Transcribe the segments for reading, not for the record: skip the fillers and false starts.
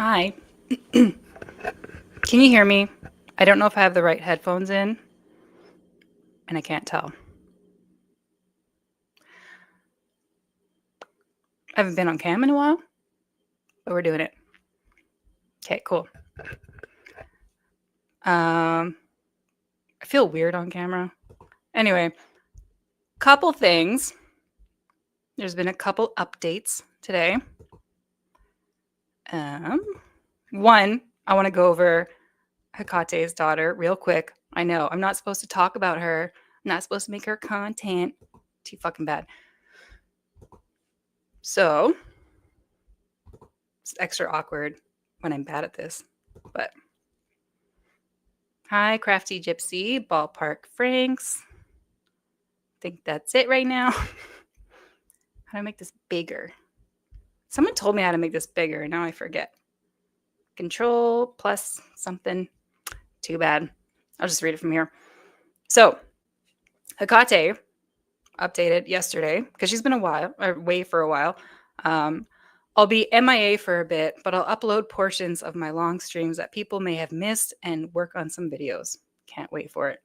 Hi. Can you hear me? I don't know if I have the right headphones in, and I can't tell. I haven't been on cam in a while, but we're doing it. Okay, cool. I feel weird on camera. Anyway, couple things. There's been a couple updates today. One, I want to go over Hekate's daughter real quick. I know I'm not supposed to talk about her. I'm not supposed to make her content. Too fucking bad. So it's extra awkward when I'm bad at this. But hi, Crafty Gypsy, Ballpark Franks. I think that's it right now. How do I make this bigger? Someone told me how to make this bigger. Now I forget. Control plus something. Too bad. I'll just read it from here. So, Hekate updated yesterday because she's been away for a while. I'll be MIA for a bit, but I'll upload portions of my long streams that people may have missed and work on some videos. Can't wait for it.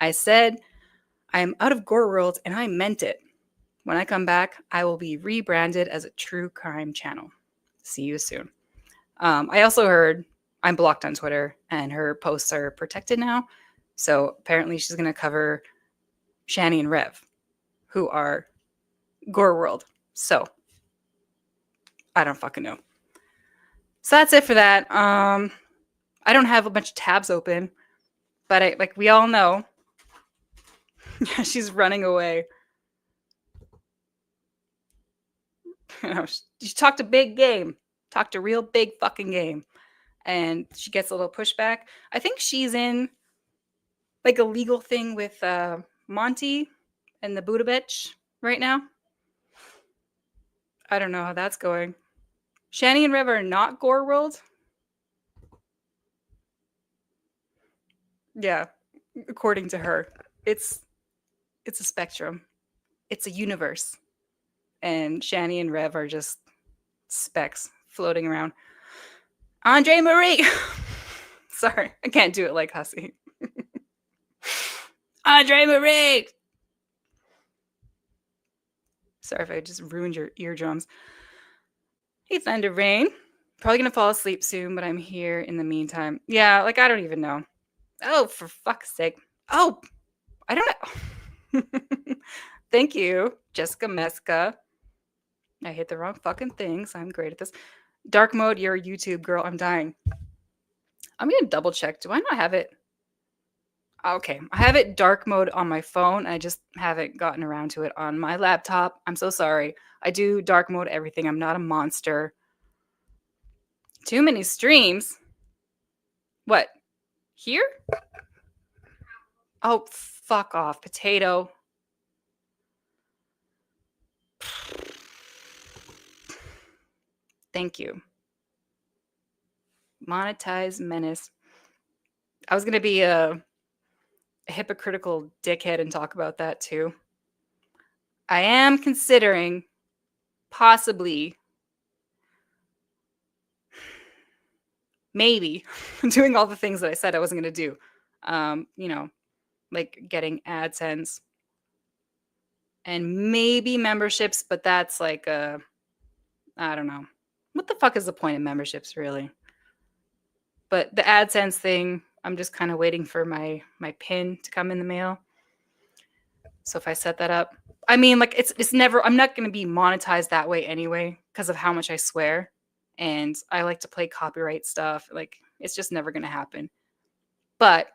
I said I'm out of Gore World, and I meant it. When I come back, I will be rebranded as a true crime channel. See you soon. I also heard I'm blocked on Twitter, and her posts are protected now. So apparently she's going to cover Shani and Rev, who are Gore World. So I don't fucking know. So that's it for that. I don't have a bunch of tabs open, but we all know. Yeah, she's running away. She talked a big game. Talked a real big fucking game. And she gets a little pushback. I think she's in like a legal thing with Monty and the Buddha bitch right now. I don't know how that's going. Shani and Rev are not Gore World. Yeah, according to her. It's a spectrum. It's a universe. And Shani and Rev are just specks floating around. Andre Marie! Sorry, I can't do it like Hussie. Andre Marie! Sorry if I just ruined your eardrums. Hey, Thunder Rain. Probably gonna fall asleep soon, but I'm here in the meantime. Yeah, I don't even know. Oh, for fuck's sake. Oh, I don't know. Thank you, Jessica Meska. I hit the wrong fucking things. I'm great at this. Dark mode, you're a YouTube girl. I'm dying. I'm gonna double check. Do I not have it? Okay, I have it dark mode on my phone. I just haven't gotten around to it on my laptop. I'm so sorry. I do dark mode everything. I'm not a monster. Too many streams? What? Here? Oh, fuck off. Potato. Thank you. Monetize menace. I was going to be a hypocritical dickhead and talk about that too. I am considering possibly, maybe, doing all the things that I said I wasn't going to do. Like getting AdSense and maybe memberships, but that's like I don't know. What the fuck is the point of memberships, really? But the AdSense thing, I'm just kind of waiting for my pin to come in the mail. So if I set that up, I mean, it's never, I'm not going to be monetized that way anyway because of how much I swear. And I like to play copyright stuff. It's just never going to happen. But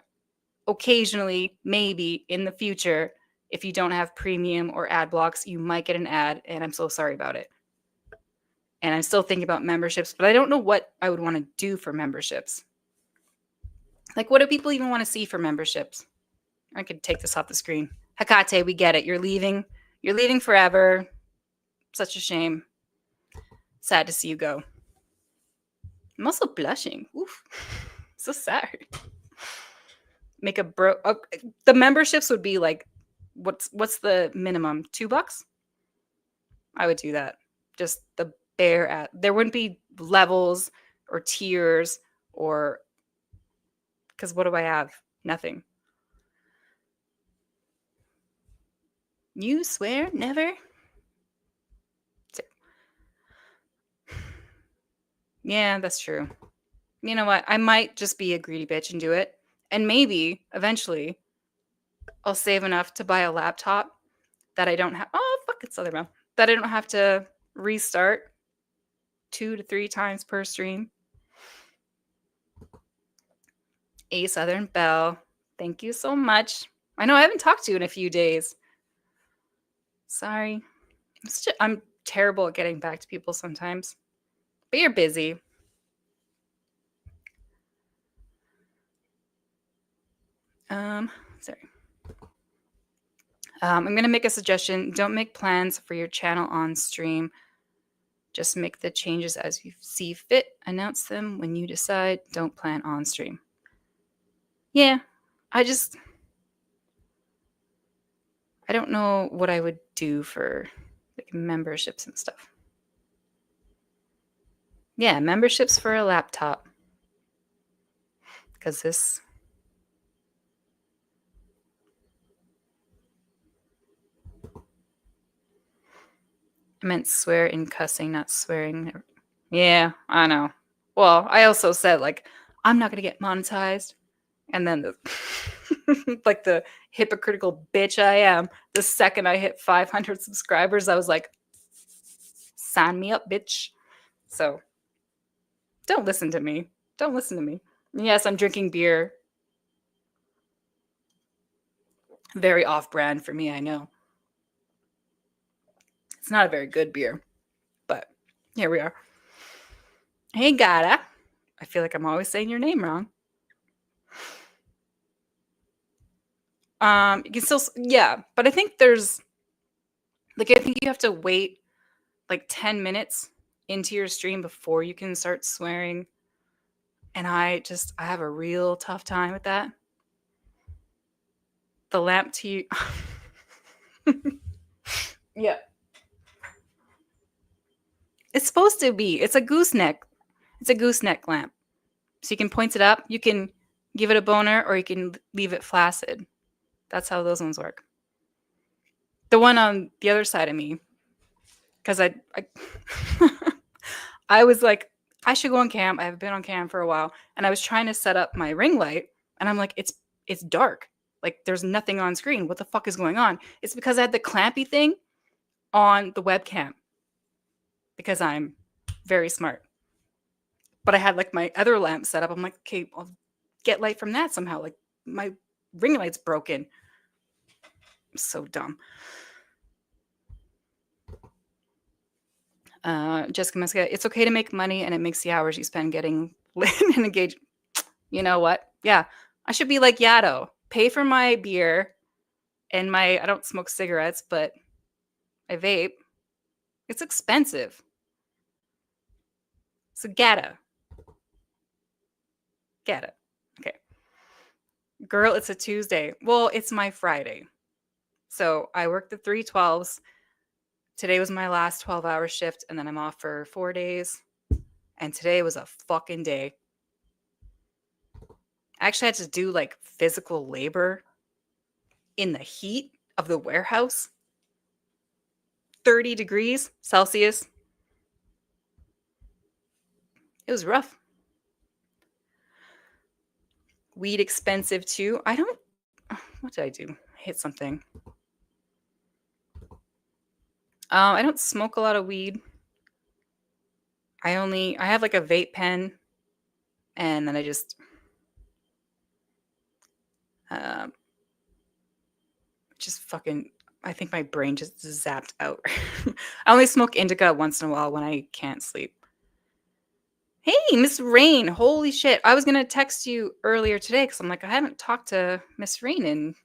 occasionally, maybe in the future, if you don't have premium or ad blocks, you might get an ad. And I'm so sorry about it. And I'm still thinking about memberships, but I don't know what I would want to do for memberships. What do people even want to see for memberships? I could take this off the screen. Hekate, we get it. You're leaving. You're leaving forever. Such a shame. Sad to see you go. I'm also blushing. Oof. So sad. Make a the memberships would be what's the minimum? $2? I would do that. Just the bare ad. There wouldn't be levels. or tears or because what do I have? Nothing. You swear never? Yeah, that's true. You know what? I might just be a greedy bitch and do it. And maybe eventually I'll save enough to buy a laptop that I don't have. Oh, fuck, it's other mouth. That I don't have to restart 2 to 3 times per stream. A Southern Belle. Thank you so much. I know I haven't talked to you in a few days. Sorry. I'm terrible at getting back to people sometimes. But you're busy. Sorry. I'm going to make a suggestion. Don't make plans for your channel on stream. Just make the changes as you see fit. Announce them when you decide. Don't plan on stream. Yeah, I don't know what I would do for like memberships and stuff. Yeah, memberships for a laptop. Because this. I meant swear in cussing, not swearing. Yeah, I know. Well, I also said, like, I'm not going to get monetized. And then like the hypocritical bitch I am, the second I hit 500 subscribers, I was like, sign me up, bitch. So don't listen to me. Don't listen to me. Yes, I'm drinking beer. Very off brand for me, I know. It's not a very good beer, but here we are. Hey, Gata. I feel like I'm always saying your name wrong. You can still, yeah, but I think there's, like, I think you have to wait like 10 minutes into your stream before you can start swearing. And I have a real tough time with that. The lamp tea. Yeah. It's supposed to be. It's a gooseneck. It's a gooseneck lamp. So you can point it up, you can give it a boner, or you can leave it flaccid. That's how those ones work. The one on the other side of me, because I was like, I should go on cam. I have been on cam for a while, and I was trying to set up my ring light, and I'm like, it's dark. Like there's nothing on screen. What the fuck is going on? It's because I had the clampy thing on the webcam because I'm very smart. But I had like my other lamp set up. I'm like, okay, I'll get light from that somehow. Like my ring light's broken. I'm so dumb. Jessica Musca, it's okay to make money and it makes the hours you spend getting lit and engaged. You know what? Yeah. I should be like Yato. Pay for my beer and I don't smoke cigarettes, but I vape. It's expensive. So Gata. Okay. Girl, it's a Tuesday. Well, it's my Friday. So I worked the 3/12s. Today was my last 12-hour shift, and then I'm off for 4 days. And today was a fucking day. I actually had to do like physical labor in the heat of the warehouse. 30 degrees Celsius. It was rough. Weed expensive too. What did I do? I hit something. I don't smoke a lot of weed. I have like a vape pen, and then I just fucking, I think my brain just zapped out. I only smoke indica once in a while when I can't sleep. Hey, Miss Rain. Holy shit. I was going to text you earlier today because I'm like, I haven't talked to Miss Rain in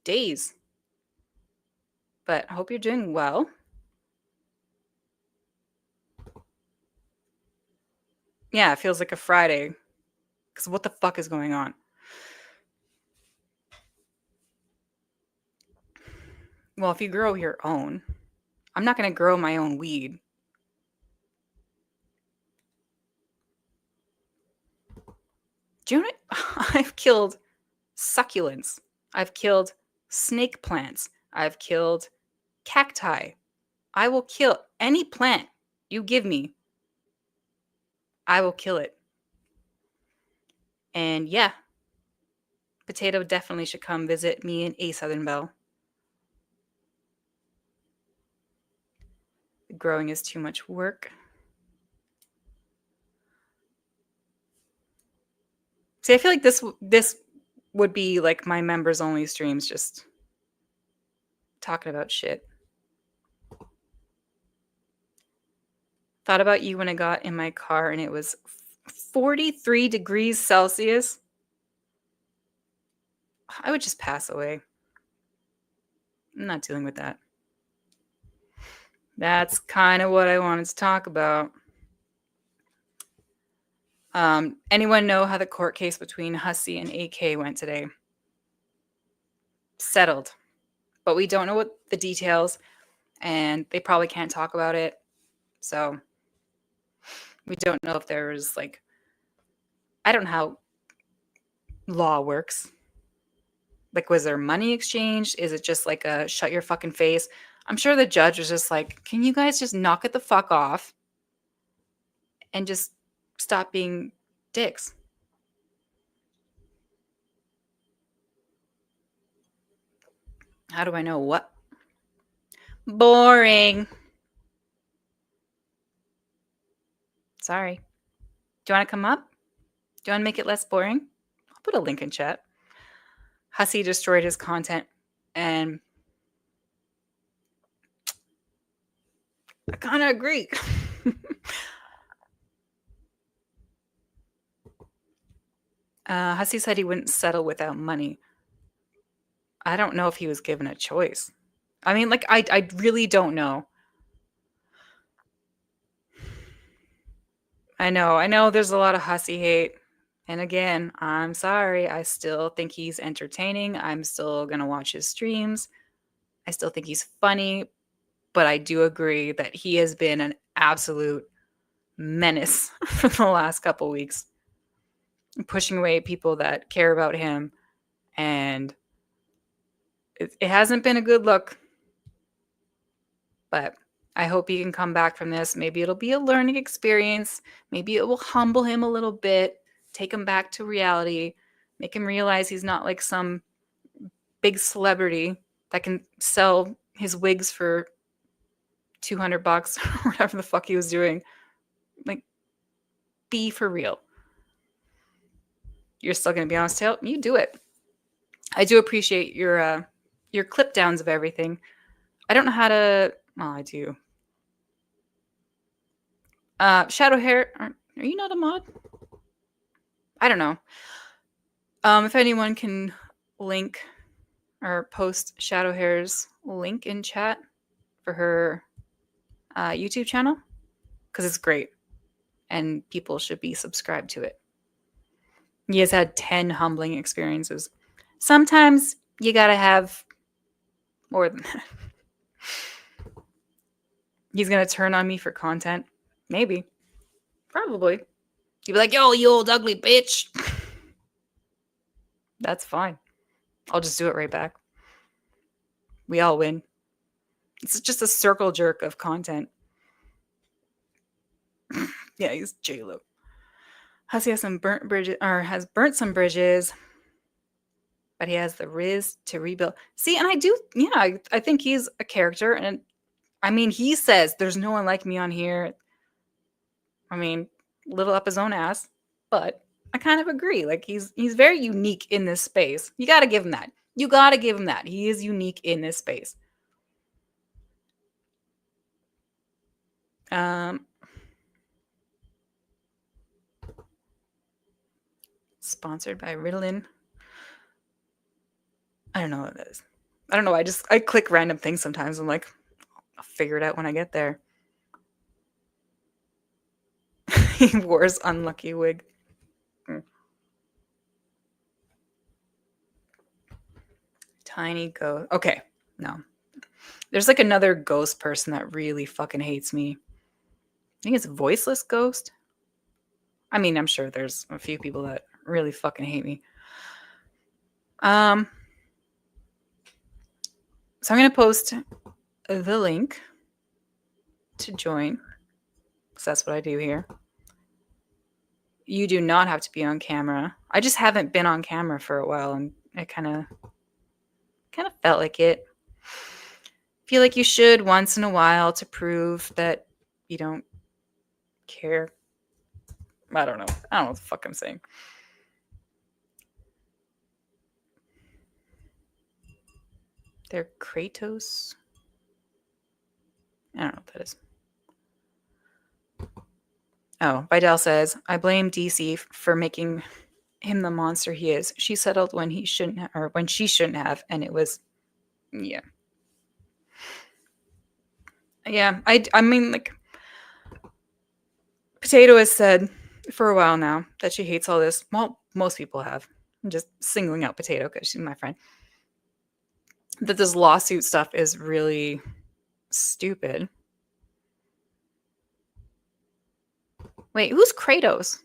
days. But I hope you're doing well. Yeah, it feels like a Friday. Because what the fuck is going on? Well, if you grow your own, I'm not going to grow my own weed. Do you know what? I've killed succulents. I've killed snake plants. I've killed cacti. I will kill any plant you give me. I will kill it. And yeah, Potato definitely should come visit me in a Southern Belle. Growing is too much work. See, I feel like this would be like my members only streams, just talking about shit. Thought about you when I got in my car and it was 43 degrees Celsius. I would just pass away. I'm not dealing with that. That's kind of what I wanted to talk about. Anyone know how the court case between Hussie and AK went today? Settled. But we don't know what the details, and they probably can't talk about it. So we don't know if there's like, I don't know how law works. Like, was there money exchanged? Is it just like a shut your fucking face? I'm sure the judge was just like, can you guys just knock it the fuck off and just stop being dicks? How do I know what? Boring. Sorry. Do you want to come up? Do you want to make it less boring? I'll put a link in chat. Hussie destroyed his content, and I kind of agree. Hussie said he wouldn't settle without money. I don't know if he was given a choice. I mean, like, I really don't know. I know there's a lot of Hussie hate. And again, I'm sorry. I still think he's entertaining. I'm still going to watch his streams. I still think he's funny. But I do agree that he has been an absolute menace for the last couple weeks, pushing away people that care about him. And it hasn't been a good look. But I hope he can come back from this. Maybe it'll be a learning experience. Maybe it will humble him a little bit, take him back to reality, make him realize he's not like some big celebrity that can sell his wigs for $200 or whatever the fuck he was doing. Like, be for real. You're still going to be on sale? You do it. I do appreciate your clip downs of everything. I don't know how to... Well, I do. Shadow Hair, are you not a mod? I don't know. If anyone can link or post Shadow Hair's link in chat for her YouTube channel, because it's great and people should be subscribed to it. He has had 10 humbling experiences. Sometimes you gotta have more than that. He's gonna turn on me for content. Maybe. Probably. He'd be like, yo, you old ugly bitch. That's fine. I'll just do it right back. We all win. It's just a circle jerk of content. Yeah, he's J-Lo. Hussie has some burnt bridges, or has burnt some bridges, but he has the riz to rebuild. See, and I do, yeah, I think he's a character, and I mean, he says there's no one like me on here. I mean, little up his own ass, but I kind of agree. Like, he's very unique in this space. You got to give him that. You got to give him that. He is unique in this space. Sponsored by Ritalin. I don't know what it is. I don't know. I click random things sometimes. I'm like, I'll figure it out when I get there. He wore his unlucky wig. Tiny ghost. Okay, no. There's like another ghost person that really fucking hates me. I think it's Voiceless Ghost. I mean, I'm sure there's a few people that really fucking hate me. So I'm going to post the link to join, because that's what I do here. You do not have to be on camera. I just haven't been on camera for a while, and I kind of felt like it. Feel like you should once in a while to prove that you don't care. I don't know what the fuck I'm saying. They're Kratos. I don't know what that is. Oh, Vidal says, I blame DC for making him the monster he is. She settled when he shouldn't or when she shouldn't have, and it was yeah. Yeah, I mean, like, Potato has said for a while now that she hates all this. Well, most people have. I'm just singling out Potato because she's my friend. That this lawsuit stuff is really stupid. Wait, who's Kratos?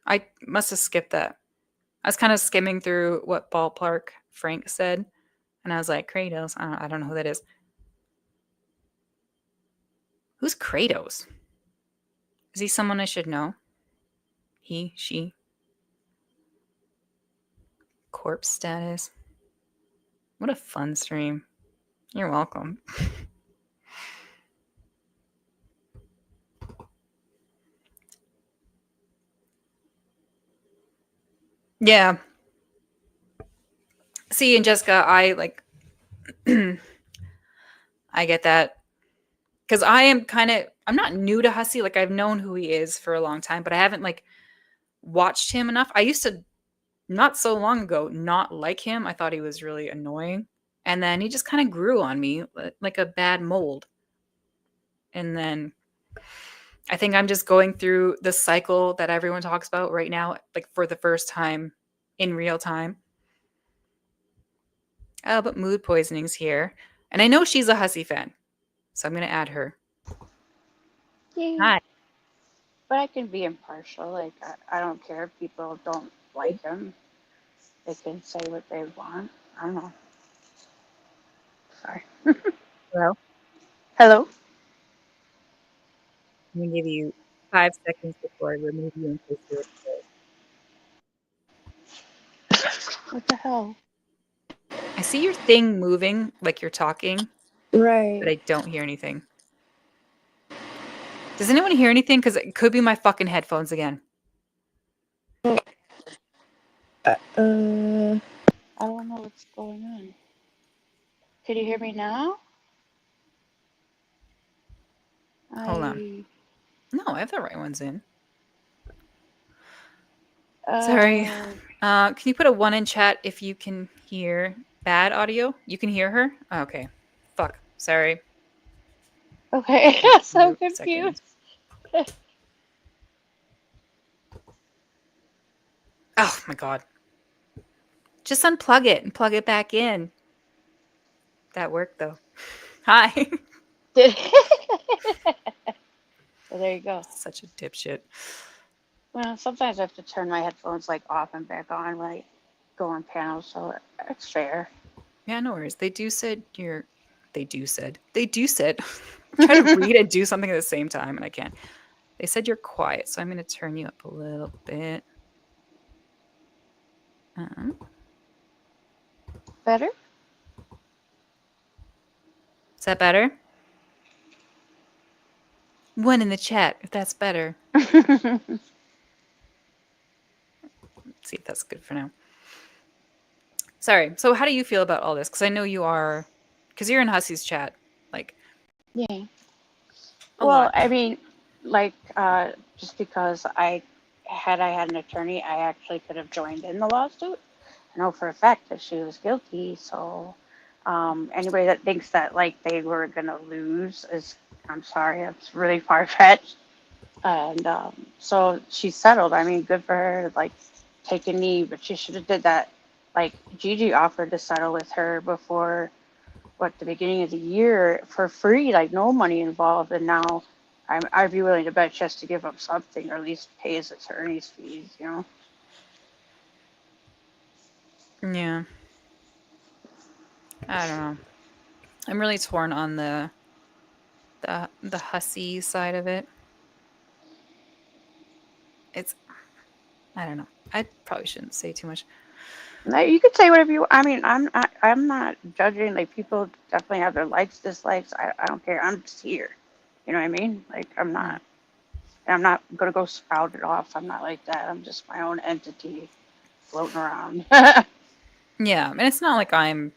I must have skipped that. I was kind of skimming through what Ballpark Frank said, and I was like, Kratos? I don't know who that is. Who's Kratos? Is he someone I should know? He, she? Corpse status? What a fun stream. You're welcome. Yeah. See, and Jessica, I like, I get that. Because I am I'm not new to Hussie. Like, I've known who he is for a long time, but I haven't, like, watched him enough. I used to, not so long ago, not like him. I thought he was really annoying. And then he just kind of grew on me like a bad mold. And then I think I'm just going through the cycle that everyone talks about right now, like for the first time in real time. Oh, but Mood Poisoning's here. And I know she's a Hussie fan. So I'm going to add her. Yay. Hi. But I can be impartial. Like, I don't care if people don't like him. They can say what they want. I don't know. Sorry. Hello. Hello? I'm going to give you 5 seconds before I remove you in case you're What the hell? I see your thing moving like you're talking, Right. but I don't hear anything. Does anyone hear anything? Because it could be my fucking headphones again. I don't know what's going on. Can you hear me now? Hold on. No, I have the right ones in. Sorry. Can you put a 1 in chat if you can hear bad audio? You can hear her? Oh, okay. Fuck. Sorry. Okay, so confused. Oh my god. Just unplug it and plug it back in. That worked though. Hi. So there you go. Such a dipshit. Well, sometimes I have to turn my headphones like off and back on when I go on panels, so it's fair. Yeah, no worries. They do said I'm trying to read and do something at the same time and I can't. They said you're quiet, so I'm going to turn you up a little bit. Better? Is that better? 1 in the chat, if that's better. Let's see if that's good for now. Sorry. So how do you feel about all this? Because I know you are, because you're in Hussie's chat. Like, yeah. A Well, lot. I mean, like, just because I had an attorney, I actually could have joined in the lawsuit. I know for a fact that she was guilty. So anybody that thinks that like they were gonna lose is, I'm sorry, it's really far fetched. And so she settled. I mean, good for her to like take a knee, but she should have did that. Like Gigi offered to settle with her before the beginning of the year for free, like no money involved, and now I'd be willing to bet just to give up something or at least pay his attorney's fees, you know. Yeah, I don't know. I'm really torn on the hussy side of it. It's I don't know. I probably shouldn't say too much. No, you could say whatever you. I mean, I'm not judging. Like people definitely have their likes, dislikes. I don't care. I'm just here. You know what I mean? Like Yeah. I'm not gonna go spout it off. I'm not like that. I'm just my own entity floating around. Yeah, and it's not like I'm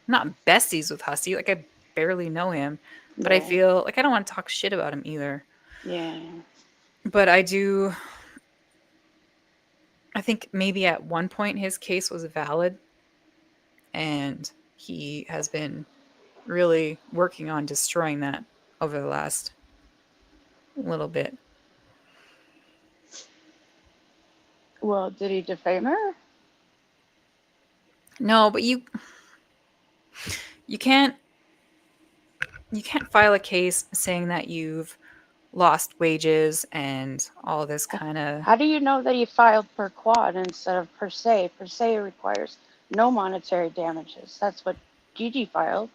not besties with Hussy. Like I barely know him, but I Yeah, feel like I don't want to talk shit about him either. yeah. But I do. I think maybe at one point his case was valid, and he has been really working on destroying that over the last little bit. Well, did he defame her? No, but you can't you can't file a case saying that you've lost wages and all this kind of. How do you know that he filed per quad instead of per se? Per se requires no monetary damages. That's what Gigi filed.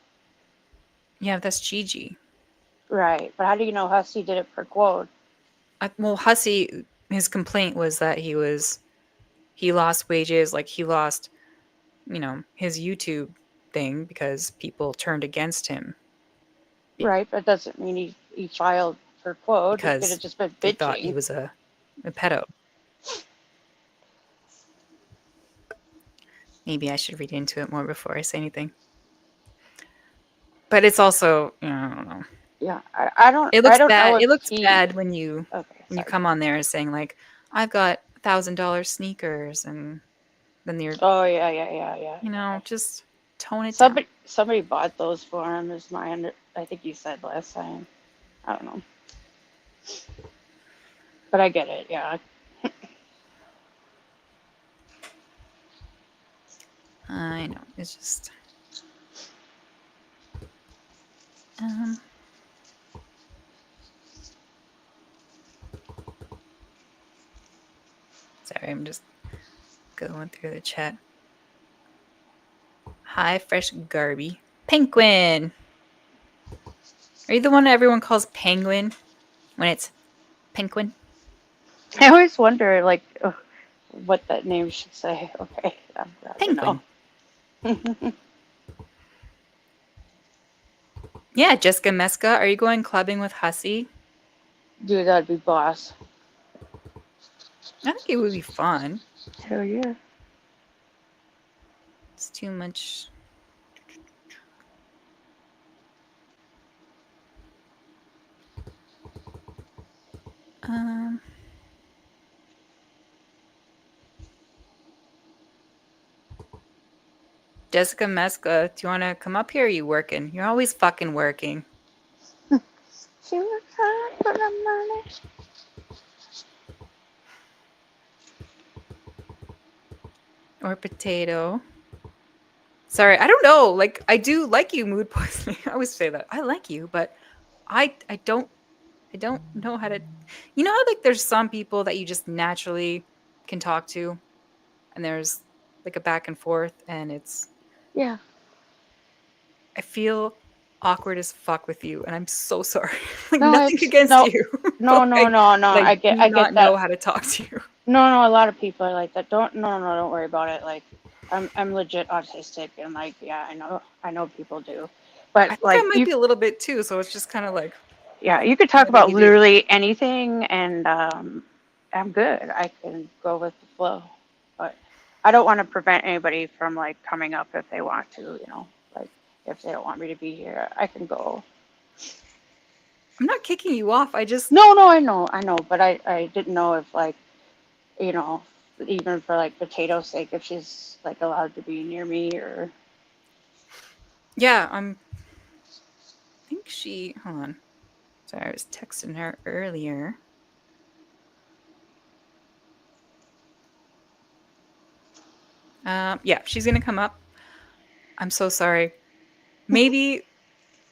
Yeah, that's Gigi. Right. But how do you know Hussie did it per quad? Well, Hussey, his complaint was that he lost wages, like he lost, his YouTube thing because people turned against him Right. But doesn't mean he filed per quad. He could have because just been they thought he bitching. was a pedo. Maybe I should read into it more before I say anything. But it's also, I don't know. Yeah. I don't know if It looks he. bad when Okay. you Sorry. come on there saying like, I've got $1,000 sneakers, and then you're, Oh yeah, yeah, yeah, yeah, yeah. just tone it down. Somebody bought those for him. Is my under. I think you said last time. I don't know, but I get it. Yeah. I know. It's just, um, sorry, I'm just going through the chat. Hi, Fresh Garby. Penguin! Are you the one that everyone calls Penguin when it's Penguin? I always wonder like what that name should say. Okay, I'm glad to know. Penguin. Yeah, Jessica Meska. Are you going clubbing with Hussie? Dude, that'd be boss. I think it would be fun. Hell yeah. It's too much. Um, Jessica Meska, do you want to come up here? Or are you working? You're always fucking working. She was hot for the money. Or potato. Sorry, I don't know. Like, I do like you, mood poisoning. I always say that. I like you, but I don't know how to. You know how like there's some people that you just naturally can talk to, and there's like a back and forth, and it's Yeah. I feel awkward as fuck with you, and I'm so sorry. Like No, nothing it's against no, you, no, but no, no, no. but I do I not get know that. how to talk to you. No, no. A lot of people are like that. Don't. No, no. Don't worry about it. Like, I'm legit autistic, and like, yeah, I know people do, but I think I like might you be a little bit too, so it's just kind of like, yeah, you could talk what do about you do? literally anything, and I'm good. I can go with the flow, but I don't want to prevent anybody from like coming up if they want to. Like if they don't want me to be here, I can go. I'm not kicking you off. I just No, no, I know, but I didn't know if like you know, even for like potato's sake, if she's like allowed to be near me or yeah, I think she. Hold on. Sorry, I was texting her earlier. Yeah, she's gonna come up. I'm so sorry. Maybe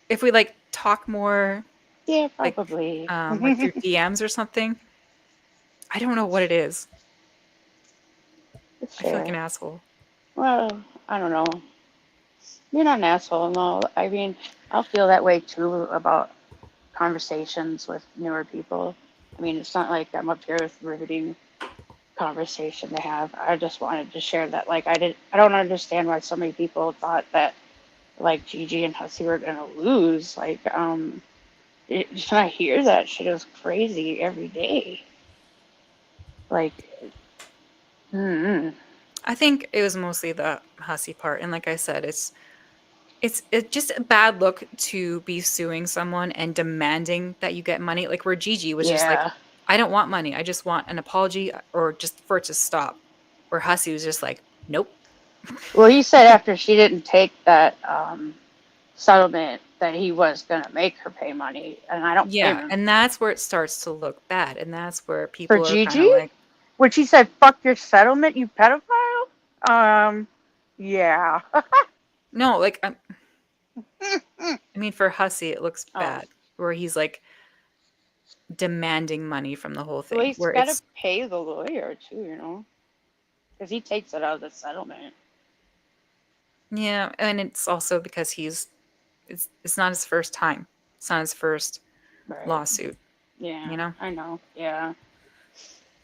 if we like talk more, yeah, like probably. like through DMs or something. I don't know what it is. It's I feel like an fair. asshole. Well, I don't know. You're not an asshole, no. I mean, I'll feel that way too about conversations with newer people. I mean, it's not like I'm up here with riveting conversation to have. I just wanted to share that. Like, I don't understand why so many people thought that like Gigi and Hussie were gonna lose. Like, when I hear that shit is crazy every day. Like, mm I think it was mostly the hussy part, and like I said, it's just a bad look to be suing someone and demanding that you get money. Like where Gigi was just like, yeah. I don't want money. I just want an apology or just for it to stop. Where Hussy was just like, nope. Well, he said after she didn't take that settlement that he was gonna make her pay money, and I don't blame Yeah, him. and that's where it starts to look bad, and that's where For people are kind Gigi, of like, when she said "fuck your settlement, you pedophile," yeah. no, like I mean, for Hussy, it looks Oh, bad, where he's like demanding money from the whole well, thing, he's where got to it's pay the lawyer too, because he takes it out of the settlement. yeah, and it's also because it's not his first time, it's not his first Right. lawsuit, Yeah, you know. I know. Yeah.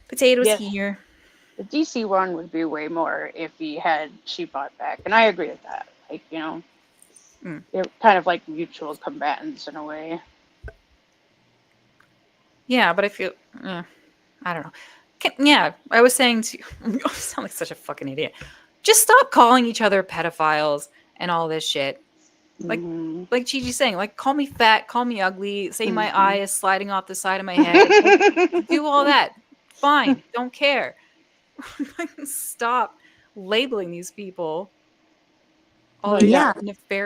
Potatoes Yes, here. the DC one would be way more if he had she bought back, and I agree with that. Like, Mm. they're kind of like mutual combatants in a way. Yeah, but I feel, I don't know. Yeah, I was saying to I sound like such a fucking idiot. Just stop calling each other pedophiles and all this shit. Like, Mm-hmm. like Gigi's saying, like, call me fat, call me ugly, say my eye Mm-hmm. is sliding off the side of my head. Like, do all that. Fine, don't care. Stop labeling these people all Well, this yeah. Yeah.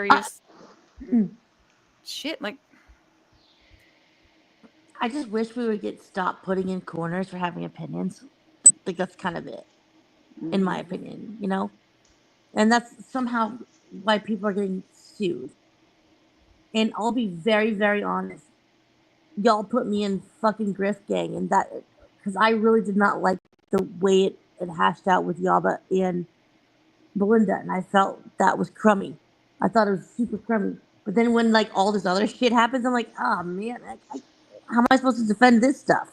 I, nefarious shit. Like, I just wish we would get stopped putting in corners for having opinions. Like that's kind of it, in my Mm-hmm. opinion, you know? And that's somehow why people are getting sued. And I'll be very, very honest. Y'all put me in fucking grift gang, and that because I really did not like the way it hashed out with Yaba and Belinda, and I felt that was crummy. I thought it was super crummy. But then when like all this other shit happens, I'm like, oh man, how am I supposed to defend this stuff?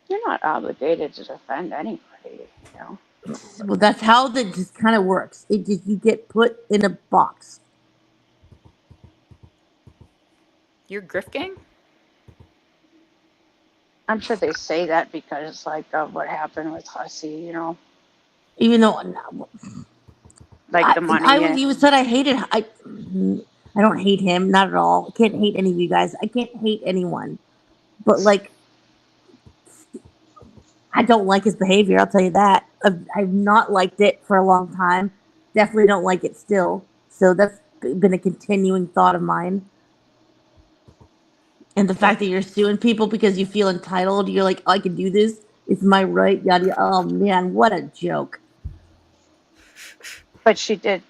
You're not obligated to defend anybody. Well, that's how that just kind of works. It just you get put in a box. you're Griff Gang? I'm sure they say that because, like, of what happened with Hussie, Even though like the I money. would even said I hated I don't hate him, not at all. I can't hate any of you guys. I can't hate anyone. But like I don't like his behavior. I'll tell you that. I've not liked it for a long time. Definitely don't like it still. So that's been a continuing thought of mine. And the fact Well, that you're suing people because you feel entitled, you're like, I can do this. It's my right. Yada yada. Oh man, what a joke. but she did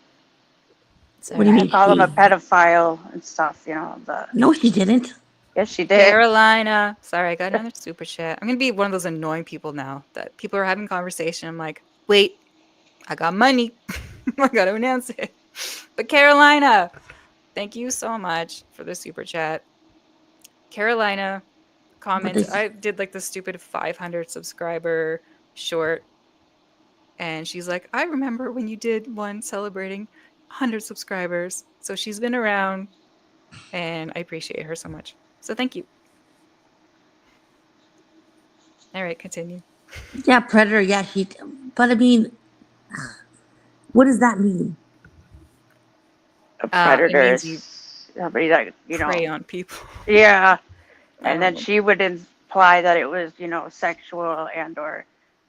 What do you Sorry. mean call him a she? pedophile and stuff. The No, she didn't. Yes, she did. Carolina. Sorry, I got another super chat. I'm gonna be one of those annoying people now that people are having conversation. I'm like, wait, I got money. I gotta announce it. But Carolina, thank you so much for the super chat. Carolina But comments. this, I did like the stupid 500 subscriber short, and she's like, I remember when you did one celebrating 100 subscribers. So she's been around, and I appreciate her so much. So thank you. All right, continue. yeah, predator. Yeah, she. But I mean, what does that mean? A It predator means you is somebody that. prey on people. Yeah, I and don't then know. she would imply that it was sexual and or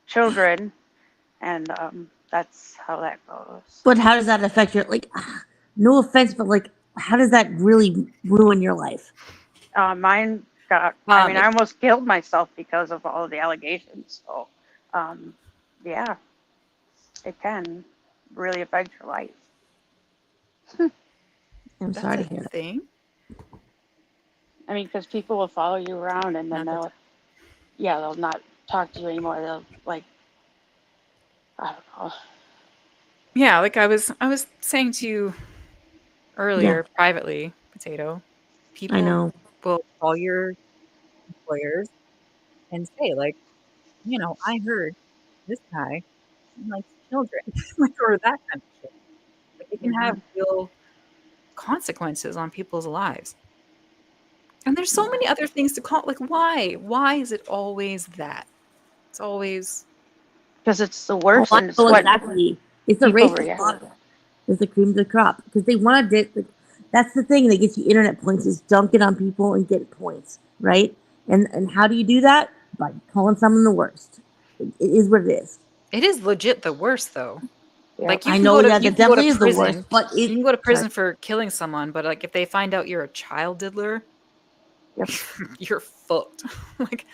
children, and that's how that goes. But how does that affect your like? No offense, but like, how does that really ruin your life? Mine got. I mean, I It, almost killed myself because of all of the allegations. So, um, yeah, it can really affect your life. I'm that's sorry a to hear that. thing. I mean, because people will follow you around and then Not that. yeah, they'll not talk to you anymore. They'll like, I don't know. Yeah, like I was saying to you Yeah, earlier privately, Potato, I people know. will call your employers and say, like, I heard this guy likes children, like, or that kind of shit. Like, it can have Hmm. real consequences on people's lives. And there's so Yeah, many other things to call, like, why? Why is it always that? It's always because it's the Oh, worst, I and it's know what exactly. It's a people racist react. model. It's the cream of the crop because they want to. Like, that's the thing that gets you internet points is dunk it on people and get points, right? And how do you do that? By calling someone the worst. It is what it is. it is legit the worst though. Yep. Like I know that you that can go to definitely is the worst, prison. but You it. can go to Sorry. prison for killing someone, but like if they find out you're a child diddler, Yep. you're fucked. Like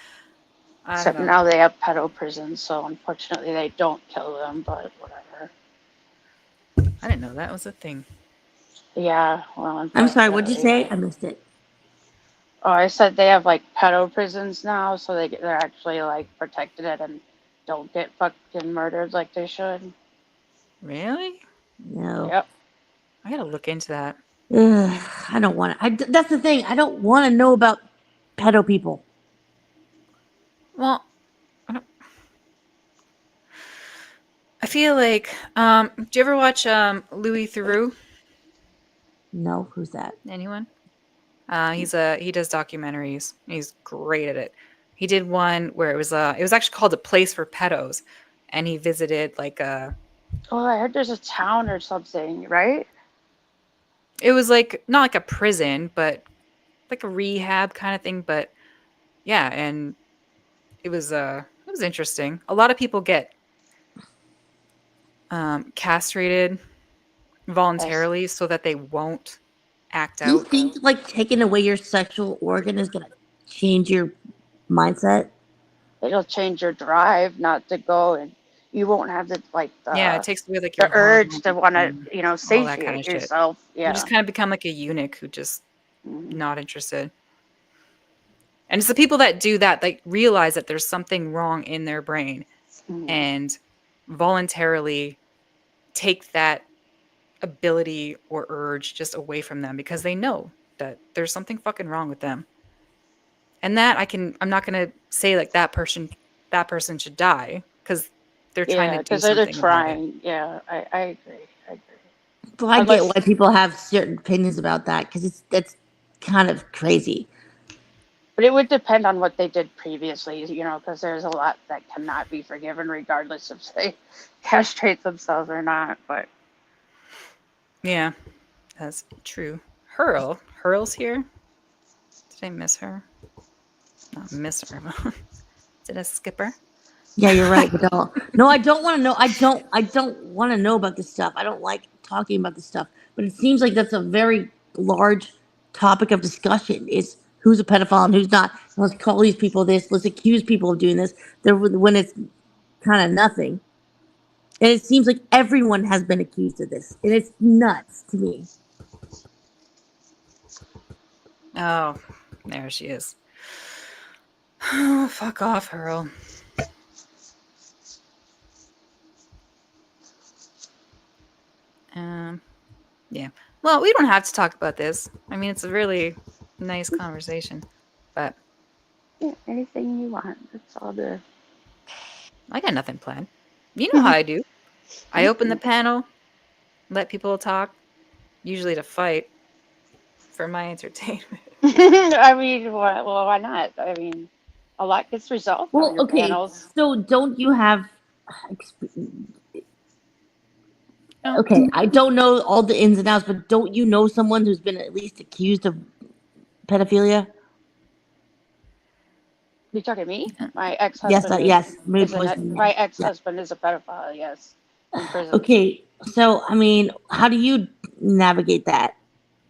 I don't Except know. now they have pedo prisons, so unfortunately they don't kill them, but whatever. I didn't know that was a thing. Yeah, well, I'm sorry. What'd you unfortunately, say? they. I missed it. Oh, I said they have like pedo prisons now, so they're actually like protected it and don't get fucking murdered like they should. Really? No. Yep. I gotta look into that. Ugh, I don't want to. That's the thing. I don't want to know about pedo people. Well, I don't. I feel like. Do you ever watch Louis Theroux? No, who's that? Anyone? He does documentaries. He's great at it. He did one where it was actually called A Place for Pedos, and he visited like a Oh, I heard there's a town or something, right? it was like not like a prison, but like a rehab kind of thing. But yeah, and it was interesting. A lot of people get castrated Yes. voluntarily so that they won't act Do you out. think like taking away your sexual organ is gonna change your mindset? It'll change your drive not to go, and you won't have the like Yeah, it takes away like the your urge hormones to want to and all that kind satiate of shit. yourself. You just Yeah. kind of become like a eunuch who just Hmm. not interested. And it's the people that do that, like realize that there's something wrong in their brain Hmm. and voluntarily take that ability or urge just away from them because they know that there's something fucking wrong with them. And that I'm not going to say like that person should die because they're trying to Yeah, do because they're something about it. trying. Yeah, I agree. I agree. Well, I get Unless, why people have certain opinions about that because it's that's kind of crazy. but it would depend on what they did previously, because there's a lot that cannot be forgiven, regardless if they castrate themselves or not. But Yeah, that's true. Hurl's here. Did I miss her? Not miss her. Did I skip her? Yeah, you're right, Vidal. No, I don't want to know. I don't want to know about this stuff. I don't like talking about this stuff. But it seems like that's a very large topic of discussion. Is who's a pedophile and who's not. Let's call these people this. Let's accuse people of doing this. There, when it's kind of nothing. And it seems like everyone has been accused of this, and it's nuts to me. Oh, there she is. Oh, fuck off, Hurl. Um, yeah. Well, we don't have to talk about this. I mean, it's a really nice conversation, but yeah, anything you want, it's all good. I got nothing planned. You know how I do. I open the panel, let people talk, usually to fight for my entertainment. I mean, well, why not? I mean, a lot gets resolved on Well, your okay. panels. So don't you have? Oh, Okay, I don't know all the ins and outs, but don't you know someone who's been at least accused of pedophilia? You talking to me? yeah. My Yes, ex-husband yes, maybe is an poisoning. my Yeah. ex-husband is a pedophile. Yes, in prison. Okay, so I mean, how do you navigate that?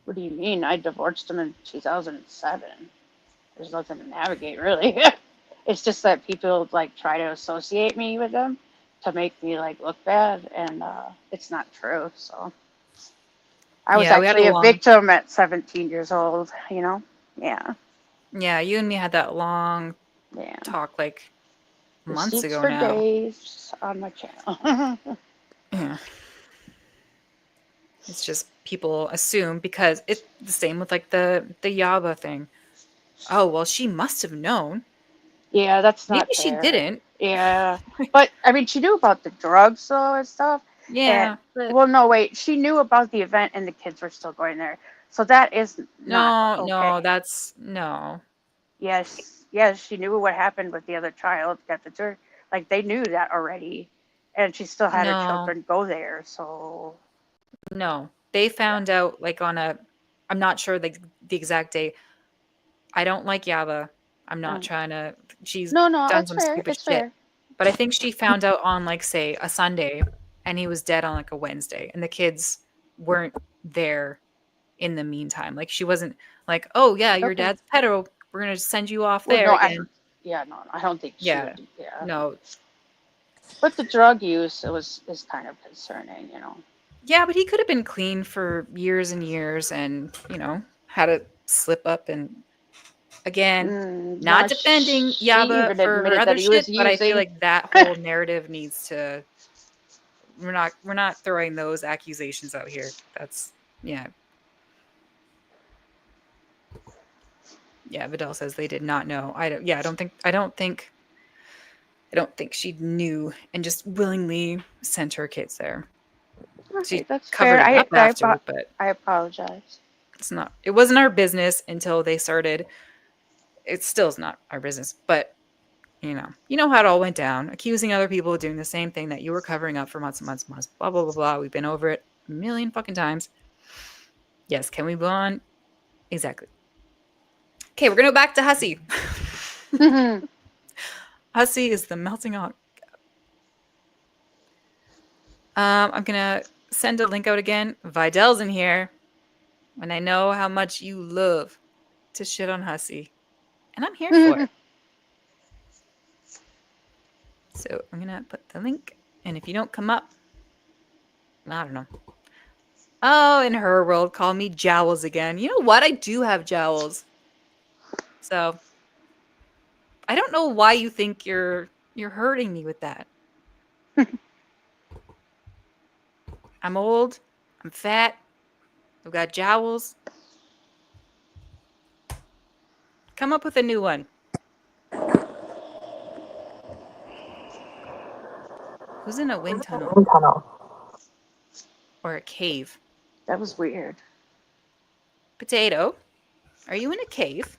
What do you mean? I divorced him in 2007. There's nothing to navigate, really. It's just that people like try to associate me with them to make me like look bad, and it's not true. So I was Yeah, we had a actually a long, victim at 17 years old. Yeah, yeah, you and me had that long yeah. talk like months Receipts ago for now. days on my channel. Yeah. It's just people assume because it's the same with like the Yaba thing. Oh, well, she must have known. Yeah, that's Maybe not she fair. didn't. Yeah, but I mean, she knew about the drugs though and stuff. And Yeah, but well, no, wait, she knew about the event and the kids were still going there, so that is not no, no, okay. that's no. Yes, yes, she knew what happened with the other child at the church. Like they knew that already, and she still had her No, children go there. So no. They yeah. found out like on a I'm not sure the exact day. I don't like Yaba. I'm not Um, trying to she's no, no, done it's some fair. stupid It's shit. fair. But I think she found out on like say a Sunday and he was dead on like a Wednesday and the kids weren't there in the meantime. Like she wasn't like, "Oh yeah, your Okay. dad's pedo. We're going to send you off Well, there no, again." yeah, no, I don't think she Yeah. would do. Yeah, No. but the drug use it was is kind of concerning, you know. Yeah, but he could have been clean for years and years and, had a slip up and again, not No, defending she Yaba even for her admitted that other he shit, was but I feel using. like that whole narrative needs to we're not throwing those accusations out here. That's yeah. Yeah, Vidal says they did not know. I don't think she knew and just willingly sent her kids there. Okay, She that's fair. covered it up after, but I apologize. it wasn't our business until they started. It still is not our business, but you know how it all went down, accusing other people of doing the same thing that you were covering up for months and months and months, blah blah blah blah. We've been over it a million fucking times. Yes, can we move on? Exactly. Okay, we're gonna go back to Hussie. Hussie is the melting pot. I'm gonna send a link out again. Vidal's in here, and I know how much you love to shit on Hussie, and I'm here for it. So I'm gonna put the link, and if you don't come up, I don't know. Oh, in her world, call me jowls again. You know what? I do have jowls. So I don't know why you think you're hurting me with that. I'm old. I'm fat. I've got jowls. Come up with a new one. Who's in a wind tunnel or a cave? That was weird. Potato, are you in a cave?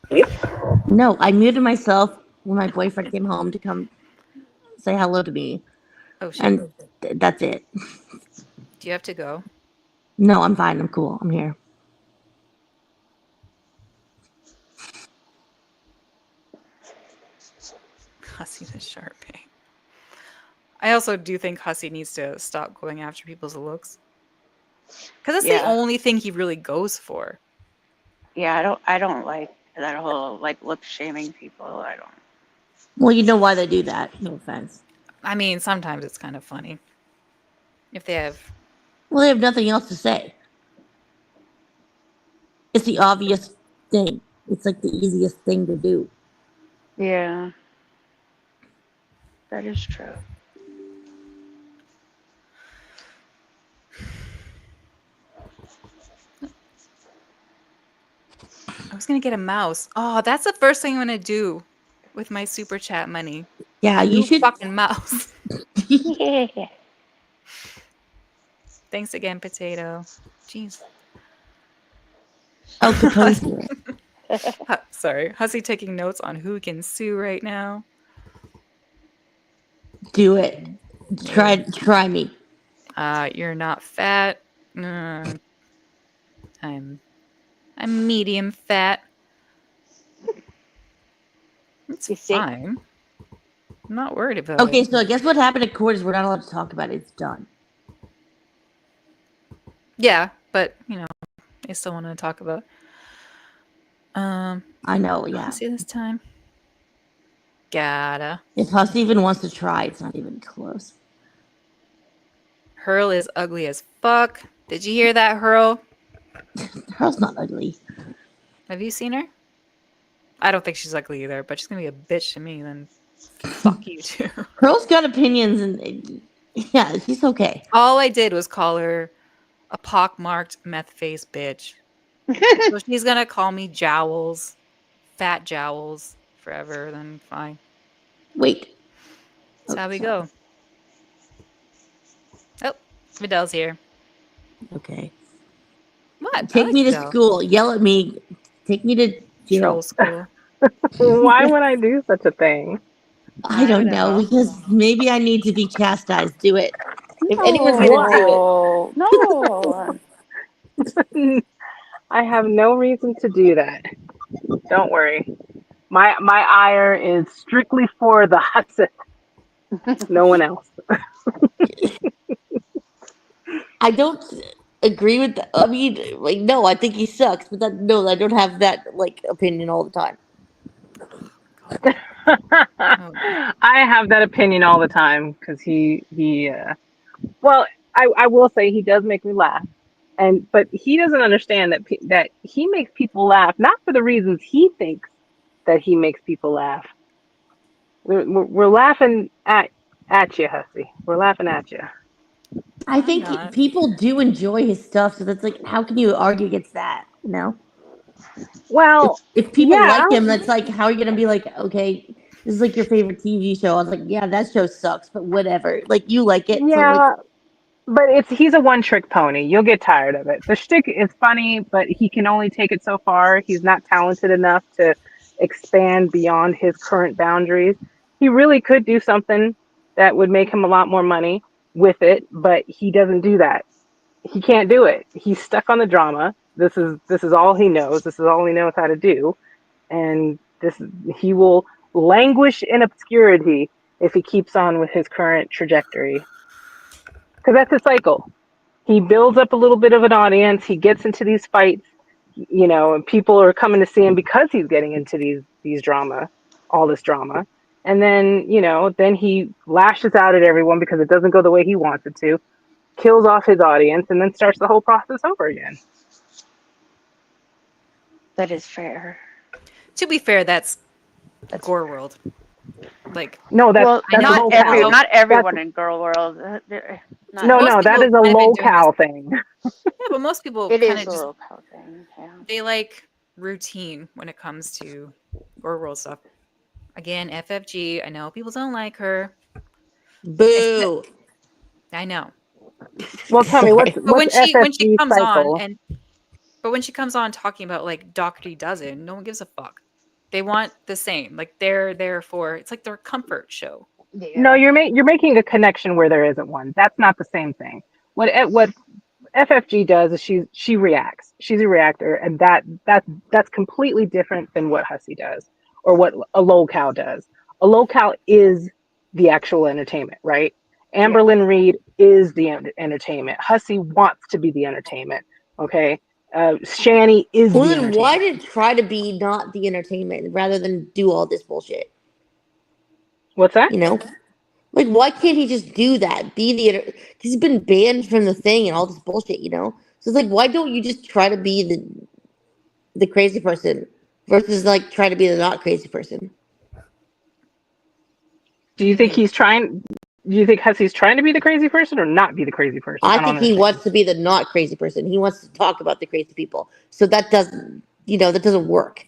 No, I muted myself when my boyfriend came home to come say hello to me, Oh shit. and that's it. Do you have to go? No, I'm fine. I'm cool. I'm here. Hussie the Sharpie. I also do think Hussie needs to stop going after people's looks. Because that's the Yeah, only thing he really goes for. yeah. I don't like that whole like look shaming people. I don't. Well, you know why they do that. No offense. I mean, sometimes it's kind of funny. If they have. Well, they have nothing else to say. It's the obvious thing. It's like the easiest thing to do. Yeah, that is true. I was going to get a mouse. Oh, that's the first thing I'm going to do with my super chat money. Yeah, A you new should. fucking mouse. Yeah. Thanks again, Potato. Jeez. Oh, composer. Sorry. Hussie taking notes on who can sue right now. Do it. Try me. You're not fat. I'm I'm medium fat. It's You see? fine. I'm not worried about Okay, it. so I guess what happened at court is we're not allowed to talk about it. It's done. Yeah, but I still want to talk about. I know, yeah. Hussie this time. Gotta. If Huss even wants to try, it's not even close. Hurl is ugly as fuck. Did you hear that, Hurl? Hurl's not ugly. Have you seen her? I don't think she's ugly either, but she's gonna be a bitch to me. Then fuck you too. Hurl's got opinions, and yeah, she's okay. All I did was call her a pockmarked meth face bitch. So she's gonna call me Jowls, Fat Jowls forever. Then fine. Wait. That's Oh, how we sorry. go. Oh, Vidal's here. Okay. What? I Take like me to Vidal. school. Yell at me. Take me to Troll jail. school. Why would I do such a thing? I Hi, don't know Vidal. because maybe I need to be chastised. Do it. If anyone's gonna What? do it, No, no. I have no reason to do that. Don't worry. My ire is strictly for the Hussie, no one else. I don't agree with. I mean, like, no, I think he sucks, but that no, I don't have that like opinion all the time. God. Oh no. I have that opinion all the time because well, I will say he does make me laugh, and but he doesn't understand that he makes people laugh not for the reasons he thinks that he makes people laugh. We're laughing at you, Hussy. We're laughing at you. I I'm think not. people do enjoy his stuff, so that's like, how can you argue against that? You know, Well, if people yeah, like him, that's like, how are you gonna be like, okay, this is like your favorite TV show? I was like, yeah, that show sucks, but whatever. Like you like it, so like, yeah, but he's a one trick pony. You'll get tired of it. The shtick is funny, but he can only take it so far. He's not talented enough to expand beyond his current boundaries. He really could do something that would make him a lot more money with it, but he doesn't do that. He can't do it. He's stuck on the drama. This is all he knows. This is all he knows how to do, and he will languish in obscurity if he keeps on with his current trajectory. Because that's a cycle. He builds up a little bit of an audience. He gets into these fights, and people are coming to see him because he's getting into these drama, all this drama. And then, then he lashes out at everyone because it doesn't go the way he wants it to, kills off his audience, and then starts the whole process over again. That is fair. To be fair, that's That's Gore World. Like, No, well, I that's a know not locale. not That's everyone in girl world. Not most no, that people is a kind of been doing this. locale thing. Yeah, but most people it kind is of a just locale thing. Yeah. they like routine when it comes to Gore World stuff. Again, FFG. I know people don't like her. boo. I know. Well, tell me Sorry. But what's when she FFG comes on cycle? and but when she comes on talking about like Doctor Dozen, no one gives a fuck. They want the same. Like they're there for it's like their comfort show. No, Yeah. you're making a connection where there isn't one. That's not the same thing. What FFG does is she reacts. She's a reactor, and that's completely different than what Hussie does or what a locale does. A locale is the actual entertainment, right? Yeah. Amberlyn Reed is the entertainment. Hussie wants to be the entertainment. Okay, Shani is Well, the then why entertainment. did it try to be not the entertainment rather than do all this bullshit? What's that? You know, like why can't he just do that? Be the because he's been banned from the thing and all this bullshit. You know, so it's like why don't you just try to be the crazy person versus like try to be the not crazy person? Do you think he's trying? Do you think Hussie's trying to be the crazy person or not be the crazy person? I I don't think he understand. wants to be the not crazy person. He wants to talk about the crazy people. So that doesn't, that doesn't work.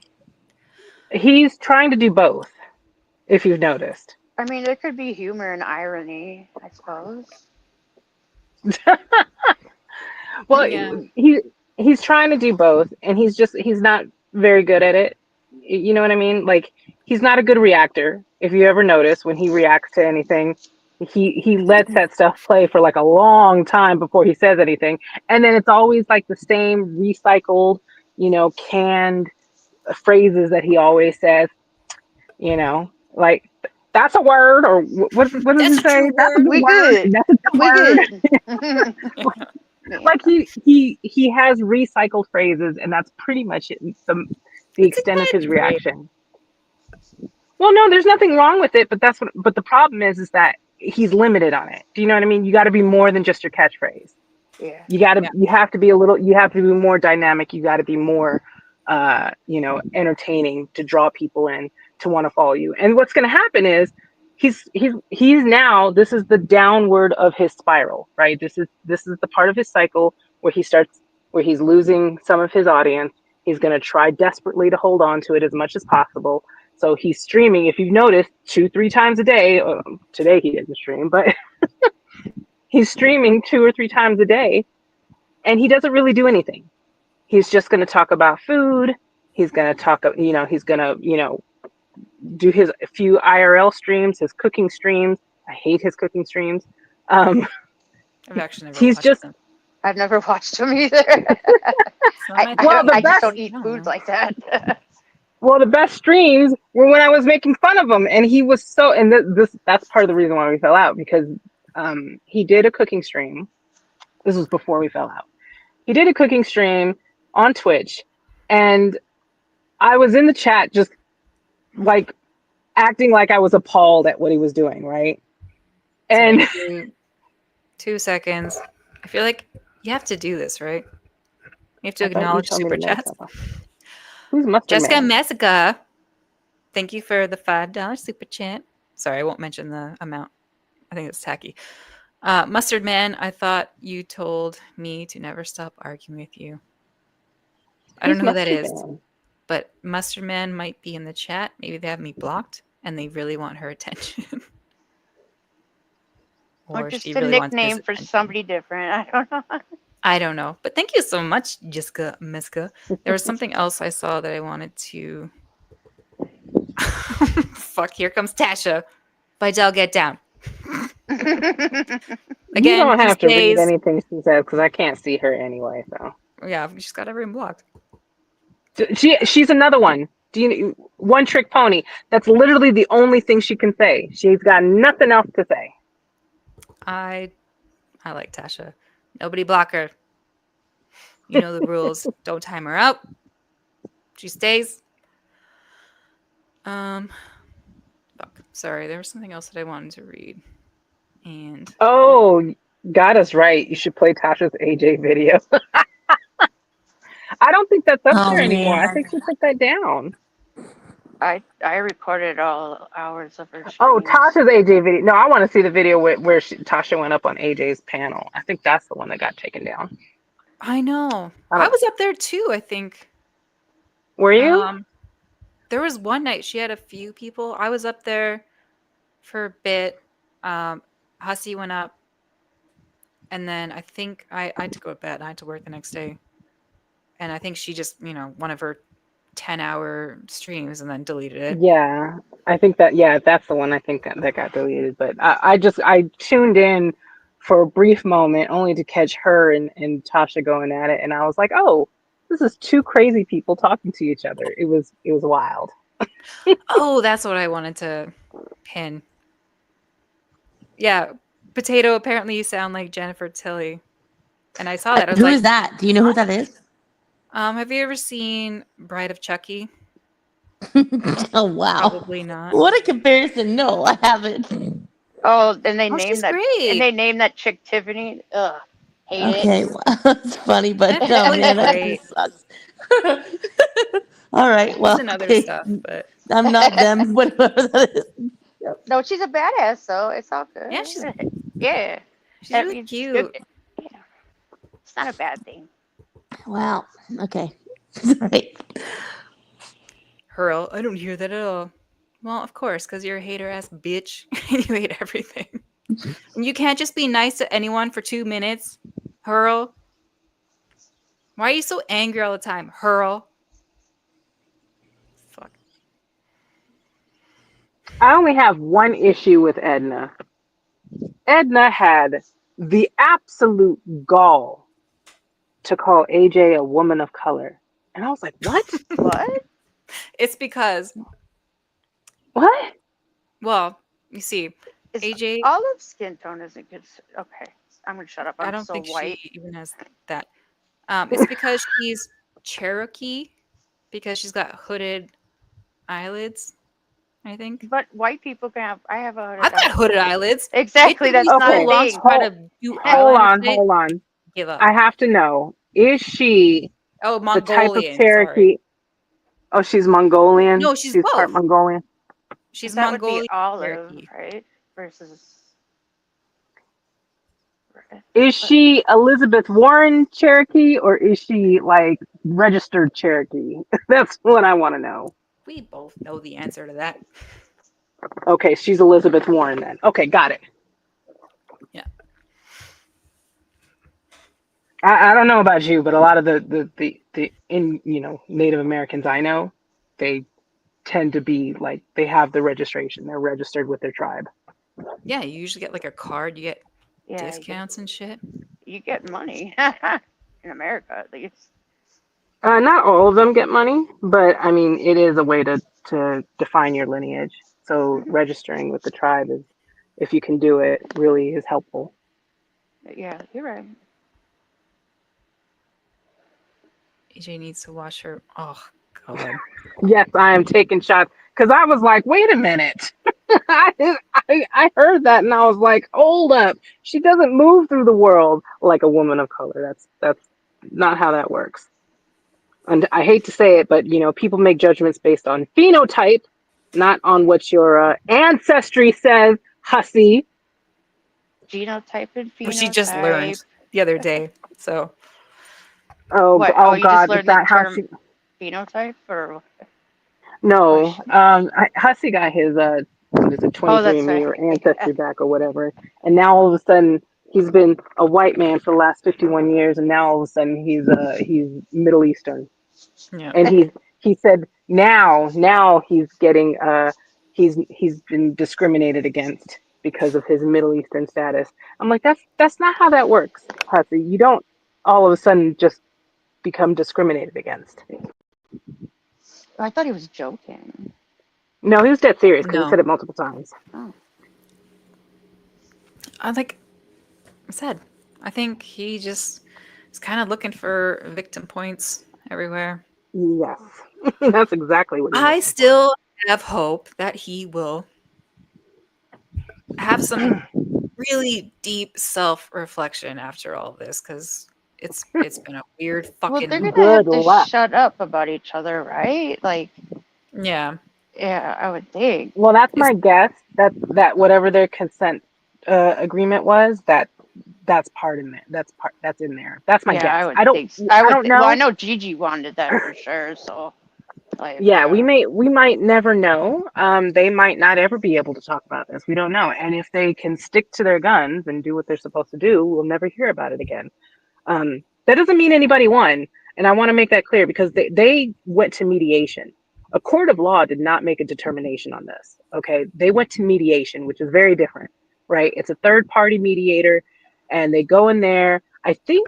He's trying to do both, if you've noticed. I mean, there could be humor and irony, I suppose. Well, Yeah. he's trying to do both, and he's not very good at it. You know what I mean? Like he's not a good reactor. If you ever notice when he reacts to anything, he lets that stuff play for like a long time before he says anything, and then it's always like the same recycled, canned phrases that he always says. Like that's a word, or what does he That's a say? true That's a word. good We word. good. That's a good We word. good. Yeah. Like he has recycled phrases, and that's pretty much it, the It's a extent of his catchphrase. reaction. Well, no, there's nothing wrong with it, but the problem is that he's limited on it. Do you know what I mean? You got to be more than just your catchphrase. Yeah. Yeah. You have to be you have to be more dynamic. You got to be more entertaining to draw people in to want to follow you. And what's going to happen is he's now, this is the downward of his spiral, right? This is the part of his cycle where he's losing some of his audience. He's going to try desperately to hold on to it as much as possible. So he's streaming, if you've noticed, 2-3 times a day. Today he didn't stream, but he's streaming 2 or 3 times a day, and he doesn't really do anything. He's just going to talk about food. He's going to talk, he's going to, do his few IRL streams, his cooking streams. I hate his cooking streams. I've actually never He's watched just, them. I've never watched them either. It's not my Well, thing. the I just best- don't eat I don't food know. like that. well, the best streams were when I was making fun of him, and he was so. And that's part of the reason why we fell out, because he did a cooking stream. This was before we fell out. He did a cooking stream on Twitch, and I was in the chat just like acting like I was appalled at what he was doing, right? And Thank you. 2 seconds. I feel like you have to do this, right? You have to I thought you acknowledge told me super to know chats. something. Who's Mustard Jessica Man? Messica, thank you for the $5 super chat. Sorry, I won't mention the amount. I think it's tacky. Mustard Man, I thought you told me to never stop arguing with you. I don't Who's know who that Mustard is, Man? but Mustard Man might be in the chat. Maybe they have me blocked and they really want her attention. Or Or just she a really wants his nickname for attention. somebody different. I don't know. I don't know. But thank you so much, Jessica Miska. There was something else I saw that I wanted to. Fuck, here comes Tasha. Vidal, get down. You Again, don't these have to read days. anything she says because I can't see her anyway. So Yeah, she's got everyone blocked. she's another one. One trick pony? That's literally the only thing she can say. She's got nothing else to say. I like Tasha. Nobody block her. You know the rules. Don't time her out. She stays. Fuck. Sorry, there was something else that I wanted to read. And Oh, got us right. You should play Tasha's AJ video. I don't think that's up Oh there anymore. I man. think she took that down. I recorded all hours of her Oh, streams. Tasha's AJ video. No, I want to see the video where Tasha went up on AJ's panel. I think that's the one that got taken down. I know. I I don't. was up there too, I think. Were you? There was one night she had a few people. I was up there for a bit. Hussie went up. And then I think I had to go to bed. I had to work the next day. And I think she just, one of her 10-hour streams and then deleted it. Yeah, I think that. Yeah, that's the one. I think that got deleted. But I tuned in for a brief moment only to catch her and Tasha going at it, and I was like, oh, this is two crazy people talking to each other. It was wild. Oh, that's what I wanted to pin. Yeah, Potato, apparently you sound like Jennifer Tilly. And I saw that. I was Who like, is that? Do you know who that is? have you ever seen Bride of Chucky? Oh wow. Probably not. What a comparison. No, I haven't. Oh, and they Oh, named she's that. great. And they named that chick Tiffany. Ugh, hate Okay, it. well, that's funny, but That's oh really man, that great. just sucks. All right, well, She's in other okay. stuff, but I'm not them, whatever that is. No, she's a badass, so it's all good. yeah, she's Yeah. she's really cute. Yeah. It's not a bad thing. Wow. Okay. All right. Hurl, I don't hear that at all. Well, of course, because you're a hater ass bitch. You hate everything. And you can't just be nice to anyone for 2 minutes. Hurl. Why are you so angry all the time? Hurl. Fuck. I only have one issue with Edna. Edna had the absolute gall to call AJ a woman of color. And I was like, what? What? It's because, What? well, you see, Is AJ, olive skin tone isn't good. Okay, I'm gonna shut up. I I'm don't so think white. she even has that. It's because she's Cherokee, because she's got hooded eyelids, I think. But white people can have. I have a hooded I've got eye. hooded eyelids. Exactly. It took That's me not so a long to thing. try to do Hold eyeliner on, shit. hold on. Give up. I have to know, is she Oh, the type of Mongolian. Cherokee? Sorry. Oh, she's Mongolian? No, she's part both. Mongolian? She's That would be Mongolian olive, Cherokee. right? Versus. Is she Elizabeth Warren Cherokee or is she like registered Cherokee? That's what I want to know. We both know the answer to that. Okay, she's Elizabeth Warren then. Okay, got it. Yeah. I don't know about you, but a lot of the in Native Americans I know, they tend to be like they have the registration. They're registered with their tribe. Yeah, you usually get like a card, you get Yeah, discounts and shit. you get money in America at least. Not all of them get money, but I mean it is a way to define your lineage. So Mhm. registering with the tribe is, if you can do it, really is helpful. Yeah, you're right. AJ needs to wash her. Oh, God. Yes, I am taking shots because I was like, wait a minute. I heard that and I was like, hold up. She doesn't move through the world like a woman of color. That's not how that works. And I hate to say it, but people make judgments based on phenotype, not on what your ancestry says, hussy. Genotype and Which she just learned phenotype. the other day. So, What? Oh, Oh you just God, is learned the that how term she? phenotype, or oh, No, Hussey got his what is it, oh, that's 23andMe right. or ancestry back or whatever, and now all of a sudden he's been a white man for the last 51 years, and now all of a sudden he's Middle Eastern, yeah. and he said now he's getting he's been discriminated against because of his Middle Eastern status. I'm like, that's not how that works, Hussey. You don't all of a sudden just become discriminated against. I thought he was joking. No, he was dead serious because he No. said it multiple times. Oh, I like I said, I think he just is kind of looking for victim points everywhere. Yes, that's exactly what he's I looking for. still have hope that he will have some really deep self-reflection after all of this because it's been a weird well, they're fucking gonna Good have to luck. shut up about each other, right? Like, yeah. yeah, I would think. Well, that's It's my guess. That whatever their consent agreement was, that's part in there. That's in there. That's my Yeah, I guess. would think. I I would. don't Well, I know. know Gigi wanted that for sure. So, like, Yeah, we might never know. They might not ever be able to talk about this. We don't know. And if they can stick to their guns and do what they're supposed to do, we'll never hear about it again. That doesn't mean anybody won. And I want to make that clear because they went to mediation. A court of law did not make a determination on this. Okay. They went to mediation, which is very different, right? It's a third party mediator and they go in there. I think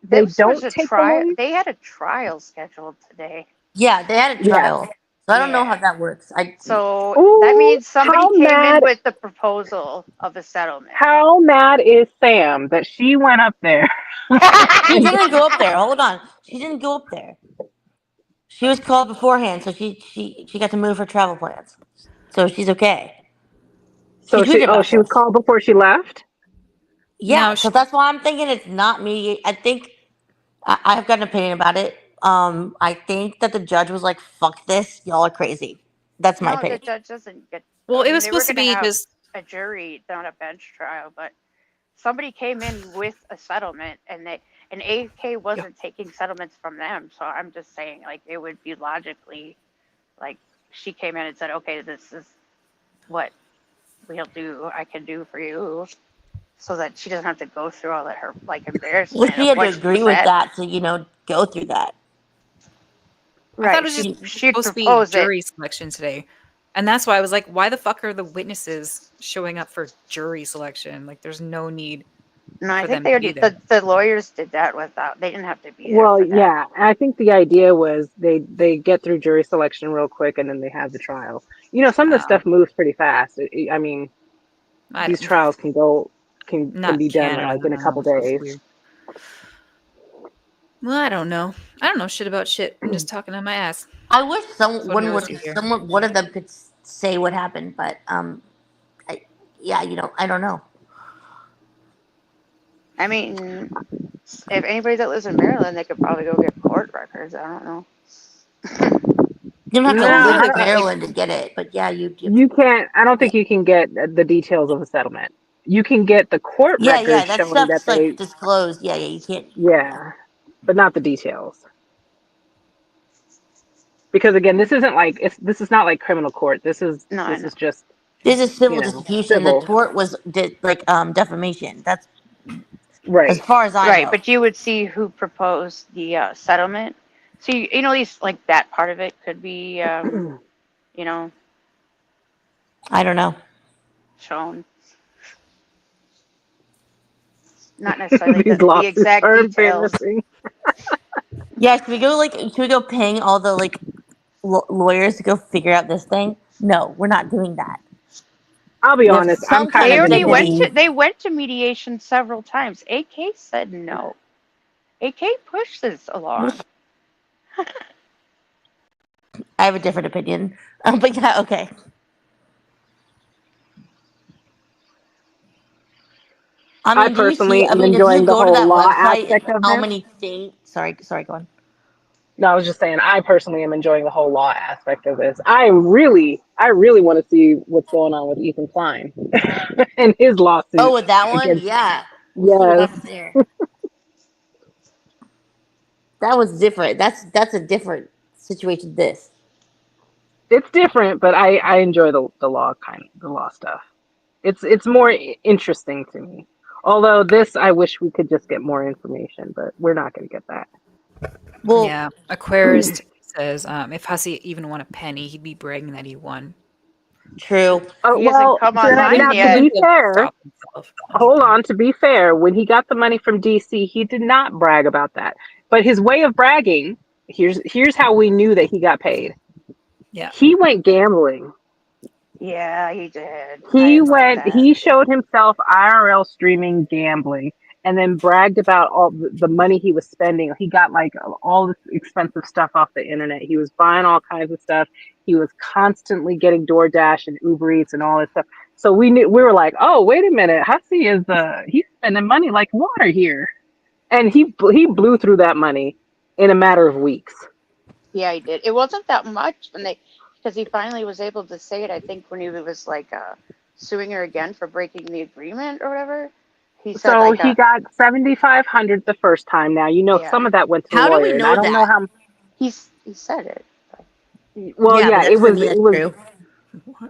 they this was don't a take the trial. money. They had a trial scheduled today. Yeah, they had a Yes. trial, so I don't know how Yeah. that works. So that Ooh, means somebody came in with the proposal of a settlement. how mad is Sam that she went up there? She didn't go up there. Hold on, she didn't go up there. She was called beforehand, so she got to move her travel plans, so she's okay. She So tweeted about she was this. called before she left? no, Yeah, so that's why I'm thinking it's not me. I think I've got an opinion about it. I think that the judge was like, "Fuck this, y'all are crazy." That's my No, the opinion. judge doesn't get. well, I it mean, was they were supposed to going to be have just a jury, not a bench trial, but somebody came in with a settlement, and AK yeah. wasn't taking settlements from them. So I'm just saying, like, it would be logically, like, she came in and said, "Okay, this is what we'll do. I can do for you," so that she doesn't have to go through all that her like Well, embarrassment she of had to what she agree with said. that to go through that. I thought it Right? was just She She, she'd supposed to be propose it. jury selection today. And that's why I was like, why the fuck are the witnesses showing up for jury selection? Like, there's no need No, I for think them they to already be there. the lawyers did that without. They didn't have to be there Well, for that. yeah, I think the idea was they get through jury selection real quick and then they have the trial. Some of the Oh, stuff moves pretty fast. I mean, I these don't, trials can not be done Canada. like in I a don't know. couple It feels days. weird. Well, I don't know. I don't know shit about shit. I'm just talking on my ass. I wish That's what someone knows would you here. someone one of them could say what happened, but I, yeah, I don't know. I mean, if anybody that lives in Maryland, they could probably go get court records. I don't know. You don't have No, to Well, live yeah, in they've got like Maryland to get it, but yeah, you. you can't. I don't think you can get the details of a settlement. you can get the court Yeah, records that showing that stuff's like they, disclosed. Yeah, you can't. yeah, but not the details. Because again, this isn't like this is not like criminal court. No, I This know. is just, This is civil distribution. The civil. tort was like defamation. That's as Right. far as I Right, know. but you would see who proposed the settlement. So you know, at least like that part of it could be, you know, I don't know. shown. Not necessarily These the lawsuits exact are details. embarrassing. Yeah, should we go paying all the like lawyers to go figure out this thing? No, we're not doing that. I'll be With honest, I'm some kind kind They of of in already went dignity. to mediation several times. AK said no. AK pushed this along. I have a different opinion. But yeah, okay. I I mean, do you see? personally I am mean, if you enjoying the go to whole that law website, aspect of how this. many things? Sorry, go on. No, I was just saying, I personally am enjoying the whole law aspect of this. I really want to see what's going on with Ethan Klein and his Oh, lawsuit with that one, against. yeah. We'll see what Yes, happens there. That was different. That's a different situation. This. it's different, but I enjoy the law stuff. It's more interesting to me. Although this, I wish we could just get more information, but we're not going to get that. Well, Yeah, Aquarist says if Hussie even won a penny, he'd be bragging that he won. true. He hasn't Well, come He online now to yet. needs be to fair, stop himself. hold on. To be fair, when he got the money from DC, he did not brag about that. But his way of bragging, here's how we knew that he got paid. Yeah. He went gambling. Yeah, he did. I love that. He showed himself IRL streaming gambling and then bragged about all the money he was spending. He got like all this expensive stuff off the internet. He was buying all kinds of stuff. He was constantly getting DoorDash and Uber Eats and all this stuff. So we were like, oh, wait a minute. Hussie is he's spending money like water here. And he blew through that money in a matter of weeks. Yeah, he did. It wasn't that much when because he finally was able to say it. I think when he was like suing her again for breaking the agreement or whatever. He said So like he got 7,500 the first time. Now you know yeah. some of that went to the How do we lawyer, and I know don't know that? how. He said it. Well, Yeah, but yeah, that doesn't mean that's true.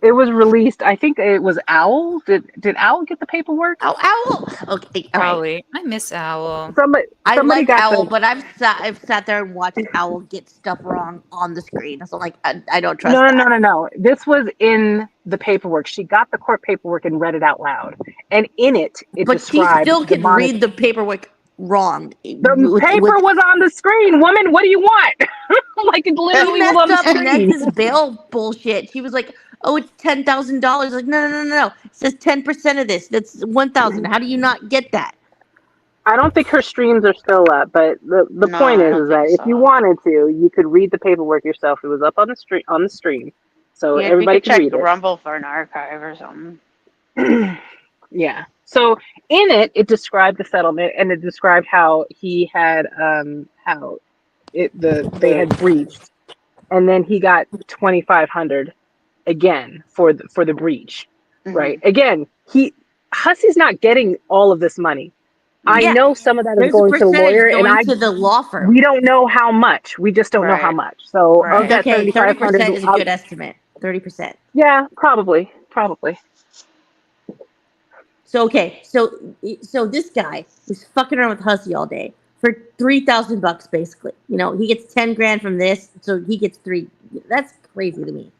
it was released. I think it was Owl. Did Owl get the paperwork? Oh, Owl. Okay, all right. Probably. I miss Owl. I Somebody like got Owl, the. but I've sat there and watched Owl get stuff wrong on the screen. So like, I don't No, trust no, no, that. no, no. This was in the paperwork. She got the court paperwork and read it out loud, and in it, it But she described still could read the paperwork wrong. The paper was on the screen. Woman, what do you want? Like it She literally was messed on the up screen. Nez's bail bullshit. She was like, "Oh, it's $10,000." Like, no. It says 10% of this. That's 1,000. How do you not get that? I don't think her streams are still up, but the No, point I is don't that think if you so. wanted to, you could read the paperwork yourself. It was up on the stream, so Yeah, we everybody could could check read Rumble for an archive or something. it. Yeah. So in it, it described the settlement and it described how he had how they had breached, and then he got 2,500 again for the breach. Hmm. Right. Again, Hussie's not getting all of this money. I Yeah, know some of that is there's a going to the percentage lawyer, and going to the law we firm. don't know how much. We just don't know how Right. much. So of Right. that Okay, 7,500, 30% is a good estimate. 30%. yeah, probably. So okay, so this guy was fucking around with Hussie all day for $3,000 basically. You know, he gets 10 grand from this, so he gets three. That's crazy to me.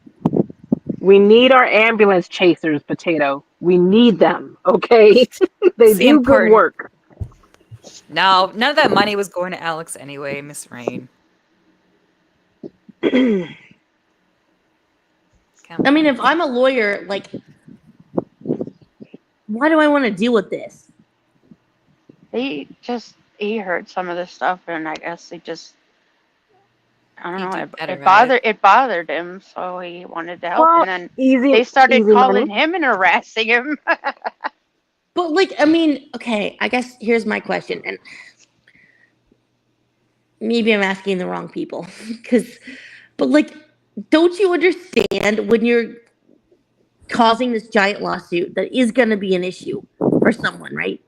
We need our ambulance chasers, Potato. We need them. Okay, they It's the do good important. work. No, none of that money was going to Alex anyway, Miss Rain. Come I mean, on. if I'm a lawyer, like, why do I want to deal with this? He heard some of this stuff, and I guess he just, I don't He'd know, do better at it. it bothered him, so he wanted to help, Well, and then easy they started money. calling him and harassing him. But like, I mean, okay, I guess here's my question, and maybe I'm asking the wrong people, but like, don't you understand when you're causing this giant lawsuit that is going to be an issue? or someone, right?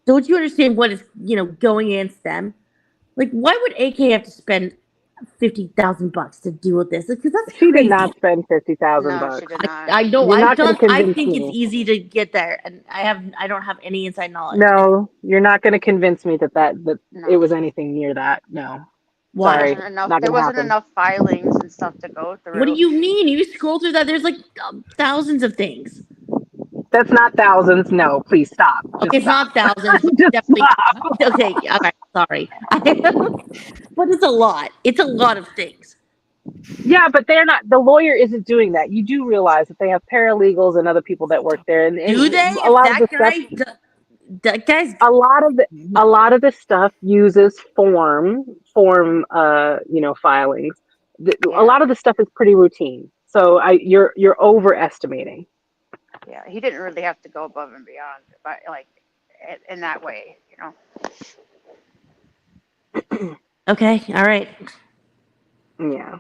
Don't you understand what is going against them? Like, why would AK have to spend $50,000 to deal with this? Because that's She did crazy. not spend 50,000 No, she bucks. did not. I know You're I've not going done. to I convince think it's me. easy to get there, and I don't have any inside knowledge. No, you're not going to convince me that it No, was anything near that. No, there Why? sorry, wasn't enough. not There going to wasn't happen. enough filings and stuff to go What do through. you mean? You scroll through that. There's like thousands of things. That's not thousands. No, please stop. Okay, Just it's stop. not thousands, but Just definitely. stop. Okay, all right. Sorry, but it's a lot. It's a lot of things. Yeah, but they're not. The lawyer isn't doing that. You do realize that they have paralegals and other people that work there, Do and they? a If lot of the that stuff, guy, that guy's a lot of a lot of the stuff uses filings. A Yeah, lot of the stuff is pretty routine. So you're overestimating. yeah. He didn't really have to go above and beyond, but like in that way, you know. okay. All right. Yeah.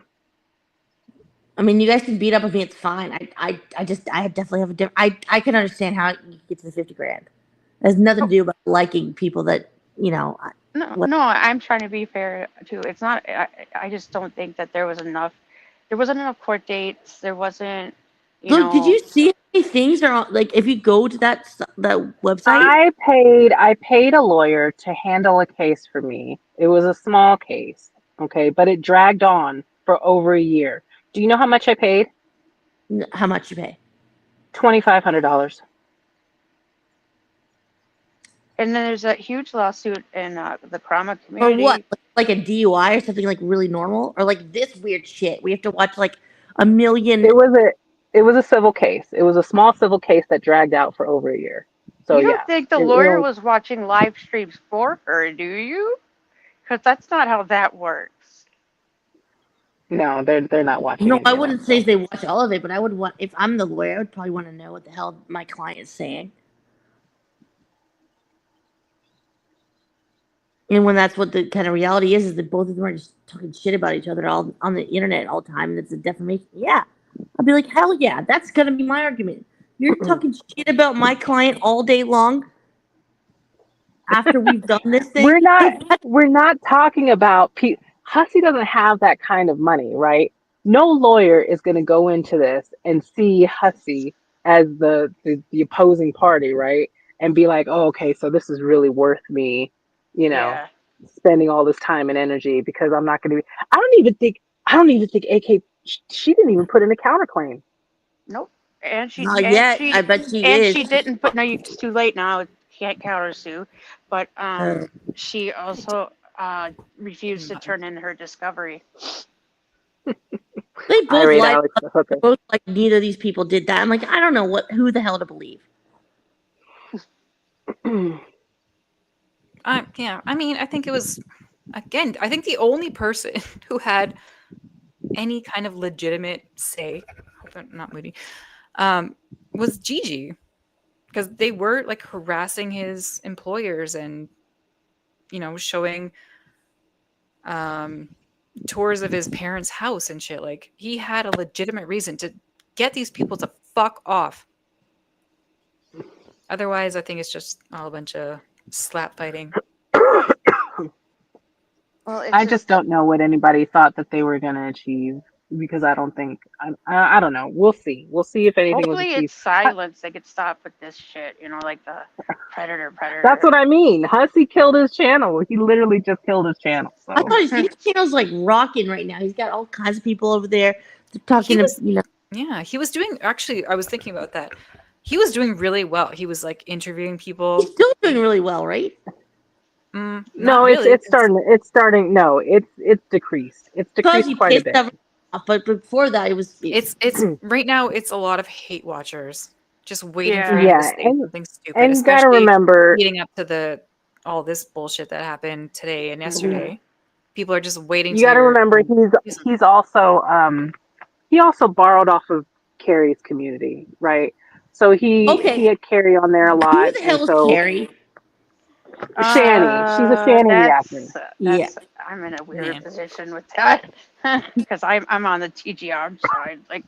I mean, you guys can beat up with me. It's fine. I definitely have a different. I can understand how you get to the 50 grand. It has nothing to do about liking people that No, what- no. I'm trying to be fair too. It's not. I just don't think that there was enough. There wasn't enough court dates. There wasn't. You Look, did know. you see how many things are on? Like, if you go to that website, I paid a lawyer to handle a case for me. It was a small case, okay, but it dragged on for over a year. Do you know how much I paid? how much you pay? $2,500. And then there's a huge lawsuit in the Krama For what? community. Like a DUI or something like really normal, or like this weird shit? We have to watch like a million. It was a it was a civil case. It was a small civil case that dragged out for over a year. So You don't yeah, think the it lawyer only, was watching live streams for her, do you? Because that's not how that works. no, they're not watching No, I any of that wouldn't say stuff. they watch all of it, but I would want if I'm the lawyer, I would probably want to know what the hell my client is saying. And when that's what the kind of reality is that both of them are just talking shit about each other all on the internet all the time, and it's a defamation. Yeah, I'll be like, hell yeah, that's gonna be my argument. You're talking shit about my client all day long after we've done this thing. we're not If that, we're not talking about Hussie doesn't have that kind of money, right? No lawyer is going to go into this and see Hussie as the opposing party, right? And be like, oh, okay, so this is really worth me, you know, Yeah. spending all this time and energy because I'm not going to be. I don't even think AK. She didn't even put in a counterclaim. Nope. And she not and yet, I she bet she and is. she didn't put. No, it's too late now. Can't countersue. But Uh, she also refused to turn in her discovery. they both Irate lied. Alex the They're hooker. both like neither of these people did that. I'm like, I don't know who the hell to believe. Yeah, I mean, I think it was again. I think the only person who had any kind of legitimate say, hope I'm not moody, was Gigi, because they were like harassing his employers and showing um, tours of his parents' house and shit. Like he had a legitimate reason to get these people to fuck off. Otherwise, I think it's just all a bunch of slap fighting. Well, it's I just just don't know what anybody thought that they were going to achieve because I don't think I don't know. We'll see. We'll see if anything was hopefully achieved. it's silence. They could stop with this shit. Like the predator, That's predator. what I mean. Hussie killed his channel. He literally just killed his channel. I So thought his channel's like rocking right now. He's got all kinds of people over there He talking to was, yeah, he was doing. Actually, I was thinking about that. He was doing really well. He was like interviewing He's people. still doing really well, right? Not no, it's really. it's starting. It's starting. No, it's decreased. It's Because decreased he quite a pissed bit. everyone off, but before that, it was It's right now. It's a lot of hate watchers just waiting for Yeah. him to Yeah, say something stupid, and you got to especially remember. leading up to the all this bullshit that happened today and yesterday. People are just waiting You to got to hear. remember he's also he also borrowed off of Carrie's community, right? So he okay. had Carrie on there a Who lot, the and hell is so Carrie? Shanny, she's a Shanny reactor. Yeah. That's I'm in a weird Man, position with that because I'm on the TGR side. Like,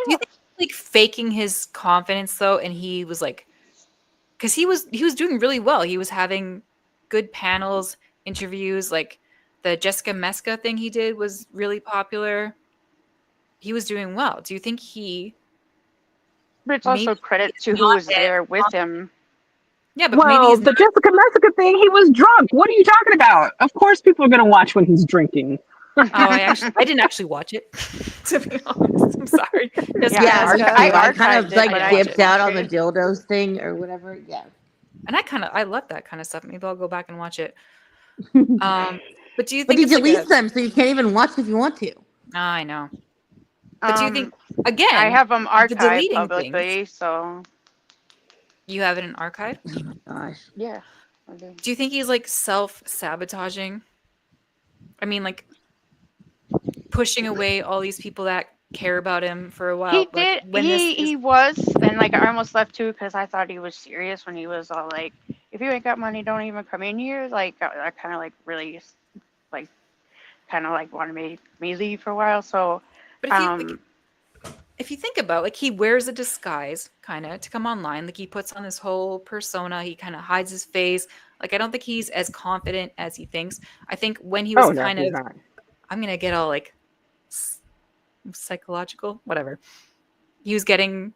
do you think like faking his confidence though, and he was like because he was doing really well. He was having good panels, interviews, like the Jessica Meska thing he did was really popular. He was doing well. Do you think he But it's also maybe credit is to who not was there with him. yeah, but maybe Well, he's the not. Jessica Messica thing, he was drunk. What are you talking about? Of course, people are going to watch when he's drinking. Oh, I didn't actually watch it, to be honest. I'm sorry. Yeah, Jessica Yeah, me Meska, I too. I kind archived of it, I like but didn't I watch didn't dipped it. out watch on the it. dildos thing or whatever. Yeah. And I love that kind of stuff. Maybe I'll go back and watch it. But do you But think he it's like a deletes them, so you can't even watch if you want to. I know. But do you think Um, I again, have them the archived deleting things, publicly, so you have it in archive? Oh my gosh. yeah. I do. Do you think he's like self-sabotaging? I mean, like pushing away all these people that care about him for a He while, like did. when this is He was, and like I almost left too because I thought he was serious when he was all like, "If you ain't got money, don't even come in here." Like I kind of like really like kind of like wanted me leave for a while. So but if you like um if you think about like he wears a disguise kind of to come online, like he puts on this whole persona, he kind of hides his face. Like I don't think he's as confident as he thinks. I think when he was Oh, no, kind he's of not. I'm going to get all like s- psychological, whatever. He was getting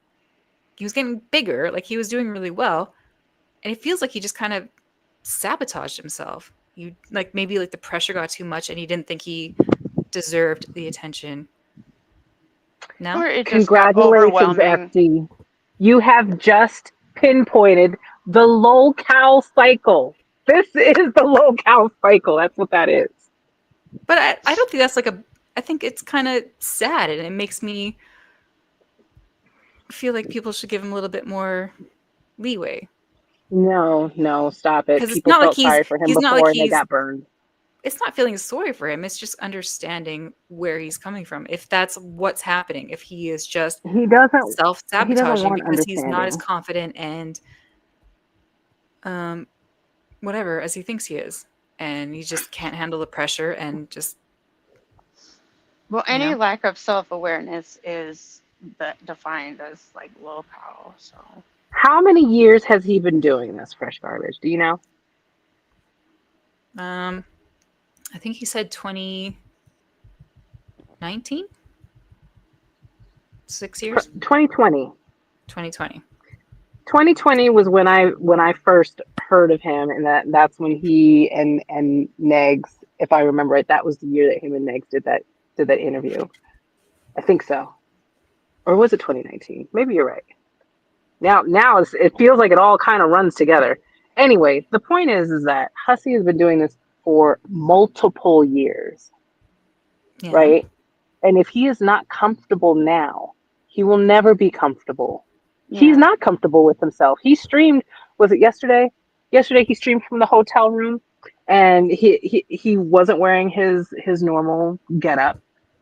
he was getting bigger, like he was doing really well, and it feels like he just kind of sabotaged himself. You like maybe like the pressure got too much and he didn't think he deserved the attention. No? or it just got Congratulations, overwhelming. FD. You have just pinpointed the locale cycle. This is the locale cycle. That's what that is. But I don't think that's like a I think it's kind of sad and it makes me feel like people should give him a little bit more leeway No, no, stop it. because it's People not like felt sorry for him he's not like before and they he's got burned. it's not feeling sorry for him. It's just understanding where he's coming from. If that's what's happening, if he is just He doesn't he doesn't self-sabotaging want because he's not as understanding. confident and um whatever as he thinks he is and he just can't handle the pressure and just, Well, you any know. lack of self awareness is defined as like low power. So How many years has he been doing this fresh garbage? Do you know? Um I think he said 2019, 6 years, 2020. 2020. 2020 was when I first heard of him, and that's when he and Negs, if I remember right, that was the year that him and Negs did that interview. I think so, or was it 2019? Maybe you're right. Now it feels like it all kind of runs together. Anyway, the point is that Hussie has been doing this for multiple years, Yeah. right? And if he is not comfortable now, he will never be comfortable. He's yeah, not comfortable with himself. He streamed, was it yesterday? Yesterday he streamed from the hotel room and he wasn't wearing his normal getup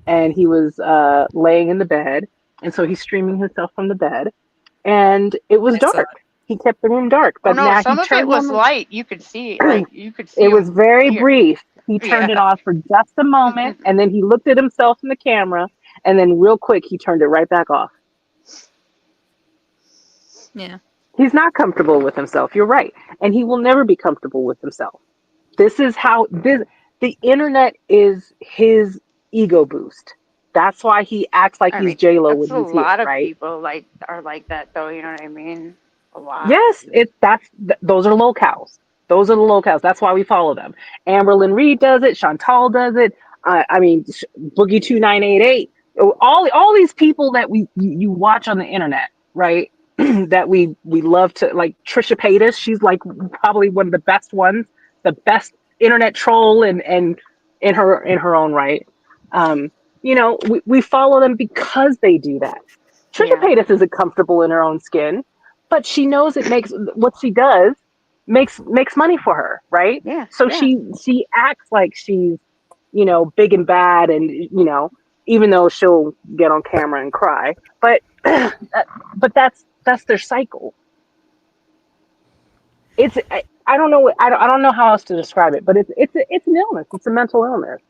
and he was laying in the bed and so he's streaming himself from the bed and it was I saw dark. He kept the room dark, oh but no, now he some of it turned on was the light. You could see, like you could see it was him very here. brief. He turned it Yeah, off for just a moment and then he looked at himself in the camera and then real quick he turned it right back off. Yeah. He's not comfortable with himself. You're right. And he will never be comfortable with himself. This is how the internet is his ego boost. That's why he acts like I he's mean J Lo when that's a he's here, lot of right? people like are like that though. You know what I mean? A lot. Yes, those are locales. Those are the locales. That's why we follow them. Amberlyn Reed does it. Chantal does it. I mean, Boogie 2988. All these people that you watch on the internet, right? That we love to like Trisha Paytas. She's like probably one of the best ones, the best internet troll and in her own right. Um, we follow them because they do that. Trisha Yeah, Paytas isn't comfortable in her own skin, but she knows it makes what she does makes money for her, right? yeah, So yeah. she acts like she's big and bad, and even though she'll get on camera and cry, but but that's their cycle. I don't know I don't know how else to describe it, but it's an illness. It's a mental illness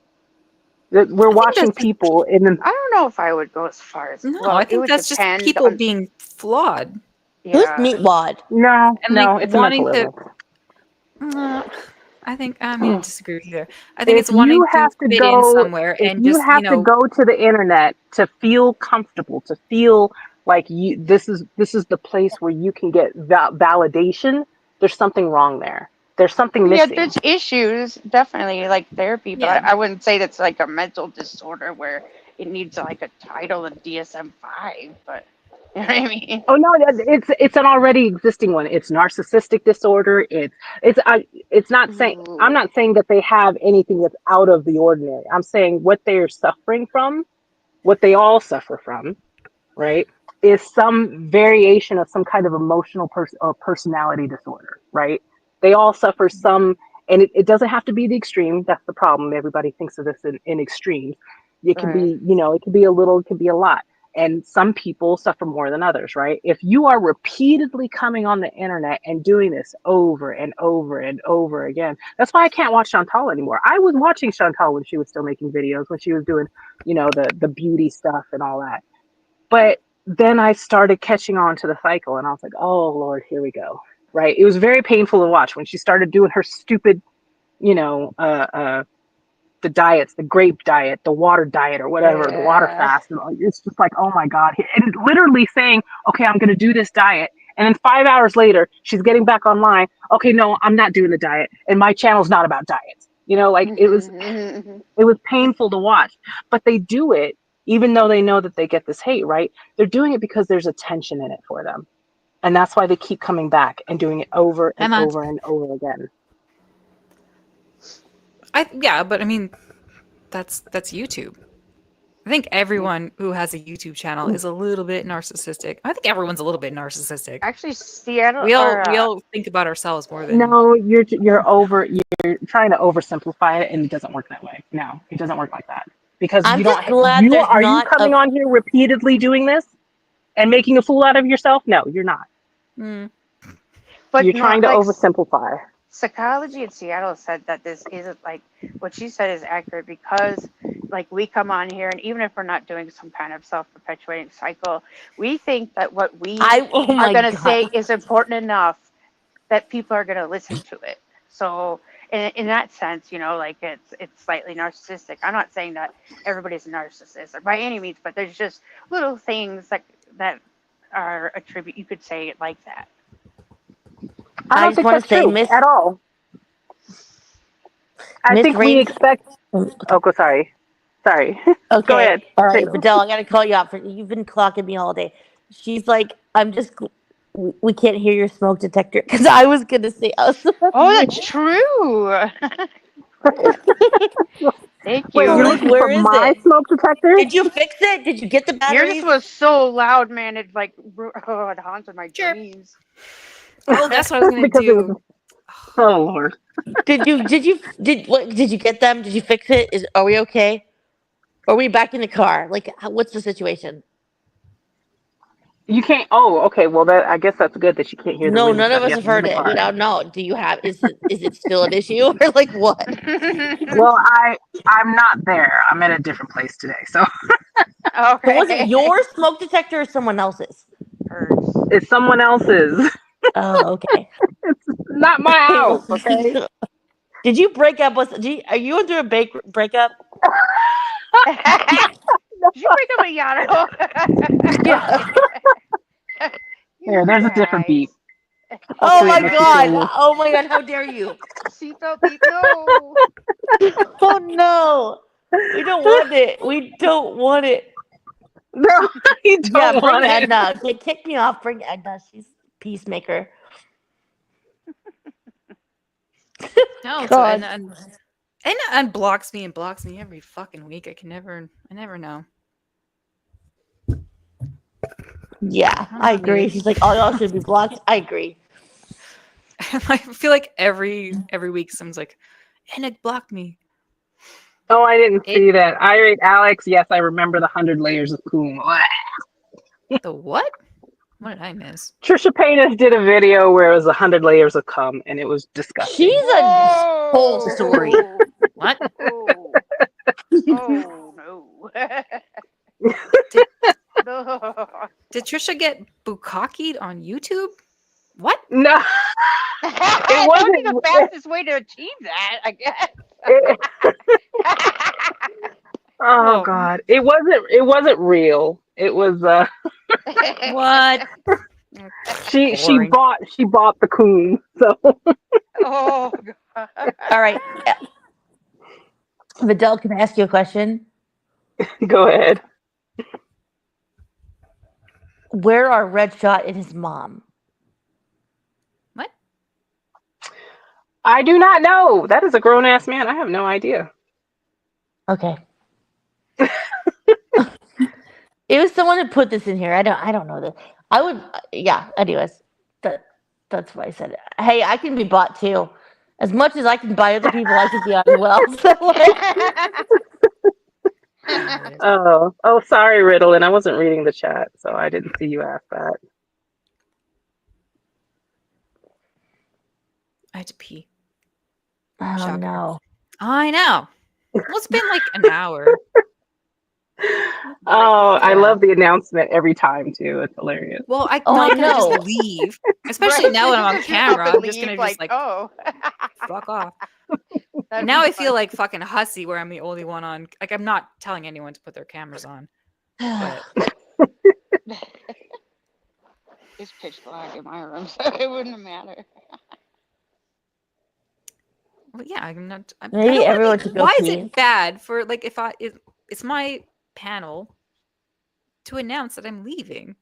that we're I think that's watching just people in the I don't know if I would go as far as no, well. I It think would that's just depend people on being flawed. Who's Yeah. Meatwad? No, And like no, it's a mental wanting to. illness. I think I'm gonna disagree with you there. I think If it's you wanting to have to fit in go, somewhere if and you just have to go to the internet to feel comfortable, to feel like this is the place where you can get validation, there's something wrong there. There's something Yeah, missing. there's issues, definitely, like therapy, but yeah. I wouldn't say that's like a mental disorder where it needs like a title of DSM-5, but you know what I mean? Oh no, it's an already existing one. It's narcissistic disorder. It's not saying, I'm Ooh, not saying that they have anything that's out of the ordinary. I'm saying what they are suffering from, what they all suffer from, right, is some variation of some kind of emotional or personality disorder, right? They all suffer some, and it doesn't have to be the extreme. That's the problem. Everybody thinks of this in extremes. It can right, be, it can be a little, it can be a lot. And some people suffer more than others, right? If you are repeatedly coming on the internet and doing this over and over and over again, that's why I can't watch Chantal anymore. I was watching Chantal when she was still making videos, when she was doing, the beauty stuff and all that. But then I started catching on to the cycle and I was like, oh Lord, here we go. Right. It was very painful to watch when she started doing her stupid, you know, uh, uh, the diets, the grape diet, the water diet, or whatever, the water yeah. fast. And it's just like, oh my God. And literally saying, okay, I'm going to do this diet. And then 5 hours later, she's getting back online. Okay, no, I'm not doing the diet. And my channel's not about diets. Like it was painful to watch, but they do it even though they know that they get this hate, right? They're doing it because there's attention in it for them. And that's why they keep coming back and doing it over and Emma. over and over again. Yeah, but I mean that's YouTube. I think everyone who has a YouTube channel is a little bit narcissistic. I think everyone's a little bit narcissistic. Actually, Seattle We all or we all think about ourselves more than No, you're trying to oversimplify it, and it doesn't work that way. No, it doesn't work like that. Because I'm you don't just glad there's are you not coming a. on here repeatedly doing this and making a fool out of yourself? No, you're not. mm, but You're trying not to like oversimplify. psychology in Seattle said that this isn't like what she said is accurate because like we come on here and even if we're not doing some kind of self-perpetuating cycle, we think that what we Oh are my going to say god. is important enough that people are going to listen to it. So in that sense, like it's slightly narcissistic. I'm not saying that everybody's a narcissist or by any means, but there's just little things that are attribute you could say it like that. I I don't just think want that's to say, true at all. I Miss think we Rains. expect. Okay. Oh, sorry. Sorry. Go Okay. ahead. All right, Vidal, I gotta call you out for you've been clocking me all day. She's like, we can't hear your smoke detector because I was gonna say Oh, that's true. Thank Wait, I'm you're you. like, looking for where is my it? smoke detector? Did you fix it? Did you get the Yours batteries? was so loud, man. It like it haunted my chirp. dreams. Oh, that's what I was gonna Because it was. do. Oh Lord. Did you get them? Did you fix it? Are we okay? Are we back in the car? Like, what's the situation? You can't. Oh, okay. Well, that I guess that's good that you can't hear the No, wind and none of stuff. us Yes, have I'm in heard the it. We car. don't know. Do you have? Is it still an issue or like what? Well, I'm not there. I'm at a different place today, so So was it Okay. your smoke detector or someone else's? Hers. it's someone else's. Oh, okay. It's not my house. Okay. Did you break up with? Are you going through a breakup? Did you break up with Yano? Yeah. Here, You there's a different guys. beat. Oh Hopefully, it my makes you feel god. new. Oh my god. How dare you? Seatbelt beep. No. Oh no. We don't want it. We don't want it. No, you Yeah, don't bring want it. Edna. Okay, kick me off. Bring Edna. She's peacemaker. No, so God. and unblocks me and blocks me every fucking week. I never know. Yeah, I don't I know, agree. dude. She's like, all y'all should be blocked. I agree. I feel like every week someone's like, and it blocked me. Oh, I didn't It see that. Irate Alex. Yes, I remember the 100 layers of coom. the what? What did I miss? Trisha Paytas did a video where it was 100 layers of cum, and it was disgusting. She's a whole story. Whoa. What Oh. Oh no. did No. did Trisha get bukkakied on YouTube? What? No, it That would be the wasn't. fastest way to achieve that, I guess. It, oh Whoa. God, it wasn't. It wasn't real. It was. What? Boring. She bought the coon. So Oh, God. All right. Vidal, can I ask you a question? go ahead. Where are Red Shot and his mom? What? I do not know. That is a grown ass man. I have no idea. Okay. It was someone who put this in here. I don't know this. I would yeah, anyways. That's why I said it. Hey, I can be bought too. As much as I can buy other people, I can be on as well. So Hilarious. Oh, sorry, Riddle, and I wasn't reading the chat, so I didn't see you ask that. I had to pee. oh Shocker. no. I know. Well, it's been like an hour. Oh, I Yeah. love the announcement every time too. It's hilarious. Well, I'm Oh, not I gonna know. just leave, especially Right, now that I'm on just up camera. and I'm just gonna leave, just like oh. fuck off. That'd Now be I feel fun. like fucking Hussie, where I'm the only one on. Like I'm not telling anyone to put their cameras on, but It's pitch black in my room, so it wouldn't matter. well, yeah, I'm not. I Maybe don't wanna everyone be. should go Why is pee. it bad for like if it's my panel to announce that I'm leaving?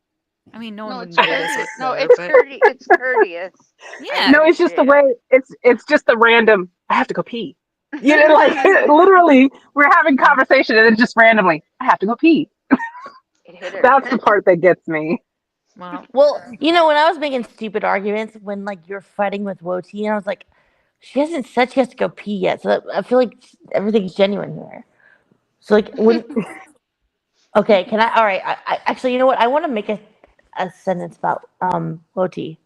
I mean, no one No, would it's know this, courteous. I'm No, sure, it's but courteous. It's courteous. yeah. No, it's just the way. It's just the random. I have to go pee. You know, like It literally, we're having conversation and then just randomly, I have to go pee. hit her. That's the part that gets me. Well, Well, when I was making stupid arguments when like you're fighting with Woti, and I was like, she hasn't said she has to go pee yet, so I feel like everything's genuine here. So like when okay, can I? All right, I actually, you know what? I want to make a sentence about Woti.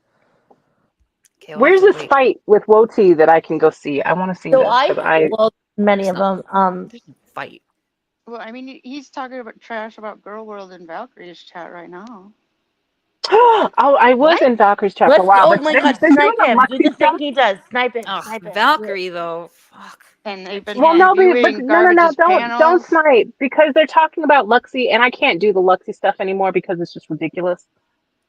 okay, we'll have Where's to this wait. fight with Woti that I can go see? I want to see So this because I. well, many There's of no, them. there's no fight. Well, I mean, he's talking about trash about Girl World and Valkyrie's chat right now. Oh, I was What? in Valkyrie's chat for a Let's. while, Oh but my they're God, doing snipe the him! Do Luxy the thing stuff. he does. Snipe him. Ugh, Snipe him. Do it. Valkyrie though. Fuck. And I they've been Well, can't. no, but reviewing no, Garbage's don't panels. snipe because they're talking about Luxy, and I can't do the Luxy stuff anymore because it's just ridiculous.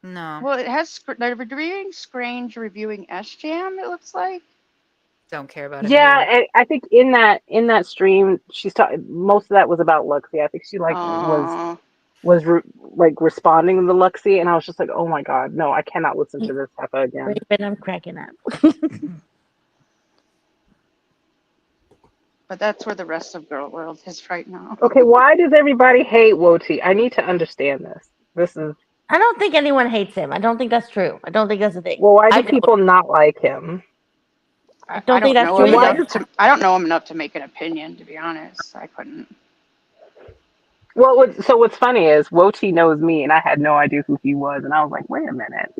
No, Well, it has they're reviewing Scrange reviewing S Jam. It looks like. don't care about him Yeah, either. and I think in that stream, she's talking. Most of that was about Luxy. I think she like Oh, like responding to the Luxy, and I was just like, oh my god, no, I cannot listen to this Peppa again. Raven, I'm cracking up. but that's where the rest of Girl World is right now. Okay, why does everybody hate Woti? I need to understand this. This is I don't think anyone hates him. I don't think that's true. I don't think that's a thing. well, why I do don't. people not like him? I I don't think don't that's know true him And why either. enough does to. I don't know him enough to make an opinion. To be honest, I couldn't. so what's funny is Woti knows me, and I had no idea who he was, and I was like, wait a minute,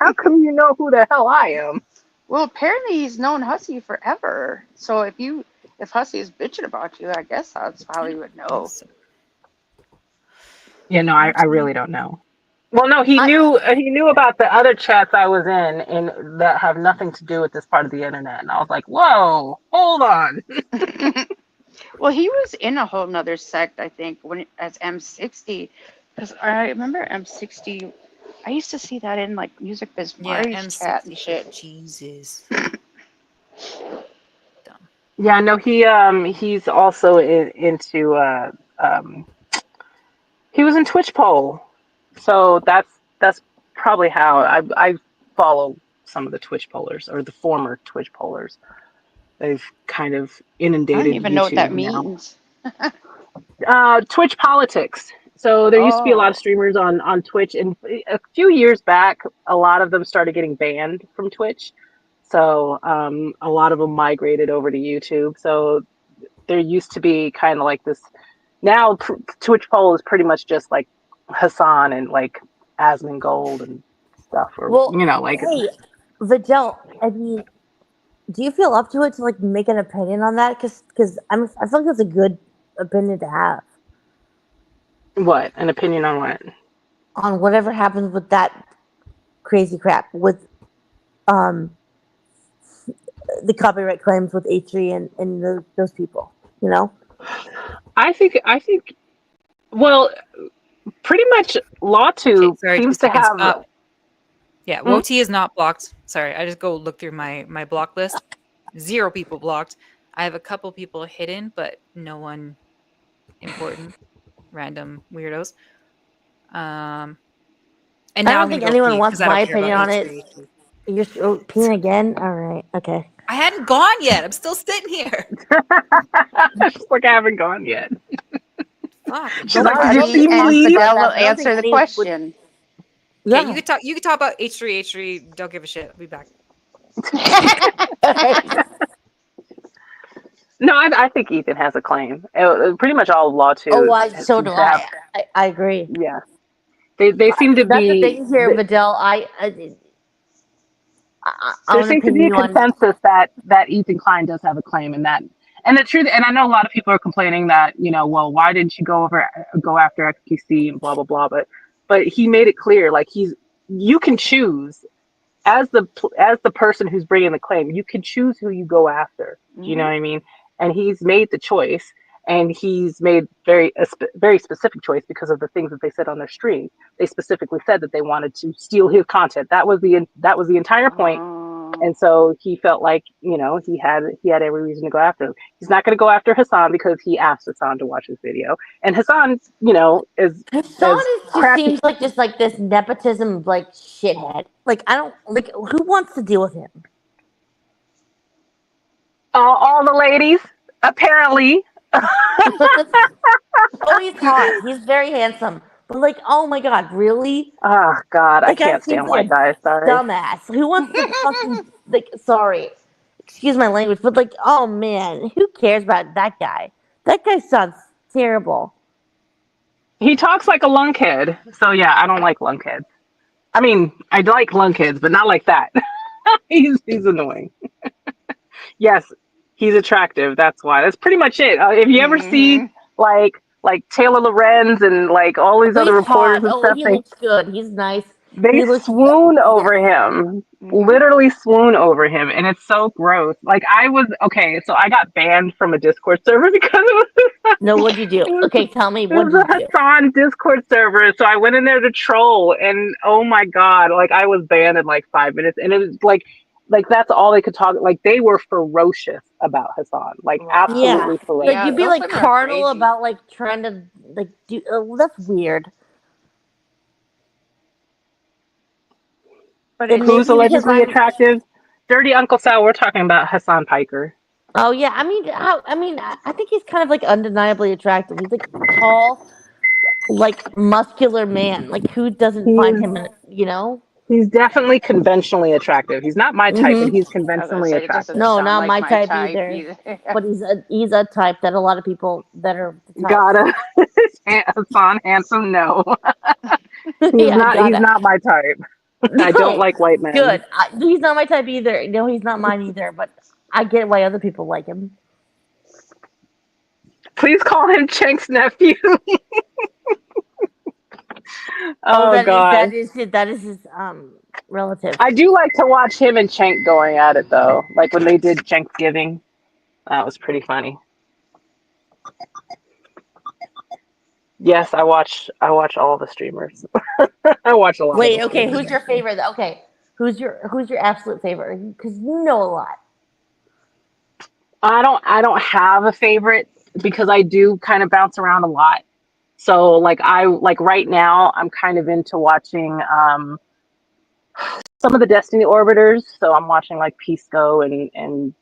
how come you know who the hell I am? Well, apparently he's known Hussie forever. So if Hussie is bitching about you, I guess that's how he would know. Yeah, no, I really don't know. Well, no, I, he knew about the other chats I was in and that have nothing to do with this part of the internet, and I was like, whoa, hold on. Well, he was in a whole nother sect, I think, as M60, because I remember M60. I used to see that in like Music Biz Yeah, Mari's chat and M60. shit. Jesus. Dumb. Yeah, no, he's also into um he was in Twitch poll, so that's probably how I follow some of the Twitch pollers or the former Twitch pollers. They've kind of I don't inundated even know what that YouTube now. means. Twitch politics. So there used to be a lot of Oh, streamers on Twitch, and a few years back, a lot of them started getting banned from Twitch. So a lot of them migrated over to YouTube. So there used to be kind of like this. Now Twitch poll is pretty much just like Hassan and like Asmongold and stuff, or well, like hey, Vidal, I mean, do you feel up to it to like make an opinion on that? Because I feel like that's a good opinion to have. what an opinion on what. on whatever happens with that crazy crap with um the copyright claims with H3 and those people. You know. I think well, pretty much Okay, Lawtube sorry, 2 seems to seconds. have Yeah, mm, WOT is not blocked. Sorry, I just go look through my block list. 0 people blocked. I have a couple people hidden, but no one important. Random weirdos. Um, and I now I'm don't gonna think go anyone pee wants because I don't my care about opinion on it. H3. You're peeing again? All right. Okay. I hadn't gone yet. I'm still sitting here. just like I haven't gone yet. Fuck. She's Don't like, Well, could I you don't she think please and Monty leave? said Fidel will that, but I don't think answer the anyone would. question. Okay, Yeah. you could talk about H3. Don't give a shit. I'll be back. No, I think Ethan has a claim. Pretty much all of Oh, Lawtube so do seems to have. I agree. Yeah, they seem to That's the be. thing here, Vidal. I There want to seems to pin be a you on. consensus that Ethan Klein does have a claim, and the truth. And I know a lot of people are complaining that well, why didn't you go after XQC and blah blah blah. But he made it clear, like you can choose as the person who's bringing the claim, you can choose who you go after. Do you know Hmm. what I mean? And he's made the choice, and he's made very specific choice because of the things that they said on their stream. They specifically said that they wanted to steal his content. That was the entire point. Oh. And so he felt like he had every reason to go after him. He's not going to go after Hassan because he asked Hassan to watch his video, and Hassan, is Hassan as just crappy. seems like this nepotism like shithead. Like I don't like who wants to deal with him. All the ladies apparently. Oh, he's hot. He's very handsome. But like, oh my god, really? Oh God, I That guy can't seems stand white like a guys. Sorry. dumbass. Who wants to fucking like? Sorry, excuse my language, but like, oh man, who cares about that guy? That guy sounds terrible. He talks like a lunkhead. So yeah, I don't like lunkheads. I mean, I like lunkheads, but not like that. He's annoying. Yes, he's attractive. That's why. That's pretty much it. If you ever see Hmm. like Taylor Lorenz and like all these Oh, other he's hot. reporters and Oh, stuff, he they looks good. He's nice. they He looks. swoon Yeah. over him. Hmm. Literally swoon over him, and it's so gross. Like I was okay, so I got banned from a Discord server because No, what'd you do? it was Okay, tell me it what was did you a do? Hassan Discord server, so I went in there to troll, and oh my god, like I was banned in like 5 minutes, and it was like that's all they could talk. Like they were ferocious about Hassan, like Yeah, absolutely Wow. like ferocious. Yeah, you'd be those like women are carnal crazy. about like trying to like do. That's weird. But It it's may Who's be because allegedly I'm. attractive? Dirty Uncle Sal. We're talking about Hassan Piker. Oh yeah, I think he's kind of like undeniably attractive. He's like tall, like muscular man. Like who doesn't find He's him? he's definitely conventionally attractive. He's not my type, but Mm-hmm. he's I was gonna conventionally say it doesn't attractive. No, sound not like my my type type either. either. But he's a type that a lot of people that are the type. Gotta Hassan handsome. No, he's Yeah, not. He's gotta. not my type. I don't No, like white men. good. He's not my type either. No, he's not mine either. But I get why other people like him. Please call him Chenk's nephew. Oh, Oh gosh. that is his relative. I do like to watch him and Cenk going at it though. Like when they did Thanksgiving, that was pretty funny. Yes, I watch all the streamers. I watch a lot of the Wait, okay, streamers who's your actually. favorite? Okay, who's your absolute favorite? Because you know a lot. I don't have a favorite because I do kind of bounce around a lot. So like right now I'm kind of into watching some of the Destiny orbiters. So I'm watching like Pisco and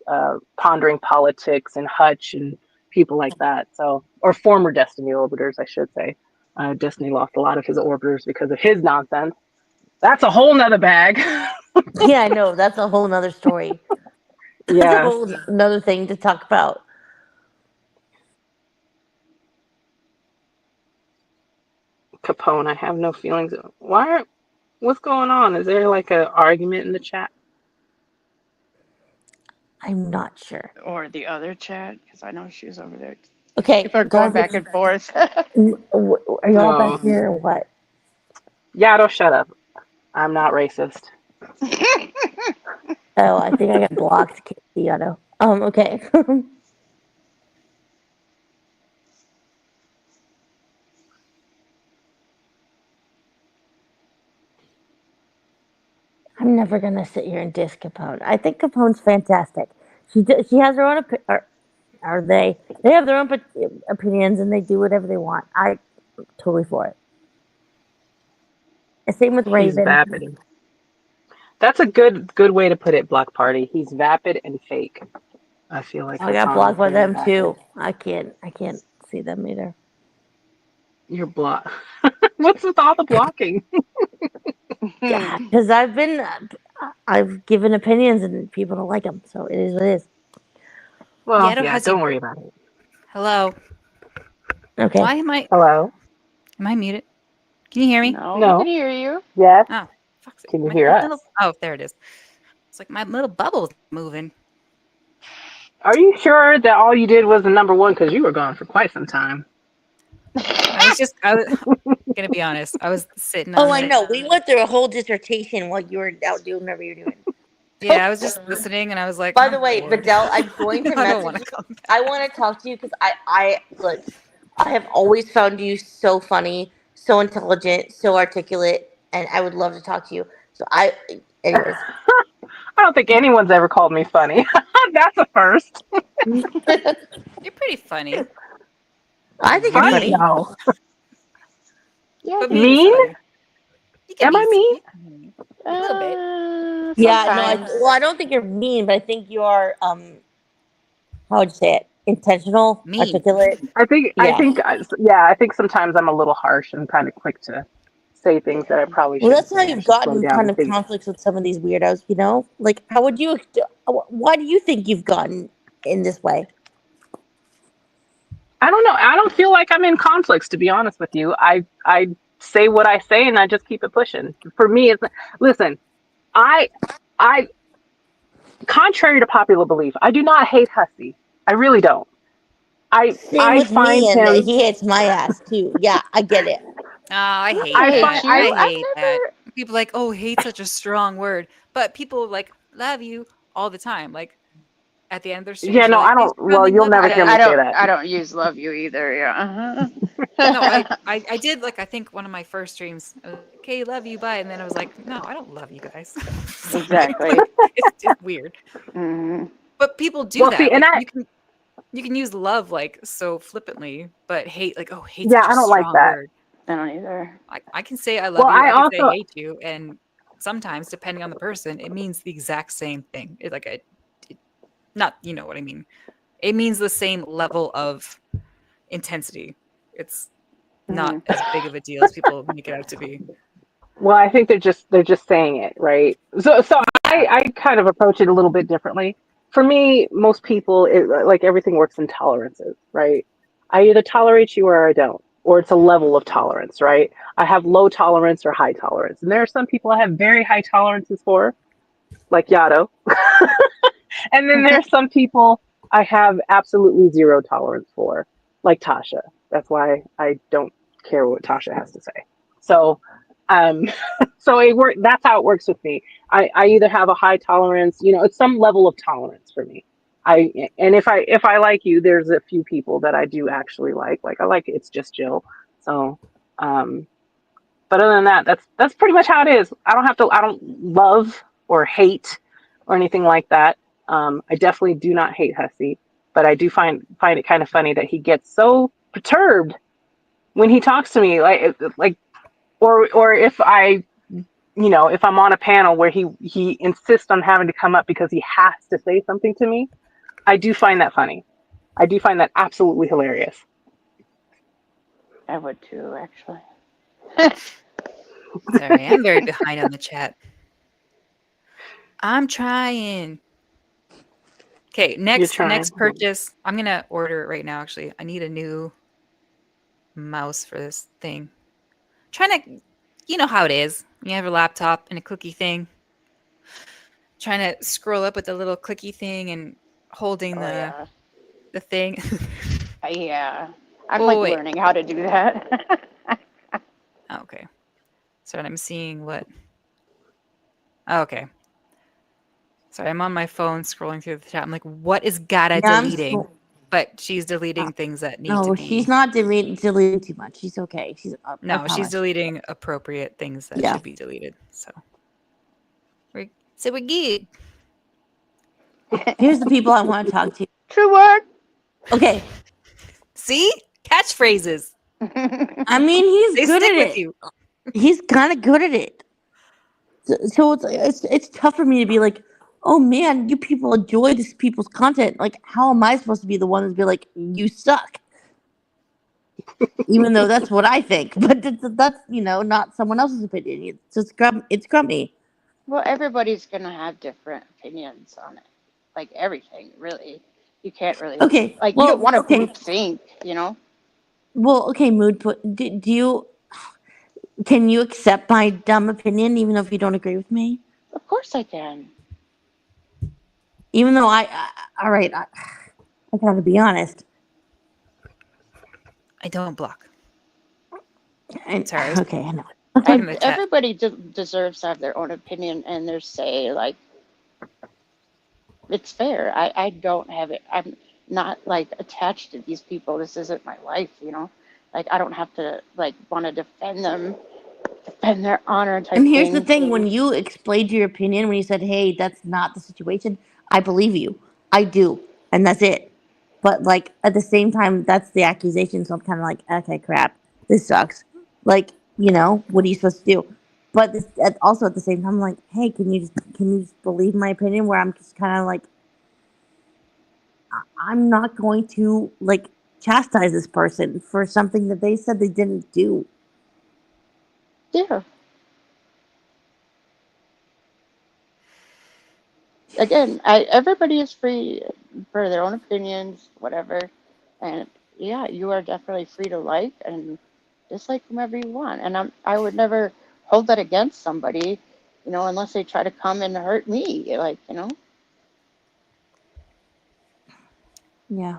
Pondering Politics and Hutch and people like that. So or former Destiny orbiters, I should say. Destiny lost a lot of his orbiters because of his nonsense. That's a whole nother bag. Yeah, I know. That's a whole nother story. That's a Yeah, whole another thing to talk about. Capone. I have no feelings. What's going on? Is there like a argument in the chat? I'm not sure. Or the other chat, because I know she's over there. Okay, People are going back garbage. and forth. Are y'all back No. here or what? Yato, shut up. I'm not racist. Oh, I think I got blocked, Casey Otto. Okay. I'm never gonna sit here and diss Capone. I think Capone's fantastic. She has her own or are they have their own opinions and they do whatever they want. I totally for it. And same with He's Raven. vapid. That's a good way to put it, Block Party. He's vapid and fake. I feel like I got Hassan is blocked by very them vapid. too. I can't see them either. You're block. What's with all the blocking? Because I've given opinions and people don't like them, so it is what it is. Well, Yato yeah, Hussie. don't worry about it. Hello. Okay. Why am I Hello? muted? Can you hear me? No, we can No? hear you. Yes? Oh, fuck's sake. Can you My hear us? little oh, there it is. It's like my little bubble's moving. Are you sure that all you did was the number one? Because you were gone for quite some time. I was gonna be honest. I was sitting Oh, on I the know. We went through a whole dissertation while you were out doing whatever you're doing. yeah, I was just listening and I was like, By I'm the way, bored. Vidal, I'm going to I don't message want you. to come back. I want to talk to you because I look. I have always found you so funny, so intelligent, so articulate, and I would love to talk to you. So anyways. I don't think anyone's ever called me funny. That's a first. You're pretty funny. I think you're Funny? funny. Mean. No. Yeah, But mean is Mean? funny. You can Am I be mean? a little bit. Yeah, no, sometimes. I don't think you're mean, but I think you are how would you say it? Intentional, Mean. articulate. Yeah. I think sometimes I'm a little harsh and kind of quick to say things that I probably Well, shouldn't that's how say. I you've should slow gotten down kind and of think. conflicts with some of these weirdos, you know? Like, how would you, why do you think you've gotten in this way? I don't know. I don't feel like I'm in conflicts, to be honest with you. I say what I say and I just keep it pushing. For me, it's listen. I I contrary to popular belief, I do not hate Hussie. I really don't. Same I with find me, and him. he hates my ass too. Yeah, I get it. Oh, I He hate doesn't I hate that. find you. I I I've hate that. never. People like, oh, hate such a strong word. But people like love you all the time. Like at the end of their yeah streams, they're no like, I thanks don't. for Well, coming, you'll love you never hear me guys. say that. I don't use love you either. Yeah. No, I did like I think one of my first streams. I was like, okay, love you, bye. And then I was like, no, I don't love you guys. Sorry. Exactly. Like it's weird. Hmm. But people do Well, see, that. and Like I you can use love like so flippantly, but hate like, oh, hate's yeah such a I don't like strong that. word. I don't either. I can say I Well, love you. I I can say also hate you, and sometimes depending on the person, it means the exact same thing. It's like not you know what I mean. It means the same level of intensity. It's Hmm. not as big of a deal as people make it out to be. well I think they're just saying it right. So Yeah. I kind of approach it a little bit differently. For me, most people like everything works in tolerances, right? I either tolerate you or I don't, or it's a level of tolerance, right? I have low tolerance or high tolerance, and there are some people I have very high tolerances for, like Yato. And then there's some people I have absolutely zero tolerance for, like Tasha. That's why I don't care what Tasha has to say. So, um, so that's how it works with me. I either have a high tolerance, it's some level of tolerance for me. And if I like you, there's a few people that I do actually like. Like I like It's Just Jill. So, um, but other than that, that's pretty much how it is. I don't love or hate or anything like that. I definitely do not hate Hussie, but I do find it kind of funny that he gets so perturbed when he talks to me, like or if I'm on a panel where he insists on having to come up because he has to say something to me. I do find that funny. I do find that absolutely hilarious. I would too, actually. Sorry, I'm very behind on the chat. I'm trying. Okay, You're next trying. purchase. I'm gonna order it right now. Actually, I need a new mouse for this thing. Trying to, you know how it is. You have a laptop and a clicky thing. Trying to scroll up with the little clicky thing and holding Oh yeah. the thing. Yeah. I'm Oh like wait. learning how to do that. Oh, okay. So I'm seeing what. Oh, okay. Sorry, I'm on my phone scrolling through the chat. I'm like, what is Gata Yeah, deleting? But she's deleting things that need to no, she's be. not deleting too much. She's okay. I No, she's promise. deleting appropriate things that Yeah. should be deleted. So we're good. Here's the people I want to talk to. True word. Okay. See? Catchphrases. I mean, he's They good stick at with it. you. He's kind of good at it. So it's tough for me to be like, oh man, you people enjoy this people's content. Like, how am I supposed to be the one to be like, you suck? Even though that's what I think, but that's not someone else's opinion. It's grumpy. Well, everybody's gonna have different opinions on it, like everything, really. You can't really Okay, like you don't well, want to okay, group think, you know. Mood. Do you can you accept my dumb opinion even if you don't agree with me? Of course I can. Even though all right, I gotta be honest. I don't block. And, Sorry, I was okay, I know. talking to the chat. Everybody deserves to have their own opinion and their say. Like it's fair. I don't have it. I'm not like attached to these people. This isn't my life, you know. Like I don't have to like want to defend them, defend their honor And type here's the thing. thing: when you explained your opinion, when you said, "Hey, that's not the situation," I believe you. I do, and that's it. But like at the same time, that's the accusation. So I'm kind of like, okay, crap, this sucks. Like, what are you supposed to do? But also at the same time, I'm like, hey, can you just believe my opinion? Where I'm just kind of like, I'm not going to like chastise this person for something that they said they didn't do. Yeah. Again, everybody is free for their own opinions, whatever. And yeah, you are definitely free to like and dislike whomever you want. And I would never hold that against somebody, you know, unless they try to come and hurt me. Like, you know, Yeah.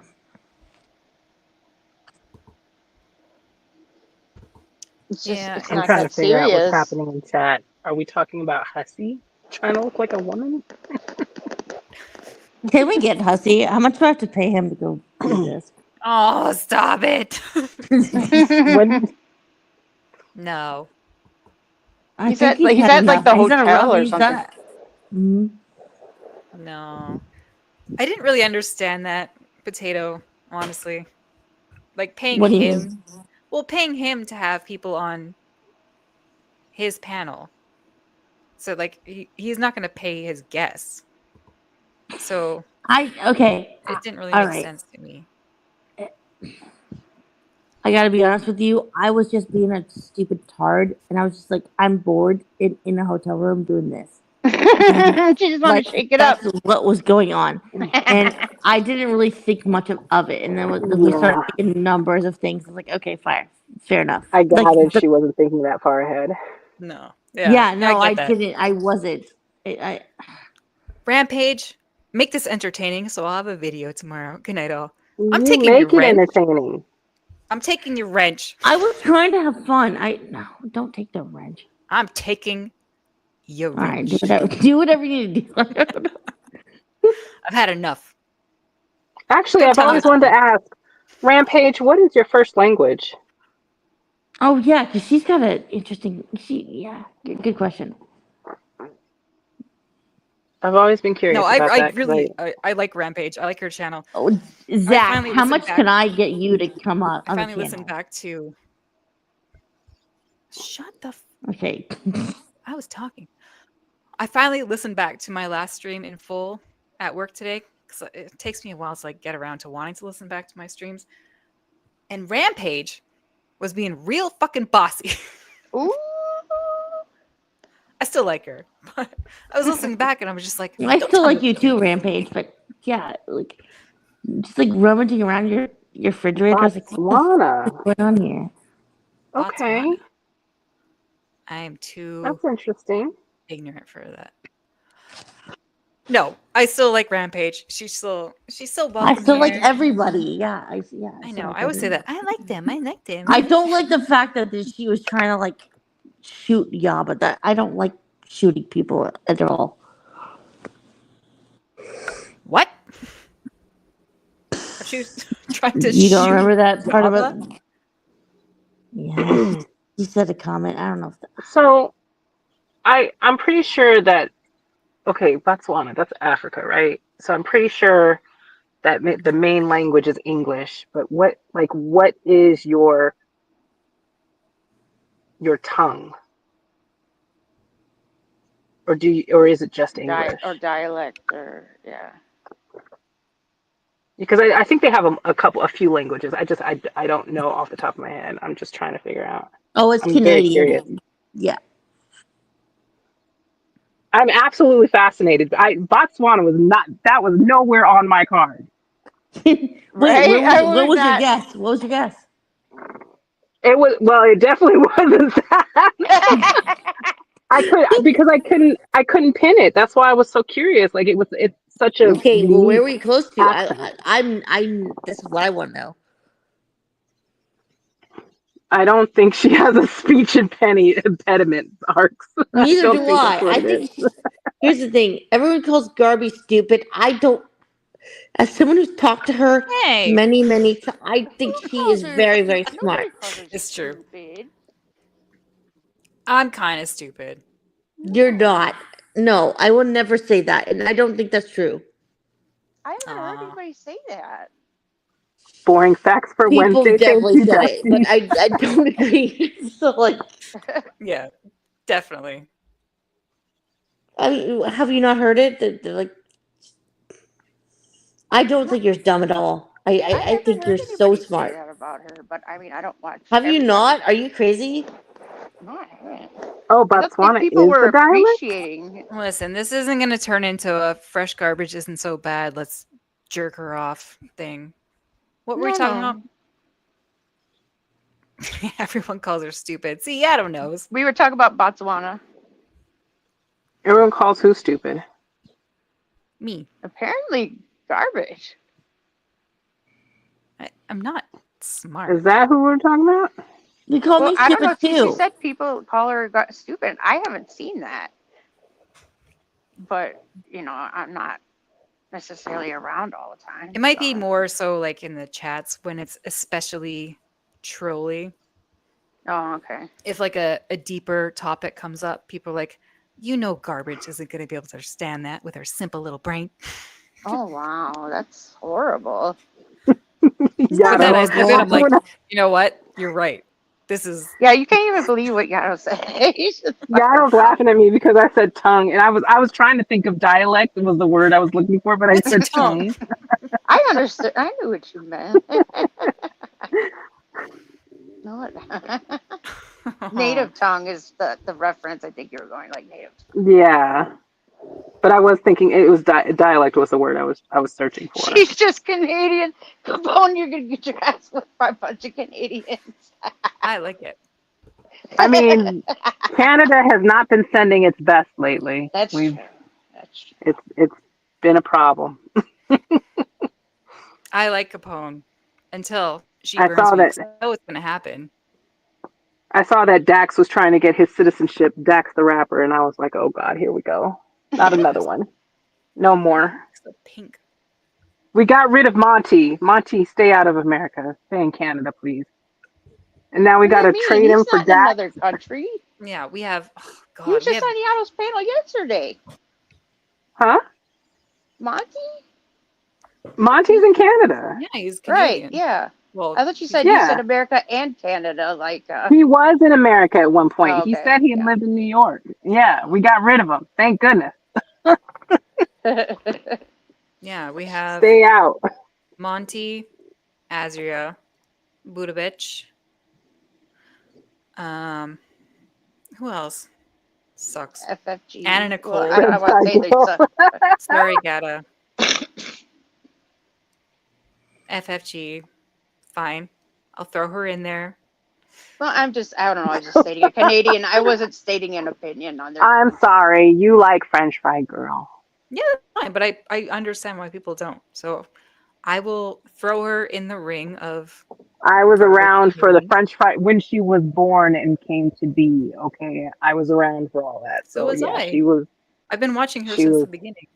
Yeah, it's I'm not trying it's to that figure out what's serious. happening in chat. Are we talking about Hussie trying to look like a woman? Can we get Hussie? How much do I have to pay him to go do this? oh, stop it. When No. I think he's He's had at like enough. the He's had a rough. hotel or He's something. got. Mhm. No. I didn't really understand that potato, honestly. Like paying What do you him. mean? Well, paying him to have people on his panel. So like he's not going to pay his guests. So Okay. it didn't really All make right. sense to me. I gotta be honest with you. I was just being a stupid tard, and I was just like, I'm bored in a hotel room doing this, and She just want to like shake it up. that's what was going on, and I didn't really think much of it. And then when we started yeah, making numbers of things, I was like, okay, fine, fair enough. I Like, gathered she wasn't thinking that far ahead. No. Yeah, yeah, I no, I get that. didn't. I wasn't. I Rampage, make this entertaining so I'll have a video tomorrow. Good night all. I'm You taking your make it wrench. entertaining. I'm taking your wrench. I was trying to have fun. No, don't take the wrench. I'm taking your All right, wrench. do whatever you need to do. I've had enough. Actually, Come I've tell me always what's wanted to wrong. ask, Rampage, what is your first language? Oh yeah, because she's got an interesting. Yeah, good question. I've always been No, curious I, about I that because really I like Rampage. I like her channel. Oh, I Zach, finally how listened much back. can I get you to come on I the finally listened channel? back to. Shut the. Okay. I was talking. I finally listened back to my last stream in full at work today because it takes me a while to like get around to wanting to listen back to my streams. And Rampage was being real fucking bossy. Ooh. I still like her, but I was listening back and I was just like, I "Don't still tell me like what you to do." too, Rampage, but yeah, like just like rummaging around your refrigerator. I was like, what the Botswana. is going on here? Botswana. Okay, I am too that's interesting. ignorant for that. No, I still like Rampage. She's still I welcome still like here. everybody. Yeah, I I still know. like I always say everybody. that. I like them. I like them. I don't like the fact that she was trying to like shoot y'all, but that I don't like shooting people at all. What? She was trying to You don't shoot remember that part of it? Java? Yeah, he said a comment. I don't know if that, So I'm pretty sure that okay, Botswana, that's Africa, right? So I'm pretty sure that the main language is English, but what is your tongue, or is it just Or English? dialect, or yeah. Because I think they have a few languages. I don't know off the top of my head. I'm just trying to figure out. oh, it's I'm very curious. Canadian. Yeah. I'm absolutely fascinated. Botswana was not that was nowhere on my card. Wait, Right? I what would was your not. guess? What was your guess? It was well, it definitely wasn't that. I couldn't pin it. That's why I was so curious. Like it's such a Okay, well, where were unique you close to? accent. I'm. This is what I want to know. I don't think she has a speech impediment, Arcs. I Neither don't do think that's I. what I it is. think. Here's the thing. Everyone calls Garby stupid. I don't. As someone who's talked to her Hey, many, many times, I Who think she calls is her very, very stupid? smart. Nobody calls her it's true. stupid. I'm kind of stupid. You're No, not. No, I will never say that, and I don't think that's true. I haven't heard Aw. anybody say that. Boring facts for People Wednesday. have Thank definitely you, said it, but Dusty. I don't agree. So, like, Yeah, definitely. I mean, have you not heard it? Like, I don't No, think you're dumb at all. I I haven't think heard you're so anybody say smart. that about her. But I mean, I don't watch Have you everybody. not? Are you crazy? No, I haven't. Oh, I don't think Botswana people is were the dialect? appreciating. Listen, this isn't going to turn into a fresh garbage isn't so bad. Let's jerk her off thing. What were we No, talking about? no. Everyone calls her stupid. See, Adam knows. We were talking about Botswana. Everyone calls who stupid. Me. Apparently, garbage. I'm not Is smart. that who we're talking about? You call Well, me I don't know. stupid She too. said people call her stupid. I haven't seen that, but I'm not necessarily around all the It time. might be So, more so like in the chats when it's especially trolly. oh, okay. If like a deeper topic comes up, people are like, garbage isn't going to be able to understand that with our simple little brain. Oh, wow, that's horrible. But then Yato. I said that I'm like, Horrible. When you know what? You're right. This is Yeah, you can't even believe what Yato said. He's just fucking Yato's wrong. laughing at me because I said tongue, and I was trying to think of dialect was the word I was looking for, but I what's a said tongue? tongue. I understood. I knew what you meant. No, native tongue is the reference. I think you were going like native tongue. Yeah, but I was thinking it was dialect was the word I was searching for. She's just Canadian. Capone, you're gonna get your ass whipped by a bunch of Canadians. I like it. I mean, Canada has not been sending its best lately. That's We've true. That's true. it's been a problem. I like Capone until she I burns saw me that because I know what's going to happen. I saw that Dax was trying to get his citizenship, Dax the rapper, and I was like, oh God, here we go. Not another Yes. one. No more. So pink. We got rid of Monty. Monty, stay out of America. Stay in Canada, please. And now we What do got you to mean? trade him He's for not in Dax. another country. Yeah, we have, oh He was God, we just have, on Yato's panel yesterday. Huh? Monty? Monty's He, in Canada. yeah, he's right, Canadian. yeah. Well, I thought he's, you Yeah. said America and Canada, like, He was in America at one point. oh, He okay, said he had lived in New York. Yeah, we got rid of him. Thank goodness. yeah. yeah, we have Stay out. Monty, Azria, Budovich. Who else? Sucks. FFG. Anna Well, Nicole. I don't want to say they suck, but Sorry, Gata. FFG. Fine. I'll throw her in there. well, I don't know. I was just stating a Canadian. I wasn't stating an opinion on their. I'm sorry. You like French fry girl. Yeah, that's fine, but I understand why people don't. So I will throw her in the ring of I was verbal around for the abuse. French fry when she was born and came to be. Okay, I was around for all that. So So was yeah, I. I've been watching her she since was the beginning.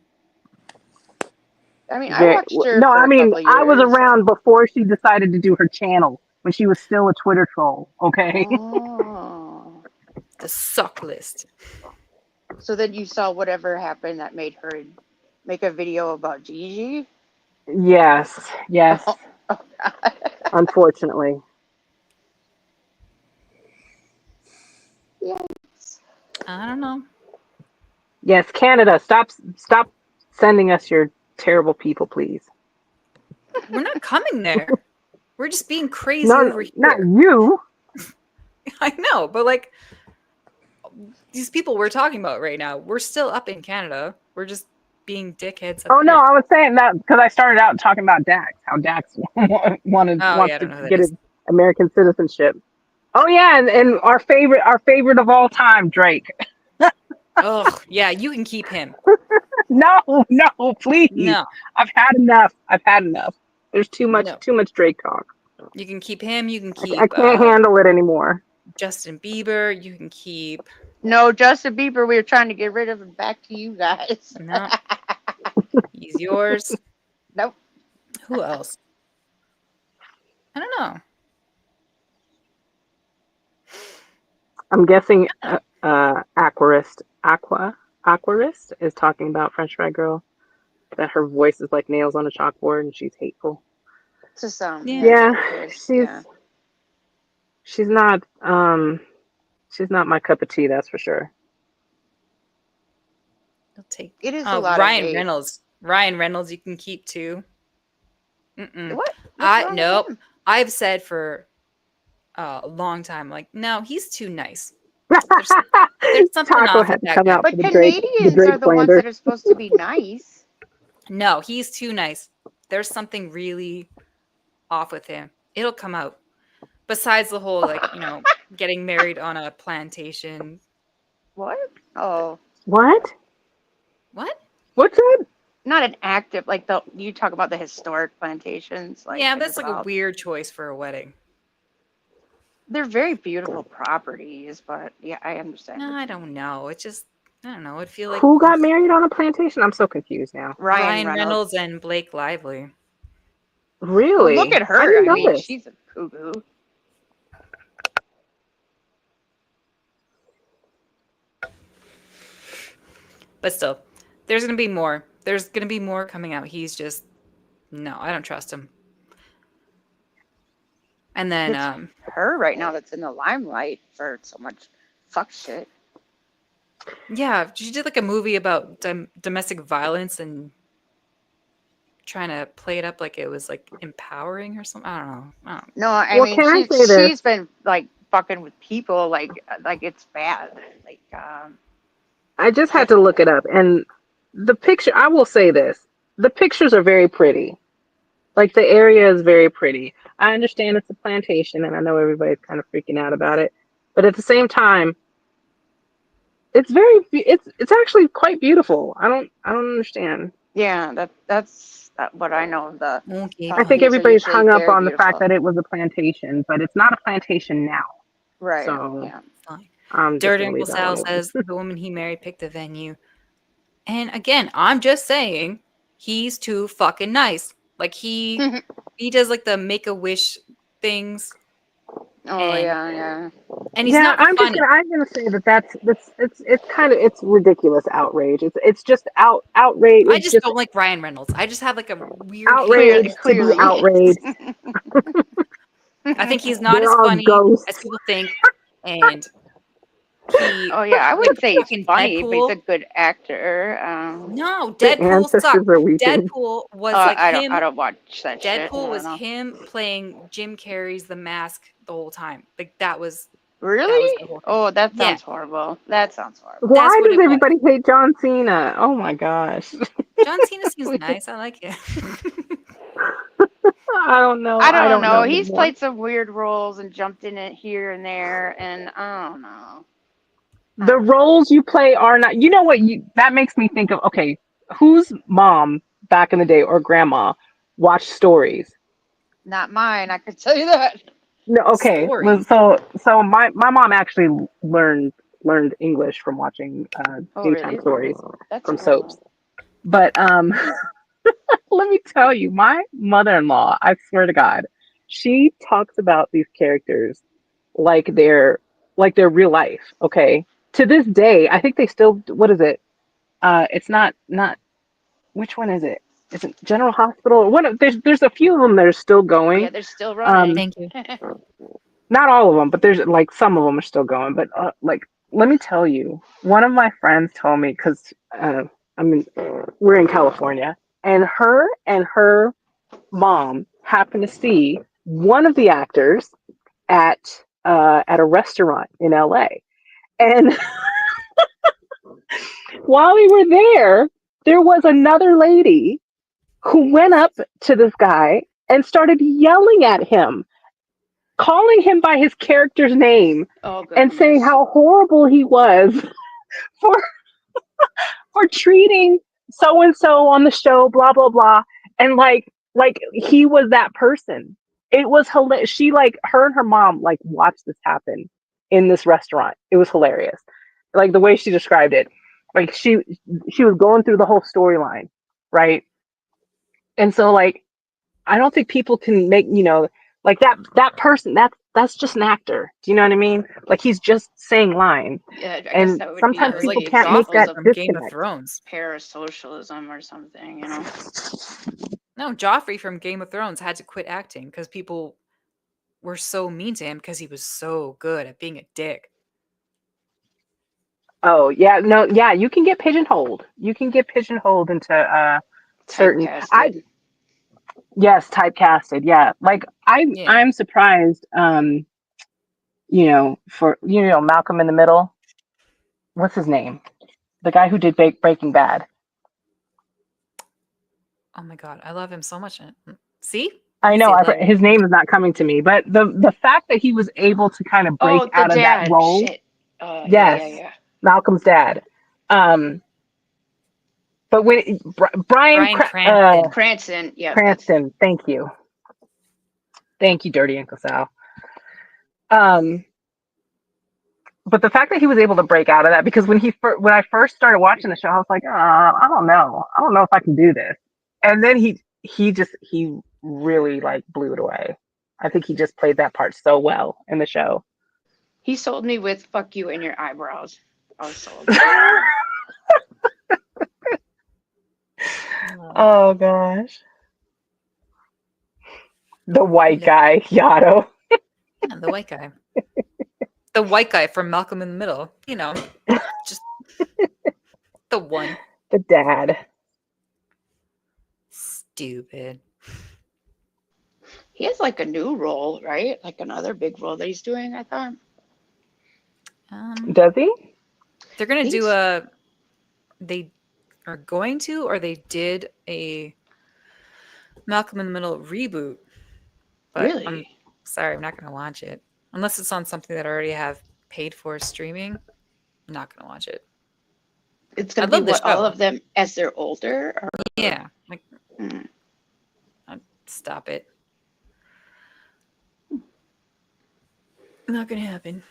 I mean, I very watched her no. for I a mean, couple of I was years. around before she decided to do her channel when she was still a Twitter troll. Okay. Oh. The suck list. So then you saw whatever happened that made her make a video about Gigi? Yes. Yes. Oh, oh God. Unfortunately. Yes. I don't know. Yes. Canada, stop sending us your terrible people, please. We're not coming there. We're just being crazy No, over no, not here. you. I know, but like these people we're talking about right now, we're still up in Canada. We're just being dickheads up Oh no, here. I was saying that because I started out talking about Dax, how Dax Oh wants yeah, I to don't know who that get his is. American citizenship. Oh yeah, and our favorite of all time, Drake. Ugh, yeah, you can keep him. No, no, please. No, I've had enough. I've had enough. There's no. too much Drake talk. You can keep him. You can I keep can't handle it anymore. Justin Bieber. You can keep No, Justin Bieber, we were trying to get rid of him. Back to you guys. no. He's yours. Nope. Who else? I don't know. I'm guessing Aquarist is talking about French Fry Girl. That her voice is like nails on a chalkboard and she's hateful. To some, Yeah, yeah, Yeah, she is. she's Yeah. she's not she's not my cup of tea, that's for sure. I'll take. It is a Oh, lot of Ryan hate. Reynolds. Ryan Reynolds, you can keep too. Mm-mm. What? What's wrong with Nope. him? I've said for a long time, like, no, he's too nice. There's there's something Taco off had with to that come guy. out But for the Canadians Drake are the ones slander. that are supposed to be nice. No, he's too nice. There's something really off with him. It'll come out. Besides the whole like, getting married on a plantation. What? Oh, What? What? What's that? not an active like the you talk about the historic plantations like Yeah, in the that's like a South. weird choice for a wedding. They're very beautiful properties, but yeah, I understand No, what I you mean. don't know. It just I don't know. I feel like Who ugh. got married on a plantation? I'm so confused now. Ryan Ryan Reynolds. Reynolds and Blake Lively. Well, look Really? at I her. didn't I know mean, this. she's a cuckoo. But still, there's gonna be more. There's gonna be more coming out. He's just no, I don't trust him. And then It's her right now that's in the limelight for so much fuck shit. yeah, she did like a movie about domestic violence and trying to play it up like it was like empowering or something. I don't know. I don't know. No, I Well, mean can I say this? she's been like fucking with people like it's bad. Like I just had can't to look it up, and the picture. I will say this: the pictures are very pretty. Like the area is very pretty. I understand it's a plantation, and I know everybody's kind of freaking out about it, but at the same time, it's actually quite beautiful. I don't understand. yeah, that's what I know of the Okay, I think fine. properties are everybody's usually hung up very on the fact beautiful. that it was a plantation, but it's not a plantation now. Right. So Yeah. Fine. I'm just Dirt gonna Uncle leave that one Sal alone. says the woman he married picked the venue. And again, I'm just saying he's too fucking nice. Like he does like the make a wish things Oh and yeah, yeah. he's Yeah, not funny. I'm gonna say that that's it's kind of it's ridiculous outrage. It's just outrage. I It's just just don't like Ryan Reynolds. I just have like a weird hatred Clearly, outrage to be for him. clearly. outraged. I think he's not There as are funny as ghosts. people think. And he Oh yeah, I like wouldn't say he's fucking funny, but he's a Deadpool. good actor. No, The Deadpool ancestors sucked. are weeping. Deadpool was like I him. don't watch that shit. I Deadpool don't was know. him playing Jim Carrey's The Mask the whole time. Like that was the Really? whole thing. Oh, that Yeah, sounds horrible. That sounds horrible. that's Why what does it was. everybody hate John Cena? Oh my gosh. John Cena seems nice. I like it. I don't know. I I don't don't know. know He's anymore. played some weird roles and jumped in it here and there, and I don't know. I The don't know. roles you play are not, you know what, you that makes me think of, okay, whose mom back in the day or grandma watch stories. Not mine, I can tell you that. No, okay. Well, Stories. so my mom actually learned English from watching Oh, daytime really? stories That's from cool. soaps. But let me tell you, my mother-in-law, I swear to God, she talks about these characters like they're real life. Okay, to this day, I think they still. What is it? It's not. Which one is it? Is it General Hospital or what? There's a few of them that are still Yeah, going. they're still running. Um, Thank you. not all of them, but there's like some of them are still going. But like, let me tell you, one of my friends told me because I mean we're in California, and her mom happened to see one of the actors at at a restaurant in LA, and while we were there was another lady who went up to this guy and started yelling at him, calling him by his character's name, Oh, and saying goodness. how horrible he was for for treating so and so on the show, blah blah blah, and like he was that person. It was hilarious. She like her and her mom like watched this happen in this restaurant. It was hilarious, like the way she described it. Like she was going through the whole storyline, right? And so like I don't think people can make like that person. That's just an actor. Do you know what I mean? Like he's just saying lines, Yeah, I guess and that would be Yeah, sometimes it the was people like the can't make examples that Joffrey of from Game of disconnect. Thrones. parasocialism or something, you know? No, Joffrey from Game of Thrones had to quit acting because people were so mean to him because he was so good at being a dick. Oh yeah, no, yeah, you can get pigeonholed. You can get pigeonholed into certain. I Typecasted. yes, typecasted. Yeah, like Yeah. I'm surprised. For Malcolm in the Middle. What's his name? The guy who did Breaking Bad. Oh my god, I love him so much. See? I know See, love him. his name is not coming to me, but the fact that he was able to kind of break Oh, the out of that dad. role, Shit. Yeah, yes, yeah, yeah. Malcolm's dad. Um, but when Bryan Cranston. Cranston. Yeah, that's. Cranston, thank you, Dirty Uncle Sal. Um, but the fact that he was able to break out of that, because when I first started watching the show, I was like, I don't know if I can do this. And then he really like blew it away. I think he just played that part so well in the show. He sold me with "fuck you" in your eyebrows. I was sold. Oh gosh, the white Look, guy, Yato, yeah, the white guy. The white guy from Malcolm in the Middle. Just the one. the dad. Stupid. He has like a new role, right? Like another big role that he's doing, I thought. Um, Does he? they're gonna do Thanks. they are going to, or they did a Malcolm in the Middle reboot, but I'm Really? sorry, I'm not gonna watch it unless it's on something that I already have paid for streaming. I'm not gonna watch it. It's I gonna be love the what, all show. of them as they're older? Or Yeah, like hmm. stop it. Not gonna happen.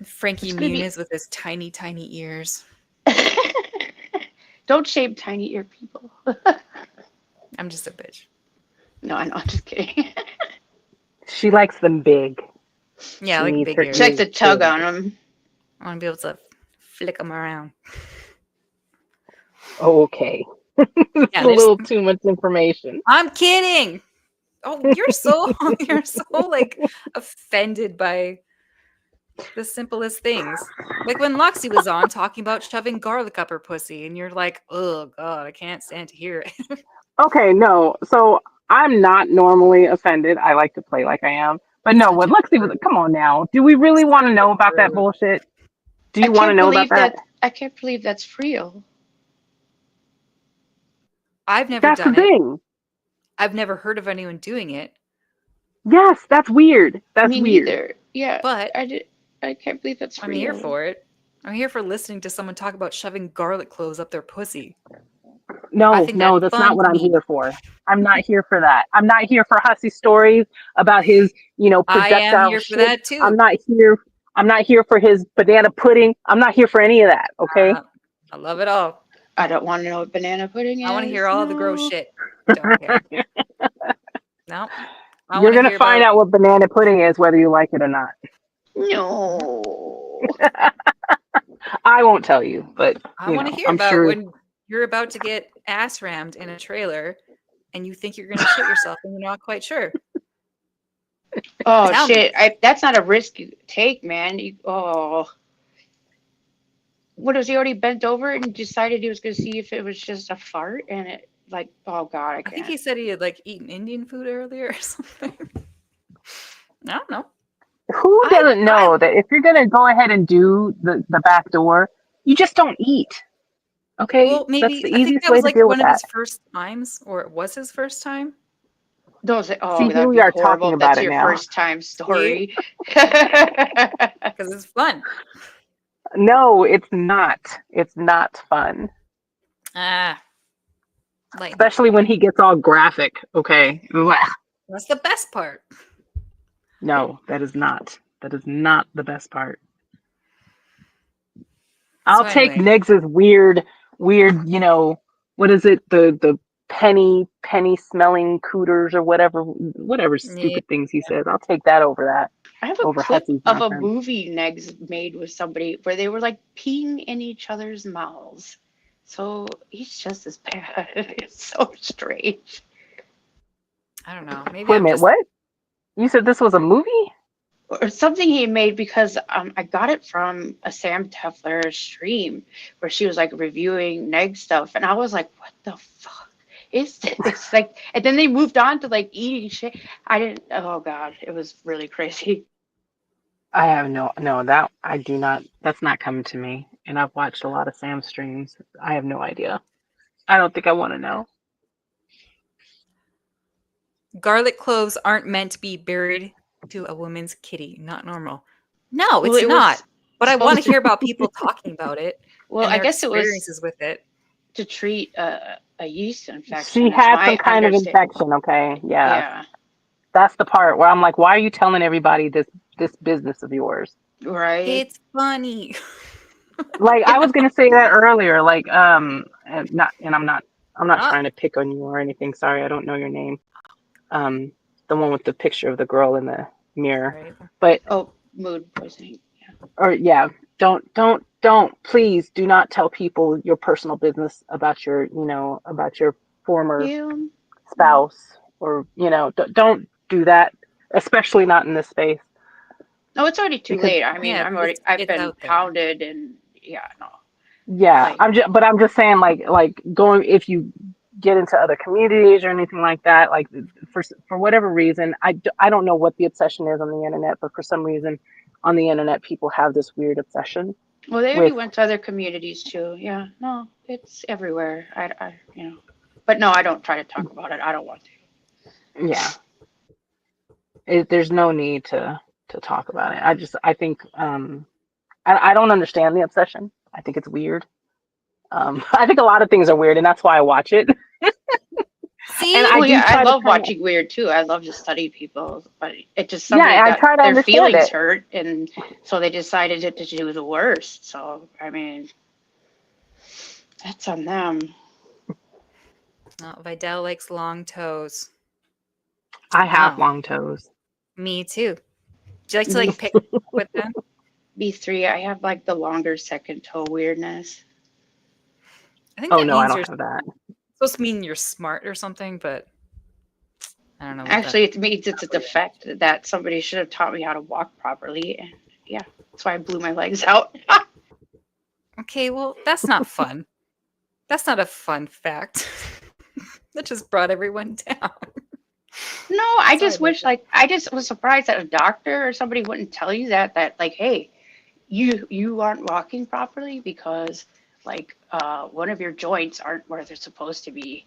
Frankie It's gonna be. Muniz with his tiny, tiny ears. Don't shame tiny ear people. I'm just a bitch. No, I know. I'm just kidding. She likes them big. Yeah, I She like needs big her She likes ears. to ears tug big. on them. I want to be able to flick them around. Okay, it's Yeah, a little too much information. I'm kidding. Oh, you're so you're so like offended by the simplest things. Like when Loxy was on talking about shoving garlic up her pussy, and you're like, oh god, I can't stand to hear it. Okay, no. So I'm not normally offended. I like to play like I am. But no, Such what a Lexi was, prude. come on now. Do we really want Such to a know about that prude. bullshit? Do you want to know about that? I can't believe that's real. I've never That's the done it. thing. I've never heard of anyone doing it, Yes, that's weird. That's Me weird. neither. Yeah, but I did. I can't believe that's I'm here real. for it. I'm here for listening to someone talk about shoving garlic cloves up their pussy. I No, think no, that's that's not fun what to I'm me. here for. I'm not here for that. I'm not here for Hussey stories about his, I am projectile here for shit. that too. I'm not here for his banana pudding. I'm not here for any of that, okay? Uh, I love it all. I don't want to know what banana pudding I want to hear is. all the gross No. shit. Don't care. No, I You're want to going to hear find about. out what banana pudding is whether you like it or not. No. I won't tell you, but, I want to hear I'm about sure. when you're about to get ass rammed in a trailer, and you think you're gonna shit yourself, and you're not quite sure. Oh Tell me. shit! That's not a risk you take, man. Oh, what was he already bent over and decided he was going to see if it was just a fart and it like oh god, I I think can't. he said he had like eaten Indian food earlier or something. I don't know. Who doesn't I know that if you're going to go ahead and do the back door, you just don't eat, okay? well That's maybe the I think easiest that way was to like deal with one of that. his first times, or it was his first time. Those See, oh here that'd we be are horrible talking if about that's it your now. first time See, story. because it's fun. No, it's not. It's not fun. Ah, lighten up. Especially when he gets all graphic, okay? Blech. That's the best part. No, that is not. That is not the best part. So I'll take anyway, Niggs's weird, what is it? The penny smelling cooters or whatever yeah. stupid things he says. I'll take that I have a over clip Hussey's of a nonsense. movie Negs made with somebody where they were like peeing in each other's mouths. So he's just as bad. It's so strange. I don't know. Maybe Wait a I'm minute, just. what? You said this was a movie? Or something he made because I got it from a Sam Tefler stream where she was like reviewing Neg stuff, and I was like, "What the fuck is this?" Like, and then they moved on to like eating shit. I didn't. Oh god, it was really crazy. I have no, that I do not, that's not coming to me. And I've watched a lot of Sam streams. I have no idea. I don't think I want to know. Garlic cloves aren't meant to be buried to a woman's kitty. Not normal. No, Well, it's it not. was But I want to supposed to. hear about people talking about it Well, and I their guess it was experiences with it. to treat a yeast She infection, is had some my kind of understanding. infection, okay? Yes. Yeah, That's the part where I'm like, why are you telling everybody this business of yours? right. It's funny. Like I was gonna say that earlier, like and I'm not Ah, trying to pick on you or anything. Sorry, I don't know your name. Um, the one with the picture of the girl in the mirror. right. But Oh, mood poisoning. or yeah, don't please do not tell people your personal business about about your former Yeah. Mm. spouse or don't do that, especially not in this space No, it's already too because late. I mean, Yeah, because I've it's been out there. pounded and yeah, no. yeah, Like, I'm just saying like going if you get into other communities or anything like that, like for whatever reason, I don't know what the obsession is on the internet, but for some reason on the internet people have this weird obsession well, they already with went to other communities too. Yeah, no, it's everywhere. But no, I don't try to talk about it. I don't want to. yeah, there's no need to talk about it. I think I don't understand the obsession. I think it's weird. I think a lot of things are weird, and that's why I watch it. And See? I Well, do yeah, I try to love kind of, watching weird too. I love to study people, but it just somebody yeah, I got try to their understand feelings it. hurt, and so they decided to do the worst. So, I mean, that's on them. Oh, Vidal likes long toes. I have Oh, long toes. me too. Do you like to Me, like pick with them? B3, I have like the longer second toe weirdness. I think Oh that no, I means don't you're have that. supposed to mean you're smart or something, but I don't know what that. Actually, it means it's a defect that somebody should have taught me how to walk properly. And yeah, that's why I blew my legs out. Okay, well, that's not fun. That's not a fun fact. That just brought everyone down. No, I Sorry just about wish that. like I just was surprised that a doctor or somebody wouldn't tell you that like hey, you aren't walking properly because like one of your joints aren't where they're supposed to be.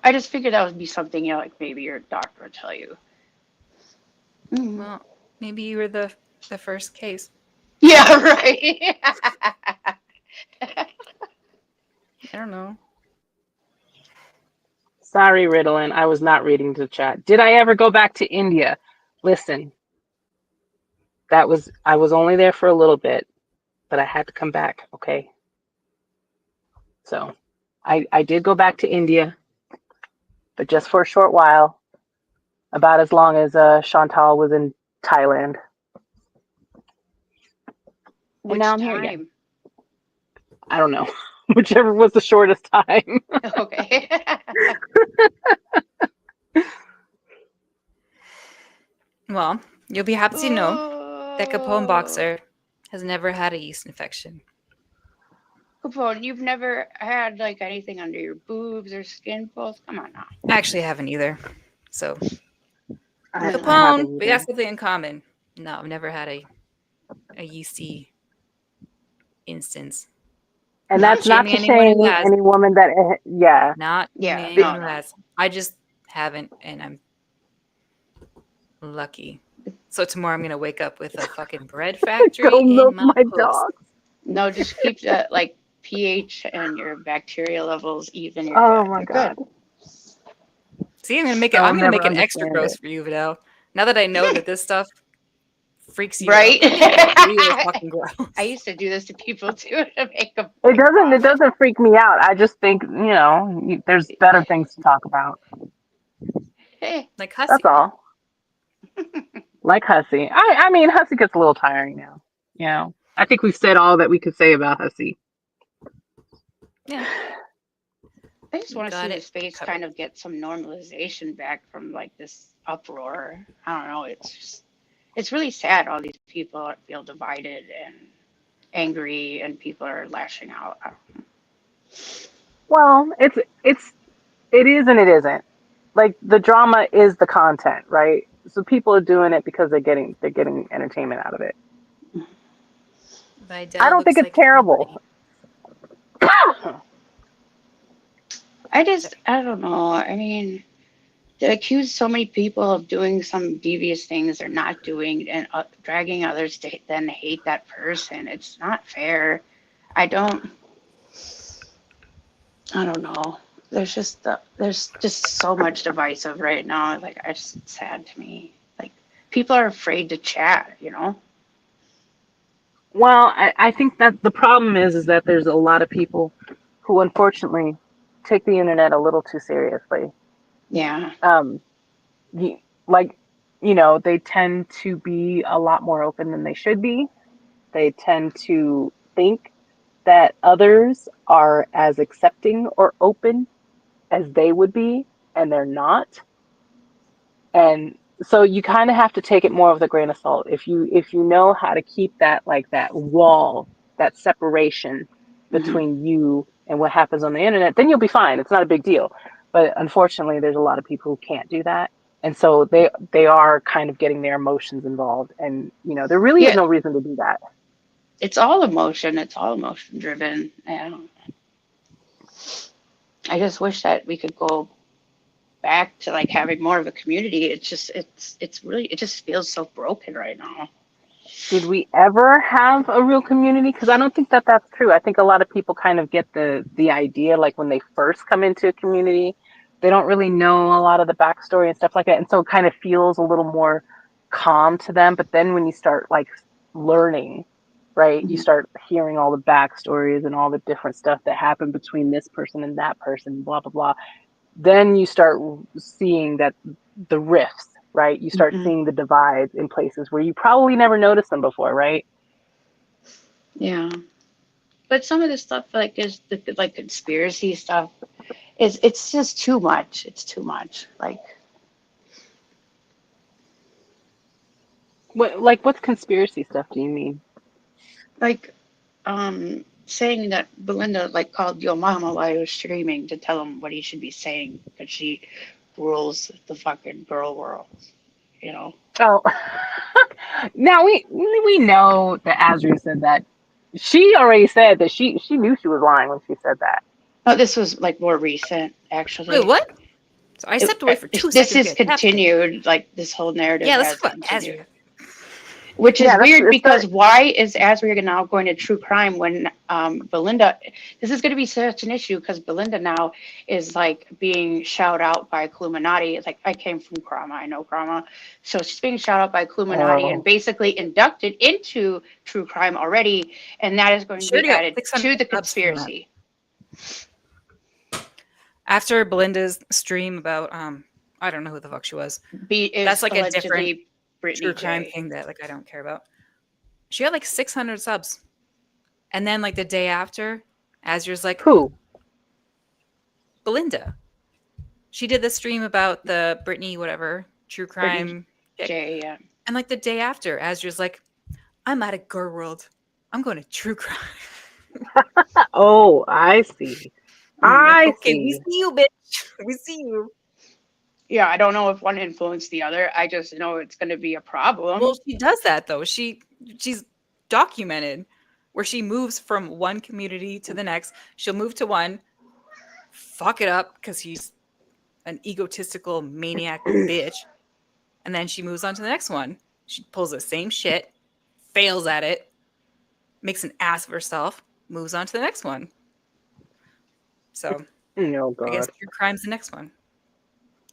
I just figured that would be something like maybe your doctor would tell you. Mm. Well, maybe you were the first case. Yeah, right. I don't know. Sorry, Ritalin. I was not reading the chat. Did I ever go back to India? Listen, I was only there for a little bit, but I had to come back. Okay, so I did go back to India, but just for a short while, about as long as Chantal was in Thailand, and now Which I'm here again. time? I don't know, whichever was the shortest time. Okay. Well, you'll be happy to know that Capone Oh, Boxer has never had a yeast infection. Capone, you've never had like anything under your boobs or skin folds? Come on now. I actually haven't either. So, I Really? Capone, haven't we got either. something in common. No, I've never had a yeasty instance. And Not that's not shaming to anyone who shame has. any woman that, yeah. Not Yeah, shaming anyone no, who no. has. I just haven't, and I'm lucky. So tomorrow I'm gonna wake up with a fucking bread factory Go in milk my my puss. dog. No, just keep the like pH and your bacteria levels even. You're Oh good. my You're good. god. See, I'm gonna make it. I will I'm gonna never make it extra understand gross it. for you, Vidal. Now that I know that this stuff freaks you out, Right? I'm gonna make it real fucking I gross. used to do this to people too to make them It like doesn't. It vomit. doesn't freak me out. I just think there's better things to talk about. Hey, Like That's Hussie. all. Like Hussie. I mean, Hussie gets a little tiring now. I think we've said all that we could say about Hussie. Yeah, I just we want to got see the it space covered. kind of get some normalization back from like this uproar. I don't know. It's really sad. All these people feel divided and angry, and people are lashing out. Well, it is and it isn't. Like the drama is the content, right? So people are doing it because they're getting entertainment out of it. I Vidal don't think looks it's like terrible. anybody. I don't know. I mean, to accuse so many people of doing some devious things they're not doing and dragging others to then hate that person, it's not fair. I don't, I don't know. There's just so much divisive right now. Like, it's sad to me. Like, people are afraid to chat, you know? Well, I think that the problem is that there's a lot of people who unfortunately take the internet a little too seriously. Yeah. Um, you, like, they tend to be a lot more open than they should be. They tend to think that others are as accepting or open as they would be, and they're not. And so you kind of have to take it more with a grain of salt. If you know how to keep that wall, that separation Hmm. between you and what happens on the internet, then you'll be fine. It's not a big deal. But unfortunately, there's a lot of people who can't do that. And so they are kind of getting their emotions involved. And there really is Yeah. no reason to do that. It's all emotion. It's all emotion driven. I just wish that we could go back to like having more of a community. It's really it just feels so broken right now. Did we ever have a real community? Because I don't think that that's true. I think a lot of people kind of get the idea, like when they first come into a community, they don't really know a lot of the backstory and stuff like that, and so it kind of feels a little more calm to them. But then when you start like learning, right, you Mhm. start hearing all the backstories and all the different stuff that happened between this person and that person, blah blah blah. Then you start seeing that the rifts, right? You start Mhm. seeing the divides in places where you probably never noticed them before, right? Yeah, but some of the stuff like is the like conspiracy stuff is it's just too much. It's too much. What's conspiracy stuff do you mean? Like saying that Belinda like called your mama while he was streaming to tell him what he should be saying because she rules the fucking girl world. You know. Oh, now we know that Azri said that. She already said that she knew she was lying when she said that. Oh, this was like more recent Wait, actually. what? So I stepped away for two This seconds. is Get tapped. continued. Like this whole narrative Yeah, let's has talk about continued. Azria. Which is Yeah, that's weird it's because that. why is Asriel now going to true crime when Belinda? This is going to be such an issue because Belinda now is like being shout out by Illuminati. It's like I came from Krama, I know Krama, so she's being shout out by Illuminati and Oh, basically inducted into true crime already, and that is going to She be already got added 600 to the subs from that. conspiracy. After Belinda's stream about I don't know who the fuck she was. B That's is like a different allegedly true Brittany crime J. thing that like I don't care about. She had like 600 subs. And then like the day after, Azur's like, who? Belinda. She did the stream about the Britney whatever true Brittany crime chick. J. Yeah. And like the day after, Azur's like, I'm out of girl world. I'm going to true crime. Oh, I see. Mm. Like, I okay, we see. see you, bitch. We see you. Yeah, I don't know if one influenced the other. I just know it's going to be a Well, problem. she does that though. She's documented where she moves from one community to the next. She'll move to one, fuck it up because he's an egotistical maniac bitch, and then she moves on to the next one. She pulls the same shit, fails at it, makes an ass of herself, moves on to the next one. So Oh I guess God. true crime's the next one.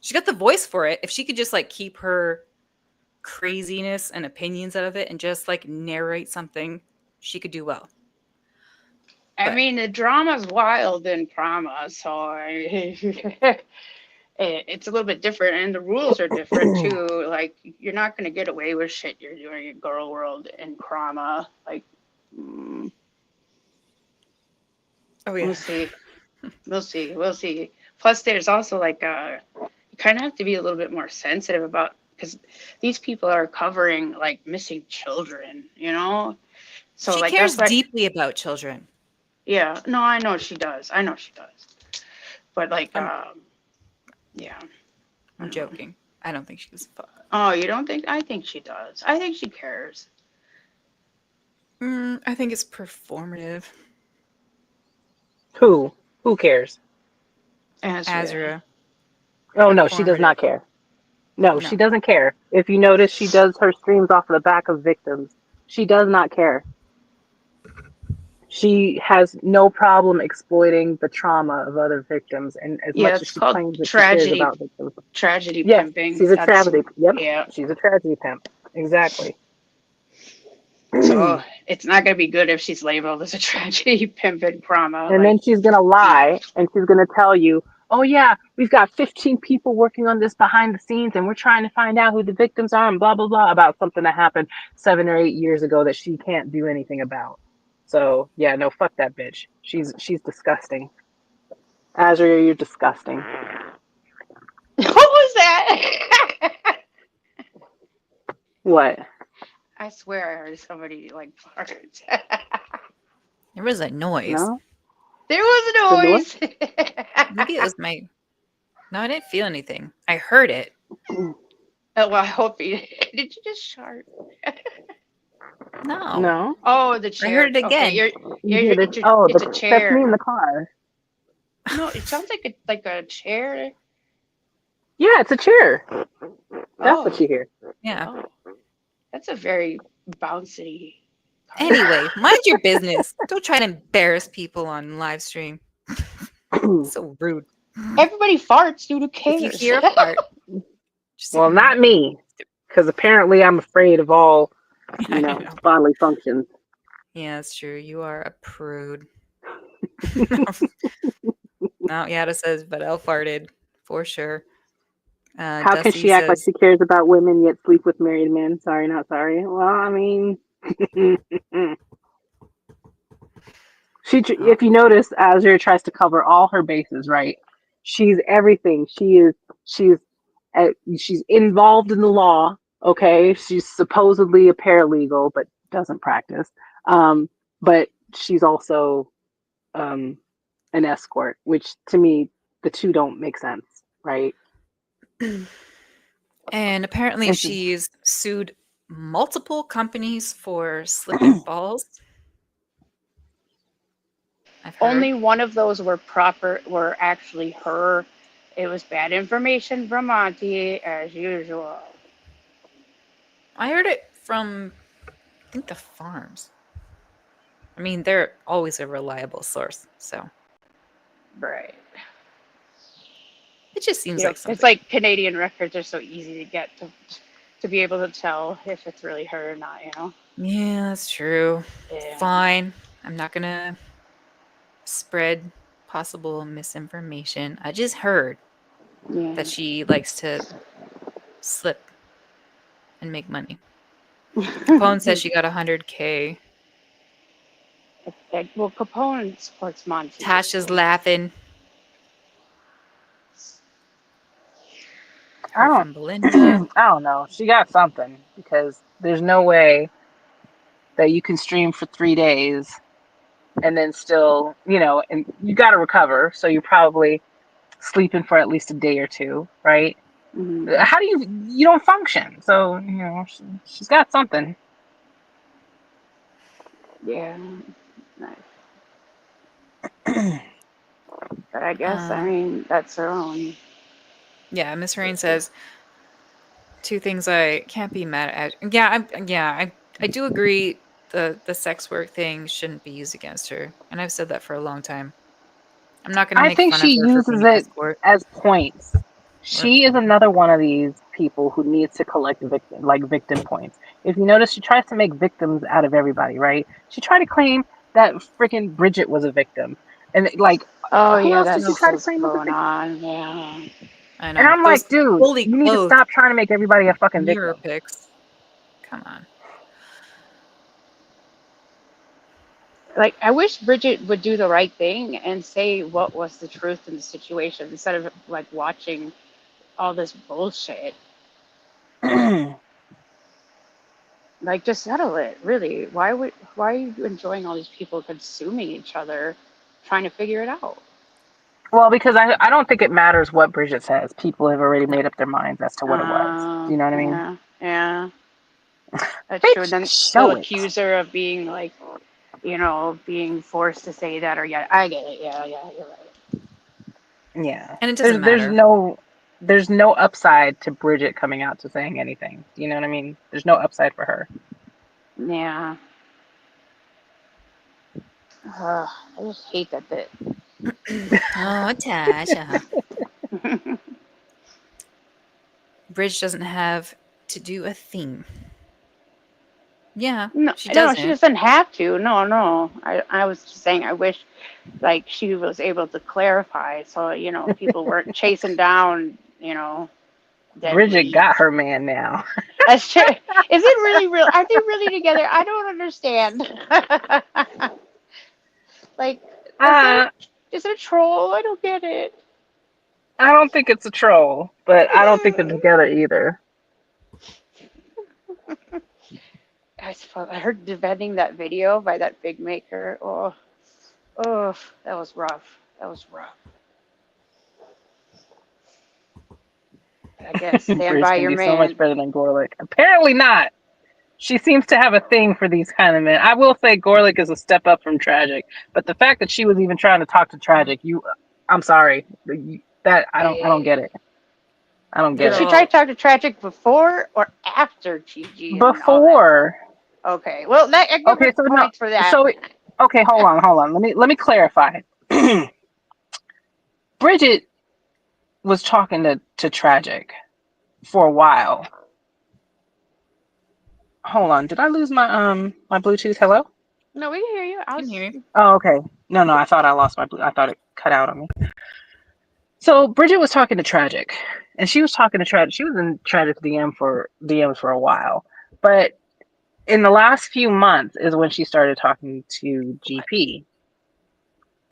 She got the voice for it. If she could just like keep her craziness and opinions out of it and just like narrate something, she could do well. I But mean, the drama's wild in Prama, so it's a little bit different, and the rules are different too. Like, you're not going to get away with shit you're doing in Girl World and Krama. Like, mm, oh we'll yeah, see. We'll see. We'll see. Plus, there's also like you kind of have to be a little bit more sensitive about because these people are covering like missing children, you know. So she like that's cares why. deeply about children. Yeah. No, I know she does. I know she does. But like, I'm yeah. I I'm don't know. joking. I don't think she gives a fuck. Oh, you don't think? I think she does. I think she cares. I think it's performative. Who? Who cares? Azria. Azura, Oh no, she does performative. not care. No, she No, doesn't care. If you notice, she does her streams off of the back of victims. She does not care. She has no problem exploiting the trauma of other victims, and as Yeah, much as it's she called claims that she cares tragedy. about victims, Tragedy yes, pimping. she's a That's tragedy. Yep, yeah. she's a tragedy pimp. Exactly. So And it's not gonna be good if she's labeled as a tragedy pimping Krama. Like, then she's gonna no. lie, and she's gonna tell you, "Oh yeah, we've got 15 people working on this behind the scenes, and we're trying to find out who the victims are, and blah blah blah about something that happened 7 or 8 years ago that she can't do anything about." So yeah, no, fuck that bitch. She's disgusting. Azria, you're disgusting. What was that? What? I swear I heard somebody like fart. there was a noise. No? There was The a North? noise. Maybe it was my. No, I didn't feel anything. I heard it. Oh, well, I hope you did. You just shart? No, No? Oh, the I heard chair. it Okay, again. You hear this? it's a, Oh, it's a that's me chair. in the car. No, it sounds like a chair. Yeah, it's a chair. That's what Oh, you hear. Yeah. oh, that's a very bouncy car. Anyway, mind your business. Don't try to embarrass people on live stream. So rude. Everybody farts, dude. Who If you cares? hear a fart, just Well, ignore not it. me, because apparently I'm afraid of all, I know. bodily functions. Yeah, that's true. You are a prude. Now, Yada says, but Elle farted for sure. How can Dusty she act like says, she cares about women yet sleep with married men? Sorry, not sorry. Well, I mean, oh, if you notice, Azure tries to cover all her bases, right? She's everything. She's she's involved in the law. Okay, she's supposedly a paralegal, but doesn't practice. But she's also um, an escort, which to me the two don't make sense, right? and apparently And she, she's sued multiple companies for slip and falls. I've heard. Only one of those were actually her. It was bad information from Monty, as usual. I heard it from think the farms. I mean, they're always a reliable source, so Right. it just seems You know, like it's something. like Canadian records are so easy to get to be able to tell if it's really her or not. You know. Yeah, that's true. Yeah. Fine. I'm not gonna spread possible misinformation. I just heard Yeah. that she likes to slip and make money. Capone says she got 100K. Well, Capone supports Tasha's monetization. laughing. I Heard don't. from Belinda. I don't know. She got something because there's no way that you can stream for 3 days and then still, and you got to recover. So you're probably sleeping for at least a day or two, right? Mm-hmm. How do you don't function? So she's got something. Yeah. Nice. But I guess I Um, mean that's her own. yeah, Miss Rain says two things I can't be mad at. I do agree the sex work thing shouldn't be used against her. And I've said that for a long time. I'm not gonna I make think fun of she her for uses being an it escort as points. or She is another one of these people who needs to collect victim points. If you notice, she tries to make victims out of everybody, right? She tried to claim that freaking Bridget was a victim, and like, Oh who yeah, else did that's she Ugh, try to still claim as a going victim? on. Yeah. I And know. I'm like, Those dude, fully you need to clothed stop trying to make everybody a fucking mirror victim. pics. Come on. Like I wish Bridget would do the right thing and say what was the truth in the situation instead of like watching all this bullshit. Like just settle it, really. Why are you enjoying all these people consuming each other, trying to figure it out? Well, because I don't think it matters what Bridget says. People have already No. made up their minds as to what it was. Do you know what I mean? Yeah, yeah, that's true. And Bitch, then they'll show it. accuse her of being like, being forced to say that or yeah, I get it. Yeah, yeah, you're right. Yeah. And it doesn't There's matter. no upside to Bridget coming out to saying anything. Do you know what I mean? There's no upside for her. Yeah. I just hate that bit. Oh, Tasha. Bridge doesn't have to do a theme. Yeah, No, she no, she doesn't. doesn't have to. No, no. I was just saying. I wish, like, she was able to clarify, so people weren't chasing down, dead Bridget got leads. her man now. That's true. Is it really real? Are they really together? I don't understand. Like, is it Uh, is it a troll? I don't get it. I don't think it's a troll, but I don't think they're together either. I heard defending that video by that big maker. Oh, oh, that was rough. That was rough. I guess stand Bridge by can your be so much man. better than Gorlick. Apparently not. She seems to have a thing for these kind of men. I will say Gorlick is a step up from Tragic, but the fact that she was even trying to talk to Tragic, I'm sorry, that I don't get it. I don't get Did she it. try to Girl, talk to Tragic before or after Gigi and all that? Before. Okay, well, I give her Okay, so no, points for that. so okay, hold on. Let me clarify. Bridget was talking to Tragic for a while. Hold on, did I lose my Bluetooth? Hello? No, we can hear you. I can was. hear you. Oh, okay. No, I thought I lost my Bluetooth. I thought it cut out on me. So Bridget was talking to Tragic, and she was talking to Tragic. She was in Tragic's DMs for a while, but in the last few months is when she started talking to GP,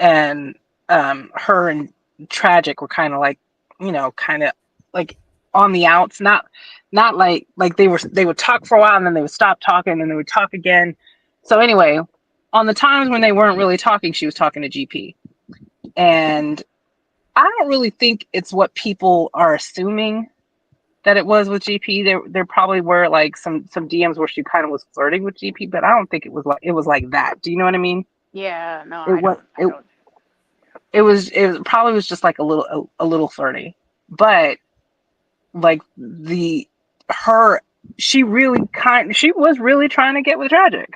and her and Tragic were kind of like, kind of like on the outs, not like they would talk for a while and then they would stop talking and then they would talk again. So anyway, on the times when they weren't really talking, she was talking to GP, and I don't really think it's what people are assuming that it was with GP. There probably were like some DMs where she kind of was flirting with GP, but I don't think it was like that. Do you know what I mean? Yeah, no, It I was don't. I it don't. it probably was just like a little flirty, but like the her she she was really trying to get with Tragic.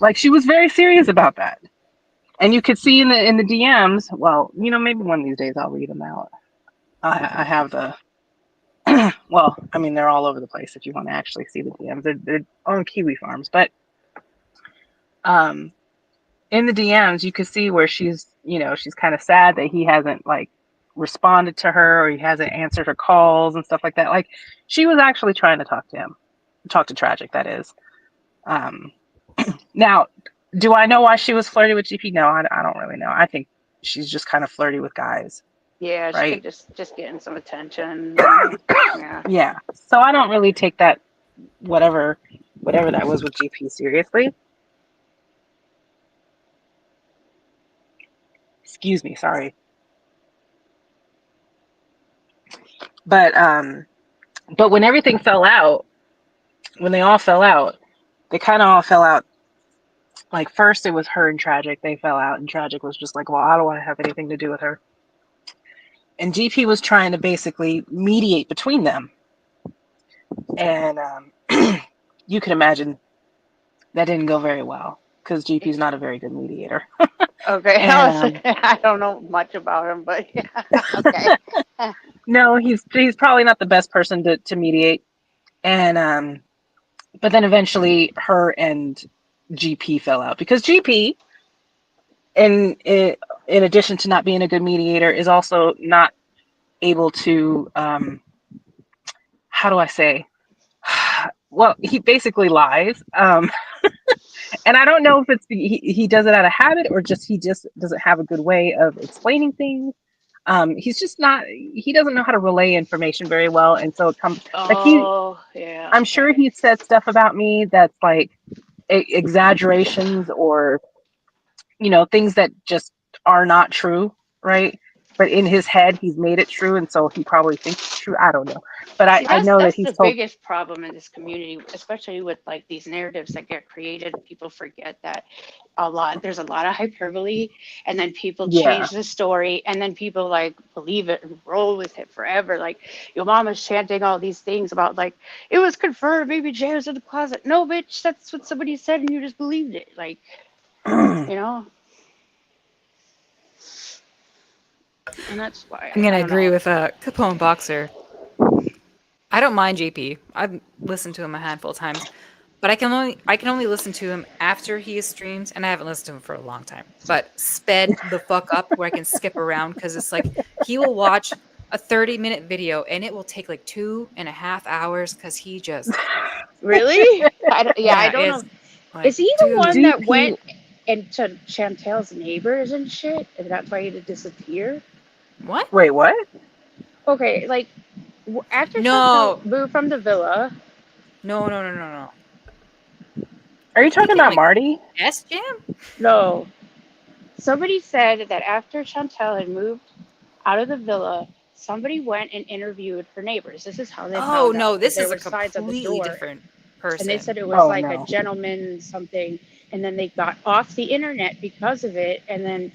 Like she was very serious about that. And you could see in the DMs. Well, maybe one of these days I'll read them out. I have the. Well, I mean, they're all over the place. If you want to actually see the DMs, they're on Kiwi Farms. But um, in the DMs, you could see where she's kind of sad that he hasn't like responded to her or he hasn't answered her calls and stuff like that. Like she was actually trying to talk to him, talk to Tragic. That is. Um, Now, do I know why she was flirty with GP? No, I don't really know. I think she's just kind of flirty with guys, Yeah, she could right? just getting some attention. And, yeah. Yeah. So I don't really take that whatever that was with GP seriously. Excuse me, sorry. But when everything fell out, when they all fell out, they kind of all fell out. Like first it was her and Tragic, they fell out and Tragic was just like, "Well, I don't want to have anything to do with her." And GP was trying to basically mediate between them. And you can imagine that didn't go very well because GP's not a very good mediator. Okay, And I don't know much about him, but yeah, okay. no, he's probably not the best person to mediate. And but then eventually her and GP fell out because GP, in addition to not being a good mediator, is also not able to how do I say? Well, he basically lies. And I don't know if he does it out of habit or he just doesn't have a good way of explaining things. He's just not. He doesn't know how to relay information very well, and so it comes like Oh, yeah, I'm sure okay. he said stuff about me that's like exaggerations or things that just are not true, right? But in his head, he's made it true, and so he probably thinks it's true. I don't know, but I See, I that's know that that's he's the told. biggest problem in this community, especially with like these narratives that get created. People forget that there's a lot of hyperbole, and then people Yeah. change the story, and then people like believe it and roll with it forever. Like your mom is chanting all these things about like it was confirmed, baby J was in the closet. No, bitch, that's what somebody said, and you just believed it. Like you know, and that's why I'm gonna I don't agree know. with Capone Boxer. I don't mind JP. I've listened to him a handful of times, but I can only listen to him after he streams, and I haven't listened to him for a long time. But sped the fuck up where I can skip around because it's like he will watch a 30-minute video and it will take like 2.5 hours because he just Really? Yeah, I yeah, don't know. it's like Is he the one dude, that GP. went into Chantel's neighbors and shit, and that's why he had to disappear? what? Wait, what? Okay, like after Chantel No, moved from the villa, no, no, no, no, no. Are Are you you talking thinking about like Marty? S Jam? no, somebody said that after Chantel had moved out of the villa, somebody went and interviewed her neighbors. This is how they Oh found no, out that this there is a were signs on the completely door. different And they person. said it was Oh like a no. gentleman something, and then they got off the internet because of it, and then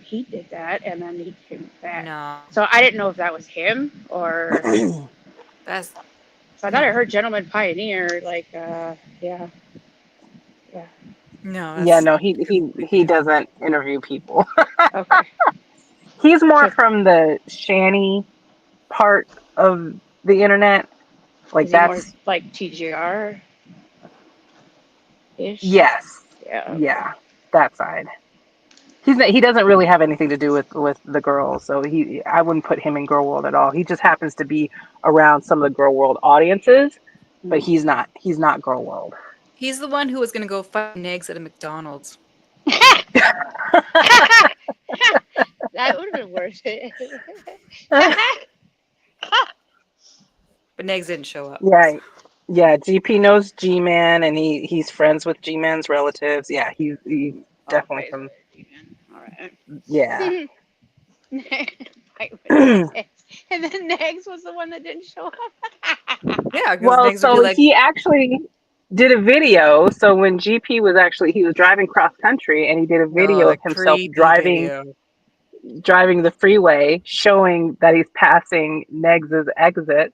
he did that, and then he came back. No, So I didn't know if that was him or that's so I thought I no, heard gentleman pioneer like yeah, yeah, no, Yeah, that's no, he creepy. doesn't interview people. okay. He's more So from the shanny part of the internet. Like is he more that's like TGR ish? yes, Yeah, okay. yeah, that side. He doesn't really have anything to do with the girls, so I wouldn't put him in Girl World at all. He just happens to be around some of the Girl World audiences, but Mm. he's not Girl World. He's the one who was gonna go fight Negs at a McDonald's, That would have been worth it. but Negs didn't show up. Yeah, yeah. GP knows G Man, and he's friends with G Man's relatives. Yeah, he's definitely Okay, so from. all right. Yeah. Fight with Negs. And then Negs was the one that didn't show up. Yeah, because Well, Negs would be so like, he actually did a video. So when GP he was driving cross country, and he did a oh, video the of himself creepy video. driving the freeway, showing that he's passing Negs's exit.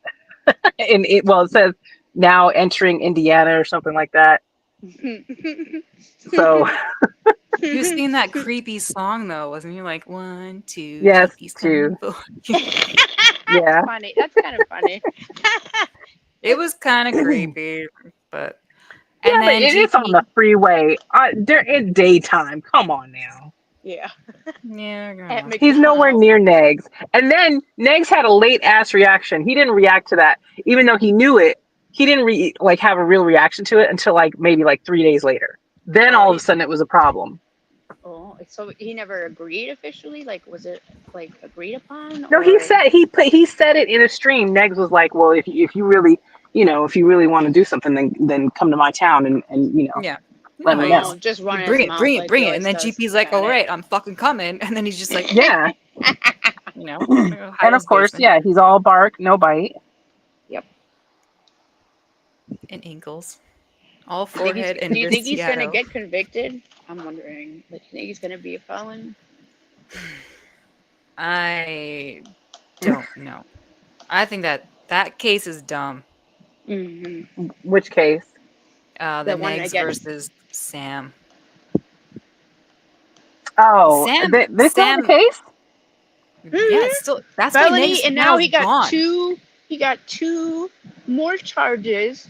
And it says now entering Indiana or something like that. So He was singing that creepy song though, wasn't he? Like 1, 2, yes, GP's coming too. for you. Yeah. Funny. That's kind of funny. It was kind of Yeah, creepy, but and but then it is on GP. the freeway. During daytime. Come on now. Yeah. Yeah, At grandma. He's nowhere McDonald's. near Negs. And then Negs had a late ass reaction. He didn't react to that, even though he knew it. He didn't have a real reaction to it until like maybe like 3 days later. Then Oh, all of a sudden it was a problem. so he never agreed officially? Like, was it like agreed upon, No, or? he said it in a stream. Negs was like, "Well, if you really if you really want to do something, then come to my town and Yeah. let No, me he's know." Just you run his bring it, bring mouth it, like he bring it. And always then does. GP's like, Got all it. right, I'm fucking coming. And then he's just like, Yeah, I'm gonna go hide and in of his course, basement yeah, he's all bark, no bite. Yep. and ankles. All Do you think he's forehead do and you think he's gonna wrist. get convicted? I'm wondering. Like, you think he's gonna be a felon? I don't know. I think that case is dumb. Hmm. Which case? The The one Negs against. versus Sam. Oh, this still the Sam. case? Yeah, Hmm. it's still. That's why Felony, Negs and now now is he got gone. two. He got two more charges.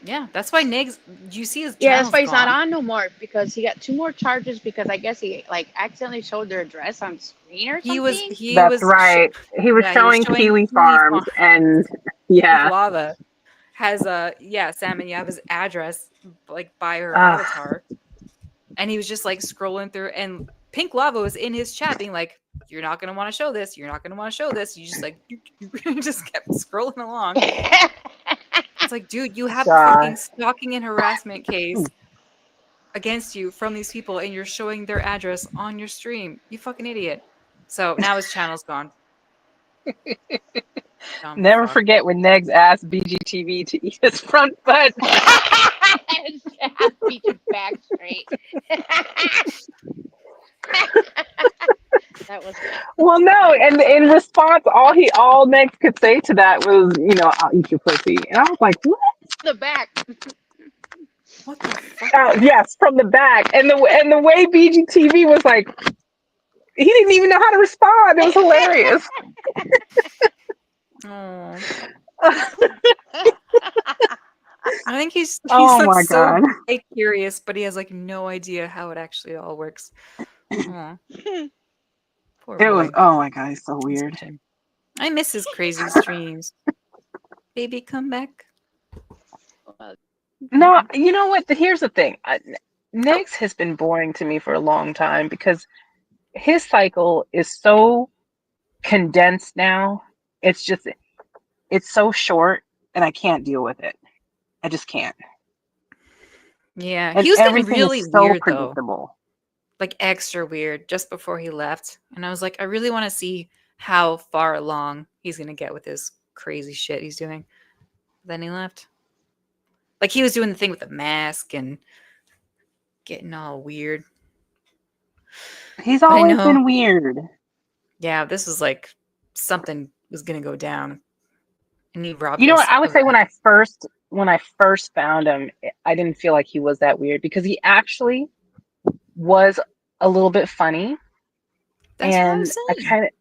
Yeah, that's why Negs. You see his Yeah, that's channel's why he's not gone. on no more, because he got two more charges because I guess he like accidentally showed their address on screen or He was. something. He That's was. right. He was Yeah, he was showing showing Kiwi Kiwi Farms, Farm. and Pink yeah, Lava has a Sam, and you have his address like by her uh, avatar, and he was just like scrolling through, and Pink Lava was in his chat being like, "You're not gonna want to show this. You're not gonna want to show this." You just like just kept scrolling along. It's like, dude, you have a gosh, fucking stalking and harassment case against you from these people, and you're showing their address on your stream. You fucking idiot. So now his channel's gone. Dumb never fuck. forget when Negs asked BGTV to eat his front butt. Beat your back straight. That was good. Well, no, and in response, all Negs could say to that was, "I'll eat your pussy," and I was like, "What?" The back. What the fuck? Yes, from the back, and the way BGTV was like, he didn't even know how to respond. It was hilarious. Oh. I think he's Oh like my so god, like, curious, but he has like no idea how it actually all works. Aw, poor it was. boy. Oh my god, it's so I weird. miss him. I miss his crazy streams. Baby, come back. No, you know what? Here's the thing. Negs has been boring to me for a long time because his cycle is so condensed now. It's just it's so short, and I can't deal with it. I just can't. Yeah, And he was getting everything is really so weird though, predictable. like extra weird just before he left. And I was like, I really want to see how far along he's gonna get with this crazy shit he's doing. Then he left. Like he was doing the thing with the mask and getting all weird. He's But I always know, been weird. yeah, this was like something was gonna go down, and he robbed You know what? us I would of say that. when I first found him, I didn't feel like he was that weird because he actually was a little bit funny, That's what I and was I saying. kind of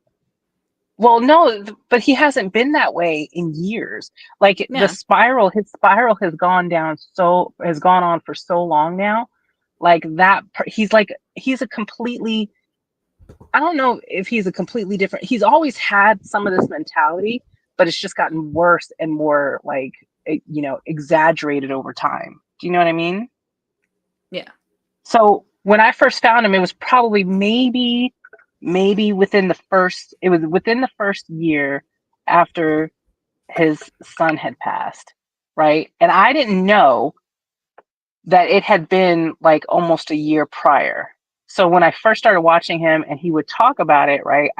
well, no, but he hasn't been that way in years. Like Yeah, his spiral has gone on for so long now. Like he's a completely. I don't know if he's a completely different. He's always had some of this mentality, but it's just gotten worse and more like exaggerated over time. Do you know what I mean? yeah. So when I first found him, it was probably maybe within the first year after his son had passed, right? And I didn't know that it had been like almost a year prior. So when I first started watching him and he would talk about it, right?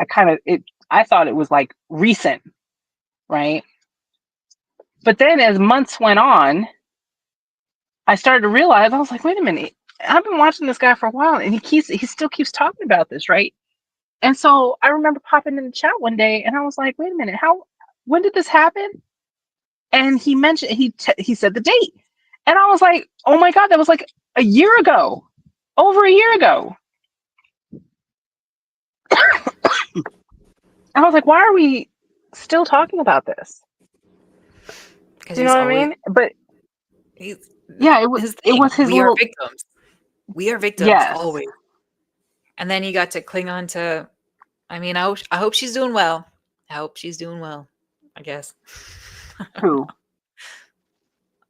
I thought it was like recent, right? But then as months went on, I started to realize I was like, wait a minute, I've been watching this guy for a while and he still keeps talking about this, right? And so I remember popping in the chat one day and I was like, wait a minute, when did this happen? and he mentioned he said the date, and I was like, oh my god, that was like a year ago, over a year ago. And I was like, why are we still talking about this? Because Do you know he's what I always mean? But he's yeah, his it thing. was his We are little victims. We are victims yes. always. And then he got to cling on to. I mean, I hope she's doing well. I hope she's doing well. I guess. Who?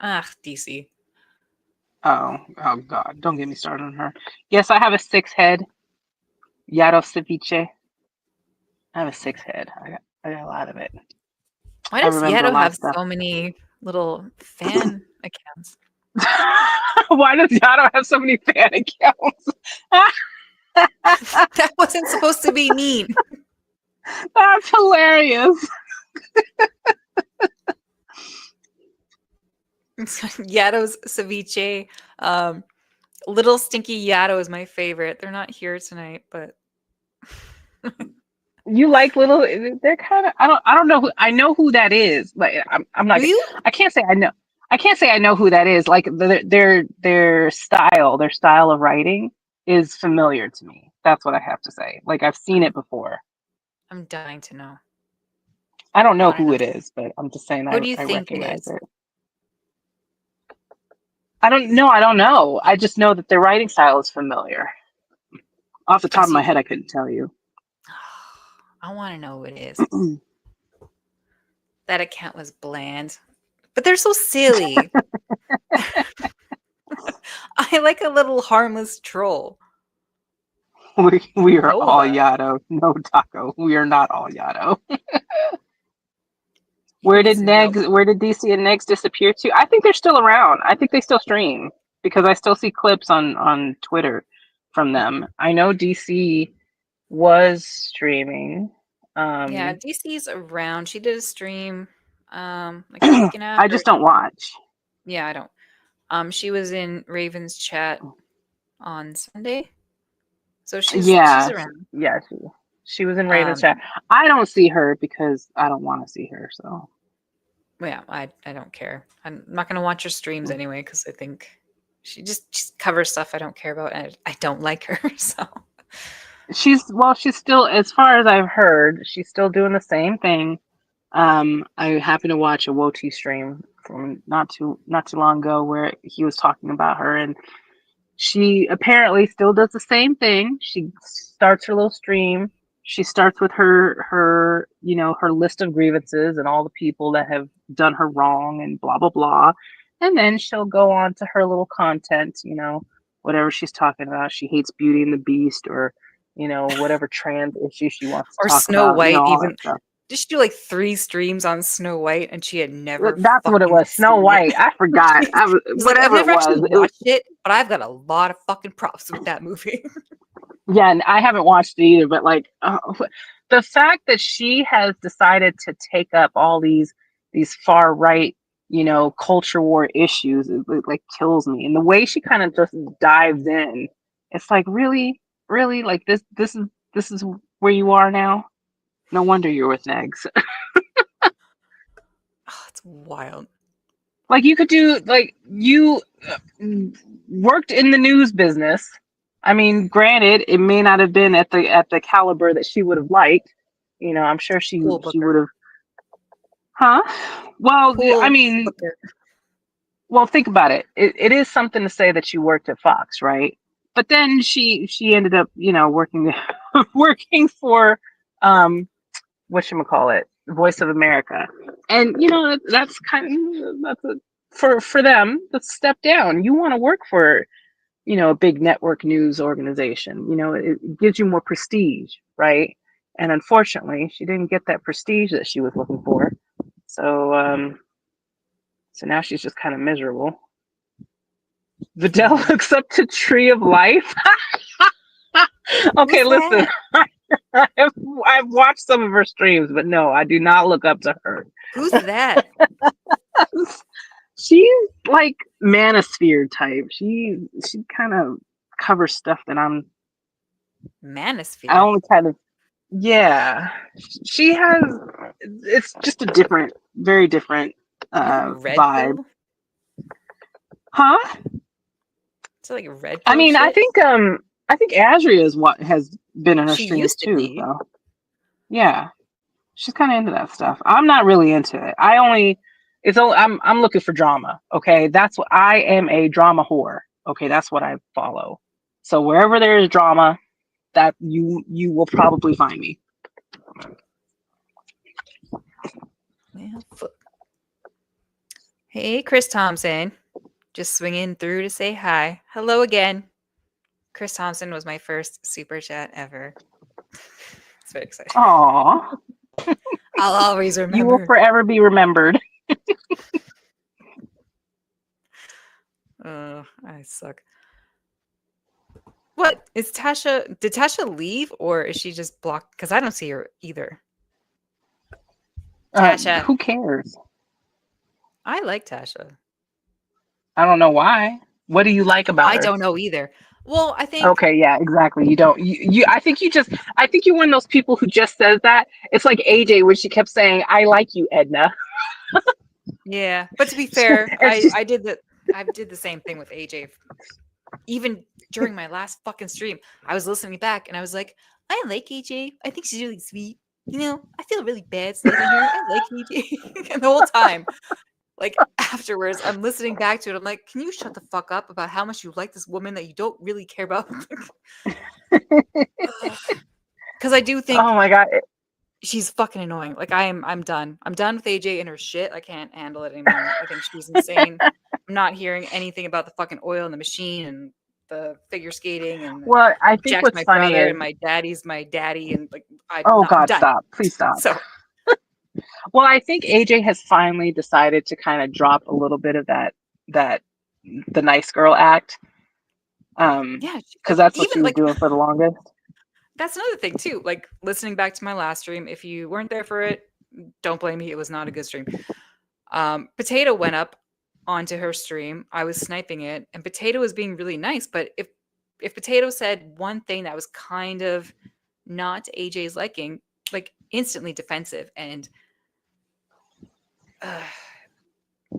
Ah, DC. Oh God! Don't get me started on her. Yes, I have a six head Yaro ceviche. I have a six head. I got a lot of it. Why I does remember a Yato lot of have stuff. so many little fan accounts? Why does Yaro have so many fan accounts? That wasn't supposed to be mean. That's hilarious. Yato's ceviche. Um, Little Stinky Yato is my favorite. They're not here tonight, but You like little? They're kind of. I don't know who. I know who that is. Like I'm do not. you? I can't say I know. I can't say I know who that is. Like their style of writing is familiar to me. That's what I have to say. Like I've seen it before. I'm dying to know. I don't I know want to who know. it is, but I'm just saying Who do you I think it recognize is? it. I don't know. I don't know. I just know that their writing style is familiar. Off the top Is of my he? head, I couldn't tell you. I want to know who it is. That account was bland, but they're so silly. I like a little harmless troll. We You are know all that. Yado, no Taco. We are not all Yado. You guys know. Where did DC and Negs disappear to? I think they're still around. I think they still stream because I still see clips on Twitter from them. I know DC was streaming. Yeah, Um, DC's around. She did a stream like a week and a half I or just don't watch. yeah, I don't. She was in Raven's chat on Sunday. So she's Yeah, around. yeah, she was in Raven's Um chat. I don't see her because I don't want to see her. So yeah, I don't care. I'm not gonna watch her streams anyway because I think she covers stuff I don't care about and I don't like her. So she's still, as far as I've heard, she's still doing the same thing. I happened to watch a Woti stream from not too long ago where he was talking about her, and she apparently still does the same thing. She starts her little stream. She starts with her her list of grievances and all the people that have done her wrong and blah blah blah, and then she'll go on to her little content. Whatever she's talking about. She hates Beauty and the Beast, or whatever trans issue she wants to or talk Snow about. White All that even stuff. did she do like 3 streams on Snow White and she had never That's what it fucking was. Snow seen it? White. I forgot. She's like, I've Whatever it never actually was. It was. watched it, but I've got a lot of fucking props with that movie. Yeah, and I haven't watched it either. But like, the fact that she has decided to take up all these far right, culture war issues, it like kills me. And the way she kind of just dives in, it's like really, really like this is where you are now. No wonder you're with Negs. Oh, it's wild. Like you could do like you worked in the news business. I mean, granted, it may not have been at the caliber that she would have liked. I'm sure Cool she Booker. would have. Huh? Well, I Cool mean, Booker. well, think about it. It is something to say that she worked at Fox, right? But then she ended up, working working for whatchamacallit, Voice of America. And that's kind of that's a for them, that's a step down. You want to work for, a big network news organization. It gives you more prestige, right? And unfortunately, she didn't get that prestige that she was looking for. So now she's just kind of miserable. Vidal Yeah. looks up to Tree of Life. Okay, Who's listen. that? I've watched some of her streams, but no, I do not look up to her. Who's that? She's like manosphere type. She kind of covers stuff that I Manosphere. only kind of, yeah. She has, it's just a different, very different Red vibe. pill? Huh? Is it like a red I pill mean, shit? I think Azria is what has been in her She streams used to too. be. So yeah, she's kind of into that stuff. I'm not really into it. I only it's only I'm looking for drama. Okay, that's what I am, a drama whore. Okay, that's what I follow. So wherever there is drama, that you will probably find me. Yeah. Hey, Chris Thompson. Just swinging through to say hi. Hello again. Chris Thompson was my first super chat ever. It's very exciting. Aw, I'll always you will remember. forever be remembered. I suck. What is Tasha? Did Tasha leave or is she just blocked? Because I don't see her either. Tasha. Who cares? I like Tasha. I don't know why. What do you like about I her? don't know either. Well, I think Okay, yeah, exactly. You don't. I think I think you're one of those people who just says that. It's like AJ when she kept saying, "I like you, Edna." yeah. But to be fair, And she's, I did the same thing with AJ. Even during my last fucking stream, I was listening back and I was like, I like AJ. I think she's really sweet. You know, I feel really bad slighting her. I like AJ. And the whole time, like afterwards, I'm listening back to it. I'm like, can you shut the fuck up about how much you like this woman that you don't really care about? Because I do think oh my god. she's fucking annoying. Like I'm done. I'm done with AJ and her shit. I can't handle it anymore. I think she's insane. I'm not hearing anything about the fucking oil in the machine and the figure skating and Well, I think Jack's what's my funny brother is, and my daddy's my daddy and like oh I'm god, done. stop, please stop. So Well, I think AJ has finally decided to kind of drop a little bit of that the nice girl act. yeah, Because that's what she even was like doing for the longest. that's another thing too. Like listening back to my last stream, if you weren't there for it, don't blame me. It was not a good stream. Potato went up onto her stream. I was sniping it, and Potato was being really nice. But if Potato said one thing that was kind of not AJ's liking, like instantly defensive, and uh,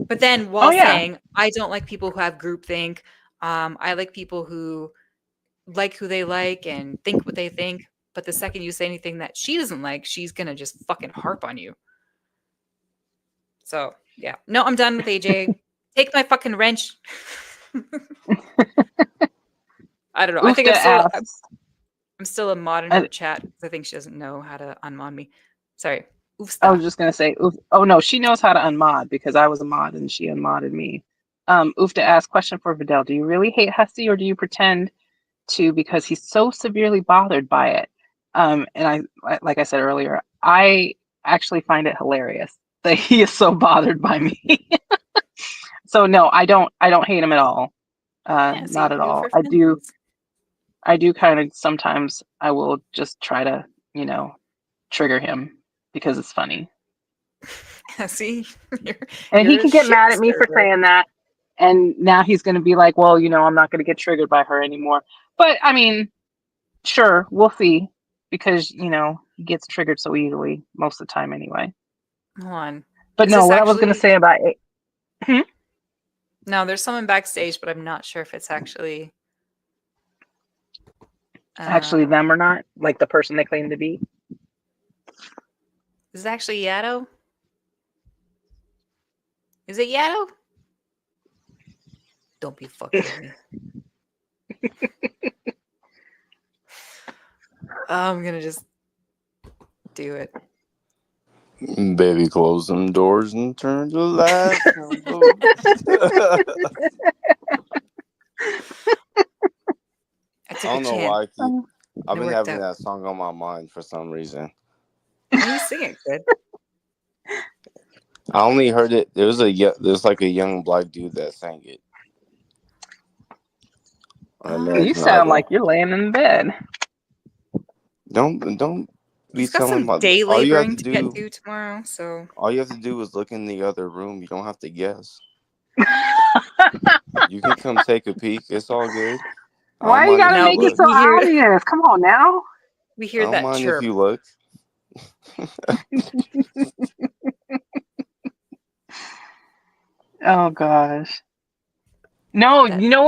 but then Oh while yeah. saying I don't like people who have groupthink, I like people who like who they like and think what they think. But the second you say anything that she doesn't like, she's gonna just fucking harp on you. So yeah, no, I'm done with AJ. Take my fucking wrench. I don't know. I think Ufta asks. I'm still a mod in her chat because I think she doesn't know how to unmod me. Sorry, I oofsta. was just gonna say, oh no, she knows how to unmod because I was a mod and she unmodded me. Ufta asks, question for Vidal: do you really hate Hussie or do you pretend to because he's so severely bothered by it? And like I said earlier, I actually find it hilarious that he is so bothered by me. So no, I don't hate him at all. Yeah, Not see, at you're all. for friendlies. I do kind of sometimes I will just try to, trigger him because it's funny. See, you're And he you're a can get shit mad at me for stirrer. saying that. And now he's going to be like, well, I'm not going to get triggered by her anymore. But I mean, sure, we'll see. Because, he gets triggered so easily most of the time anyway. Hold on. But Is no, this what I was going to actually? say about it. No, there's someone backstage, but I'm not sure if it's actually. Actually, Uh, them or not, like the person they claim to be. is it actually Yato? Is it Yato? Don't be fucking with me. I'm gonna just do it. Baby, close them doors and turn the lights on. I I took a don't know chance. why I've It been worked having out. that song on my mind for some reason. Well, you sing it good. I only heard it. There's like a young black dude that sang it on You American sound like Idol. you're laying in bed. Don't be He's got telling some my. day laboring to get to tomorrow, so All you have to do is look in the other room. You don't have to guess. You can come take a peek. It's all good. I don't Why you mind if gotta no, you make it look. so obvious? Come on now. we I hear don't that mind if chirp. you look. Oh gosh. No, That you know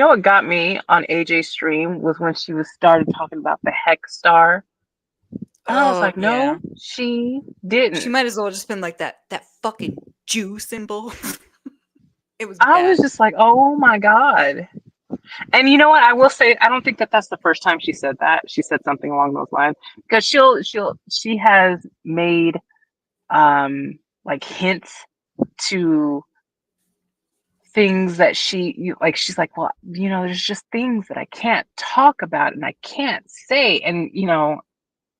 what got me on AJ's stream was when she was started talking about the hex star. And I was oh like, yeah. no, she She didn't. might as well just been like that fucking Jew symbol. It was I was bad. just like, oh my God. And you know what? I will say, I don't think that that's the first time she said that. She said something along those lines because she has made like hints to things that like she's like, well, there's just things that I can't talk about and I can't say, and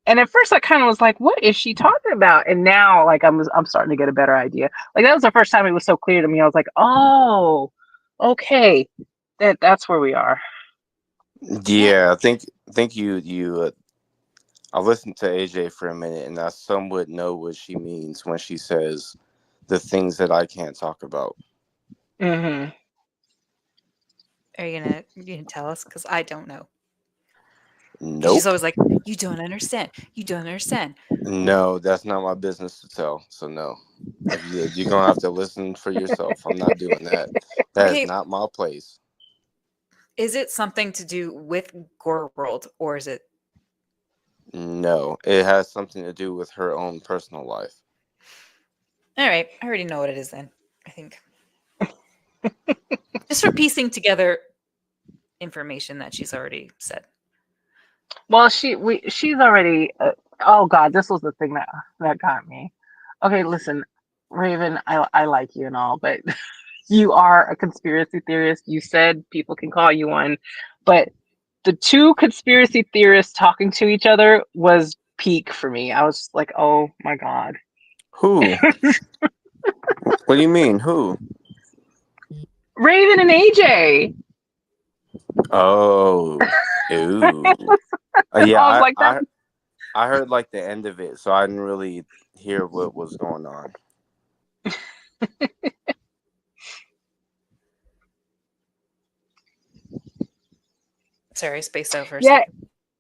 and at first I kind of was like, what is she talking about? And now like I'm starting to get a better idea. Like that was the first time it was so clear to me. I was like, oh, okay, that's where we are. Yeah. Yeah, I think you. I listened to AJ for a minute, and I somewhat know what she means when she says the things that I can't talk about. Hmm. Are you gonna tell us? Because I don't know. Because she's Nope. always like, you don't understand. You don't understand. No, that's not my business to tell. So no. You're gonna have to listen for yourself. I'm not doing that. That is Okay, not my place. is it something to do with Gore World, or is it? No, it has something to do with her own personal life. All right, I already know what it is then. I think just for piecing together information that she's already said. Well, she's already. Oh God, this was the thing that got me. Okay, listen, Raven, I like you and all, but you are a conspiracy theorist. You said people can call you one, but the two conspiracy theorists talking to each other was peak for me. I was like, oh my God. Who? What do you mean? Who? Raven and AJ. Oh, ooh. Yeah, I was like that. I heard like the end of it, so I didn't really hear what was going on. Sorry, I spaced out for a Yeah, second.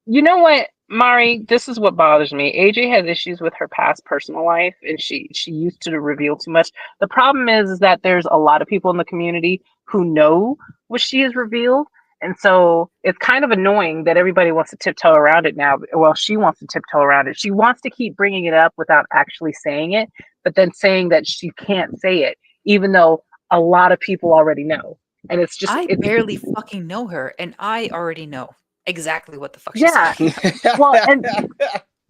you know what, Mari? This is what bothers me. AJ has issues with her past personal life, and she used to reveal too much. The problem is that there's a lot of people in the community who know what she has revealed, and so it's kind of annoying that everybody wants to tiptoe around it now. Well, she wants to tiptoe around it. She wants to keep bringing it up without actually saying it, but then saying that she can't say it, even though a lot of people already know. And it's just I it's barely fucking know her, and I already know exactly what the fuck she's yeah. talking about. Well, and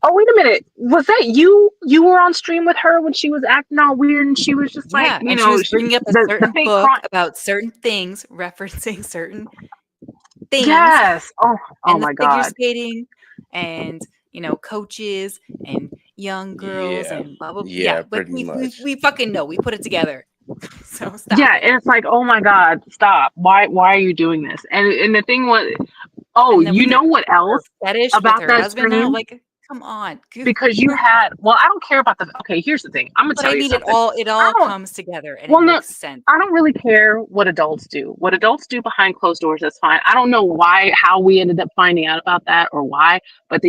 oh, wait a minute. Was that you? You were on stream with her when she was acting all weird, and she was just like, Yeah, and she was bringing up a the certain fake book crime. about certain things, referencing certain things, Yes. Oh and the my figure God. skating, and coaches and young girls Yeah, and blah blah. Yeah, yeah, but pretty we much. we fucking know. We put it together. So stop Yeah, it. and it's like, oh my God, stop. Why are you doing this? And the thing was, oh, And then you with know what her else fetish with about her that husband now, stream? like, come on. Because you had, well, I don't care about the. Okay, here's the thing. I'm gonna But I tell you need it something. all. It I all don't. comes together, and it Well, no, makes sense. I don't really care what adults do. What adults do behind closed doors, that's fine. I don't know how we ended up finding out about that or why, but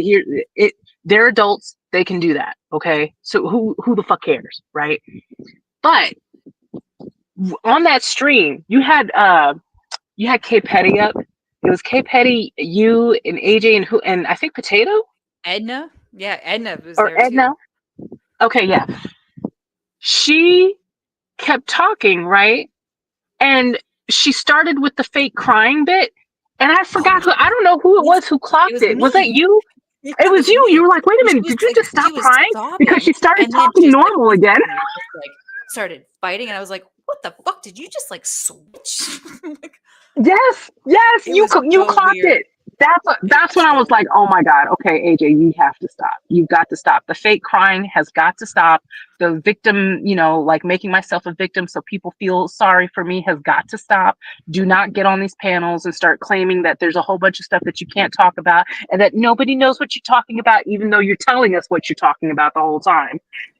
they're adults. They can do that. Okay, so who the fuck cares, right? But on that stream, you had K Petty up. It was K Petty, you and AJ and I think Potato Edna, yeah, Edna was or there Edna. too. Okay, yeah, she kept talking, right? And she started with the fake crying bit, and I Oh forgot who. I don't know who it yes, was who it clocked was it. Was that me. you? Yeah, It it was was you. You me. were like, wait a And minute, did you just she stop was crying? Because sobbing, she started and then talking just normal again. instantly just started fighting, and I was like, "What the fuck? Did you just switch?" Like, Yes, it was you so clocked weird. it. It That's was when I so was like, weird. oh my God, okay, AJ, you have to stop. You've got to stop. The fake crying has got to stop. The victim, like making myself a victim so people feel sorry for me has got to stop. Do not get on these panels and start claiming that there's a whole bunch of stuff that you can't talk about and that nobody knows what you're talking about, even though you're telling us what you're talking about the whole time.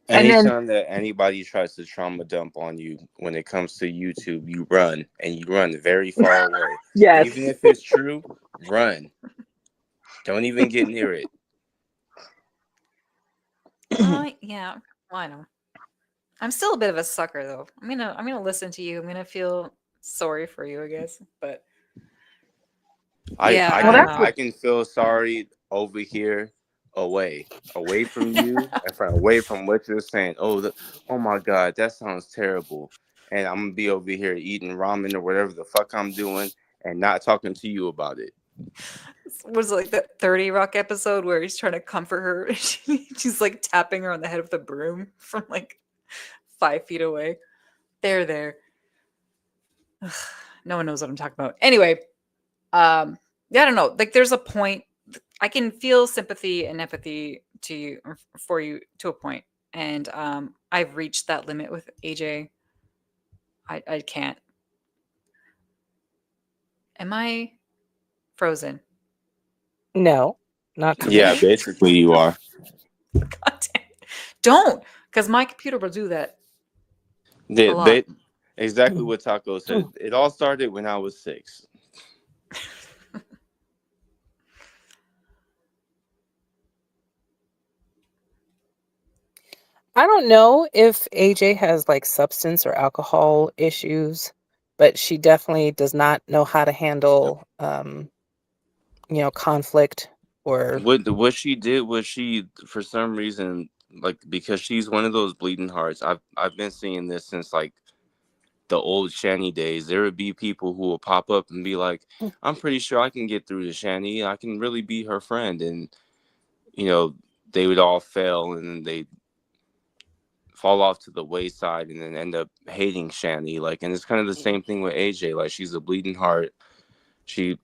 And then, Anytime that anybody tries to trauma dump on you when it comes to YouTube, you run and you run very far away. yes. Even if it's true, run. Don't even get near it. Yeah, well, I know. I'm still a bit of a sucker though. I'm gonna listen to you. I'm gonna feel sorry for you, I guess. But I yeah, I I Well, don't can that's know. I can feel sorry over here, away from you, and from away from what you're saying. Oh my God, that sounds terrible. And I'm gonna be over here eating ramen or whatever the fuck I'm doing, and not talking to you about it. Was it like that 30 Rock episode where he's trying to comfort her? She's like tapping her on the head with a broom from like 5 feet away. There. Ugh, no one knows what I'm talking about. Anyway, yeah, I don't know. Like, there's a point. I can feel sympathy and empathy to you or for you to a point, and I've reached that limit with AJ. I can't. Am I frozen? no, not to Yeah, me. Okay. basically you are. God damn it. Don't, because my computer will do that a lot. They exactly what Taco said. It all started when I was 6. I don't know if AJ has like substance or alcohol issues, but she definitely does not know how to handle, conflict or. What she did was she, for some reason, like, because she's one of those bleeding hearts. I've been seeing this since like the old Shanny days. There would be people who will pop up and be like, "I'm pretty sure I can get through to Shanny. I can really be her friend," and you know they would all fail, and then they fall off to the wayside, and then end up hating Shanny. Like, and it's kind of the same thing with AJ. Like, she's a bleeding heart. She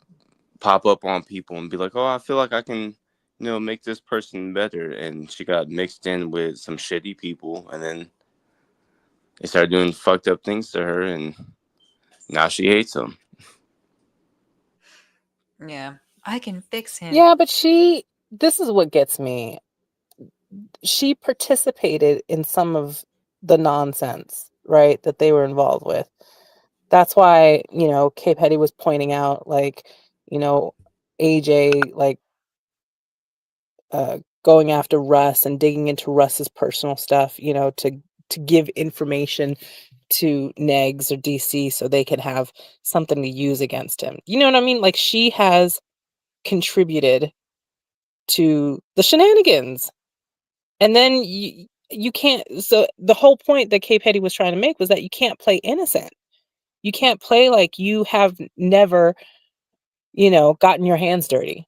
pop up on people and be like, "Oh, I feel like I can, make this person better." And she got mixed in with some shitty people, and then they started doing fucked up things to her, and now she hates them. Yeah, I can fix him. Yeah, but this is what gets me. She participated in some of the nonsense, right, that they were involved with. That's why, K Petty was pointing out, like, AJ, like, going after Russ and digging into Russ's personal stuff, to give information to Negs or DC so they can have something to use against him. You know what I mean? Like, she has contributed to the shenanigans. And then you can't. So the whole point that K Petty was trying to make was that you can't play innocent. You can't play like you have never, gotten your hands dirty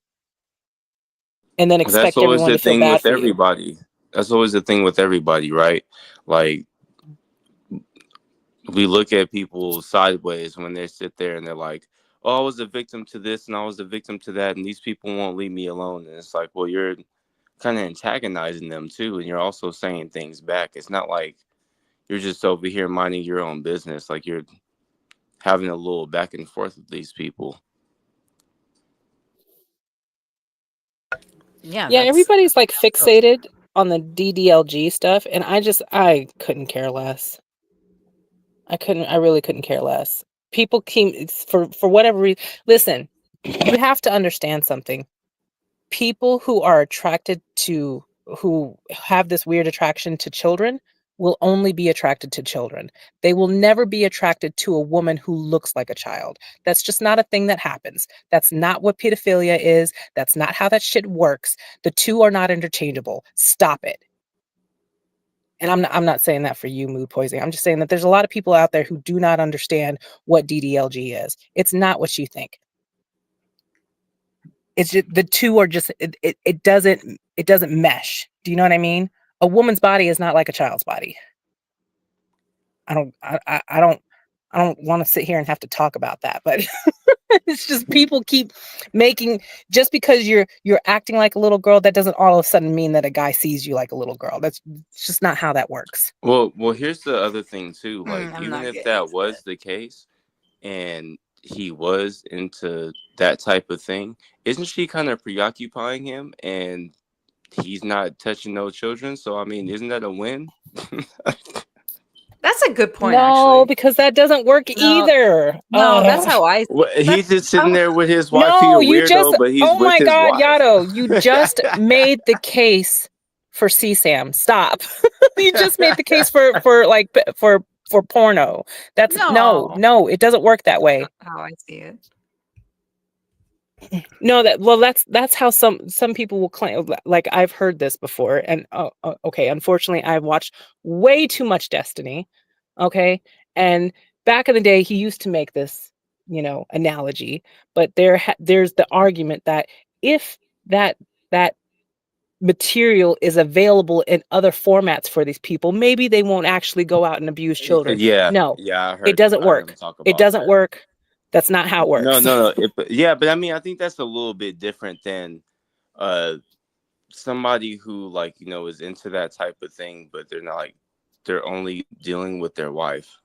and then That's expect always everyone the to feel thing bad with for you. everybody. That's always the thing with everybody, right? Like, we look at people sideways when they sit there and they're like, "Oh, I was a victim to this and I was a victim to that, and these people won't leave me alone." And it's like, well, you're kind of antagonizing them too, and you're also saying things back. It's not like you're just over here minding your own business. Like, you're having a little back and forth with these people. Yeah, Yeah, that's everybody's like gross. fixated on the DDLG stuff, and I couldn't care less. I really couldn't care less. People keep, for whatever reason. Listen, you have to understand something. People who have this weird attraction to children will only be attracted to children. They will never be attracted to a woman who looks like a child. That's just not a thing that happens. That's not what pedophilia is. That's not how that shit works. The two are not interchangeable. Stop it. And I'm not saying that for you, mood poisoning. I'm just saying that there's a lot of people out there who do not understand what DDLG is. It's not what you think. It's just the two are just it doesn't mesh. Do you know what I mean? A woman's body is not like a child's body. I don't want to sit here and have to talk about that, but it's just people keep making, just because you're acting like a little girl, that doesn't all of a sudden mean that a guy sees you like a little girl. That's just not how that works. Well, here's the other thing too. Like, I'm even not if getting that into that. was the case, and he was into that type of thing, isn't she kind of preoccupying him, and he's not touching no children? So I mean, isn't that a win? That's a good point, No, actually. because that doesn't work No, either. no, that's Ugh. how I. Well, That's he's just sitting how. there with his wife. He a No, you just, weirdo, but he's oh with my his God, wife. Yato, you just made the case for CSAM. Stop. You just made the case for like for porno. That's no, it doesn't work that way. How I see it. No, that's how some people will claim. Like I've heard this before, and okay, unfortunately, I've watched way too much Destiny. Okay, and back in the day, he used to make this, analogy, but there's the argument that if that material is available in other formats for these people, maybe they won't actually go out and abuse children. Yeah, No, yeah, it doesn't I heard him work. talk It about doesn't that. work. That's not how it works. No. Yeah, but I mean, I think that's a little bit different than uh somebody who like is into that type of thing, but they're not like they're only dealing with their wife,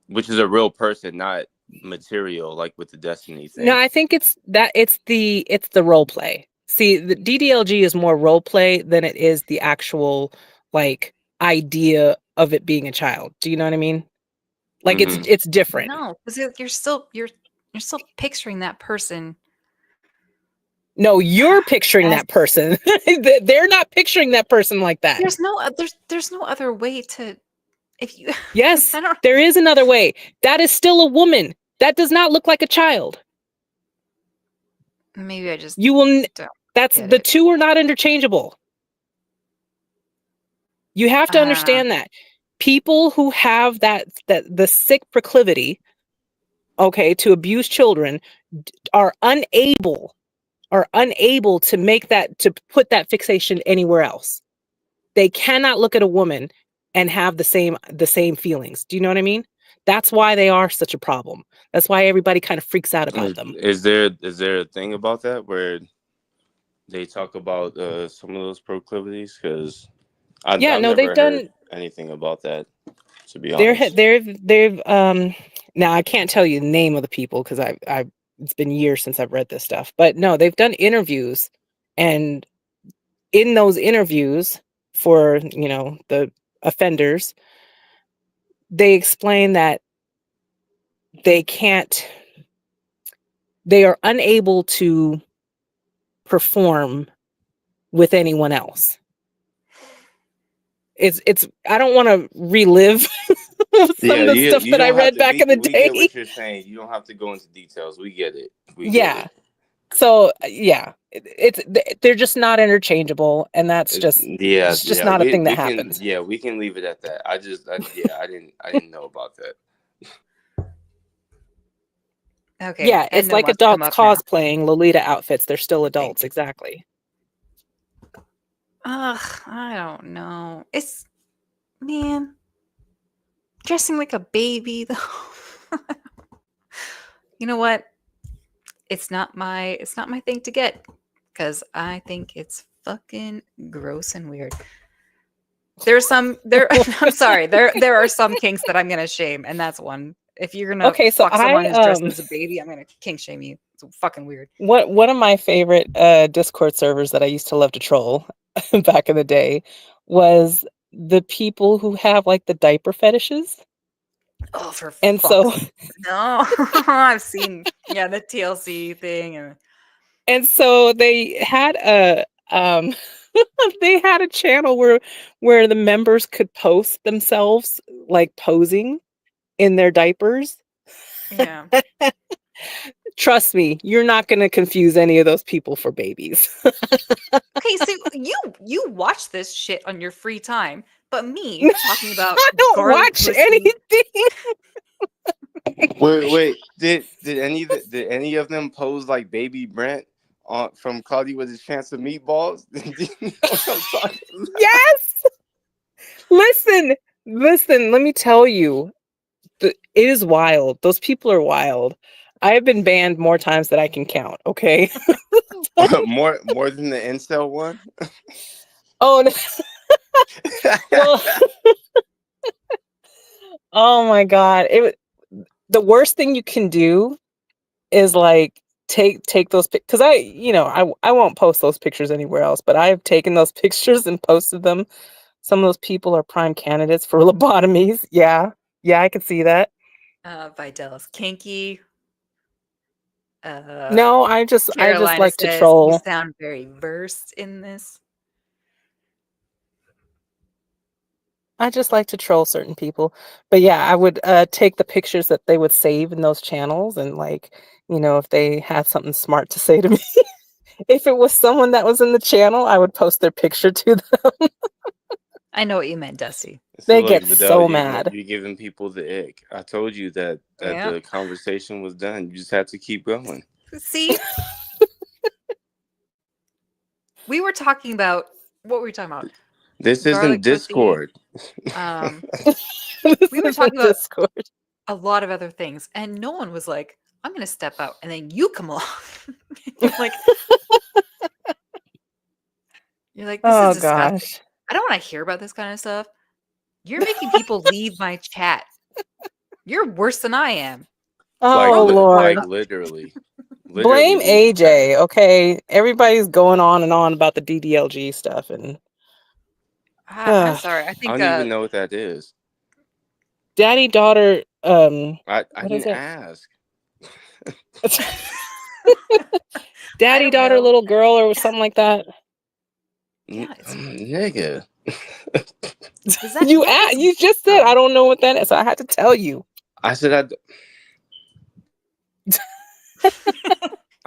which is a real person, not material like with the Destiny thing. No, I think it's the role play. See, the DDLG is more role play than it is the actual like idea of it being a child. Do you know what I mean? Like it's different. No, because you're still picturing that person. No, you're picturing that person. They're not picturing that person like that. There's no other way to, if you. Yes, there is another way. That is still a woman. That does not look like a child. Maybe I just you will. Don't That's get the it. two are not interchangeable. You have to understand that people who have that the sick proclivity, okay, to abuse children, are unable to make that, to put that fixation anywhere else. They cannot look at a woman and have the same feelings. Do you know what I mean? That's why they are such a problem. That's why everybody kind of freaks out about them. Is there a thing about that where they talk about some of those proclivities? Because I've never heard anything about that, to be honest. They've now I can't tell you the name of the people because I've it's been years since I've read this stuff, but no, they've done interviews, and in those interviews for the offenders, they explain that they are unable to perform with anyone else. It's I don't want to relive some of the stuff that I read back in the day. We get what you're saying. You don't have to go into details. We get it. Get it. So yeah, they're just not interchangeable, and that's just not a thing that happens. We can leave it at that. I didn't know about that. Okay. Yeah, it's like adults cosplaying Lolita outfits. They're still adults, exactly. Ugh, I don't know. It's, man, dressing like a baby though. You know what? It's not my thing to get, because I think it's fucking gross and weird. I'm sorry. There are some kinks that I'm gonna shame, and that's one. If you're gonna fuck someone who's dressed as a baby, I'm gonna kink shame you. It's fucking weird. One of my favorite Discord servers that I used to love to troll back in the day was the people who have like the diaper fetishes. Oh, for and so no, I've seen the TLC thing, and so they had a they had a channel where the members could post themselves like posing in their diapers. Yeah. Trust me, you're not going to confuse any of those people for babies. Okay, so you watch this shit on your free time, but me talking about I don't watch anything. Wait. Did any of them pose like Baby Brent from Cloudy with a Chance of Meatballs? Do you know what I'm talking about? Yes. Listen. Let me tell you, it is wild. Those people are wild. I have been banned more times than I can count. Okay. more than the incel one. Oh no. Well, oh my god! The worst thing you can do is like take those because I won't post those pictures anywhere else, but I've taken those pictures and posted them. Some of those people are prime candidates for lobotomies. Yeah, I can see that. Vidal's kinky. No, I just like to says, troll. You sound very versed in this. I just like to troll certain people. But yeah, I would take the pictures that they would save in those channels and like, if they had something smart to say to me. If it was someone that was in the channel, I would post their picture to them. I know what you meant, Dusty. So They look, get Vidal, so mad. you're giving people the ick. I told you that Yeah. the conversation was done. You just had to keep going. See, we were talking about what were we talking about? This isn't Garlic pussy. Discord. Um, This we were is in talking about Discord. a lot of other things, and no one was like, "I'm going to step out," and then you come along. You're like, this is Oh disgusting. gosh. I don't want to hear about this kind of stuff. You're making people leave my chat. You're worse than I am. Oh Like Lord. literally Blame leave the chat. AJ, okay? Everybody's going on and on about the DDLG stuff and I'm sorry. I I think don't even know what that is. daddy daughter I what is didn't it? ask. I Daddy don't daughter know. little girl or something like that. Yeah, it's Nigga. is that yeah, it's You just said I don't know what that is, so I had to tell you. I said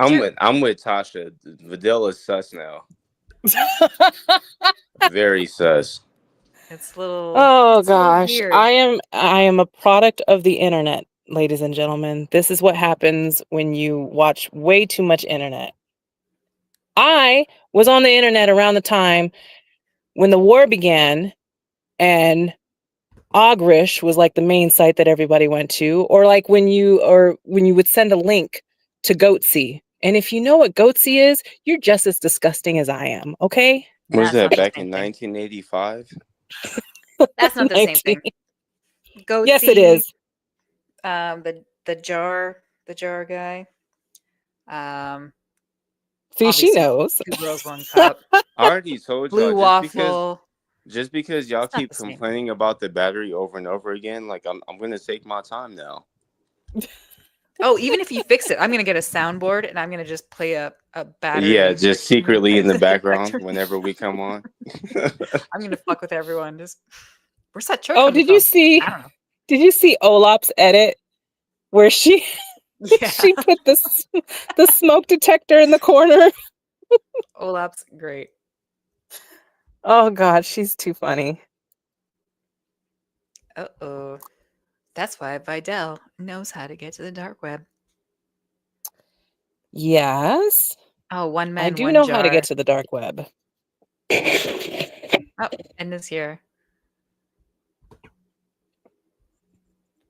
Shoot. I'm with Tasha. Vidal is sus now. Very sus. It's a little Oh it's a little gosh. weird. I am a product of the internet, ladies and gentlemen. This is what happens when you watch way too much internet. I was on the internet around the time when the war began and Ogrish was like the main site that everybody went to, or like when you would send a link to Goatsy. And if you know what Goatsy is, you're just as disgusting as I am, okay? Was That's that not the back same in thing. 1985? That's not the same 19. thing. Yes, it Goatsy, is. the jar guy. Um, See, she obviously, knows. 2 girls, 1 cup. I already told y'all Blue waffle. just because y'all It's not keep the same. complaining about the battery over and over again, like I'm gonna take my time now. Oh, even if you fix it, I'm gonna get a soundboard and I'm gonna just play a Yeah, battery just secretly in the background detector. whenever we come on. I'm gonna fuck with everyone. Just where's that truck Oh, coming from? I don't know. did you see Olap's edit where she Yeah, she put the smoke detector in the corner? Olap's great. Oh god, she's too funny. Uh-oh. That's why Vidal knows how to get to the dark web. Yes. Oh, one I man, do one know how to get jar. to the dark web. Oh, and this here.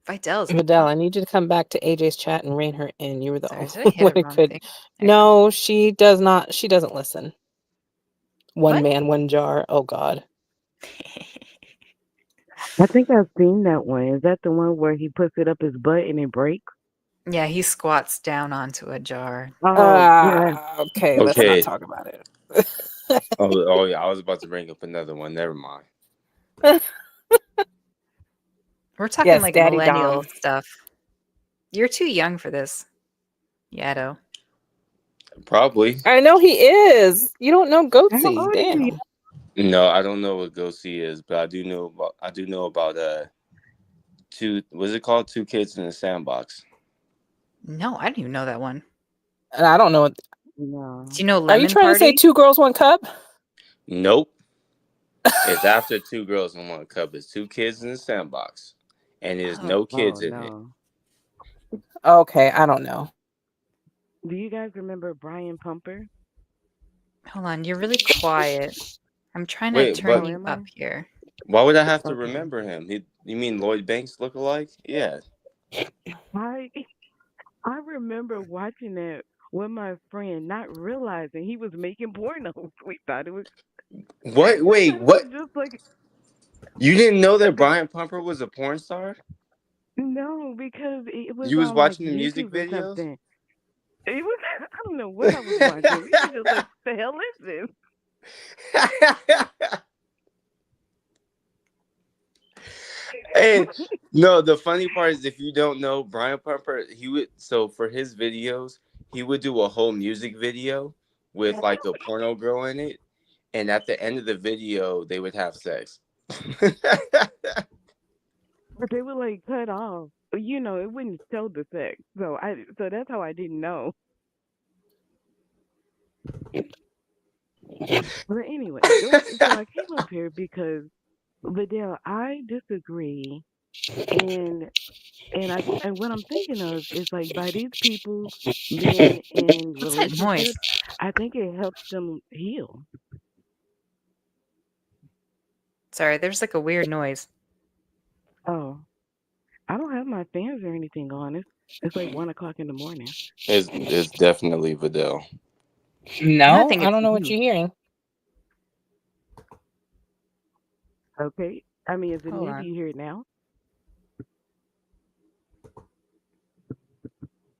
Vidal's Vidal, I need you to come back to AJ's chat and rein her in. You were the sorry, only did I hit one a who wrong could. thing? There we go. No, she does not. She doesn't listen. One What? man, one jar. Oh God. I think I've seen that one. Is that the one where he puts it up his butt and it breaks? Yeah, he squats down onto a jar. Oh, yeah. Okay, let's not Okay. talk about it. Oh yeah, I was about to bring up another one. Never mind. We're talking Yes, like Daddy millennial Dom. stuff. You're too young for this, Yado. Probably. I know he is. You don't know How Goatsy. old is he? Damn. No, I don't know what Go See is, but I do know about two, what's it called? Two Kids in the Sandbox. No, I didn't even know that one. And I don't know. Do No. you know Are you Lemon trying to say Party? 2 girls, 1 cup? Nope. It's after Two Girls in One Cup. It's Two Kids in the Sandbox. And there's Oh, no Oh, kids in it. no. Okay, I don't know. Do you guys remember Brian Pumper? hold on. You're really quiet. I'm trying to Wait, turn Oh, but you am up I? here. why would I have to Okay. remember him? You mean Lloyd Banks look alike? Yeah. I I remember watching that with my friend, not realizing he was making pornos. We thought it was What? we Wait, thought it what? was just like You didn't know that Brian Pumper was a porn star? no, because it was You was on like watching the music YouTube or videos? something. It was I don't know what I was watching. We were just like, the hell is this? And no, the funny part is if you don't know Brian Pumper, he would for his videos, he would do a whole music video with like a porno girl in it, and at the end of the video, they would have sex. but they would like cut off. You know, it wouldn't show the sex. So that's how I didn't know. But anyway, so I came up here because Vidal, I disagree, and and what I'm thinking of is like by these people being in What's that noise? relationships, I think it helps them heal. Sorry, there's like a weird noise. Oh, I don't have my fans or anything on. It's like 1 o'clock in the morning. It's definitely Vidal. I No, think I it's don't know what you. you're hearing. Okay, I mean, is it Hold me? Do on. you hear it now?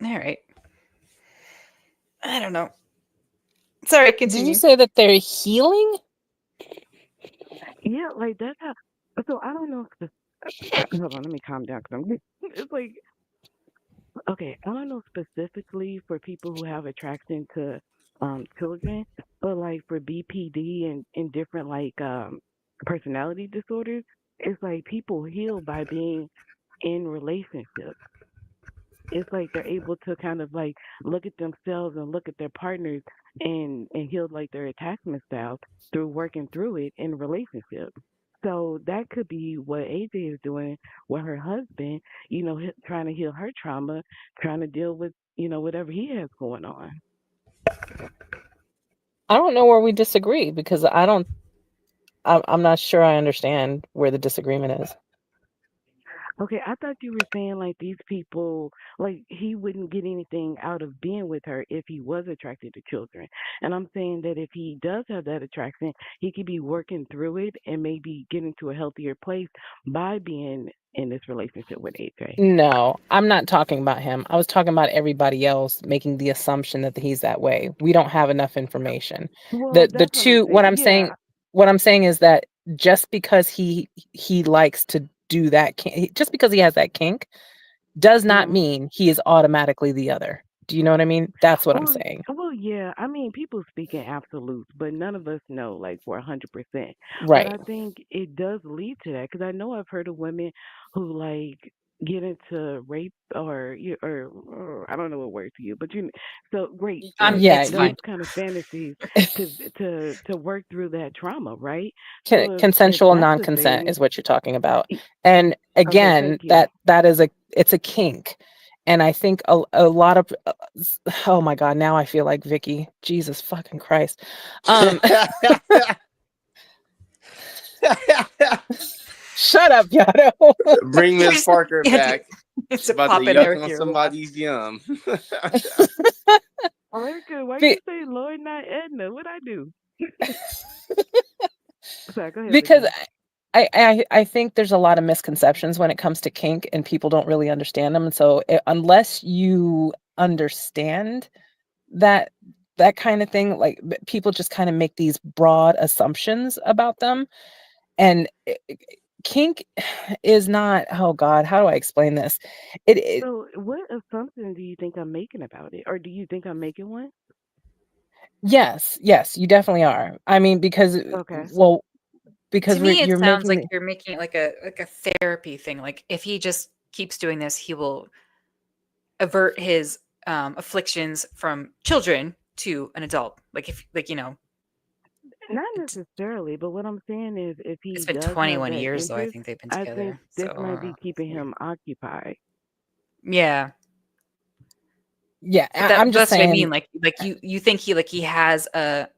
All right. I don't know. Sorry, Did you continue. say that they're healing? Yeah, like that's how. So I don't know. Hold on, let me calm down because I'm. It's like okay, I don't know specifically for people who have attraction to children, but like for BPD and different like personality disorders, it's like people heal by being in relationships. It's like they're able to kind of like look at themselves and look at their partners and heal like their attachment styles through working through it in relationships. So that could be what AJ is doing with her husband, you know, trying to heal her trauma, trying to deal with, you know, whatever he has going on. I don't know where we disagree because I don't. I'm not sure I understand where the disagreement is. Okay, I thought you were saying like these people, like he wouldn't get anything out of being with her if he was attracted to children. And I'm saying that if he does have that attraction, he could be working through it and maybe getting to a healthier place by being in this relationship with AJ. No, I'm not talking about him. I was talking about everybody else making the assumption that he's that way. We don't have enough information. Well, The that's what I'm two saying. Yeah. what I'm saying is that just because he likes to do that just because he has that kink does not Mhm. mean he is automatically the other. Do you know what I mean? That's what I'm Well, saying. well, yeah. I mean, people speak in absolutes, but none of us know like for 100%. But Right. I think it does lead to that because I know I've heard of women who like get into rape or I don't know what word to use, but so rape or Yeah, It's those fine. kind of fantasies to work through that trauma, right? So if consensual that's the non-consent thing, is what you're talking about. y- And okay, again, thank you. that is it's a kink. And I think a lot of oh my god, now I feel like Vicky. Jesus fucking Christ. Um shut up, Yato. Bring Miss Parker It's back. it's She's a about to pop in there yuck with on your laugh. somebody's yum. Erica, why Be- you say Lloyd not Edna? What I do? Sorry, go ahead, because Vidal. I think there's a lot of misconceptions when it comes to kink and people don't really understand them. And so unless you understand that kind of thing, like people just kind of make these broad assumptions about them. And kink is not, oh god, how do I explain this? It So, what assumption do you think I'm making about it, or do you think I'm making one? yes, you definitely are. I mean, because Okay. well, To because me, it you're sounds making like you're making it like a therapy thing. Like if he just keeps doing this, he will avert his afflictions from children to an adult. Like if like Not it's necessarily, but what I'm saying is, if it's he been does have 21 that years though. I interest, think they've been I think together. So this might be it's keeping weird. him occupied. Yeah, yeah, but I'm just that's what I saying mean. Like you think he has an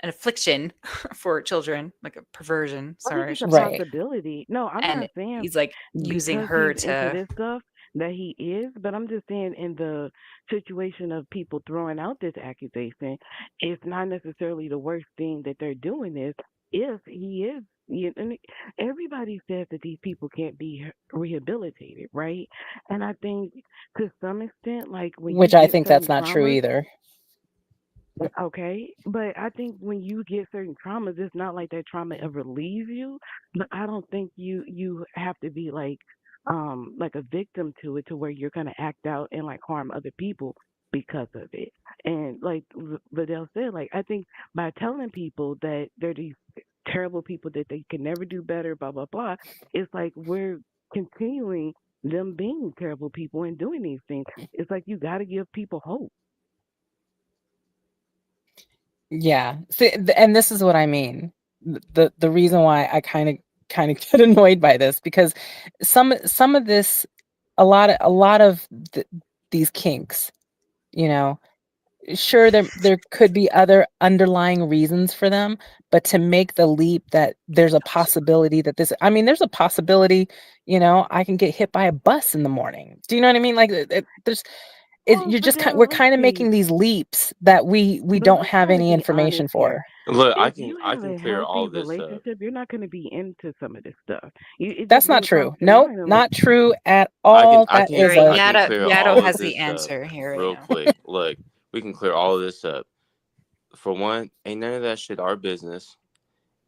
affliction for children, like a perversion. I think Sorry, I it's a should say. right. possibility. No, I'm And not saying he's like using because he's her into to this stuff that he is, but I'm just saying in the situation of people throwing out this accusation, it's not necessarily the worst thing that they're doing is if he is. And everybody says that these people can't be rehabilitated, right? And I think to some extent, like when you Which I get think that's certain not true traumas, either. okay, but I think when you get certain traumas, it's not like that trauma ever leaves you. But I don't think you have to be like a victim to it to where you're gonna act out and like harm other people because of it. And like Vidal said, like I think by telling people that they're these terrible people that they can never do better, blah blah blah. It's like we're continuing them being terrible people and doing these things. It's like you got to give people hope. Yeah. See, and this is what I mean. The reason why I kind of get annoyed by this, because some of this, a lot of these kinks, you know, sure, there could be other underlying reasons for them, but to make the leap that there's a possibility that this, I mean, there's a possibility, I can get hit by a bus in the morning. Do you know what I mean? Like, there's Well, you're but just then we're let's kind of see. making these leaps that we But don't let's have try to any be honest information here. for. Look, If you I have can a clear healthy all this up. relationship, you're not going to be into some of this stuff. It That's just not wouldn't true. cross your Nope, mind unless. not true at I can all. I That All can is right, a I can clear Yato all of has the this up answer here right real now. quick. Look, we can clear all of this up. For one, ain't none of that shit our business,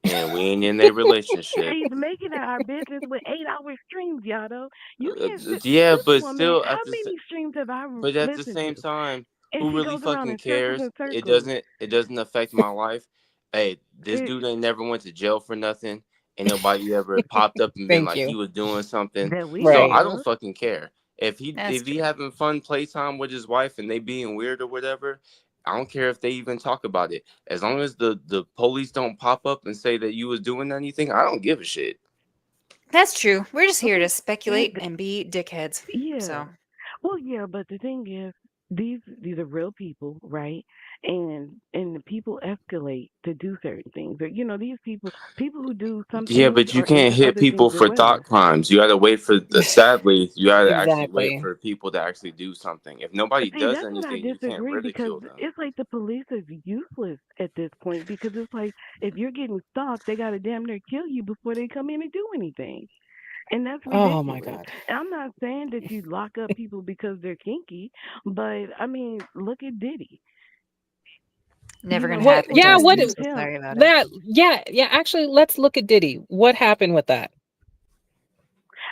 and we ain't in a relationship. He's making it our business with 8 hour streams, Yado. You can't sit. Yeah, This but woman, still, how many streams have I but at the listened to? same time, And who she really goes around fucking in circles cares? and circles. It doesn't affect my life. Hey, this It, dude ain't never went to jail for nothing. Ain't nobody ever popped up and been thank like he you. was doing something. that we So know Right. I don't of. fucking care. That's If he true. having fun playtime with his wife and they being weird or whatever, I don't care if they even talk about it. As long as the police don't pop up and say that you was doing anything, I don't give a shit. That's true. We're just here to Okay, speculate and be dickheads. yeah. So Well, yeah, but the thing is, these are real people, right? And the people escalate to do certain things. Or these people who do some Yeah, things but you are can't into hit other people things as for thought well. crimes. You got to wait for the. Sadly, you got to actually wait Exactly. for people to actually do something. If nobody See, does that's what I anything, you can't disagree because ridicule them. it's like the police is useless at this point because it's like if you're getting stalked, they got to damn near kill you before they come in and do anything. And that's Oh my ridiculous. God. And I'm not saying that you lock up people because they're kinky, but I mean, look at Diddy. never gonna What? happen, People Yeah. Jess. What? I'm abuse so him. sorry about it. That? Yeah. Yeah. Actually, let's look at Diddy. What happened with that?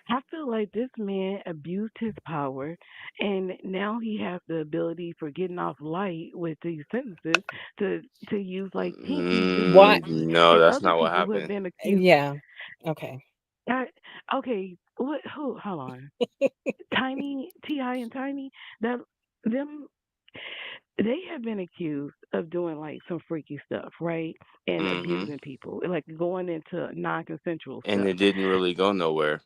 I feel like this man abused his power, and now he has the ability for getting off light with these sentences to to use like kinky just What? No, and that's other not what people who have happened. been accused. Yeah. Okay. I, okay, what? Who? Hold on. Tiny Ti and Tiny that them they have been accused of doing like some freaky stuff, right? And Hmm. abusing people, like going into non-consensual And stuff. it didn't really go nowhere.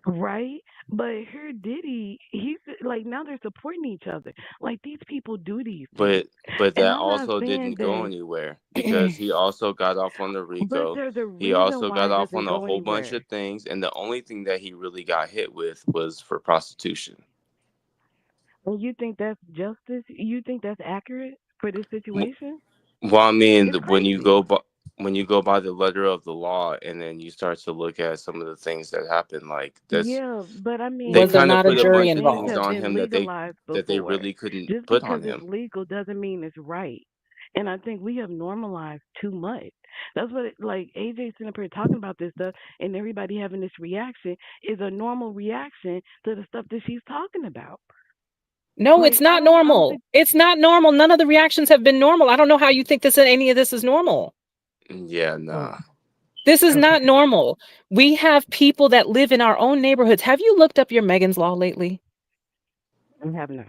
Right? But here Diddy, he's like now they're supporting each other. Like these people do these things. But And that I'm not also saying didn't go that anywhere because he also got off on the but RICO. there's a He reason also why got it off doesn't on a go whole bunch anywhere. of things, and the only thing that he really got hit with was for prostitution. And you think that's justice? You think that's accurate for this situation? Well, I mean, It's crazy. when you go by the letter of the law, and then you start to look at some of the things that happen, like this, Yeah, but I they mean, Was there kind of not a put a certain jury bunch of things things involved? have on been him legalized that they before. really couldn't Just put because on it's him. legal doesn't mean it's right. And I think we have normalized too much. That's what, like, AJ sitting up here talking about this stuff and everybody having this reaction is a normal reaction to the stuff that she's talking about. No, it's Like, not I don't normal. think, It's not normal. None of the reactions have been normal. I don't know how you think any of this is normal. Yeah, oh, nah. This is okay, not normal. We have people that live in our own neighborhoods. Have you looked up your Megan's Law lately? I have not.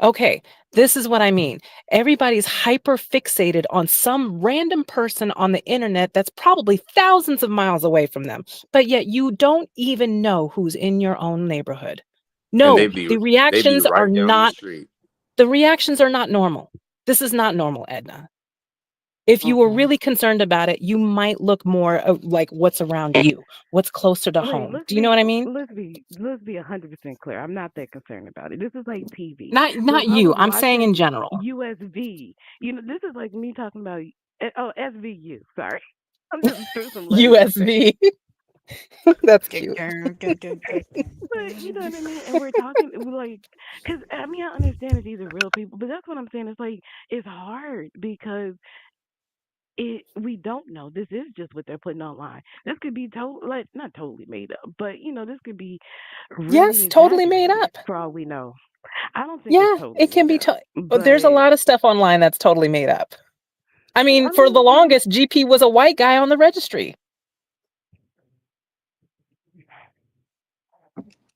Okay, this is what I mean. Everybody's hyper fixated on some random person on the internet that's probably thousands of miles away from them, but yet you don't even know who's in your own neighborhood. And No, they be right down the street. the reactions are not normal. This is not normal, Edna. If you were Okay. really concerned about it, you might look more of like what's around you, what's closer to Wait, home. Do you know what I mean? let's be 100% clear. I'm not that concerned about it. This is like TV. So Not if I you. was I'm saying in watching general. USV, this is like me talking about SVU. Sorry, I'm just threw some letters in there. USV. That's cute. But you know what I mean? And we're talking we're like, because I mean I understand that these are real people, but that's what I'm saying. It's like it's hard because we don't know. This is just what they're putting online. This could be like not totally made up, but this could be really Yes, totally made exaggerated up. for all we know. I don't think it's Yeah, totally it can made be. up, There's a but lot of stuff online that's totally made up. I mean, I for the mean, longest, GP was a white guy on the registry.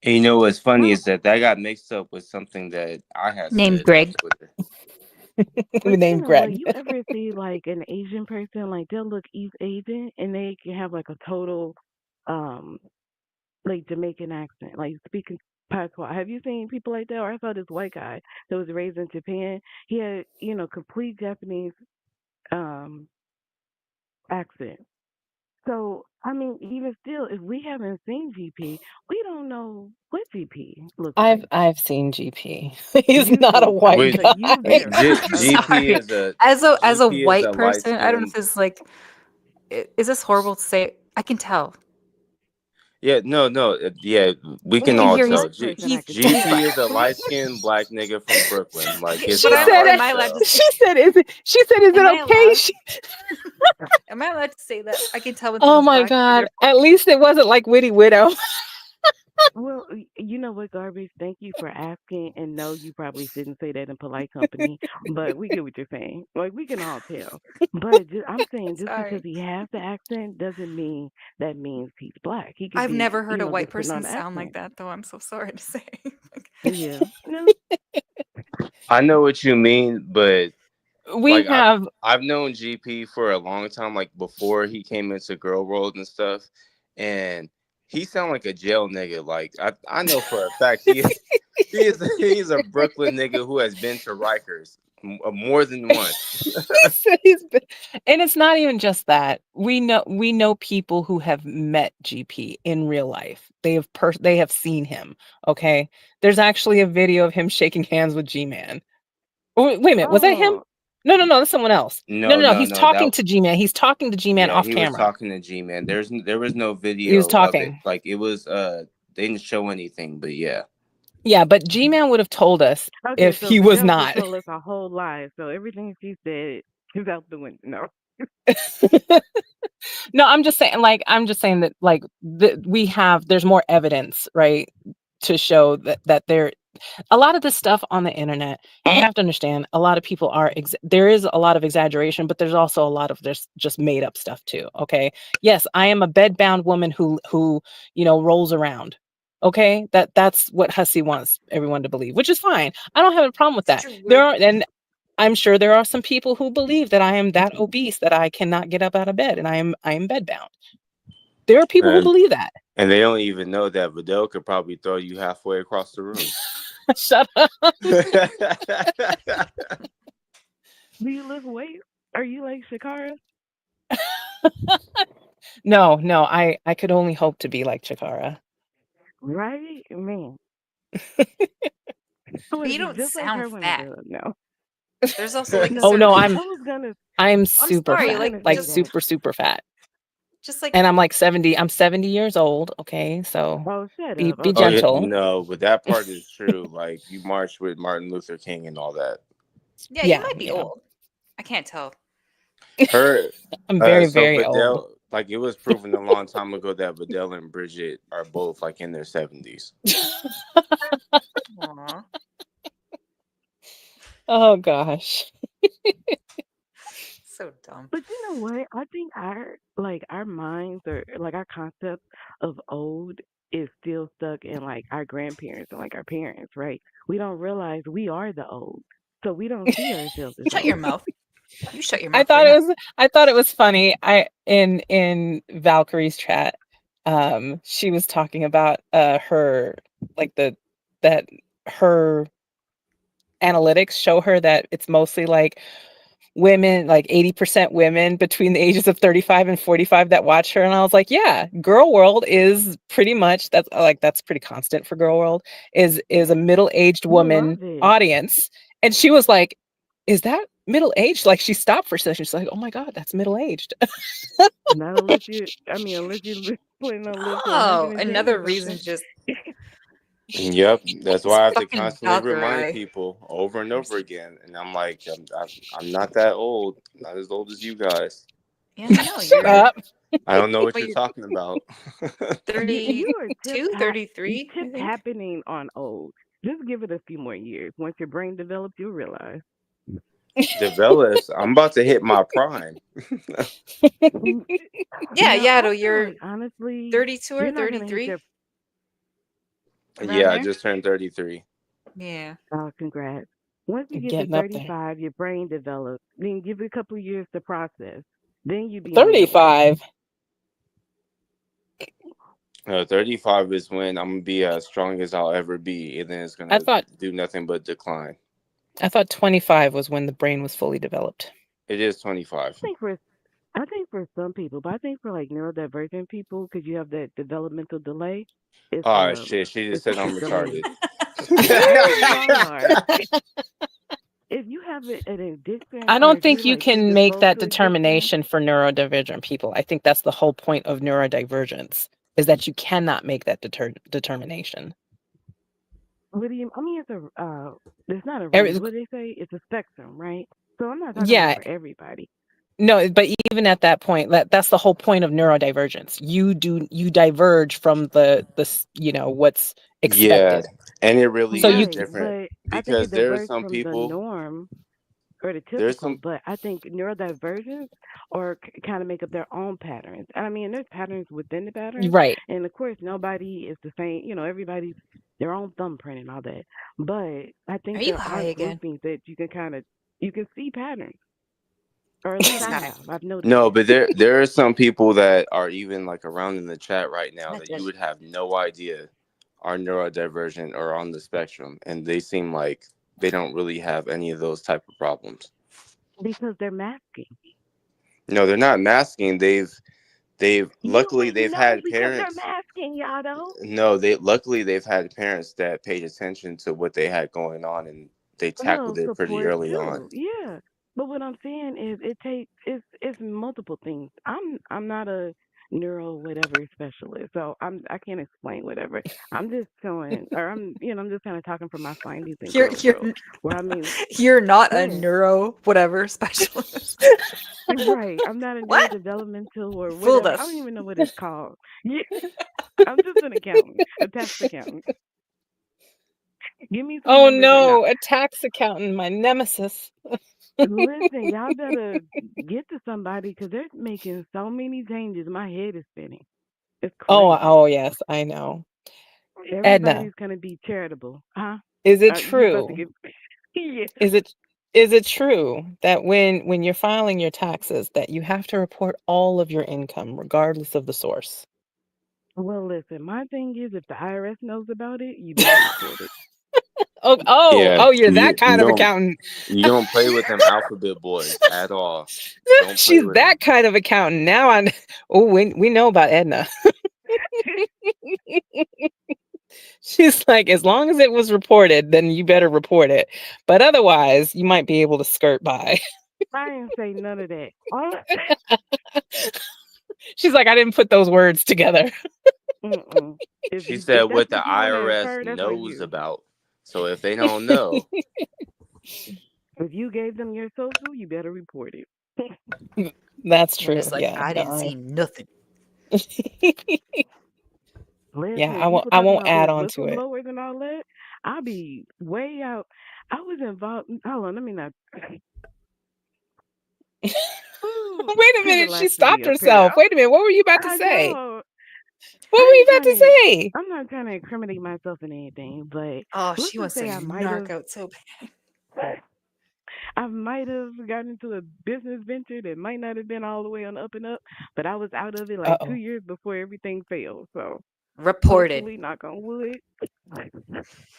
And you know what's funny well, is that got mixed up with something that I had Named said on Greg. Twitter. but you Named know what? Greg. You ever see like an Asian person, like they'll look East Asian and they can have like a total, um, like Jamaican accent, like speaking patois. Have you seen people like that? Or I saw this white guy that was raised in Japan. He had, complete Japanese um accent. So I mean, even still, if we haven't seen GP, we don't know what GP looks like. I've seen GP. He's You not a see, I was white Wait, gonna say you guy. very okay. GP Sorry. is a As a GP is a white light person, I don't know if skinned. this is like is this horrible to say? I can tell. Yeah, no, no, yeah, we I can can As all a hear tell. black person, I could he's tell. GP black. is a light skinned black nigga from Brooklyn. Like it's But She not I'm said hard am to I it. allowed to tell. say She said, is am it I okay? allowed? Am I allowed to say that? I can tell when Oh someone's my black or God. they're At least it wasn't like Witty Widow. Well, you know what, Garbage? Thank you for asking. And no, you probably shouldn't say that in polite company, but we get what you're saying. Like, we can all tell. But I'm saying just because sorry. he has the accent doesn't mean that means he's black. He could I've be, never heard a white just putting on person the sound like accent. that though. I'm so sorry to say. Like, Yeah. No. I know what you mean, but We like have, I've known GP for a long time, like before he came into Girl World and stuff, and he sound like a jail nigga. Like I know for a fact he's a Brooklyn nigga who has been to Rikers more than once. he said he's been, and it's not even just that. We know people who have met GP in real life. They have seen him. Okay. There's actually a video of him shaking hands with G-Man. Wait a minute, was that him? Oh, No, that's someone else. No, No, no, no. no, He's no. talking to G-Man. He's talking to G-Man Yeah, off he was camera. talking to G Man. There was no He was video of it. talking. Like it was they didn't show anything, but yeah. Yeah, but G-Man would have told us okay. if So he was Vidal just not. told us a whole lie. So everything she said is out the window. No. No, I'm just saying that like there's more evidence, right, to show that a lot of this stuff on the internet, you have to understand a lot of people there is a lot of exaggeration, but there's also a lot of there's just made up stuff too. Okay. Yes, I am a bedbound woman who rolls around. Okay. That's what Hussie wants everyone to believe, which is fine. I don't have a problem with that. And I'm sure there are some people who believe that I am that obese that I cannot get up out of bed and I am bedbound. There are people who And believe that. and they don't even know that Vidal could probably throw you halfway across the room. Shut up. Do you lift weights? Are you like Shakara? No, I could only hope to be like Chikara. Right? Man. I but want you to be don't just like sound her when I fat. grow up. No. There's also like a No. Oh no, certain I was gonna I'm I'm super sorry, I was fat. like gonna Like say just that. super, super fat. just like And I'm like 70. I'm 70 years old. Okay. So Oh, shut be up. be Oh Okay. yeah, gentle. no, but that part is true. Like you marched with Martin Luther King and all that. yeah, you Yeah, might be yeah. old. I can't tell. Her, I'm very, so very old. Vidal, like it was proven a long time ago that Vidal and Bridget are both like in their 70s. Aw. Oh gosh. So dumb. But you know what? I think our minds or like our concept of old is still stuck in like our grandparents and like our parents, right? We don't realize we are the old. So we don't see ourselves as Shut your old. mouth. You shut your I mouth right thought now. it was funny. I in Valkyrie's chat, she was talking about her like that her analytics show her that it's mostly like women, like 80% women between the ages of 35 and 45 that watch her. And I was like, yeah, Girl World is pretty much that's pretty constant for Girl World is a middle-aged We woman love it. audience. And she was like, is that middle-aged? Like she stopped for a second. She's like, oh my God, that's middle-aged. Not unless unless you plan on live to Oh, 110 or another reason something. to just Yep, that's this why I have to fucking constantly remind Valkyrie. people over and over again. And I'm like, I'm not that old, not as old as you guys. Yeah, I know. Shut You're up. I don't know what what you're you're talking about. You are 32, 33, I tip think. happening on old. Just give it a few more years. Once your brain develops, you'll realize. Develops. I'm about to hit my prime. Mm, Yeah, Now I Yaddle, feel you're like honestly, 32 or you're not gonna hit 33? your around Yeah, I there. just turned 33. Yeah. Oh, congrats. Once you get to Getting up there. 35, your brain develops. Then give it a couple of years to process. Then you be on your way. 35. 35 is when I'm gonna be as strong as I'll ever be, and then it's I gonna thought do nothing but decline. I thought 25 was when the brain was fully developed. It is I 25. think for I think for some people, but I think for like neurodivergent people, because you have that developmental delay, Oh shit, she just said I'm it's delayed. retarded. Actually, you are. If you have an addiction I or don't if you're think you like can make predisposed that to addiction, determination for neurodivergent people. I think that's the whole point of neurodivergence is that you cannot make that determination. what do you? I mean, it's not a range. Every- What do they say? It's a spectrum, right? So I'm not talking about yeah, for everybody. no, but even at that point, that's the whole point of neurodivergence. You diverge from what's Yeah, expected. and it really So you is Right, different but I think it because there are diverges some from the people. norm or the There's typical, some. but I think neurodivergence or kind of make up their own patterns. And I mean, there's patterns within the patterns, right. and of course, nobody is the same. Everybody's their own thumbprint and all that. But I Are think you there high are again? groupings that you can see patterns, or at least He's I high. have. I've noticed No, it. but there are some people that are even like around in the chat right now Not that you dead. would have no idea are neurodivergent or on the spectrum, and they seem like they don't really have any of those type of problems. Because they're masking. No, they're not masking. They've You luckily would they've know had because they're parents. masking, Yado. No, they luckily they've had parents that paid attention to what they had going on, and they tackled No, it pretty support early on. too. Yeah. But what I'm saying is it takes it's multiple things. I'm not a neuro whatever specialist. So I can't explain whatever. I'm just showing or I'm just kinda talking from my findings in You're real you're world. Where I mean you're not go a ahead. neuro whatever specialist. Right. I'm not a What? neurodevelopmental You or fooled whatever. I don't us. even know what it's called. Yeah. I'm just an accountant, a tax accountant. Give me some Oh numbers right now. no, a tax accountant, my nemesis. Listen, y'all better get to somebody because they're making so many changes. My head is spinning. It's Oh, crazy. oh yes, I know. Edna, Everybody's gonna be charitable, huh? is it You about to true? get? Yeah. Is it true that when you're filing your taxes that you have to report all of your income regardless of the source? Well, listen. My thing is, if the IRS knows about it, you better report it. Oh, oh, Yeah, oh, you're that kind of accountant. you don't play with them alphabet boys at all. Don't play She's with them. that kind of accountant. Now I oh, we know about Edna. She's like, as long as it was reported, then you better report it. But otherwise, you might be able to skirt by. I ain't say none of that. She's like, I didn't put those words together. Mm-mm. She If said that's what the what you want to IRS infer, that's on knows you. about. So if they don't know, If you gave them your social, you better report it. That's And true. it's like, Yeah. I didn't No. see nothing. Listen, Yeah, and people I talking won't about add being on to it. whistleblowers and all that, I'll be way out. I was involved. Hold on, let me not. Ooh, Wait a too minute, she relaxed to be stopped up here. herself. Wait a minute, what were you about to I say? know. What were I you ain't about trying to to. say? I'm not trying to incriminate myself in anything, but Oh, let's she just wants to say narc out so bad. I might have gotten into a business venture that might not have been all the way on the up and up, but I was out of it like two Uh-oh. years before everything failed. So Reported. hopefully, knock on wood.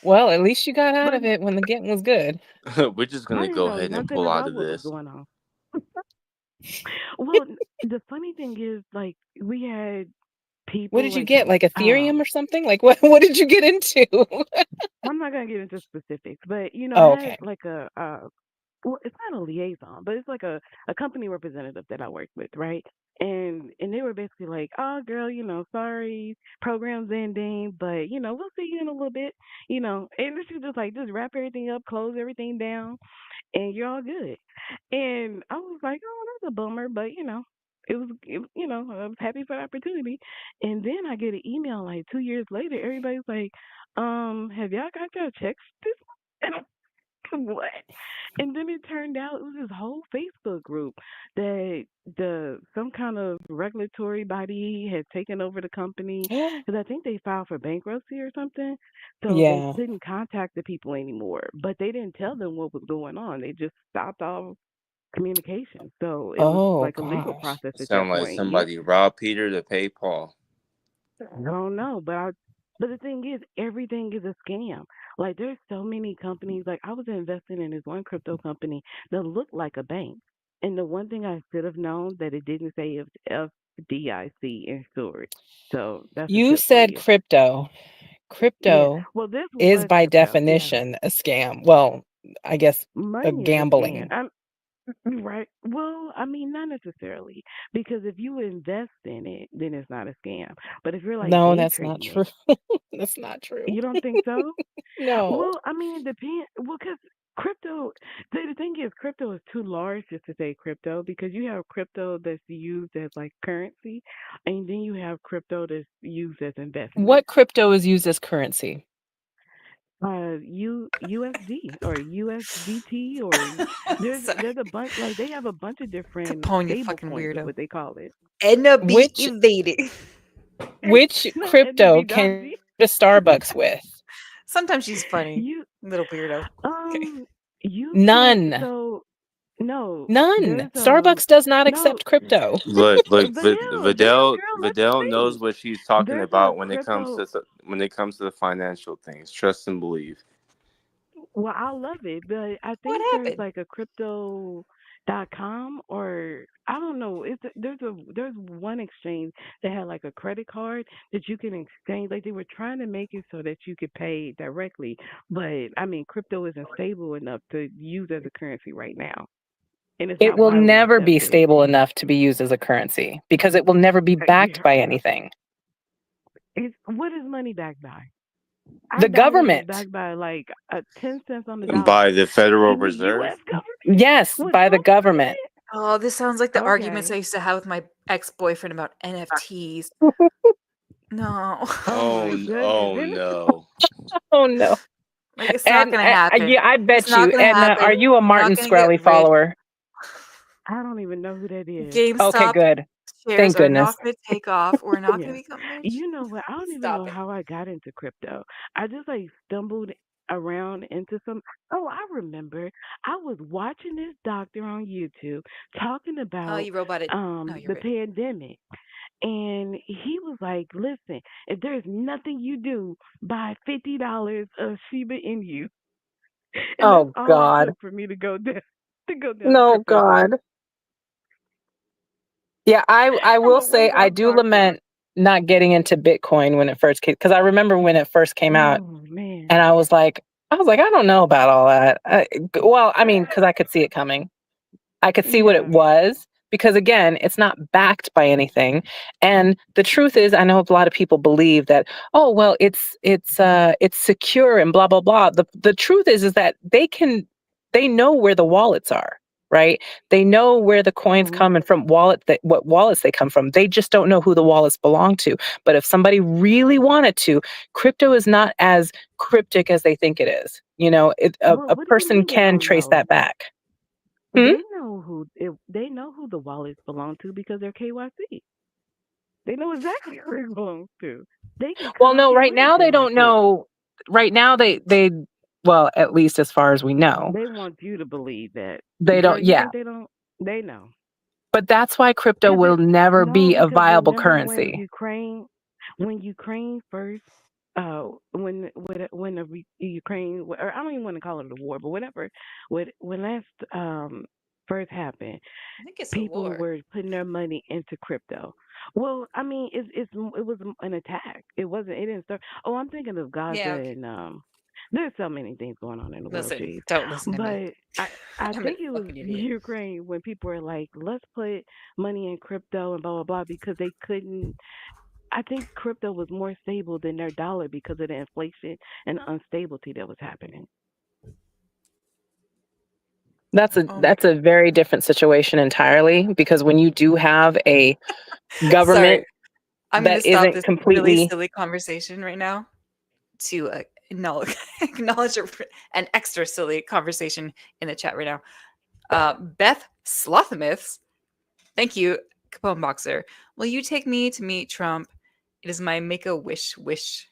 Well, at least you got out But of it when the getting was good. we're just I gonna didn't go know ahead and nothing pull out about of what was this. going on. Well, the funny thing is, like, we had What people did you like, get? Like Ethereum um, or something? Like what did you get into? I'm not gonna get into specifics, but I Oh, had okay. like well, it's not a liaison, but it's like a company representative that I work with, right? And they were basically like, "Oh, girl, sorry, program's ending, but we'll see you in a little bit, And this is just like, just wrap everything up, close everything down, and you're all good." And I was like, "Oh, that's a bummer," but I was happy for the opportunity. And then I get an email like 2 years later. Everybody's like, "Have y'all got your checks this month?" What? And then it turned out it was this whole Facebook group that the some kind of regulatory body had taken over the company because I think they filed for bankruptcy or something. So they Yeah. couldn't contact the people anymore. But they didn't tell them what was going on. They just stopped all communication. So it was Oh like a legal gosh. process at Sound that like point. Yeah. somebody robbed Peter to pay Paul. I don't know, but the thing is, everything is a scam. Like there's so many companies. Like I was investing in this one crypto company that looked like a bank, and the one thing I should have known that it didn't say is FDIC insured. So that's a You tip for said you. crypto. Yeah. Crypto Well, this is was by crypto. Yeah. definition a scam. Well, I guess a Money is a scam. gambling. I'm right. Well, I mean, not necessarily because if you invest in it, then it's not a scam. But if you're like No, day that's not trading it, true. That's not true. you don't think so? No. Well, I mean, it depends. Well, because crypto, the thing is, crypto is too large just to say crypto because you have crypto that's used as like currency, and then you have crypto that's used as investment. What crypto is used as currency? USD or USDT or Sorry. there's a bunch like they have a bunch of different Capone, you stable fucking coins is weirdo. what they call it. Edna be Which evading. which Not crypto can NBDOG. you go to Starbucks with? Sometimes she's funny. You Little weirdo. Okay. you can None. so no None. there's Starbucks does not no accept crypto. Look, but hell damn girl let me Vidal knows finish. what she's talking There's a about when it comes crypto. to the financial things. Trust and believe. Well, I love it, but I What think there's happened? like a crypto.com or I don't know. There's one exchange that had like a credit card that you can exchange. Like they were trying to make it so that you could pay directly, but I mean, crypto isn't stable enough to use as a currency right now, and it's It not will widely never be accepted. stable enough to be used as a currency because it will never be backed Yeah, by anything. what is money backed by? I The doubt it is government. backed by like 10 cents on the dollar By the Federal in the U.S. Reserve. government. Yes, What by the Trump government. Oh, this sounds like the president? arguments I Okay. used to have with my ex-boyfriend about NFTs. No. Oh my goodness. Oh Then no. Oh no. Like, it's not And gonna happen. yeah, I It's bet not you. gonna Edna, are happen. you a We're not Martin gonna get Shkreli rich. follower? I don't even know who that is. Okay, GameStop good. shares Thank are not goodness. gonna take off. We're not gonna Yeah. become rich. You know what? I don't even know Stop it. how I got into crypto. I just like stumbled around into some. Oh, I remember. I was watching this doctor on YouTube talking Oh, about you roboted. No, you're the good. pandemic. And he was like, listen, if there's nothing you do, buy $50 of Shiba Inu. And that's Oh all it God. took for me to go down the No crypto path. God. Yeah, I I'm will a weight say I loss do doctor. lament not getting into Bitcoin when it first came because I remember when it first came out Oh man. and I was like, I don't know about all that. Well, I mean, because I could see it coming. I could see what it Yeah. was because again, it's not backed by anything. And the truth is, I know a lot of people believe that, oh, well, it's secure and blah blah blah. The truth is that they know where the wallets are, right? They know where the coins Mhm. come and from what wallets they come from. They just don't know who the wallets belong to. But if somebody really wanted to, crypto is not as cryptic as they think it is. Well, A what do you person mean they can don't trace know? that back. Hmm? They know who the wallets belong to because they're KYC. They know exactly who it belongs to. They can Well, no, copy right where now they they don't put. know. Right now well, at least as far as we know, They want you to believe that. they Girl, don't. you Yeah, think they don't? They know. but that's why crypto Cause will it never no, be a because viable remember when currency. Ukraine first when Ukraine or I don't even want to call it a war, but whatever when last first happened, I think it's a people war. were putting their money into crypto. Well, I mean, it was an attack. It wasn't. It didn't start. Oh, I'm thinking of Gaza Yeah, okay. and there's so many things going on in the world, Listen, jeez. don't listen to me. But I I'm an think it was fucking idiot. Ukraine when people were like, let's put money in crypto and blah blah blah because they couldn't. I think crypto was more stable than their dollar because of the inflation and instability that was happening. Oh my That's a very different situation entirely because when you do have a god. Sorry. government I'm gonna that stop isn't this really completely silly conversation right now to acknowledge an extra silly conversation in the chat right now. Beth Slothmiths, thank you, Capone Boxer. Will you take me to meet Trump? It is my make a wish.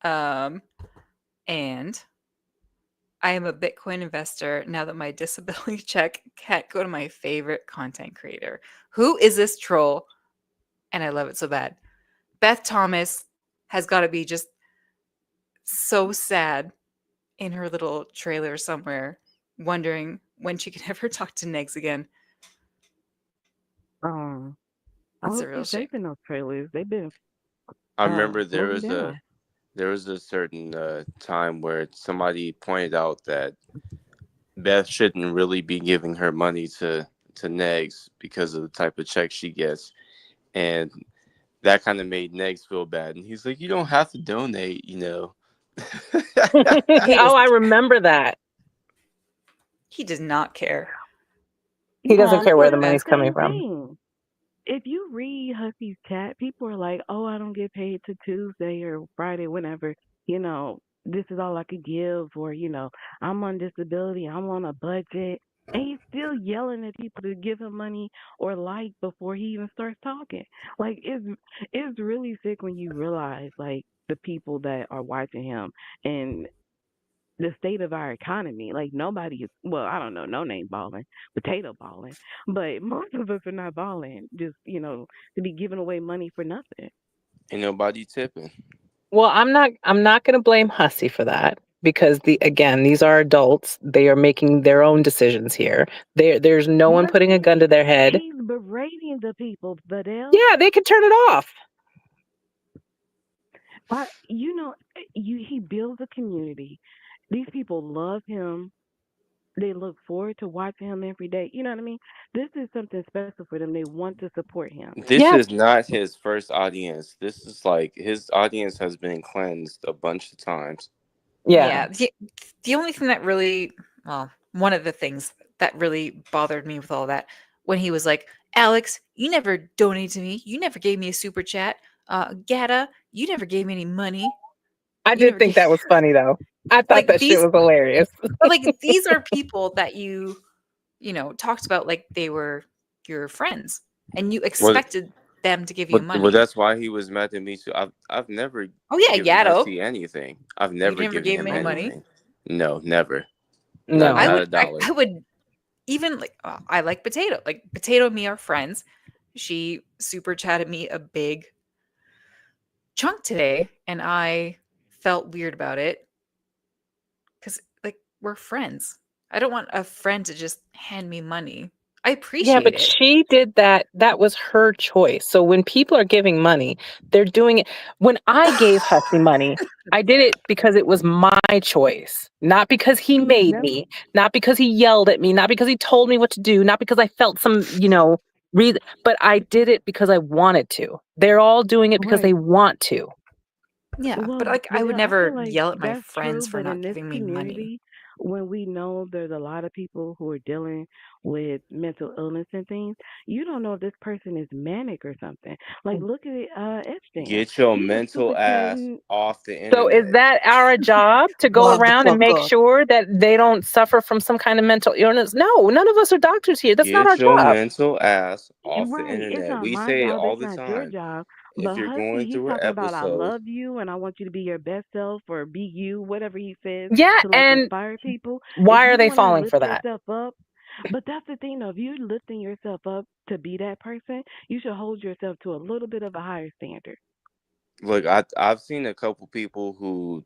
Um, and I am a Bitcoin investor now that my disability check can't go to my favorite content creator. Who is this troll? And I love it so bad. Beth Thomas has got to be just so sad in her little trailer somewhere, wondering when she can ever talk to Negs again. Um, I It's a hope real she's shame. safe in those trailers. They've been I remember floating down. there was a certain time where somebody pointed out that Beth shouldn't really be giving her money to Negs because of the type of check she gets, and that kind of made Negs feel bad. And he's like, "You don't have to donate, you know." He does. Oh, I remember that. He does not care. He doesn't Yeah, care see, where the that's the money's coming same from. thing. If you read Hussie's chat, people are like, "Oh, I don't get paid to Tuesday or Friday, whenever. You know, this is all I could give, or I'm on disability, I'm on a budget." And he's still yelling at people to give him money or like before he even starts talking. Like it's really sick when you realize like the people that are watching him and the state of our economy. Like nobody is, well, I don't know, no name balling, potato balling, but most of us are not balling. Just to be giving away money for nothing. Ain't nobody tipping. Well, I'm not going to blame Hussie for that because these are adults. They are making their own decisions here. There's no one putting a Hussie, gun to their head. he's berating the people, Vidal. Yeah, they could turn it off. But he builds a community. These people love him. They look forward to watching him every day. You know what I mean? This is something special for them. They want to support him. This Yeah, is not his first audience. This is like his audience has been cleansed a bunch of times. yeah. Yeah. The only thing that really, well, one of the things that really bothered me with all that, when he was like, Alex, you never donated to me. You never gave me a super chat. Gata, you never gave me any money. I You did never think gave that was funny though. I thought like that shit these, was hilarious. but like these are people that talked about like they were your friends, and you Well, expected them to give you well, money. that's why he was mad at me too. I've never Oh yeah, given Gato, Hussie anything. I've you never never given gave him him any I money. anything. No, never. Not No. not a dollar. I would even like I like Potato. Like Potato and me are friends. She super chatted me a big chunk today, and I felt weird about it because like we're friends. I don't want a friend to just hand me money. I Yeah, appreciate but it. she did that. That was her choice. So when people are giving money, they're doing it. When I gave Hussie money, I did it because it was my choice, not because he made never. me, not because he yelled at me, not because he told me what to do, not because I felt some, reason, but I did it because I wanted to. They're all doing it because they Right. want to. Yeah, but Well, like I but would I feel never like yell at my that's friends true. for But in not this giving me money. community, when we know there's a lot of people who are dealing with mental illness and things, you don't know if this person is manic or something. Like, look at Epstein. Get your He was super mental ass chatting. off the So is internet. that our job to go Love the around and fuck make up. sure that they don't suffer from some kind of mental illness? No, none of us are doctors here. That's not our Get your job. mental ass off the Right. It's internet. not We my say it job. all It's the not your time. job. If But you're Hussie, going he's through an talking about I episode, love you and I want you to be your best self or be you, whatever he says, Yeah, to like and inspire people. If why are you they want to falling lift for that? yourself up, but that's the thing though, if you're lifting yourself up to be that person, you should hold yourself to a little bit of a higher standard. look, I've seen a couple people who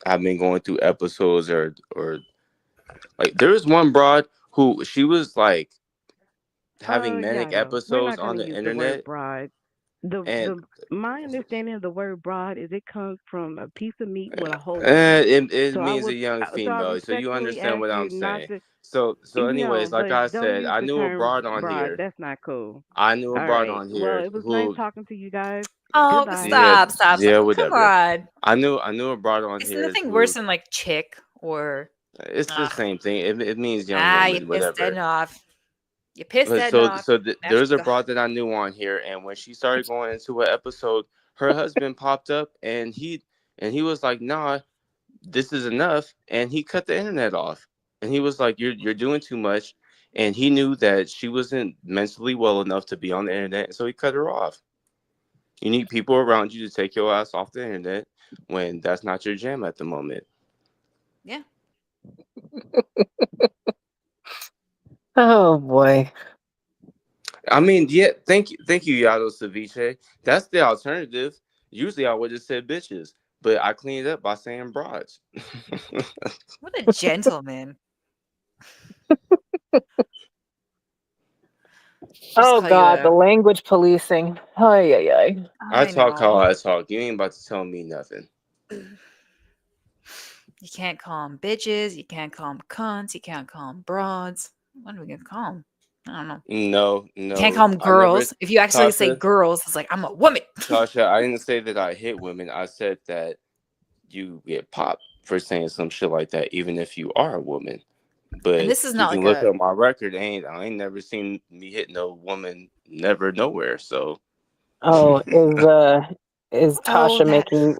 have been going through episodes or like there was one broad who she was like having manic Yato, we're episodes not on gonna the use the word internet broad. The and my understanding of the word broad is it comes from a piece of meat with a hole in it. it So I means a would young so I female. So you respectfully understand ask what I'm you not saying. to So no, anyways, like but I don't said, use I the knew a term broad on broad. here. That's not cool. I knew a All broad right. on Well, here it was nice who talking to you guys. Oh, Goodbye. yeah, stop. yeah, Come whatever. on. I knew a broad on Isn't here nothing worse who than like chick or it's the ugh, same thing. It means young you woman, pissed Ed whatever. off. You pissed But Ed off. Now she there's a got broad that I knew on here, and when she started going into an episode, her husband popped up, and he was like, "Nah, this is enough, and he cut the internet off. And he was like, you're doing too much. And he knew that she wasn't mentally well enough to be on the internet, so he cut her off. You need people around you to take your ass off the internet when that's not your jam at the moment. Yeah. Oh boy. I mean, yeah, thank you, Yado Ceviche. That's the alternative. Usually I would have said bitches, but I cleaned it up by saying broads. What a gentleman. Just Oh call you God, the a. language policing. Ay ay ay. I I talk how know. I talk. You ain't about to tell me nothing. You can't call them bitches. You can't call them cunts. You can't call them broads. What are we gonna call them? I don't know. No, You can't no, call them I never, girls. If you actually say Tasha, girls, it's like I'm a woman. Tasha. I didn't say that I hit women. I said that you get popped for saying some shit like that, even if you are a woman. And But this is you not can like look a. up my record. I ain't never seen me hit no woman, never nowhere. So Oh, is Oh, Tasha that. making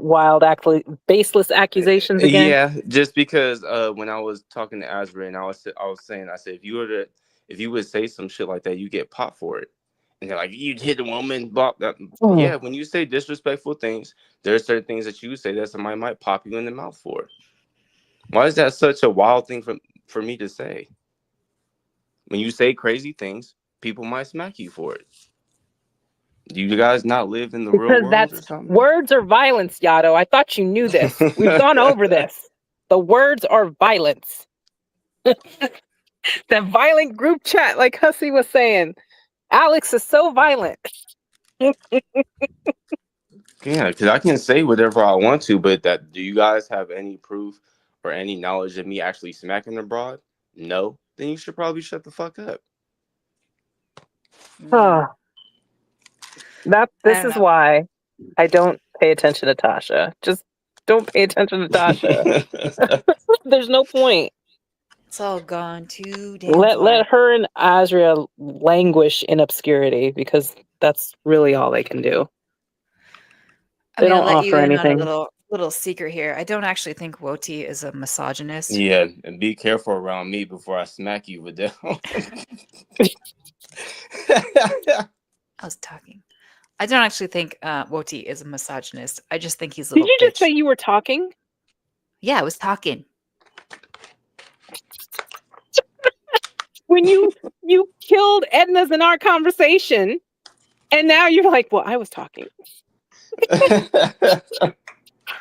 baseless accusations again? yeah, just because when I was talking to Asbury and I was saying, I said, if you would say some shit like that, you get popped for it. And they're like, you hit a woman, blah, blah. Yeah, Mm. when you say disrespectful things, there are certain things that you say that somebody might pop you in the mouth for. Why is that such a wild thing for me to say? When you say crazy things, people might smack you for it. Do you guys not live in the real Because world or that's something? words are violence, Yado. I thought you knew this. We've gone over this. The words are violence. That violent group chat, like Hussie was saying. Alex is so violent. Yeah, because I can say whatever I want to, but that do you guys have any proof or any knowledge of me actually smacking abroad? No, then you should probably shut the fuck up. Yeah. Ah, that I this don't is know. why I don't pay attention to Tasha. Just don't pay attention to Tasha. There's no point. It's all gone too damn Let far. her and Azria languish in obscurity because that's really all they can do. I'm They gonna don't let you offer in on a anything. little secret here. I don't actually think Woti is a misogynist. Yeah, and be careful around me before I smack you, Vidal. I was talking. I don't actually think Woti is a misogynist. I just think he's a Did little you just say bitch. you were talking? Yeah, I was talking. When you killed Edna's in our conversation, and now you're like, well, I was talking.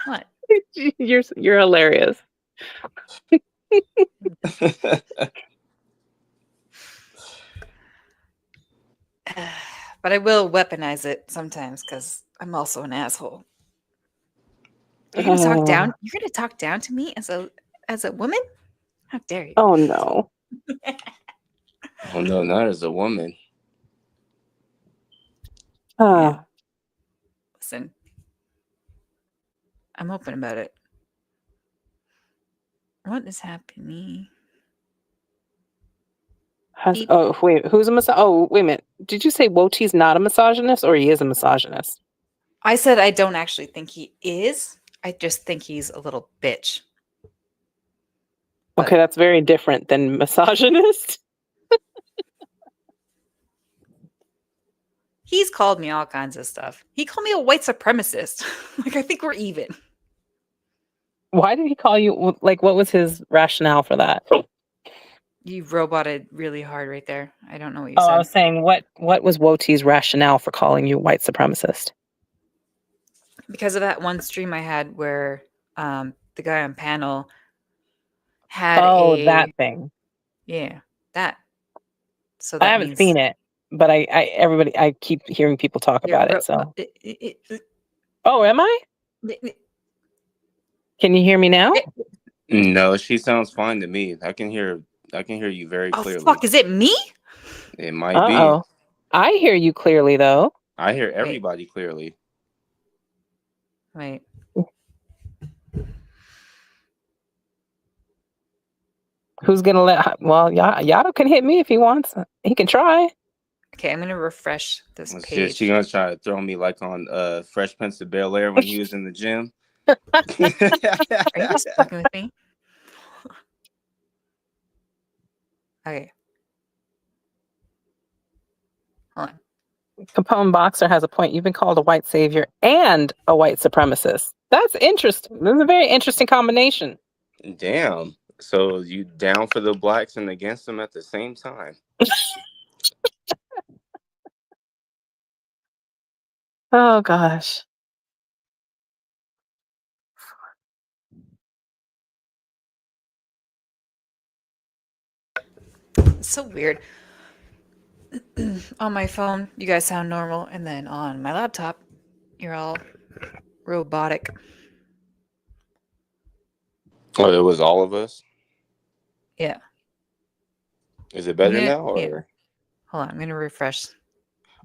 What? You're hilarious. But I will weaponize it sometimes because I'm also an asshole. You're gonna talk down. Oh, You're gonna talk down to me as a woman? How dare you? oh no. Oh no, not as a woman. Yeah. Ah, Listen, I'm open about it. What is happening? Beep. oh wait, who's a oh wait a minute. Did you say Woti's not a misogynist or he is a misogynist? I said I don't actually think he is. I just think he's a little bitch. Okay, But that's very different than misogynist. he's called me all kinds of stuff. He called me a white supremacist. Like I think we're even. Why did he call you? Like, what was his rationale for that? You roboted really hard right there. I don't know what you Oh, I said. was saying, what was Woti's rationale for calling you white supremacist? Because of that one stream I had where the guy on panel had Oh, that a thing. yeah, that. So I that haven't means seen it, but I keep hearing people talk you're about it. So, oh, am I? Can you hear me now? No, she sounds fine to me. I can hear you very Oh clearly. fuck, is it me? It might Uh be. oh. I hear you clearly though. I hear Wait, everybody clearly. wait. Who's gonna let? Well, Yato can hit me if he wants. He can try. Okay, I'm gonna refresh this She page. gonna try to throw me like on Fresh Prince of Bel Air when he was in the gym. Are you just fucking with me? Okay. Hold on. Capone Boxer has a point. You've been called a white savior and a white supremacist. That's interesting. This is a very interesting combination. Damn. So you down for the blacks and against them at the same time? Oh gosh. It's so weird. On my phone, you guys sound normal, and then on my laptop, you're all robotic. Oh, it was all of us. Yeah. Is it better now, Yeah. or? Hold on, I'm gonna refresh.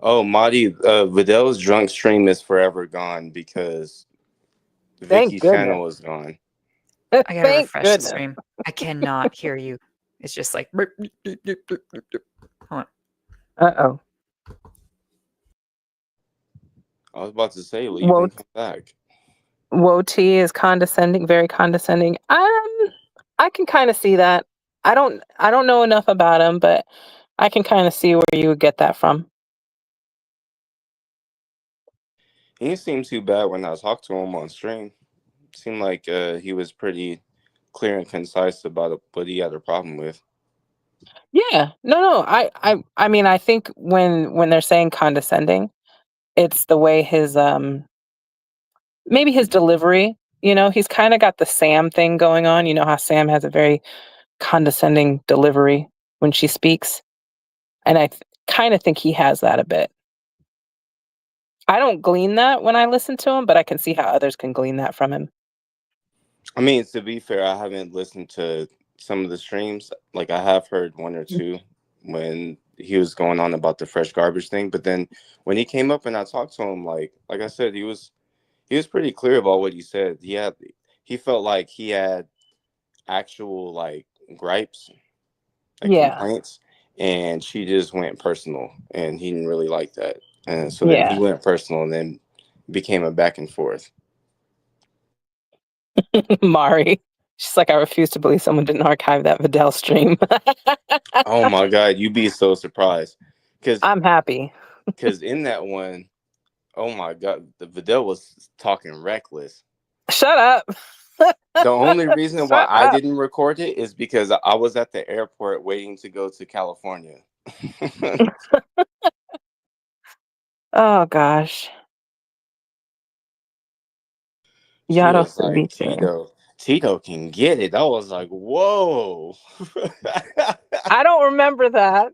Oh, Marty, Vidal's drunk stream is forever gone because Thank Vicky's goodness. channel is gone. I gotta Thank refresh the goodness. stream. I cannot hear you. It's just like. Hold on. Uh-oh. I was about to say, leave and come back. Woe T is condescending, very condescending. I can kind of see that. I don't know enough about him, but I can kind of see where you would get that from. He didn't seem too bad when I talked to him on stream. Seemed like he was pretty clear and concise about what he had a problem with. Yeah. No. I mean, I think when they're saying condescending, it's the way his maybe his delivery, he's kind of got the Sam thing going on. You know how Sam has a very condescending delivery when she speaks, and I kind of think he has that a bit. I don't glean that when I listen to him, but I can see how others can glean that from him. I mean, to be fair, I haven't listened to some of the streams. Like, I have heard one or two when he was going on about the fresh garbage thing. But then when he came up and I talked to him, like I said, he was pretty clear about what he said. He felt like he had actual like gripes, like Yeah. complaints, and she just went personal, and he didn't really like that. And so then he Yeah. went personal, and then became a back and forth. Mari. She's like, I refuse to believe someone didn't archive that Vidal stream. Oh my God, you'd be so surprised, because I'm happy. in that one, oh my God, the Vidal was talking reckless. Shut up. The only reason why Shut I up. didn't record it is because I was at the airport waiting to go to California. Oh gosh. She Yado was like, Ceviche. Tito can get it. I was like, whoa. I don't remember that.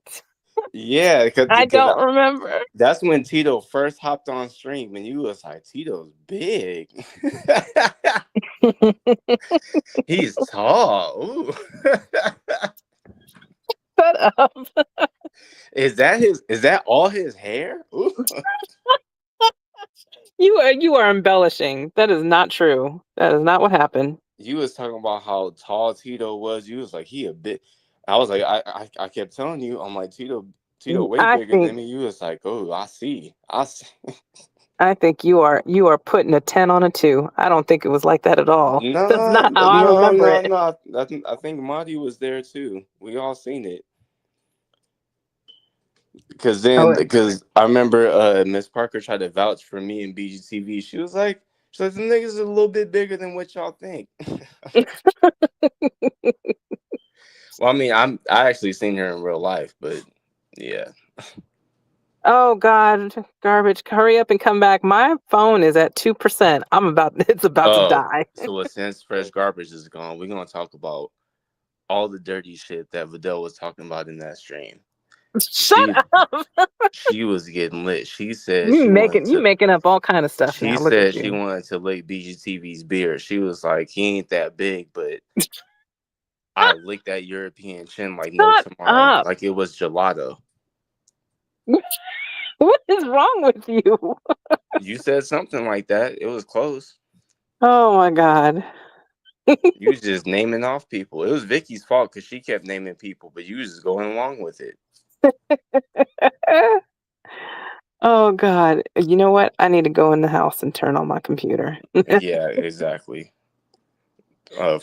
Yeah, I because don't remember. that's when Tito first hopped on stream, and you was like, Tito's big. He's tall. Ooh. Shut up. Is that all his hair? Ooh. You are embellishing. That is not true. That is not what happened. You was talking about how tall Tito was. You was like, he a bit. I was like, I kept telling you, I'm like, Tito way I bigger think than me. You was like, oh, I see. I think you are putting a 10 on a 2. I don't think it was like that at all. That's No, not how I no, remember no, it. no. I think Marty was there too. We all seen it. Oh, Because I remember Miss Parker tried to vouch for me in BGTV. She's like, the niggas are a little bit bigger than what y'all think. Well, I mean, I actually seen her in real life, but yeah. oh God, garbage. Hurry up and come back. My phone is at 2%. It's about to Oh, die. so since fresh garbage is gone, we're gonna talk about all the dirty shit that Vidal was talking about in that stream. Shut She up. she was getting lit. She said You she wanted making you to. making up all kind of stuff She now. Look at said she you. wanted to lick BGTV's beard. She was like, he ain't that big, but I licked that European chin like no Shut tomorrow, up. like it was gelato. What is wrong with you? You said something like that. It was close. Oh my God. You was just naming off people. It was Vicky's fault because she kept naming people, but you was just going along with it. Oh God. You know what? I need to go in the house and turn on my computer. Yeah, exactly.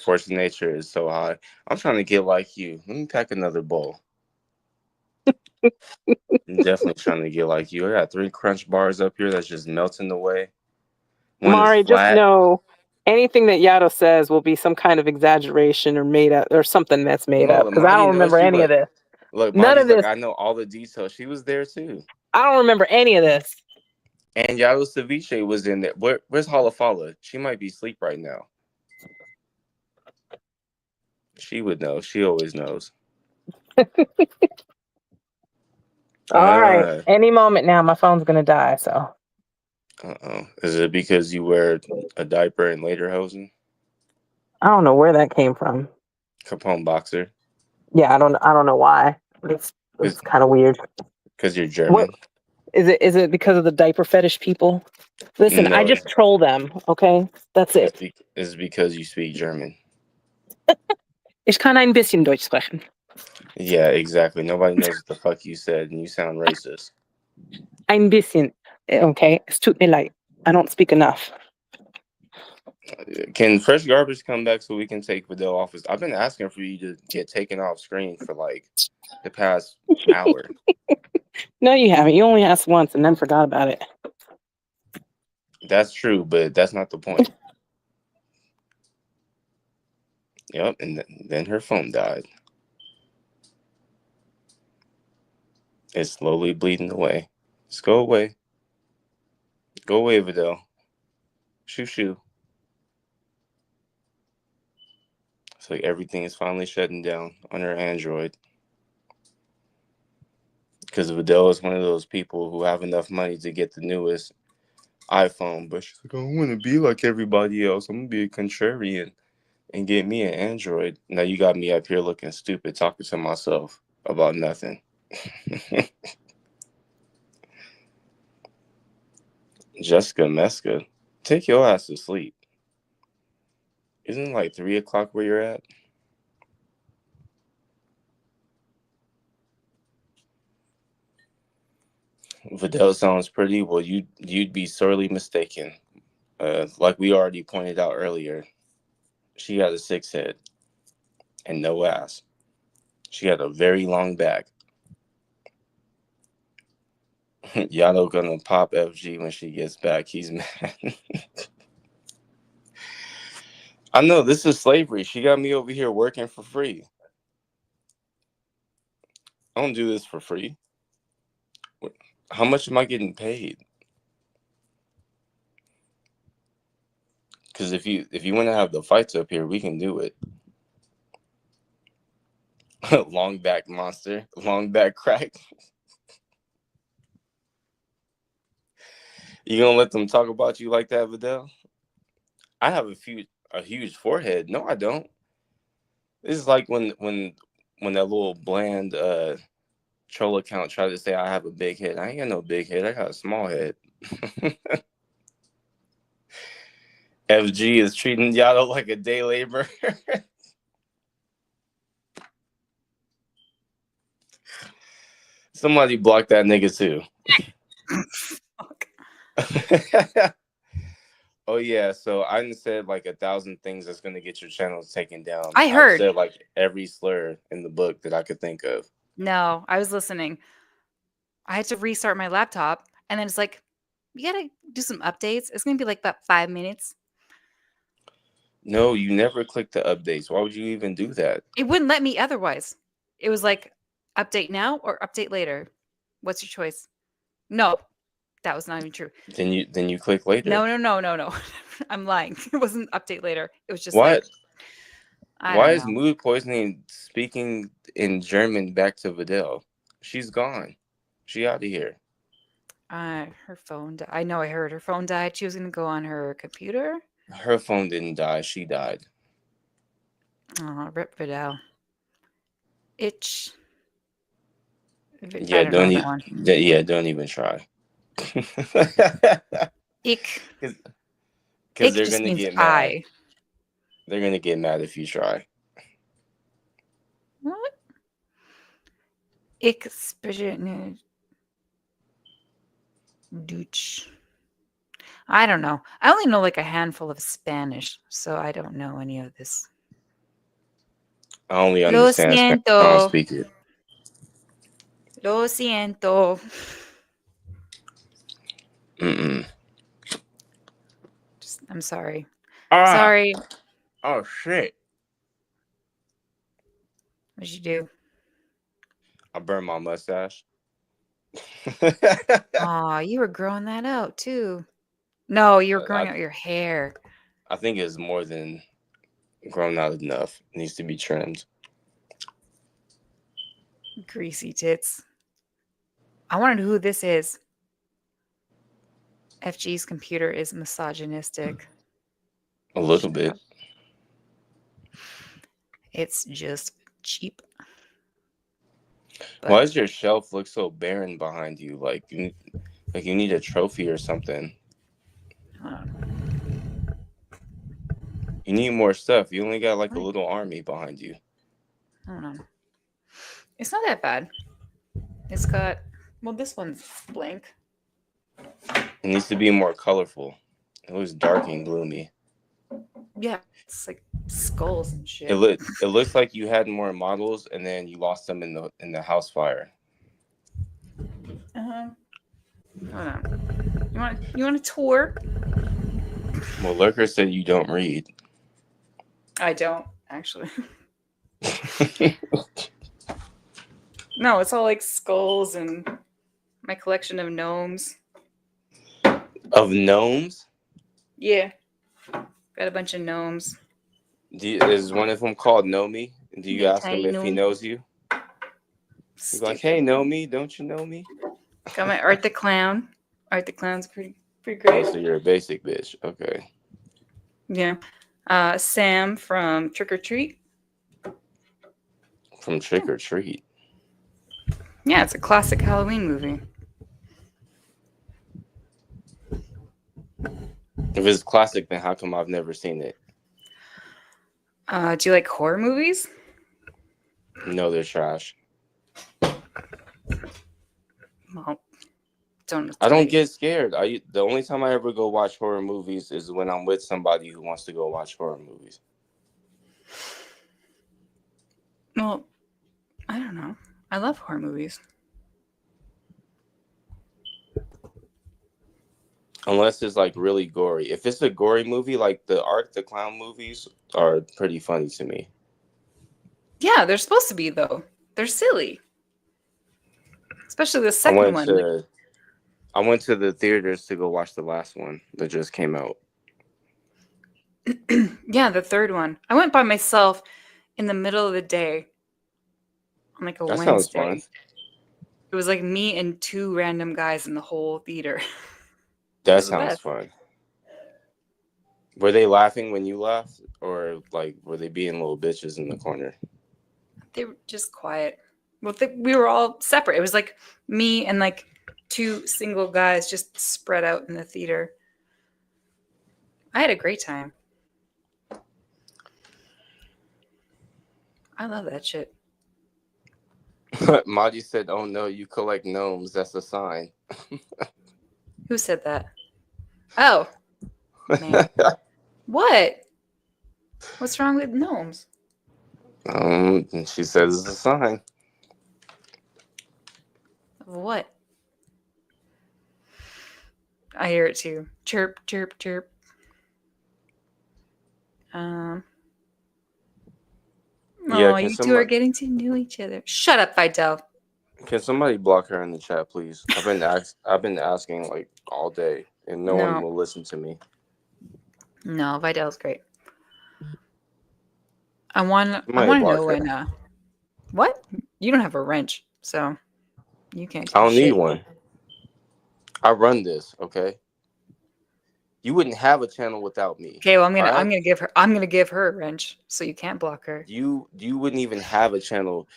Force of nature is so high. I'm trying to get like you. Let me pack another bowl. I'm definitely trying to get like you. I got 3 crunch bars up here that's just melting away. One is Mari, just flat. know anything that Yato says will be some kind of exaggeration or made up or something that's made No, up look, because I Mahi don't knows. remember She any of like, this. look, None of Mahi's like, this. I know all the details. She was there too. I don't remember any of this. And Yato Ceviche was in there. Where's Halafala? She might be asleep right now. She would know. She always knows. All right. Uh, Any moment now, my phone's gonna die. So uh-oh. Is it because you wear a diaper and lederhosen? I don't know where that came from. Capone boxer? Yeah, I don't know why. It's kind of weird. Because you're What German? is it? Is it because of the diaper fetish people? Listen, I No, just troll them. Okay, that's it. it's because you speak German. Ich kann ein bisschen Deutsch sprechen. Yeah, exactly. Nobody knows what the fuck you said, and you sound racist. Ein bisschen. Okay, es tut mir leid. I don't speak enough. Can Fresh Garbage come back so we can take Vidal off? I've been asking for you to get taken off screen for like the past hour. No, you haven't. You only asked once and then forgot about it. That's true, but that's not the point. Yep, and then her phone died. It's slowly bleeding away. Just go away. Go away, Vidal. Shoo shoo. It's like everything is finally shutting down on her Android. Because Vidal is one of those people who have enough money to get the newest iPhone, but she's like, I don't want to be like everybody else. I'm gonna be a contrarian and get me an Android. Now you got me up here looking stupid talking to myself about nothing. Jessica Meska, take your ass to sleep. Isn't it like 3 o'clock where you're at? Vidal sounds pretty. Well, you'd be sorely mistaken. Like we already pointed out earlier, she got a 6 head and no ass. She had a very long back. Yato gonna pop FG when she gets back. He's mad. I know this is slavery. She got me over here working for free. I don't do this for free. How much am I getting paid? Because if you want to have the fights up here, we can do it. Long back monster, long back crack. You gonna let them talk about you like that, Vidal? I have a huge forehead. No, I don't. This is like when that little bland troll account tried to say I have a big head. I ain't got no big head. I got a small head. FG is treating Yato like a day laborer. Somebody block that nigga too. Oh yeah, so I done said like 1,000 things that's gonna get your channels taken down. I I've heard. said like every slur in the book that I could think of. No, I was listening. I had to restart my laptop, and then it's like, you gotta do some updates. It's gonna be like about 5 minutes. No, you never click the updates. Why would you even do that? It wouldn't let me otherwise. It was like, update now or update later. What's your choice? No, that was not even true. Then you click later. No. I'm lying. It wasn't update later. It was just Why like, I why don't is know. mood poisoning speaking in German back to Vidal? She's gone. She out of here. Her phone. I know. I heard her phone died. She was gonna go on her computer. Her phone didn't die. She died. Oh, rip Vidal. Itch. I Yeah, don't know that one. don't even try. Ick. Because Ick they're just gonna means get mad. I. They're gonna get mad if you try. What? Ick. Dooch. I don't know. I only know like a handful of Spanish, so I don't know any of this. I only Lo understand Spanish. I don't siento. speak it. Lo siento. Mm-mm. I'm sorry. Ah! Sorry. Oh, shit. What'd you do? I burned my mustache. Aw, you were growing that out too. No, you were growing I, out your hair. I think it's more than grown out enough. It needs to be trimmed. Greasy tits. I wonder who this is. FG's computer is misogynistic. A little Shut bit. up. It's just cheap. Why But does your shelf look so barren behind you? Like you need a trophy or something. You need more stuff. You only got like a little army behind you. I don't know. It's not that bad. It's got, well, this one's blank. It needs to be more colorful. It looks dark and gloomy. Yeah, it's like skulls and shit. It looks like you had more models and then you lost them in the house fire. Uh-huh. Hold on. You want a tour? Well, Lurker said you don't read. I don't, actually. No, it's all like skulls and my collection of gnomes. Of gnomes? Yeah. Got a bunch of gnomes. Is one of them called Nomi? Do you Yeah, ask him tiny if he gnome. knows you? He's like, hey, Nomi, don't you know me? Got my Art the Clown. Art the Clown's pretty Oh, great. so you're a basic bitch. Okay. Yeah. Sam from Trick or Treat. From Trick or Treat. Yeah, it's a classic Halloween movie. If it's classic, then how come I've never seen it? Do you like horror movies? No, they're trash. Well, don't. I don't get scared. The only time I ever go watch horror movies is when I'm with somebody who wants to go watch horror movies. Well, I don't know. I love horror movies. Unless it's like really gory. If it's a gory movie, like the Art the Clown movies are pretty funny to me. Yeah, they're supposed to be though. They're silly. Especially the I second went one. to I went to the theaters to go watch the last one that just came out. Yeah, the third one. I went by myself in the middle of the day on like a That sounds Wednesday. fun. It was like me and two random guys in the whole theater. That was the sounds best. fun. Were they laughing when you laughed, or like were they being little bitches in the corner? They were just quiet. Well, we were all separate. It was like me and like two single guys just spread out in the theater. I had a great time. I love that shit. Maji said, "Oh no, you collect gnomes. That's a sign." Who said that? Oh, man. What? What's wrong with gnomes? She says it's a sign. Of what? I hear it too. Chirp, chirp, chirp. Yeah, Oh, you two are getting to know each other. Shut up, Vidal. can somebody block her in the chat, please? I've been asking like all day, and no one will listen to me. No, Vidal's great. I want Somebody to block know her. when. What? You don't have a wrench, so you can't. I don't need shit. one. I run this, okay? You wouldn't have a channel without me. Okay, well, I'm right? gonna give her a wrench, so you can't block her. You wouldn't even have a channel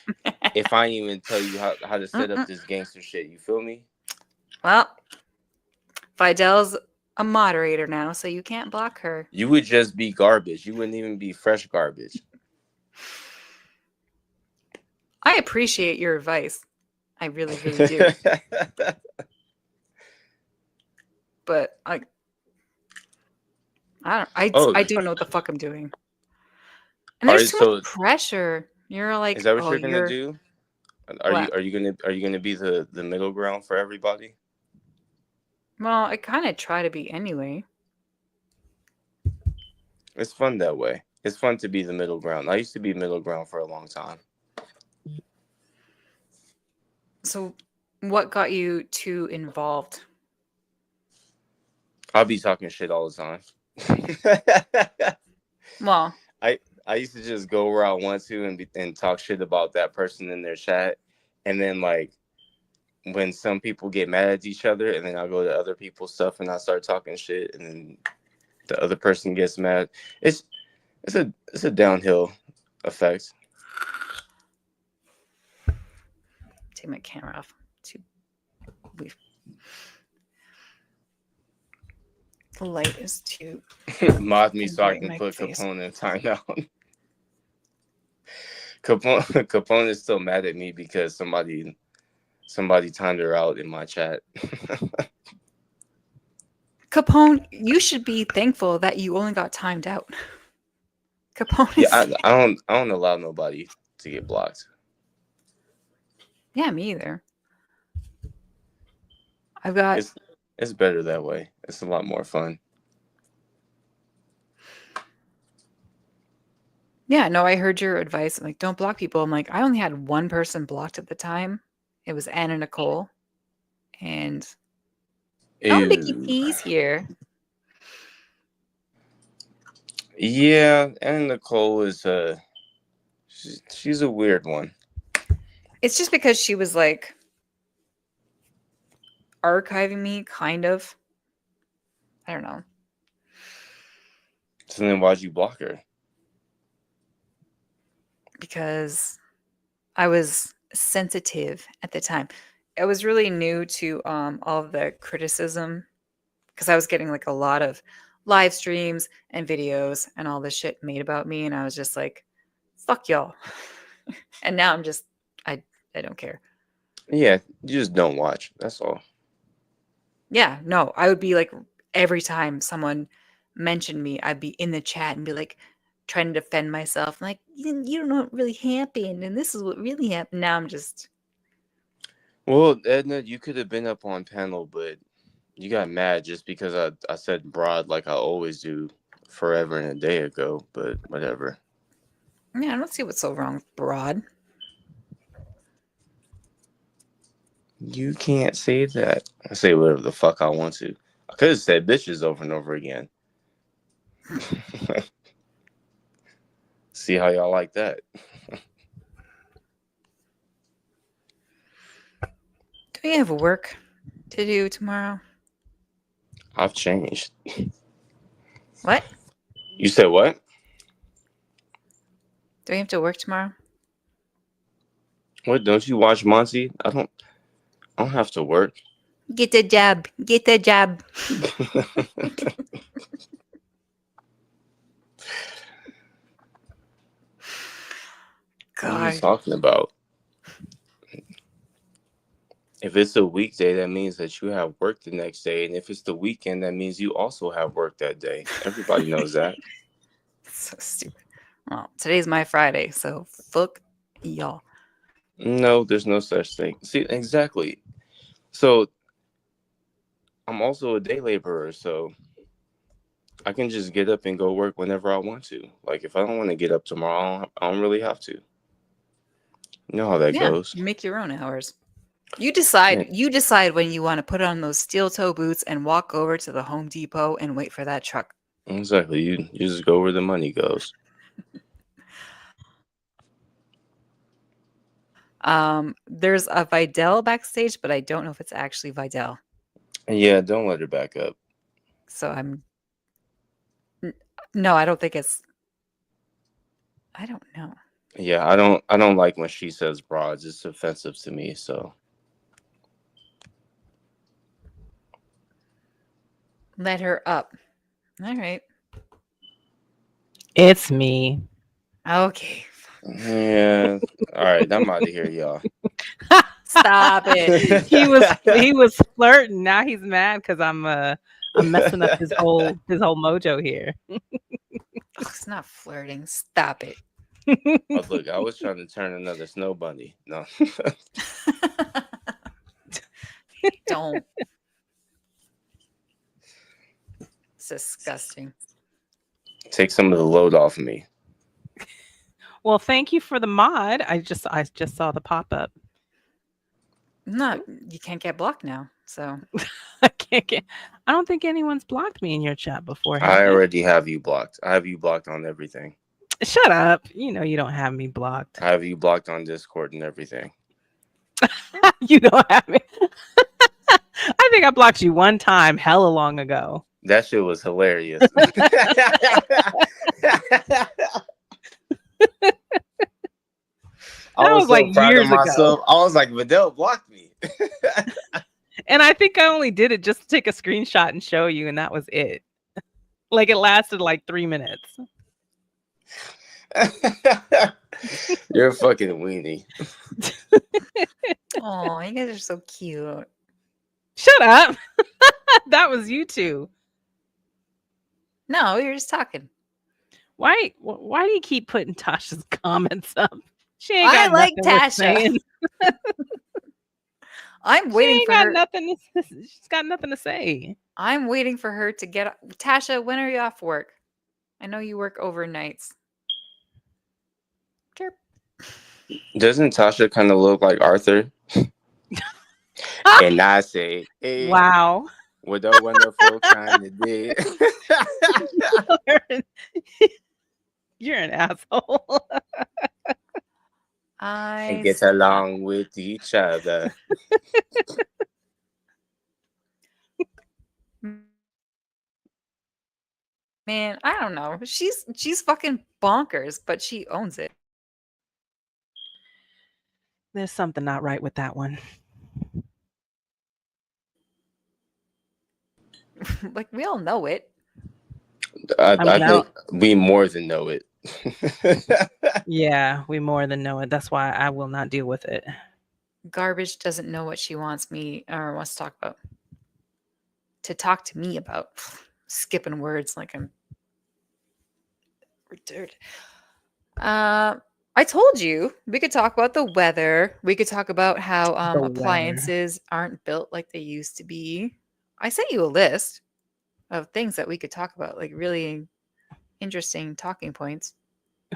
if I didn't even tell you how to set up this gangster shit. You feel me? Well, Vidal's a moderator now, so you can't block her. You would just be garbage. You wouldn't even be fresh garbage. I appreciate your advice. I really, really do. but Oh, I don't know what the fuck I'm doing. And all there's right. too much So pressure. You're is like, that what oh, you're gonna you're do? what? Are you gonna be the middle ground for everybody? Well, I kind of try to be anyway. It's fun that way. It's fun to be the middle ground. I used to be middle ground for a long time. So, what got you too involved? I'll be talking shit all the time. Well, I used to just go where I want to and talk shit about that person in their chat, and then like when some people get mad at each other, and then I'll go to other people's stuff and I start talking shit, and then the other person gets mad. It's it's a downhill effect. take my camera off. Too, we, the light is too Mod me so I bright in can my put face. Capone in timeout. Capone is still mad at me because somebody timed her out in my chat. Capone, you should be thankful that you only got timed out. Capone Yeah, is. I don't allow nobody to get blocked. Yeah, me either. I've got. It's better that way. It's a lot more fun. Yeah, no, I heard your advice. I'm like, don't block people. I'm like, I only had one person blocked at the time. It was Anna Nicole. And oh, Mickey Ew. P's here. Yeah, and Nicole is she's a weird one. It's just because she was like archiving me, kind of. I don't know. So then why'd you block her? Because I was sensitive at the time. I was really new to all of the criticism because I was getting like a lot of live streams and videos and all this shit made about me, and I was just like, "Fuck y'all." And now I'm just, I don't care. Yeah, you just don't watch. That's all. Yeah, no, I would be like every time someone mentioned me, I'd be in the chat and be like trying to defend myself, like you don't know what really happened, and this is what really happened. Now I'm just Well, Edna, you could have been up on panel, but you got mad just because I said broad like I always do forever and a day ago, but whatever. yeah, I don't see what's so wrong with broad. You can't say that. I say whatever the fuck I want to. I could have said bitches over and over again. See how y'all like that. Do we have work to do tomorrow? I've changed. What? You said what? Do we have to work tomorrow? What, don't you watch Monty? I don't have to work. Get the job. Get the job. What are you God. talking about? If it's a weekday, that means that you have work the next day. And if it's the weekend, that means you also have work that day. Everybody knows that. So stupid. Well, today's my Friday, so fuck y'all. No, there's no such thing. See, exactly. So I'm also a day laborer, so I can just get up and go work whenever I want to. Like if I don't want to get up tomorrow, I don't really have to. You know how that Yeah, goes. you make your own hours. You Yeah, decide. You decide when you want to put on those steel toe boots and walk over to the Home Depot and wait for that truck. exactly. You just go where the money goes. There's a Vidal backstage, but I don't know if it's actually Vidal. And yeah, don't let her back up. So no, I don't think it's. I don't know. Yeah, I don't like when she says broads. It's offensive to me, so Let her up. All right. It's me. Okay. yeah. All right, I'm out of here, y'all. Stop it. he was flirting. Now he's mad because I'm I'm messing up his whole mojo here. Ugh, it's not flirting. Stop it. Oh, look, I was trying to turn another snow bunny. No. Don't. It's disgusting. Take some of the load off of me. Well, thank you for the mod. I just saw the pop up. No, you can't get blocked now. So I can't get. I don't think anyone's blocked me in your chat before, have I they? already have you blocked. I have you blocked on everything. Shut up. You know you don't have me blocked. I have you blocked on Discord and everything. You don't have me. I think I blocked you one time, hella long ago. That shit was hilarious. I That was was like so proud of years ago. myself. I was like, Vidal blocked me. And I think I only did it just to take a screenshot and show you, and that was it. Like it lasted like 3 minutes. You're a fucking weenie. oh, you guys are so cute. Shut up. That was you two. No, you're just talking. Why do you keep putting Tasha's comments up? She ain't I got like nothing worth Tasha. saying. I'm She waiting ain't for got her. nothing. She's got nothing to say. I'm waiting for her to get. Tasha, when are you off work? I know you work overnights. Chirp. Doesn't Tasha kind of look like Arthur? And I say, hey, Wow. what a wonderful kind of day. You're an asshole. And get along with each other. Man, I don't know. She's fucking bonkers, but she owns it. There's something not right with that one. Like we all know it. I think we more than know it. Yeah, we more than know it. That's why I will not deal with it. Garbage doesn't know what she wants me or wants to talk about. To talk to me about. Skipping words like I'm retarded. I told you we could talk about the weather. We could talk about how The weather. appliances aren't built like they used to be. I sent you a list of things that we could talk about, like really interesting talking points.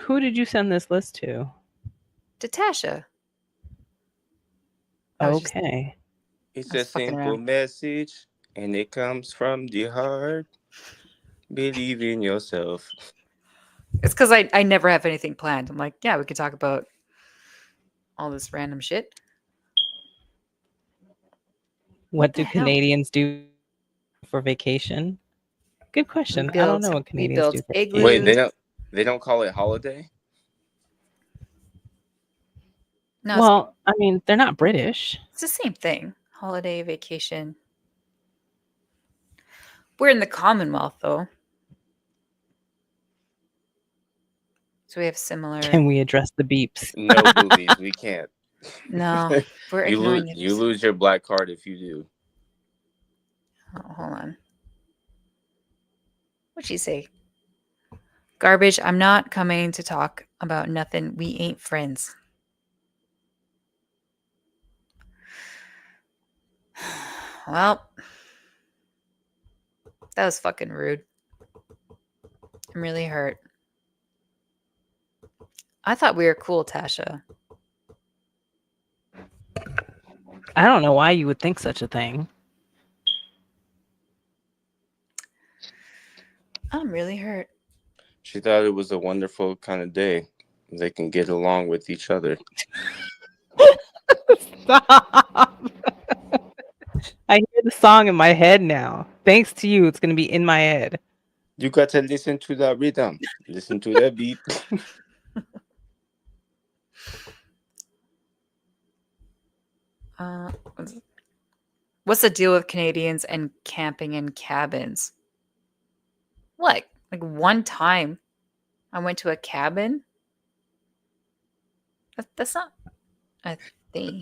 Who did you send this list to? To Tasha. I was just- Okay. It's I a was fucking simple around. message, and it comes from the heart. Believe in yourself. It's because I never have anything planned. I'm like, yeah, we could talk about all this random shit. What the do hell? Canadians do for vacation? Good question. I don't know what We Canadians built do for igloos. Wait, vacation. they don't call it holiday? No, Well, I mean, they're not British. it's the same thing. Holiday, vacation. We're in the Commonwealth, though. So we have similar. Can we address the beeps? No, boobies, we can't. No, we're ignoring it. You lose your black card if you do. Oh, hold on. What'd she say? Garbage, I'm not coming to talk about nothing. We ain't friends. Well, that was fucking rude. I'm really hurt. I thought we were cool, Tasha. I don't know why you would think such a thing. I'm really hurt. She thought it was a wonderful kind of day. They can get along with each other. Stop. I hear the song in my head now. Thanks to you, it's going to be in my head. You got to listen to that rhythm. Listen to that beat. What's the deal with Canadians and camping in cabins? What? Like one time I went to a cabin? That's not a thing.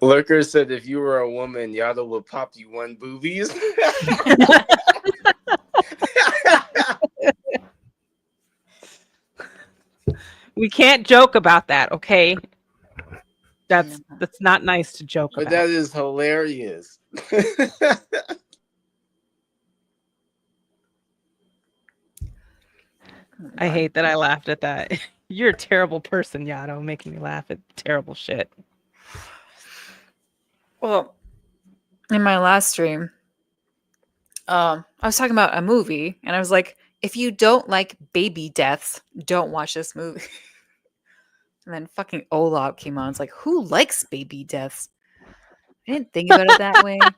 Lurker said if you were a woman, Yada would pop you one boobies. We can't joke about that, okay? Yeah. That's not nice to joke But that about. is hilarious. Oh my I God. hate that I laughed at that. You're a terrible person, Yato, making me laugh at terrible shit. Well, in my last stream, I was talking about a movie, and I was like, if you don't like baby deaths, don't watch this movie. And then fucking Olaf came on. It's like, who likes baby deaths? I didn't think about it that way.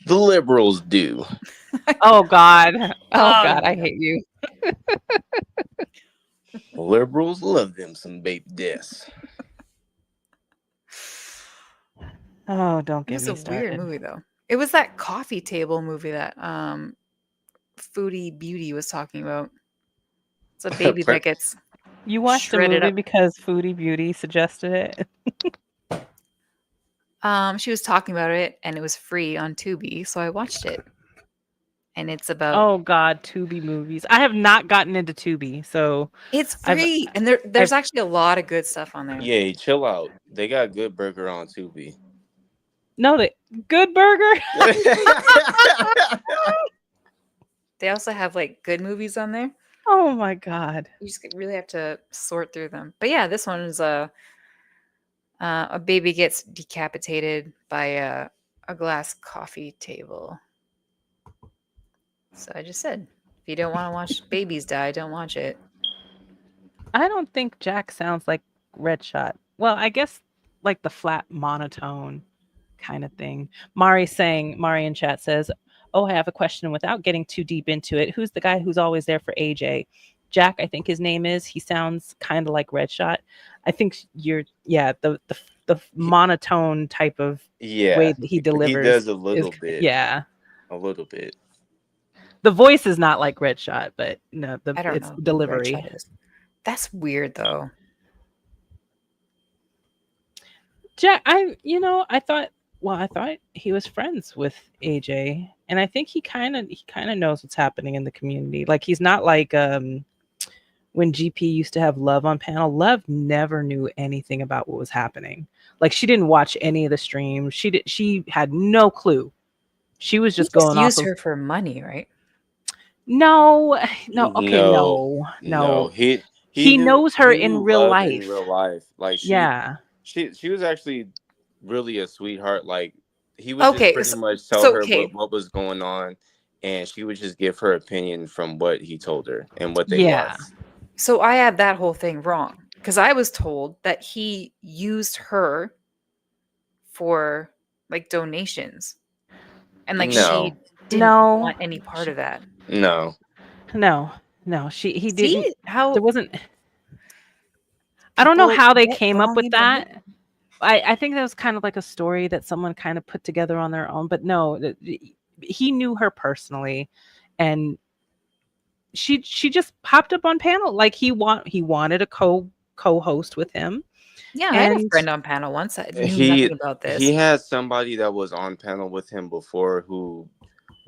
The liberals do. Oh God. Oh Oh, God, I no. hate you. Liberals love them some baby deaths. Oh, don't It get was a me weird started. movie, though. It was that coffee table movie that Foodie Beauty was talking about. It's a baby that gets You watched a shredded movie up. because Foodie Beauty suggested it? She was talking about it, and it was free on Tubi, so I watched it. And it's about Oh God, Tubi movies. I have not gotten into Tubi, so it's I've free, and there's I've actually a lot of good stuff on there. Yay, chill out. They got good burger on Tubi. no the Good Burger. They also have like good movies on there. Oh my God. You just really have to sort through them. But yeah, this one is a baby gets decapitated by a glass coffee table. So I just said, if you don't want to watch babies die, don't watch it. I don't think Jack sounds like Red Shot. Well, I guess like the flat monotone kind of thing. Mari in chat says, "Oh, I have a question without getting too deep into it. Who's the guy who's always there for AJ?" Jack, I think his name is. He sounds kind of like Red Shot. I think you're yeah, the monotone type of way Yeah, that he he delivers does a is little bit. yeah. A little bit. The voice is not like Red Shot, but no, I don't it's know who Red delivery. Shot is. That's weird though. Jack, I thought he was friends with AJ, and I think he kind of knows what's happening in the community. Like he's not like when GP used to have Love on panel. Love never knew anything about what was happening. Like she didn't watch any of the streams. She had no clue. She was He just just going off used of her for money, right? no, no, okay, No, no. no. He He knew knows her he in knew real love in life. real life. Like Yeah. she was actually really a sweetheart. Like he would just Okay, pretty much tell so her okay, what was going on, and she would just give her opinion from what he told her and what they Yeah. watched. so I had that whole thing wrong because I was told that he used her for like donations, and like No, she didn't No. want any part She, of that. no. no. No. He didn't. See how There wasn't. I don't know people how they get came up wrong with information? that. I think that was kind of like a story that someone kind of put together on their own. But no, he knew her personally, and she just popped up on panel like he wanted a co-host with him, Yeah, I had a and friend on panel once that knew He nothing about he this. had somebody that was on panel with him before who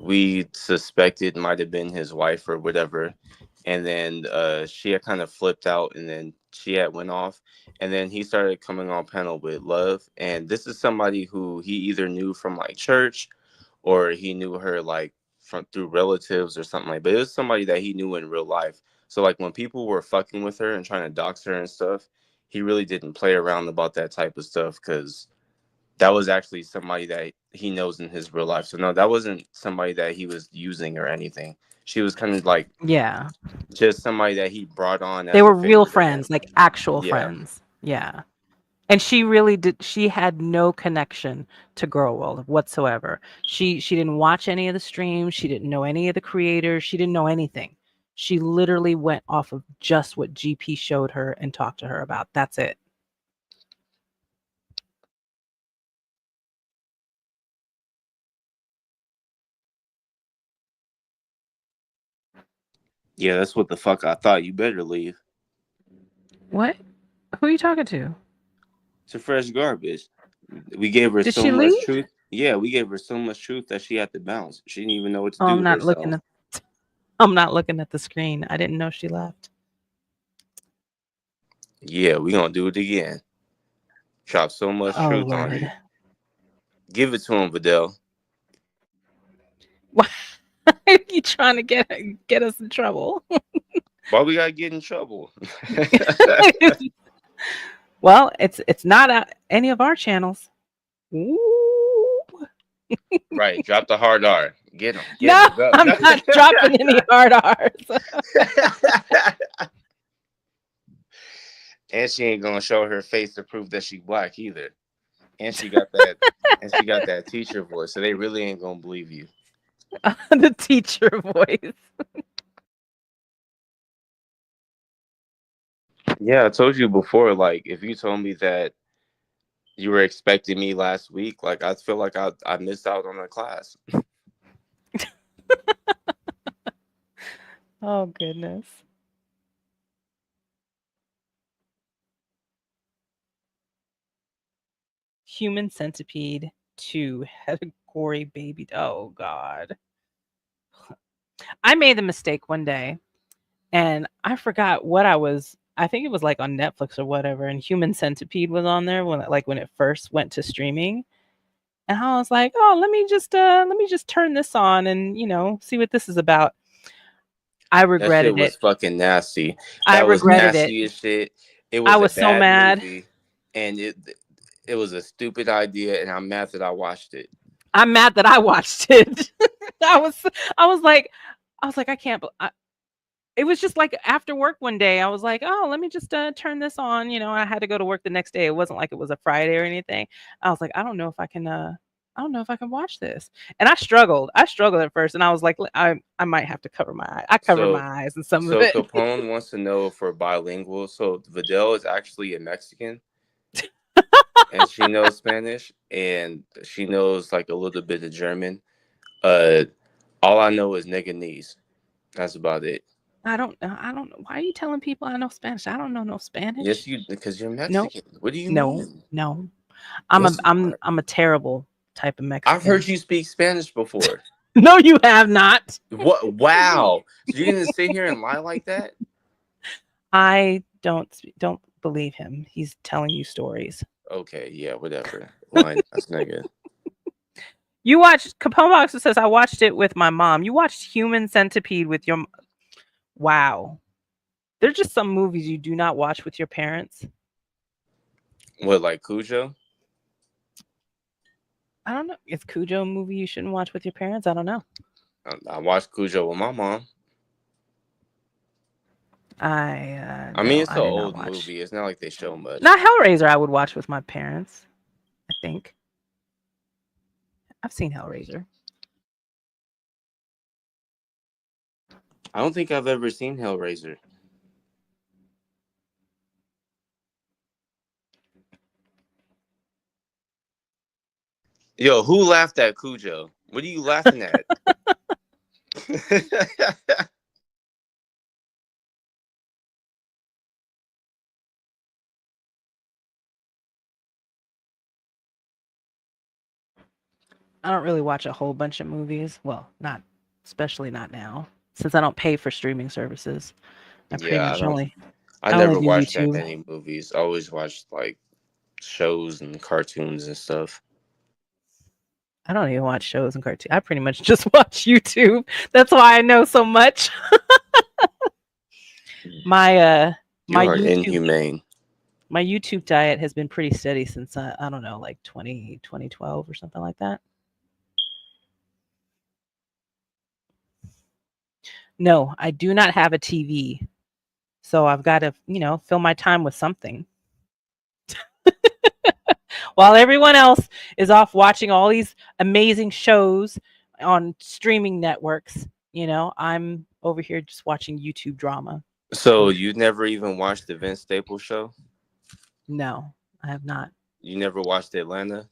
we suspected might have been his wife or whatever. And then she had kind of flipped out, and then she had went off, and then he started coming on panel with Love. And this is somebody who he either knew from like church, or he knew her like from through relatives or something like. But it was somebody that he knew in real life. So like when people were fucking with her and trying to dox her and stuff, he really didn't play around about that type of stuff because that was actually somebody that he knows in his real life. So no, that wasn't somebody that he was using or anything. She was kind of like yeah, just somebody that he brought on they as a were real favor to him. friends, like actual Yeah. friends. Yeah. And she really did she had no connection to Girl World whatsoever. She didn't watch any of the streams, she didn't know any of the creators, she didn't know anything. She literally went off of just what GP showed her and talked to her about. That's it. Yeah, that's what the fuck I thought. You better leave. What? Who are you talking to? It's a fresh garbage. We gave her Did so she much leave? truth. Yeah, we gave her so much truth that she had to bounce. She didn't even know what to Oh, do I'm with not looking herself. at I'm not looking at the screen. I didn't know she left. Yeah, we gonna do it again. Drop so much Oh truth on Lord. you. Give it to him, Vidal. Why are you trying to get us in trouble? Why we gotta get in trouble? Well, it's not any of our channels. Ooh. Right, drop the hard R. Get him, get No, him, go. I'm not dropping any hard R's. And she ain't gonna show her face to prove that she black either. And she got that, and she got that teacher voice, so they really ain't gonna believe you. The teacher voice. Yeah, I told you before. Like, if you told me that you were expecting me last week, like I feel like I missed out on the class. Oh goodness. Human Centipede 2 had a gory baby. Oh God. I made the mistake one day and I forgot what I think it was like on Netflix or whatever, and Human Centipede was on there when it first went to streaming. And I was like, "Oh, let me just turn this on and, see what this is about." I That shit regretted it. was fucking nasty. I That was regretted it. nasty as shit. It I was a was so bad mad. movie, and it was a stupid idea, and I'm mad that I watched it. I'm mad that I watched it. I was I was like I can't it was just like after work one day, I was like, "Oh, let me just turn this on." I had to go to work the next day. It wasn't like it was a Friday or anything. I was like, I don't know if I can watch this. And I struggled. I struggled at first, and I was like, I might have to cover my eye. I covered my So, eyes in some of so it. Capone wants to know if we're bilingual. So Vidal is actually a Mexican, and she knows Spanish, and she knows like a little bit of German. Uh, all I know is nigga knees. That's about it. I don't know. Why are you telling people I know Spanish? I don't know no Yes, Spanish. you because you're No, Mexican. What do you no, mean? no. Yes, you are. I'm a terrible type of I've Mexican. heard you speak Spanish before. No, you have not. What? Wow. So you're gonna sit here and lie like that? I don't believe him. He's telling you stories. Okay, yeah, whatever. Line that's nigga. You watched Capone Boxer says I watched it with my mom. You watched Human Centipede with your wow. There's just some movies you do not watch with your parents. What, like Cujo? I don't know. Is Cujo a movie you shouldn't watch with your parents? I don't know. I watched Cujo with my mom. I mean, No, it's I an did not old watch. movie. It's not like they show much. Not Hellraiser. I would watch with my parents. I think I've seen Hellraiser. I don't think I've ever seen Hellraiser. Yo, who laughed at Cujo? What are you laughing at? I don't really watch a whole bunch of movies. Well, not especially not now, since I don't pay for streaming services. I pretty Yeah, much only I I only never do watched that YouTube. many movies. I always watched like shows and cartoons and stuff. I don't even watch shows and cartoons. I pretty much just watch YouTube. That's why I know so much. My You my are YouTube inhumane. my YouTube diet has been pretty steady since I don't know, like 2012 or something like that. No, I do not have a TV. So I've got to, fill my time with something. While everyone else is off watching all these amazing shows on streaming networks, I'm over here just watching YouTube drama. So Oh, you never even watched the Vince Staples show? no, I have not. You never watched Atlanta?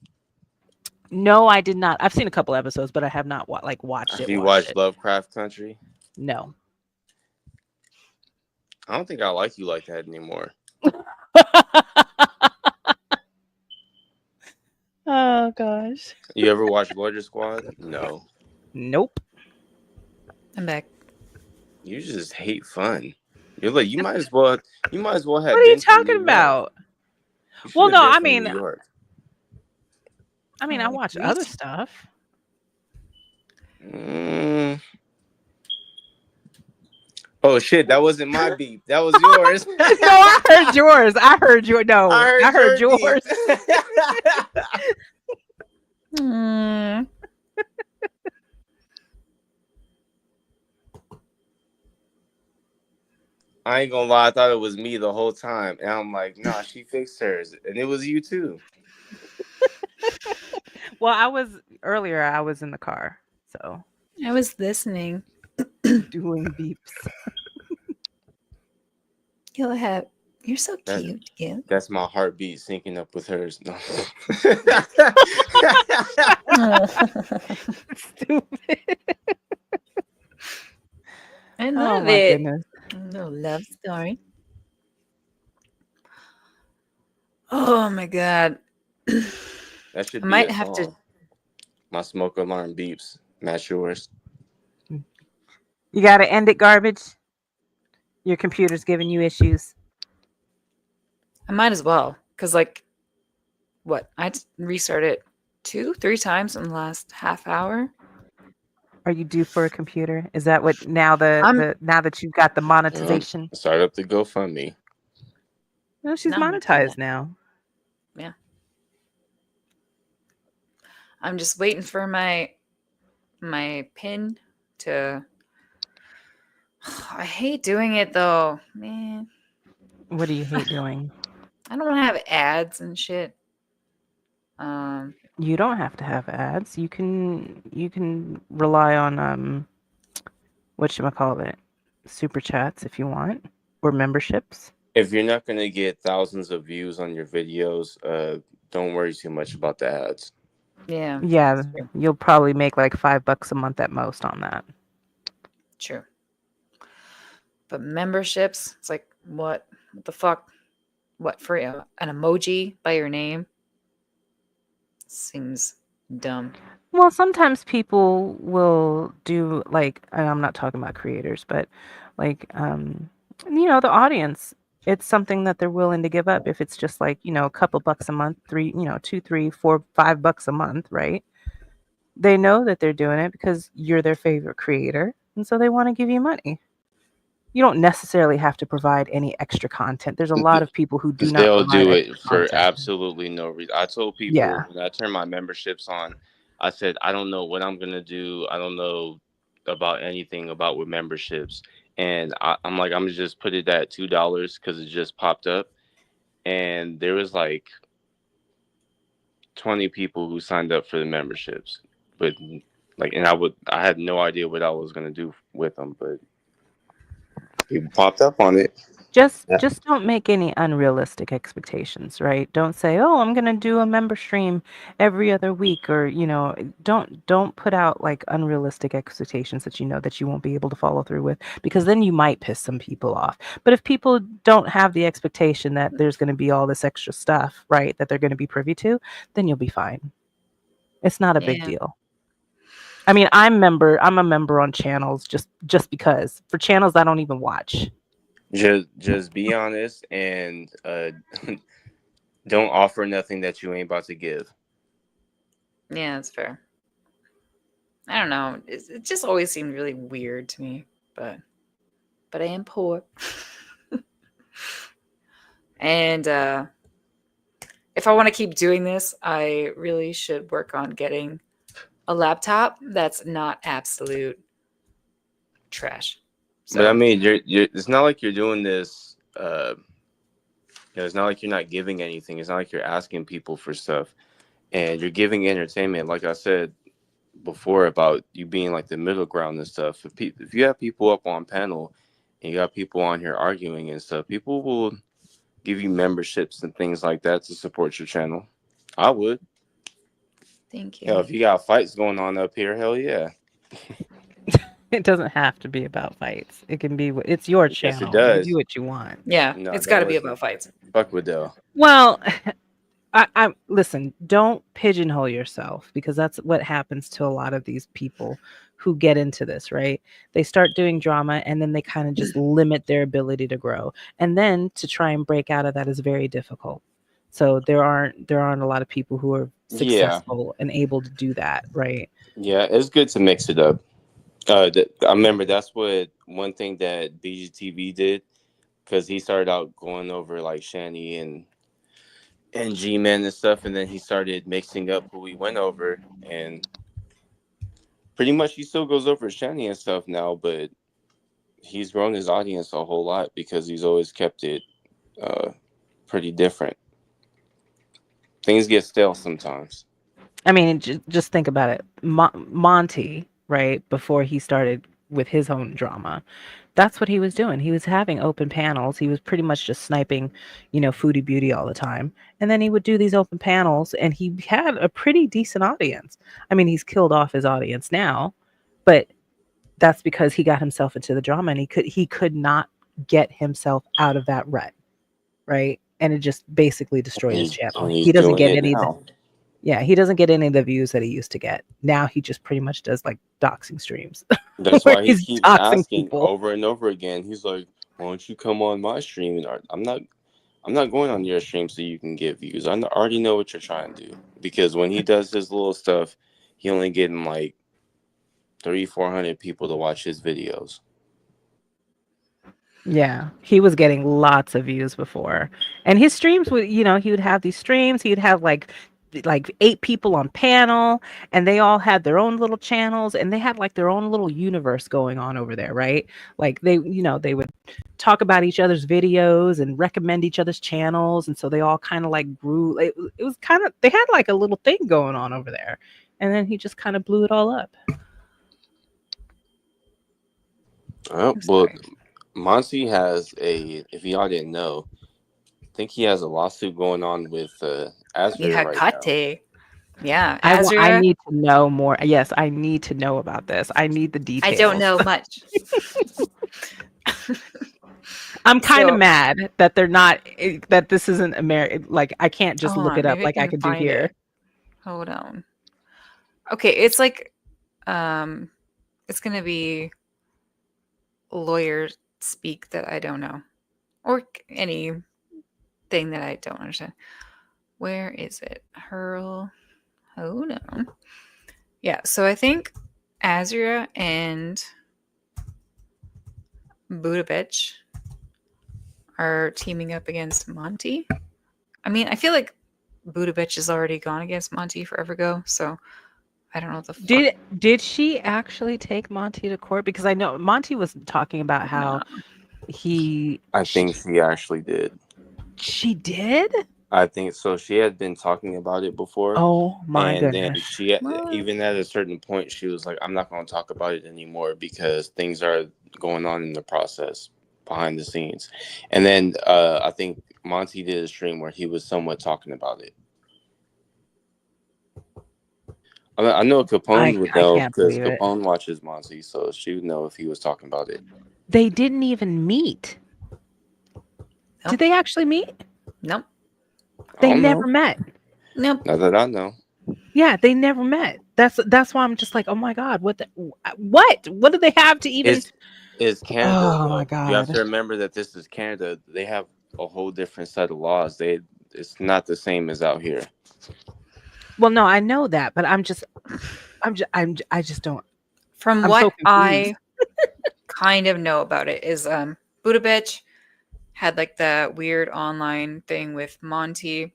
No, I did not. I've seen a couple episodes, but I have not watched Have it. you Watched watched it. Lovecraft Country? No. I don't think I like you like that anymore. Oh gosh. You ever watch Lawyer Squad? No. Nope. I'm back. You just hate fun. You're like you might as well What have are you been from talking New York. about? You should Well, have no, been I from New mean, York. I All watch right. other stuff. Mm. Oh shit, that wasn't my beep. That was yours. No, I heard yours. I heard you. I No, I heard heard your beep. yours. Mm. I ain't gonna lie, I thought it was me the whole time. And I'm like, nah, she fixed hers. And it was you too. Well, earlier. I was in the car, so I was listening. doing beeps. You'll have. You're so That cute, Gil. that's my heartbeat syncing up with hers. No. Oh. Stupid. I Oh love my it. goodness. A little love story. Oh my god. That should I be might a have to. song. My smoke alarm beeps. Match yours. You got to end it, garbage. Your computer's giving you issues. I might as well, cause like, what? I restarted it 2, 3 times in the last half hour. Are you due for a computer? Is that what now I'm now that you've got the Yep. monetization? Start up the GoFundMe. No, she's no, I'm not doing monetized that. now. Yeah. I'm just waiting for my pin to. I hate doing it though, man. What do you hate doing? I don't want to have ads and shit. You don't have to have ads. You can rely on whatchamacallit, super chats if you want, or memberships. If you're not gonna get thousands of views on your videos, don't worry too much about the ads. Yeah, Yeah, that's true. you'll probably make like $5 a month at most on that. True. But memberships, it's like what? What the fuck? What for an emoji by your name? Seems dumb. Well, sometimes people will do like, and I'm not talking about creators, but like the audience. It's something that they're willing to give up if it's just like, a couple bucks a month, three, two, three, four, $5 a month, right? They know that they're doing it because you're their favorite creator, and so they want to give you money. You don't necessarily have to provide any extra content. There's a lot of people who do not They'll provide do extra it for content. absolutely no reason. I told people Yeah. when I turned my memberships on, I said, I don't know what I'm gonna do. I don't know about anything about with memberships. And I'm like, I'm gonna just put it at $2 because it just popped up. And there was like 20 people who signed up for the memberships. But like, and I had no idea what I was gonna do with them, but people popped up on it. Just Yeah. just don't make any unrealistic expectations, right? Don't say, "Oh, I'm going to do a member stream every other week," or, don't put out like unrealistic expectations that you know that you won't be able to follow through with, because then you might piss some people off. But if people don't have the expectation that there's going to be all this extra stuff, right, that they're going to be privy to, then you'll be fine. It's not a big Yeah. deal. I mean, I'm a member on channels just because, for channels I don't even watch. Just be honest and don't offer nothing that you ain't about to give. Yeah, that's fair. I don't know. It just always seemed really weird to me, but I am poor. And if I want to keep doing this, I really should work on getting a laptop that's not absolute trash. But I So, mean, you're it's not like you're doing this. It's not like you're not giving anything. It's not like you're asking people for stuff, and you're giving entertainment. Like I said before about you being like the middle ground and stuff. If you have people up on panel, and you got people on here arguing and stuff, people will give you memberships and things like that to support your channel. I would. thank Hell, you. if you got fights going on up here, hell yeah. It doesn't have to be about fights. It can be. It's your Yes, it channel. You do does. what you want. Yeah, No, it's got to no, be it's about fights. fuck Waddell. Well, I listen. Don't pigeonhole yourself, because that's what happens to a lot of these people who get into this, right? They start doing drama and then they kind of just limit their ability to grow. And then to try and break out of that is very difficult. So there aren't a lot of people who are Yeah, successful and able to do that, right? yeah, it's good to mix it up. I remember that's what one thing that BGTV did, because he started out going over like Shani and G Men and stuff, and then he started mixing up who he went over, and pretty much he still goes over Shani and stuff now, but he's grown his audience a whole lot because he's always kept it uh, pretty different. Things get stale sometimes. I mean, just think about it. Monty, right, before he started with his own drama, that's what he was doing. He was having open panels. He was pretty much just sniping, Foodie Beauty all the time. And then he would do these open panels and he had a pretty decent audience. I mean, he's killed off his audience now, but that's because he got himself into the drama and he could not get himself out of that rut, right? And it just basically destroyed his channel. And He he's doesn't doing get it any of the now. yeah, he doesn't get any of the views that he used to get. Now he just pretty much does like doxing streams That's where why he he's keeps doxing asking people. over and over again. He's like, "Why don't you come on my stream?" And I'm not going on your stream so you can get views. Already know what you're trying to do. Because when he does his little stuff, he only getting like 300-400 people to watch his videos. Yeah, he was getting lots of views before. And his streams would, he would have these streams, he'd have like 8 people on panel and they all had their own little channels and they had like their own little universe going on over there, right? Like they would talk about each other's videos and recommend each other's channels and so they all kind of like grew. It was kind of they had like a little thing going on over there. And then he just kind of blew it all up. Oh, I'm well, sorry. Monty has if y'all didn't know, I think he has a lawsuit going on with Azria Yeah, right now. Kate. Yeah, I Azura. need to know more. Yes, I need to know about this. I need the I don't details. know much. I'm kind of So, mad that they're not that this isn't American. Like I can't just hold look it on. up Maybe I like I can could do find here. it. Hold on. Okay, it's like, um, it's gonna be lawyer speak that I don't know, or anything that I don't understand. Where is it? Hurl. Hold on. Yeah, so I think Azura and Budapest are teaming up against Monty. I mean, I feel like Budapest has already gone against Monty forever ago, so I don't know what the fuck. Did she actually take Monty to court? Because I know Monty was talking about how No. he I she, think she actually did. she did. I think so. She had been talking about it before, Oh my and then goodness. she, What? even at a certain point, she was like, "I'm not going to talk about it anymore because things are going on in the process behind the scenes." And then I think Monty did a stream where he was somewhat talking about it. I know I Capone would I know can't because believe it. Capone watches Monty, so she would know if he was talking about it. They didn't even meet. Nope. Did they actually meet? Nope. I They don't never know. met. Nope. Not that I know. Yeah, they never met. That's why I'm just like, oh my god, what do they have to even? Is Canada Oh my though? You have god. to remember that this is Canada. They have a whole different set of laws. It's not the same as out here. Well, no, I know that, but I just don't. From I'm so what confused. I kind of know about it is Budapest had like the weird online thing with Monty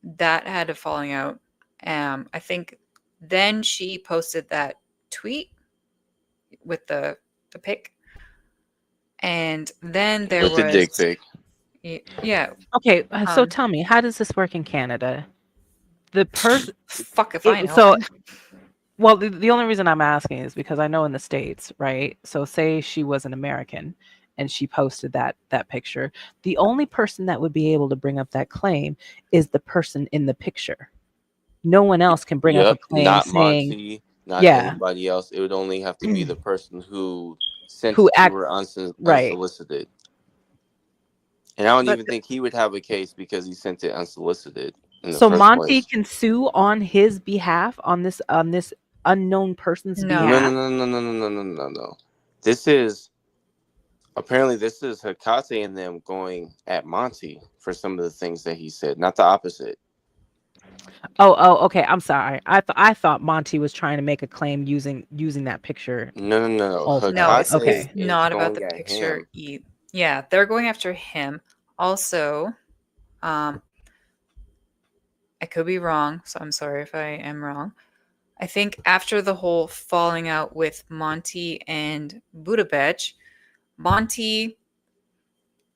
that had a falling out. I think then she posted that tweet with the pic, and then there With the dick was pic. yeah. Okay, so Um, tell me, how does this work in Canada? The person, fuck if I know. so well, the only reason I'm asking is because I know in the States, right? So say she was an American and she posted that picture. The only person that would be able to bring up that claim is the person in the picture. No one else can bring up a Yep. claim Not saying, Monty. Not yeah, anybody else. It would only have to be the person who sent who it to act her right. unsolicited. And I don't But even think he would have a case because he sent it unsolicited in the so first Monty place. can sue on his behalf on this unknown person's No. No, no, behalf? no, no, no, no, no, no, no, no. This is apparently this is Hikate and them going at Monty for some of the things that he said, not the opposite. Okay. I'm sorry. I thought Monty was trying to make a claim using that picture No, no, no, no. No, also. Hikate it's Okay. is not about going the at picture. him. Yeah, they're going after him. Also, I could be wrong, so I'm sorry if I am wrong. I think after the whole falling out with Monty and Budapest, Monty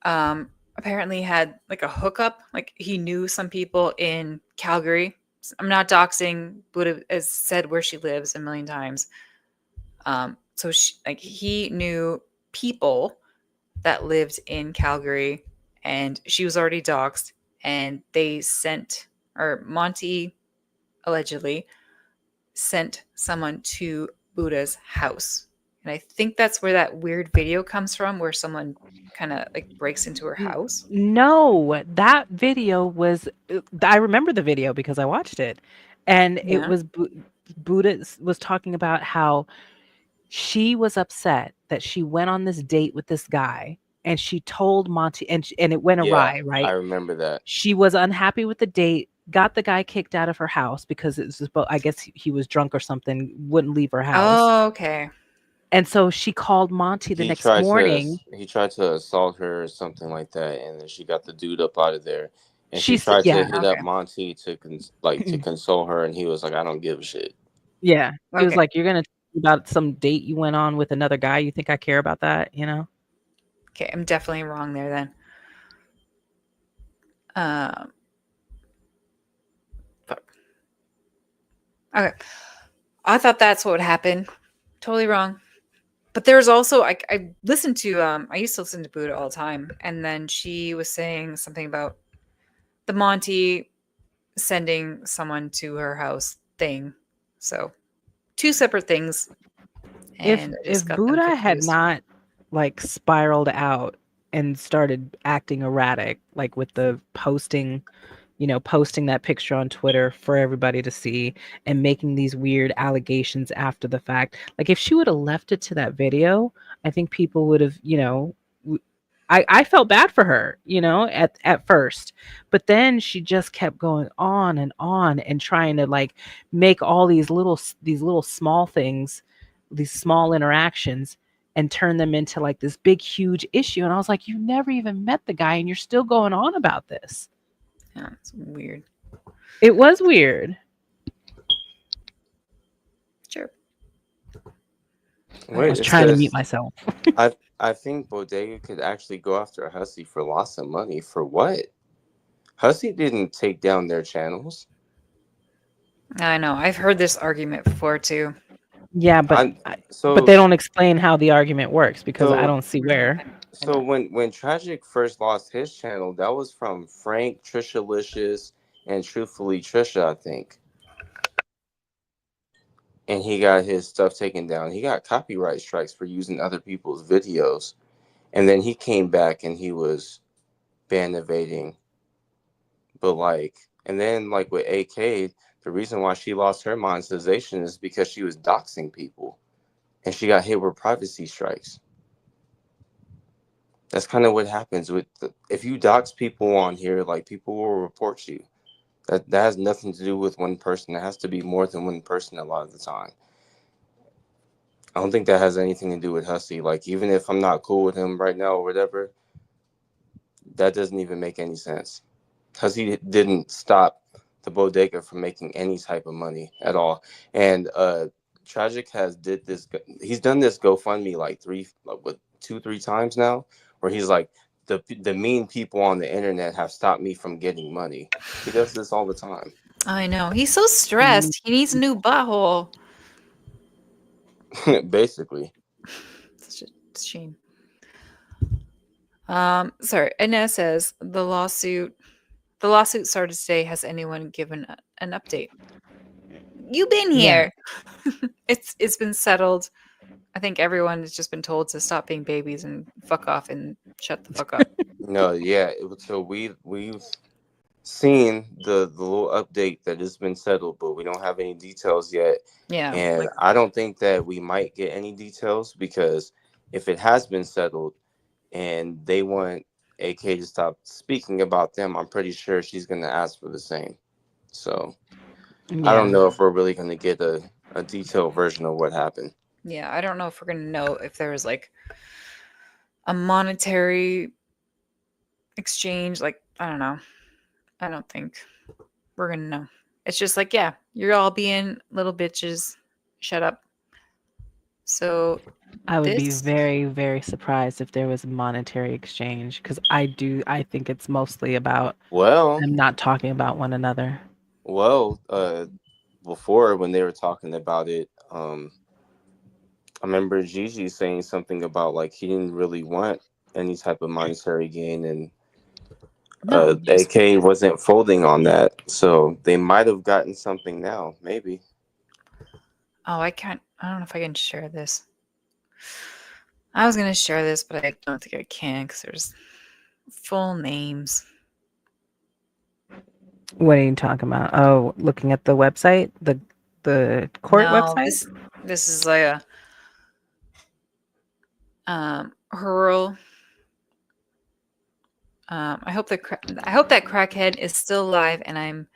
apparently had like a hookup. Like he knew some people in Calgary. I'm not doxing Buddha has said where she lives a million times. So like he knew people that lived in Calgary, and she was already doxxed, and they sent, or Monty allegedly sent someone to Buddha's house. And I think that's where that weird video comes from, where someone kind of like breaks into her house. No, that video was I remember the video because I watched it. And it Yeah. was Buddha was talking about how she was upset that she went on this date with this guy and she told Monty and it went Yeah, awry, I right? remember that. She was unhappy with the date, got the guy kicked out of her house because I guess he was drunk or something, wouldn't leave her house. Oh, okay. And so she called Monty the next morning. He tried to assault her or something like that, and then she got the dude up out of there. And she She's tried to yeah. hit up Okay. Monty to to console her, and he was like, "I don't give a shit." Yeah. He was Okay. like, "You're gonna tell me about some date you went on with another guy. You think I care about that, you know?" Okay. I'm definitely wrong there then. Um, fuck. Okay. I thought that's what would happen. Totally wrong. But there was also I listened to I used to listen to Buddha all the time, and then she was saying something about the Monty sending someone to her house thing. So two separate things, and I If just got them Buddha had confused. not like spiraled out and started acting erratic, like with the posting that picture on Twitter for everybody to see and making these weird allegations after the fact. Like if she would have left it to that video, I think people would have, I felt bad for her, at first. But then she just kept going on and trying to like make all these little small things, these small interactions and turn them into like this big huge issue. And I was like, you never even met the guy and you're still going on about this. Yeah, it's weird. It was weird. Sure. I Wait, was it trying to mute says myself. I think Bodega could actually go after Hussie for loss of money. For what? Hussie didn't take down their channels. I know. I've heard this argument before too. Yeah, I but they don't explain how the argument works because I so don't see where. I know. when Tragic first lost his channel, that was from Frank, Trisha Licious, and truthfully Trisha, I think. And he got his stuff taken down. He got copyright strikes for using other people's videos. And then he came back and he was ban evading. But and then with AK, the reason why she lost her monetization is because she was doxing people, and she got hit with privacy strikes. That's kind of what happens if you dox people on here. Like people will report you. That has nothing to do with one person. It has to be more than one person a lot of the time. I don't think that has anything to do with Hussie. Like even if I'm not cool with him right now or whatever, that doesn't even make any sense. Hussie didn't stop the bodega from making any type of money at all. And Tragic has did this. He's done this GoFundMe with 2-3 times now, where he's like, the mean people on the internet have stopped me from getting money. He does this all the time. I know. He's so stressed. He needs a new butthole. Basically. Such a shame. Sorry. Inez says the lawsuit started today. Has anyone given an update? You've been Yeah. here. It's been settled. I think everyone has just been told to stop being babies and fuck off and shut the fuck up. No, yeah. So we've seeing the little update that it's been settled, but we don't have any details yet. Yeah, And like I don't think that we might get any details because if it has been settled and they want AK to stop speaking about them, I'm pretty sure she's going to ask for the same. So I don't Yeah. know if we're really going to get a detailed version of what happened. yeah, I don't know if we're gonna know if there was like a monetary exchange. Like I don't know. I don't think we're gonna know. It's just like, yeah, you're all being little bitches. Shut up. So I would be this, very, very surprised if there was a monetary exchange because I think it's mostly about Well, them not talking about one another. well, before when they were talking about it, I remember Gigi saying something about like he didn't really want any type of monetary gain, and no, just AK wasn't folding on that, so they might have gotten something now, maybe. oh, I can't. I don't know if I can share this. I was gonna share this, but I don't think I can because there's full names. What are you talking about? Oh, looking at the website, the court No, website. this is like a rural. I hope that crackhead is still alive, and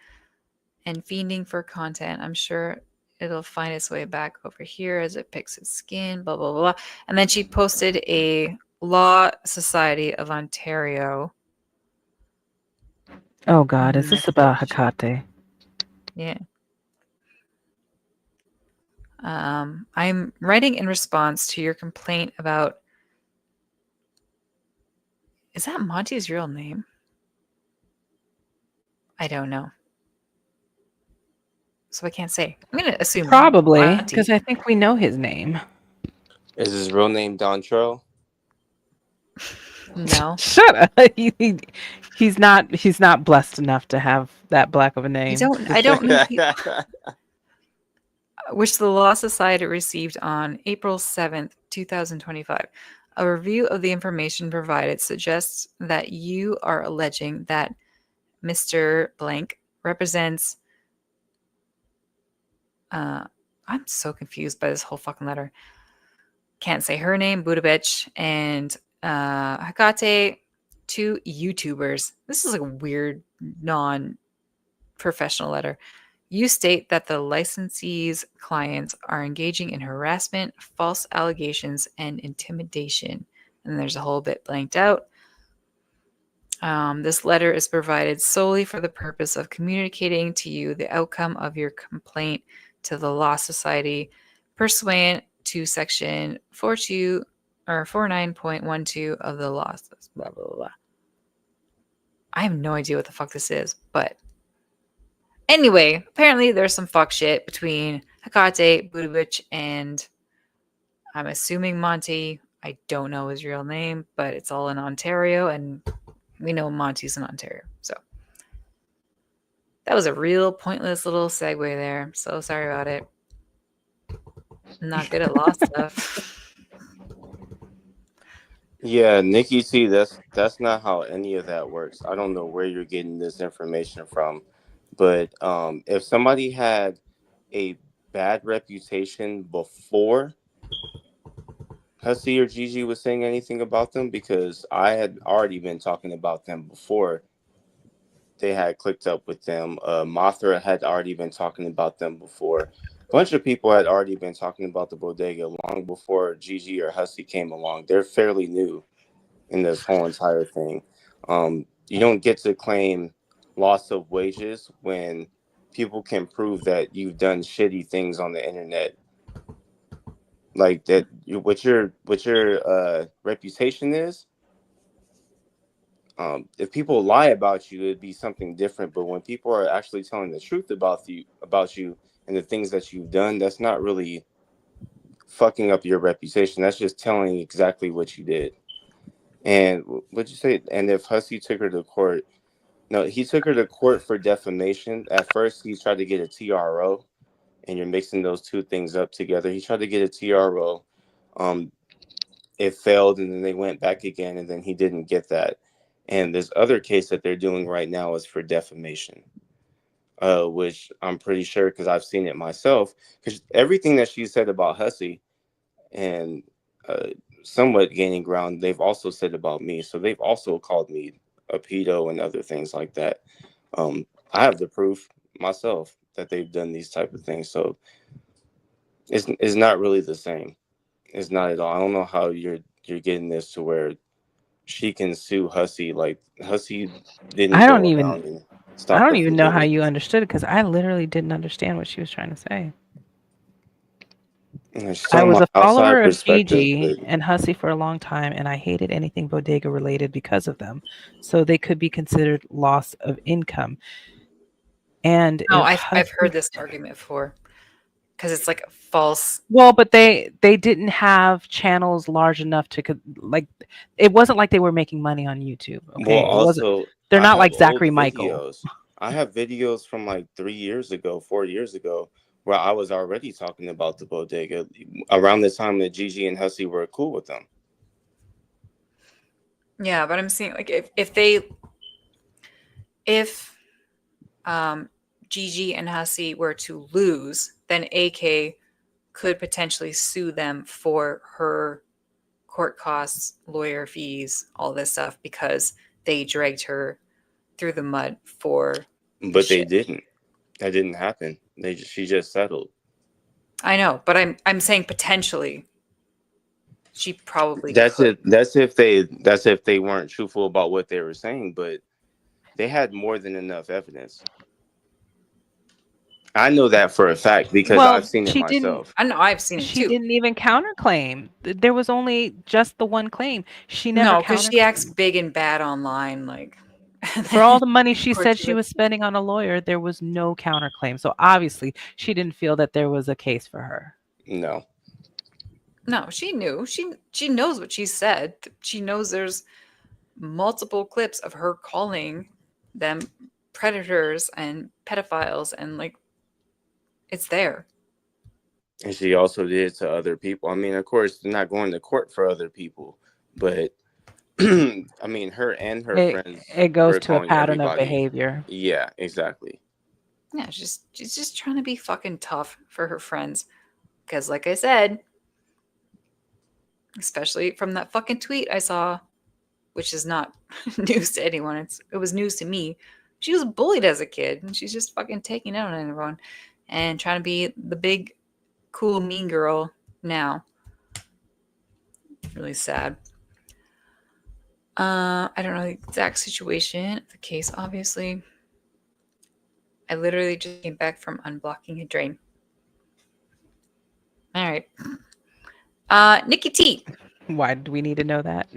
fiending for content. I'm sure it'll find its way back over here as it picks its skin. Blah blah blah. Blah. And then she posted a Law Society of Ontario Oh God, is this about message. Hakate? Yeah. I'm writing in response to your complaint about. Is that Monty's real name? I don't know. So I can't say. I'm going to assume Probably, Monty. because I think we know his name. Is his real name Dontrell? No. Shut up. He's not blessed enough to have that black of a I name. don't I don't know which the Law Society received on April 7th, 2025. A review of the information provided suggests that you are alleging that Mr. Blank represents uh I'm so confused by this whole fucking letter. Can't say her name, Buddha bitch, and Hakate, two YouTubers. This is like a weird non professional letter. You state that the licensee's clients are engaging in harassment, false allegations, and intimidation. And there's a whole bit blanked out. This letter is provided solely for the purpose of communicating to you the outcome of your complaint to the Law Society, pursuant to Section 42 or 49.12 of the law. Blah blah blah. I have no idea what the fuck this is, but anyway, apparently there's some fuck shit between Hakate, Budovich, and I'm assuming Monty. I don't know his real name, but it's all in Ontario, and we know Monty's in Ontario. So that was a real pointless little segue there. So sorry about it. I'm not good at law stuff. Yeah, Nikki T, that's not how any of that works. I don't know where you're getting this information from, but if somebody had a bad reputation before Hussie or Gigi was saying anything about them, because I had already been talking about them before they had clicked up with them. Mothra had already been talking about them before. A bunch of people had already been talking about the bodega long before Gigi or Hussie came along. They're fairly new in this whole entire thing. You don't get to claim loss of wages when people can prove that you've done shitty things on the internet, like that. What your reputation is. If people lie about you, it'd be something different. But when people are actually telling the truth about you and the things that you've done, that's not really fucking up your reputation. That's just telling exactly what you did. And what'd you say? And if Hussie took her to court, no, he took her to court for defamation. At first, he tried to get a TRO, and you're mixing those two things up together. He tried to get a TRO. Um, it failed, and then they went back again, and then he didn't get that. And this other case that they're doing right now is for defamation, which I'm pretty sure because I've seen it myself. Because everything that she said about Hussie and uh, somewhat gaining ground, they've also said about me. So they've also called me a pedo and other things like that. I have the proof myself that they've done these type of things. So it's not really the same. It's not at all. I don't know how you're getting this to where she can sue Hussie. Like Hussie didn't I don't go even around and I stop don't her even from know how doing you understood it because I literally didn't understand what she was trying to say. it. She's I talking was about a outside follower of perspective, Gigi but and Hussie for a long time, and I hated anything bodega related because of them. So they could be considered loss of income. And No, if I've heard Hussie, this argument before because it's like a false. well, but they didn't have channels large enough to like it wasn't like they were making money on YouTube. well, Okay, it wasn't. also They're I not have like old Zachary Michael. videos. I have videos from like 3 years ago, 4 years ago, where I was already talking about the bodega around the time that Gigi and Hussie were cool with them. Yeah, but I'm seeing like if um, Gigi and Hussie were to lose, then AK could potentially sue them for her court costs, lawyer fees, all this stuff because they dragged her through the mud for the But they shit. didn't. That didn't happen. She just settled. I know, but I'm saying potentially she probably That's could. it. That's if they weren't truthful about what they were saying, but they had more than enough evidence. I know that for a fact because I've Well, seen it she didn't. myself. I know I've seen it She too. didn't even counterclaim. There was only just the one claim. She never No, because she acts counterclaimed. big and bad online, like. And For then all the money in she court said she's she like, was spending on a lawyer, there was no counterclaim. So obviously, she didn't feel that there was a case for her. No. no, she knew. She knows what she said. She knows there's multiple clips of her calling them predators and pedophiles, and like it's there. And she also did it to other people. I mean, of course, they're not going to court for other people, but I mean, her and her friends It goes were to a calling pattern of everybody. behavior. Yeah, exactly. Yeah, she's just trying to be fucking tough for her friends. Because, like I said, especially from that fucking tweet I saw, which is not news to anyone. It was news to me. She was bullied as a kid, and she's just fucking taking out on everyone and trying to be the big, cool, mean girl now. Really sad. I don't know the exact situation of the case, obviously. I literally just came back from unblocking a drain. All right. Nikki T. Why do we need to know that?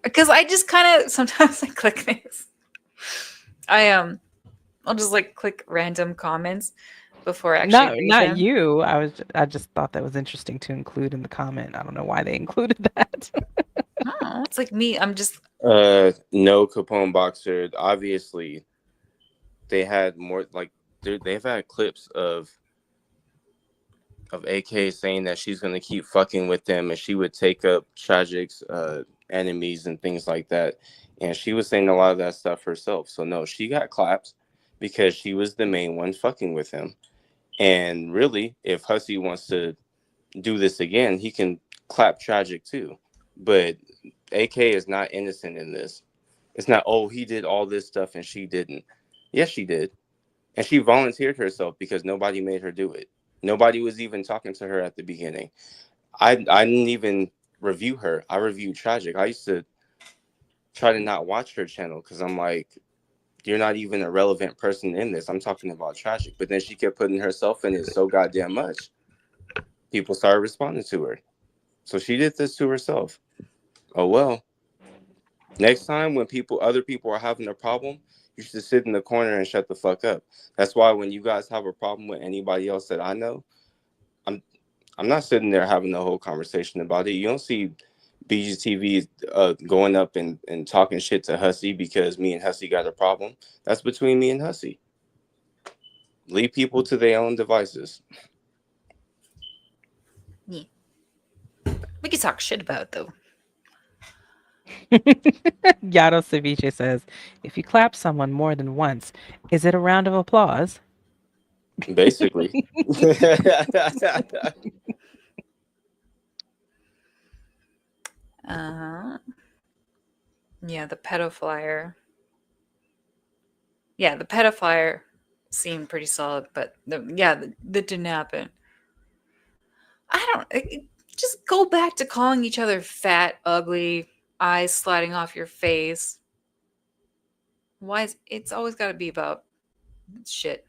Because I just kind of sometimes I click things. I I'll just like click random comments before I actually read Not them. you. I just thought that was interesting to include in the comment. I don't know why they included that. Oh, it's like me. I'm just No Capone boxer. Obviously, they had more like they've had clips of AK saying that she's gonna keep fucking with them and she would take up Tragic's enemies and things like that. And she was saying a lot of that stuff herself. So no, she got clapped because she was the main one fucking with him. And really, if Hussie wants to do this again, he can clap Tragic too. But AK is not innocent in this. It's not, oh, he did all this stuff and she didn't. Yes, she did. And she volunteered herself because nobody made her do it. Nobody was even talking to her at the beginning. I didn't even review her. I reviewed Tragic. I used to try to not watch her channel because I'm like, you're not even a relevant person in this. I'm talking about Tragic. But then she kept putting herself in it so goddamn much. People started responding to her. So she did this to herself. Oh well. Next time when other people are having a problem, you should sit in the corner and shut the fuck up. That's why when you guys have a problem with anybody else that I know, I'm I'm not sitting there having the whole conversation about it. You don't see BGTV going up and talking shit to Hussie because me and Hussie got a problem. That's between me and Hussie. Leave people to their own devices. yeah. We could talk shit about it though. Yato Ceviche says, if you clap someone more than once, is it a round of applause? Basically. Uh, yeah, the pedophile. Yeah, the pedophile seemed pretty solid, but that didn't happen. I don't. Just go back to calling each other fat, ugly, eyes sliding off your face. Why is it's always got to be about shit?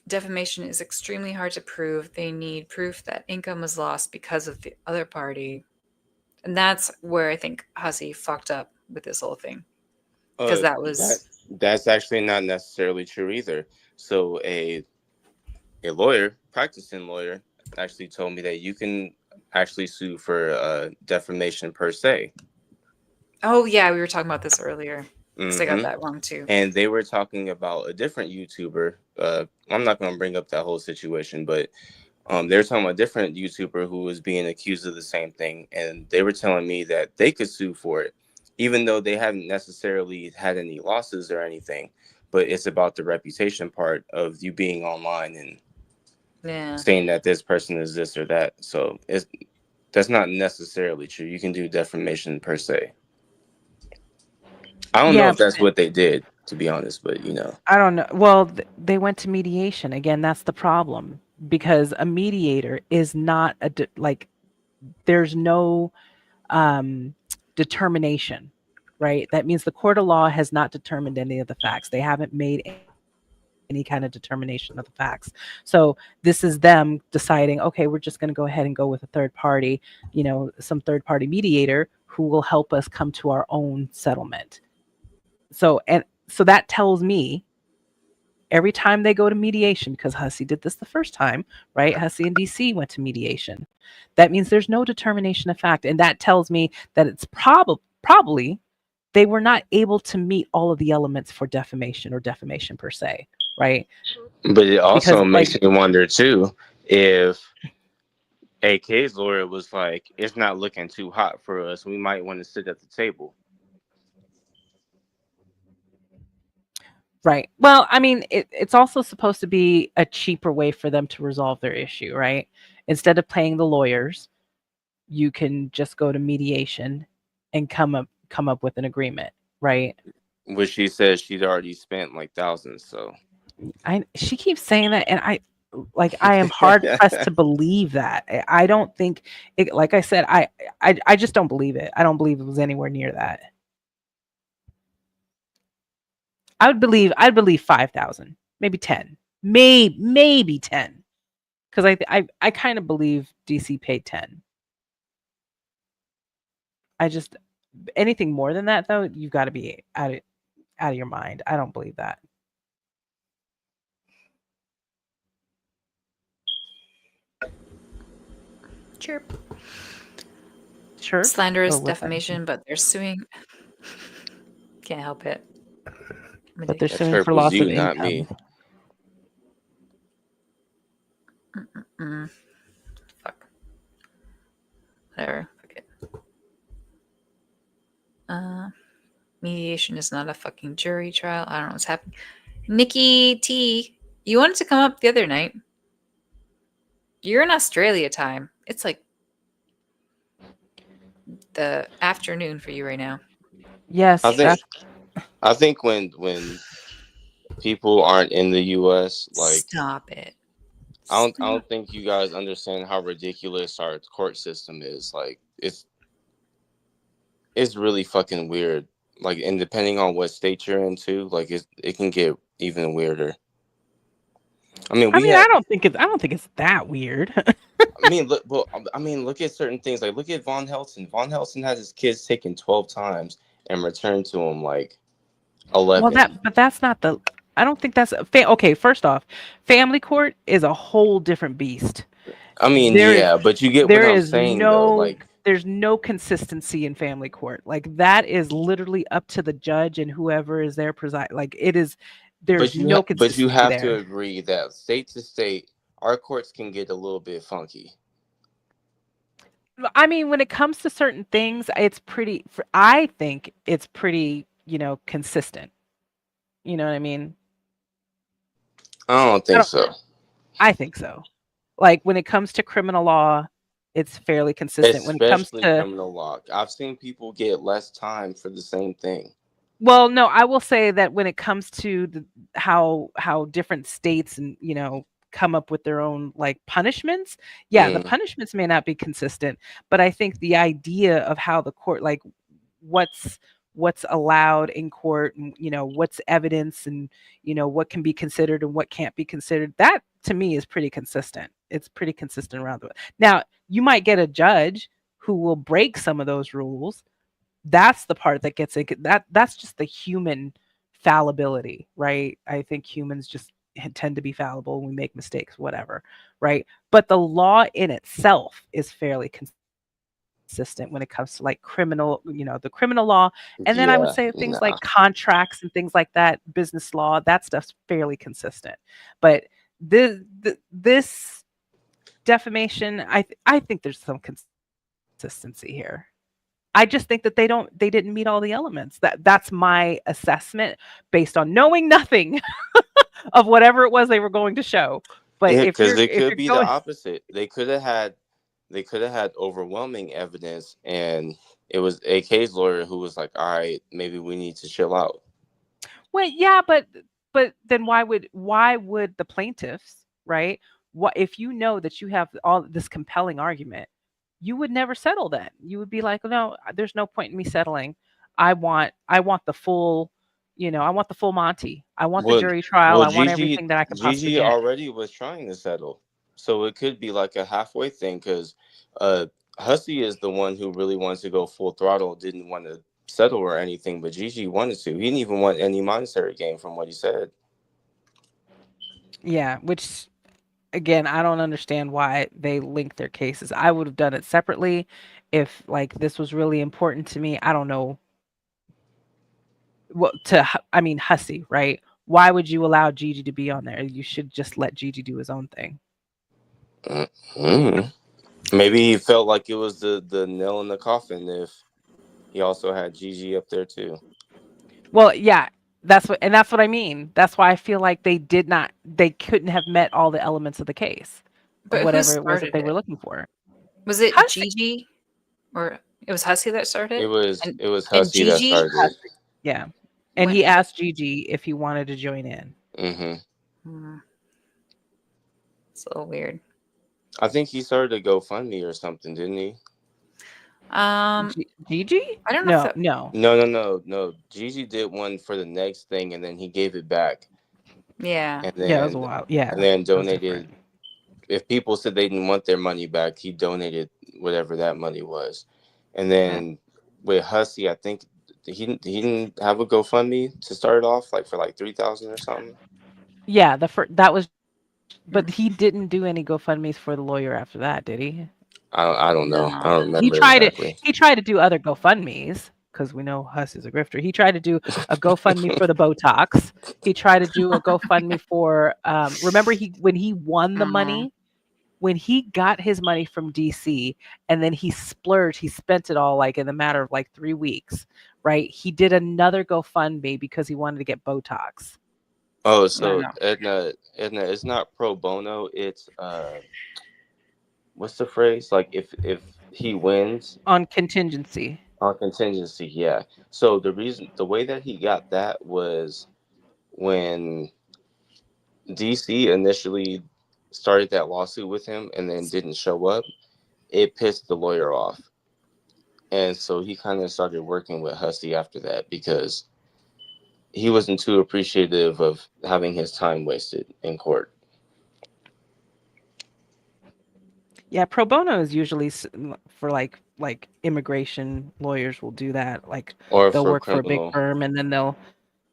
Defamation is extremely hard to prove. They need proof that income was lost because of the other party. And that's where I think Hussie fucked up with this whole thing. Because that that was, that's actually not necessarily true either. So a lawyer, practicing lawyer, actually told me that you can actually sue for defamation per se. oh yeah, we were talking about this earlier. Because I got Hmm. that wrong too. And they were talking about a different YouTuber. I'm not going to bring up that whole situation, but they were talking about a different YouTuber who was being accused of the same thing, and they were telling me that they could sue for it, even though they haven't necessarily had any losses or anything. But it's about the reputation part of you being online and Yeah. saying that this person is this or that. So that's not necessarily true. You can do defamation per se. I don't know Yeah, if that's what they did, to be honest, but you know. I don't know. Well, they went to mediation. Again, that's the problem because a mediator is not like there's no um, determination, right? That means the court of law has not determined any of the facts. They haven't made any kind of determination of the facts. So this is them deciding, okay, we're just going to go ahead and go with a third party, some third party mediator who will help us come to our own settlement. So that tells me every time they go to mediation, because Hussie did this the first time, right? Hussie and DC went to mediation. That means there's no determination of fact. And that tells me that it's probably they were not able to meet all of the elements for defamation or defamation per se, right? But it Because, also like, makes me wonder too if AK's lawyer was like, "It's not looking too hot for us. We might want to sit at the table." right. Well, I mean, it's also supposed to be a cheaper way for them to resolve their issue, right? Instead of paying the lawyers, you can just go to mediation and come up with an agreement, right? Which she says she'd already spent like thousands. So I She keeps saying that, and I am hard pressed to believe that. I don't think it. Like I said, I just don't believe it. I don't believe it was anywhere near that. I'd believe 5,000, maybe 10, maybe 10, because I kind of believe DC paid 10. I just Anything more than that though, you've got to be out of your mind. I don't believe that. Chirp. Chirp Slanderous or what's that? defamation, but they're suing. Can't help it. But they're that suing chirp for was loss of you, not me. income. Mm, fuck. Whatever. Fuck it. Uh, mediation is not a fucking jury trial. I don't know what's happening. Nikki T, you wanted to come up the other night. You're in Australia time. It's like the afternoon for you right now. I Yes, think that's I think when people aren't in the U.S., like Stop it. I Stop. don't think you guys understand how ridiculous our court system is. Like it's really fucking weird. Like, and depending on what state you're into, like it can get even weirder. I mean, I we mean, have. I don't think it's that weird. I mean, look. Well, I mean, look at certain things. Like, look at Von Helton. Von Helton had his kids taken 12 times and returned to him like Well, 11. that's not the I don't think that's okay, first off, family court is a whole different beast. I mean, There is yeah, but you get what there I'm is saying, though. no Like, there's no consistency in family court. Like that is literally up to the judge and whoever is there preside. Like it is there's no but you consistency have to there. agree that state to state, our courts can get a little bit funky. I mean, when it comes to certain things, it's pretty. I think it's pretty, consistent. You know what I mean? I don't I think don't. so. I think so. Like when it comes to criminal law, it's fairly consistent. When it comes Especially to, criminal law. I've seen people get less time for the same thing. well, no, I will say that when it comes to how different states and come up with their own like punishments, yeah, the Mm, punishments may not be consistent, but I think the idea of how the court like what's what's allowed in court and what's evidence and what can be considered and what can't be considered, that to me is pretty consistent. It's pretty consistent around the way. Now you might get a judge who will break some of those rules. That's the part that gets it. That's just the human fallibility, right? I think humans just tend to be fallible. We make mistakes, whatever, right? But the law in itself is fairly consistent when it comes to like criminal, the criminal law. And then I would yeah, say things like nah. contracts and things like that, business law, that stuff's fairly consistent. But this defamation, I think there's some consistency here. I just think that they didn't meet all the elements. That's my assessment based on knowing nothing of whatever it was they were going to show. But Yeah, if because you're it if could you're be the going opposite. They could have had overwhelming evidence, and it was AK's lawyer who was like, "All right, maybe we need to chill out." well, yeah, but then why would the plaintiffs, right? What if you know that you have all this compelling argument, you would never settle then. You would be like, no, there's no point in me settling. I want the full, I want the full Monty. I want the Well, jury trial. well, I want Gigi, everything that I could possibly Gigi get. already was trying to settle, so it could be like a halfway thing. Because uh, Hussie is the one who really wants to go full throttle, didn't want to settle or anything, but Gigi wanted to. He didn't even want any monetary gain from what he said. Yeah, which again, I don't understand why they link their cases. I would have done it separately if like this was really important to me. I don't know what I mean, Hussie, right? Why would you allow Gigi to be on there? You should just let Gigi do his own thing. Mm. Maybe he felt like it was the nail in the coffin if he also had Gigi up there too. Well, yeah, that's what I mean. That's why I feel like they couldn't have met all the elements of the case of But who whatever it was that started they were it? looking for. Was it Hussie, Gigi or it was Hussie that It started? was And it was and Hussie that Gigi started it. yeah, and went he with. asked Gigi if he wanted to join in. Hmm. Hmm, it's a little weird. I think he started a GoFundMe or something, didn't he? Um, Gigi? I don't know if No, that. no. No, no, no, no. Gigi did one for the next thing, and then he gave it back, Yeah. and Yeah, it was a then while. and Yeah, then that was different. donated. If people said they didn't want their money back, he donated whatever that money was. And Yeah. then with Hussie, I think he didn't have a GoFundMe to start it off, like for like 3,000 or something. Yeah, that was, Hmm. but he didn't do any GoFundmes for the lawyer after that, did he? I don't know. I No. don't He remember tried to exactly. he tried to do other GoFundmes because we know Huss is a grifter. He tried to do a GoFundMe for the Botox. He tried to do a GoFundMe for remember he when he won the Hmm. money, when he got his money from DC and then he splurged, he spent it all like in the matter of like 3 weeks, right? He did another GoFundMe because he wanted to get Botox Oh, I so know. Edna, it's not pro bono. It's what's the phrase? Like if he wins on contingency. on contingency, yeah. So the way that he got that was when DC initially started that lawsuit with him and then didn't show up. It pissed the lawyer off, and so he kind of started working with Hussie after that because he wasn't too appreciative of having his time wasted in court. Yeah, pro bono is usually for like immigration lawyers will do that. Like Or they'll for work for a big criminal. firm and then they'll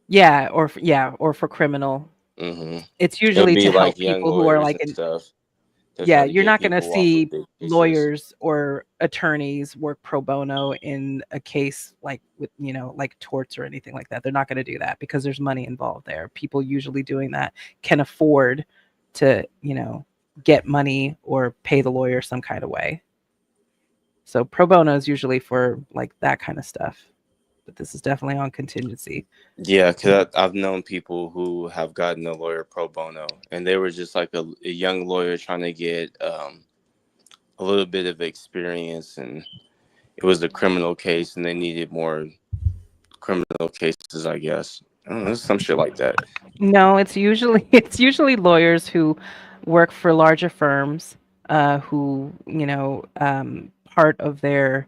yeah, or for criminal. Hmm. It's It would usually be to like help young people who are lawyers like and in stuff. They're yeah, trying to you're get not going to people off of see big cases. lawyers or attorneys work pro bono in a case like with, like torts or anything like that. They're not going to do that because there's money involved there. People usually doing that can afford to, get money or pay the lawyer some kind of way. So pro bono is usually for like that kind of stuff, but this is definitely on contingency. Yeah, because I've known people who have gotten a lawyer pro bono, and they were just like a young lawyer trying to get a little bit of experience, and it was a criminal case, and they needed more criminal cases, I guess. I don't know, some shit like that. No, it's usually it's usually lawyers who work for larger firms, who part of their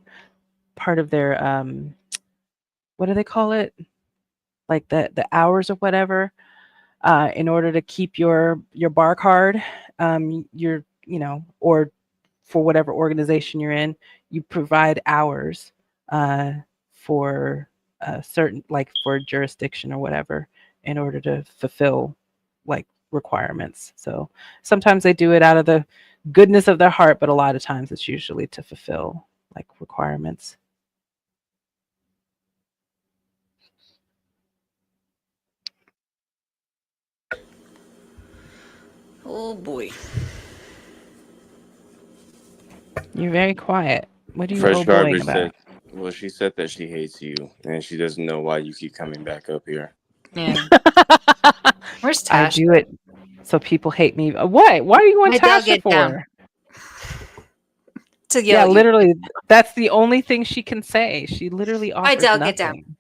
what do they call it? Like the hours or whatever, in order to keep your bar card, your or for whatever organization you're in, you provide hours uh, for a certain, like for jurisdiction or whatever, in order to fulfill like requirements. So sometimes they do it out of the goodness of their heart, but a lot of times it's usually to fulfill like requirements. Oh boy. You're very quiet. What are you Fresh oh boying Garbage about? said, well, she said that she hates you, and she doesn't know why you keep coming back up here. Yeah. Where's I Tasha? do it so people hate me. What? Why are you on My dog Tasha get down for? to yell Yeah, at you. literally, that's the only thing she can say. She literally My offers dog get down. nothing.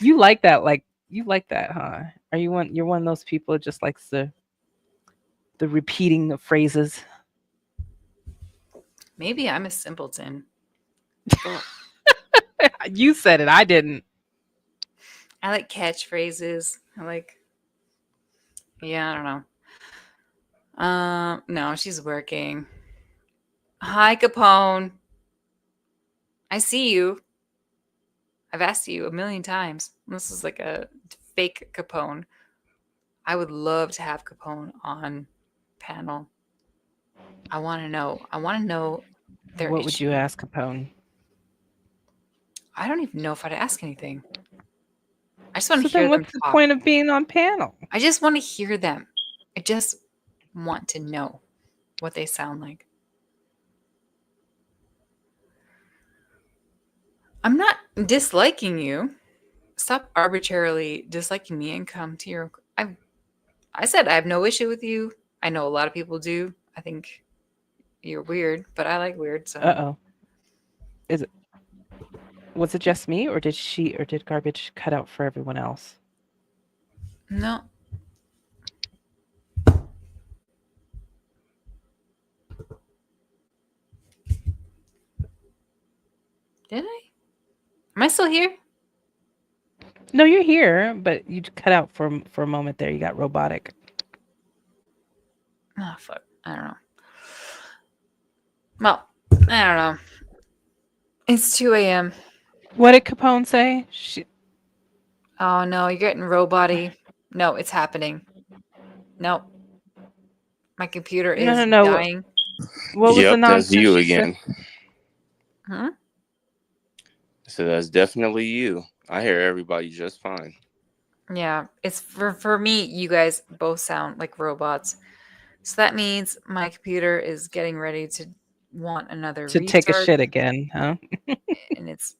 You like that, you like that, huh? Are you one? You're one of those people that just likes the repeating of phrases. Maybe I'm a simpleton. But You said it. I didn't. I like catchphrases. I like, yeah, I don't know. No, she's working. Hi, Capone. I see you. I've asked you a million times. This is like a fake Capone. I would love to have Capone on panel. I want to know. I want to know their What would issue. you ask Capone? I don't even know if I'd ask anything. I just want So to hear then, them what's the talk. point of being on panel? I just want to hear them. I just want to know what they sound like. I'm not disliking you. Stop arbitrarily disliking me and come to your. I said I have no issue with you. I know a lot of people do. I think you're weird, but I like weird, Uh so oh. Is it? Was it just me, or did garbage cut out for everyone else? no. Did I? Am I still here? No, you're here, but you cut out for a moment there. You got robotic. Oh fuck. I don't know. Well, I don't know. It's 2 a.m. What did Capone say? Oh no, you're getting robot-y. No, it's happening. No, my computer No, no, is no. dying. What was the Yep, that's nonsense you she said? again. Huh? So that's definitely you. I hear everybody just fine. Yeah, it's for me, you guys both sound like robots. So that means my computer is getting ready to want another To take a restart shit again, huh? and it's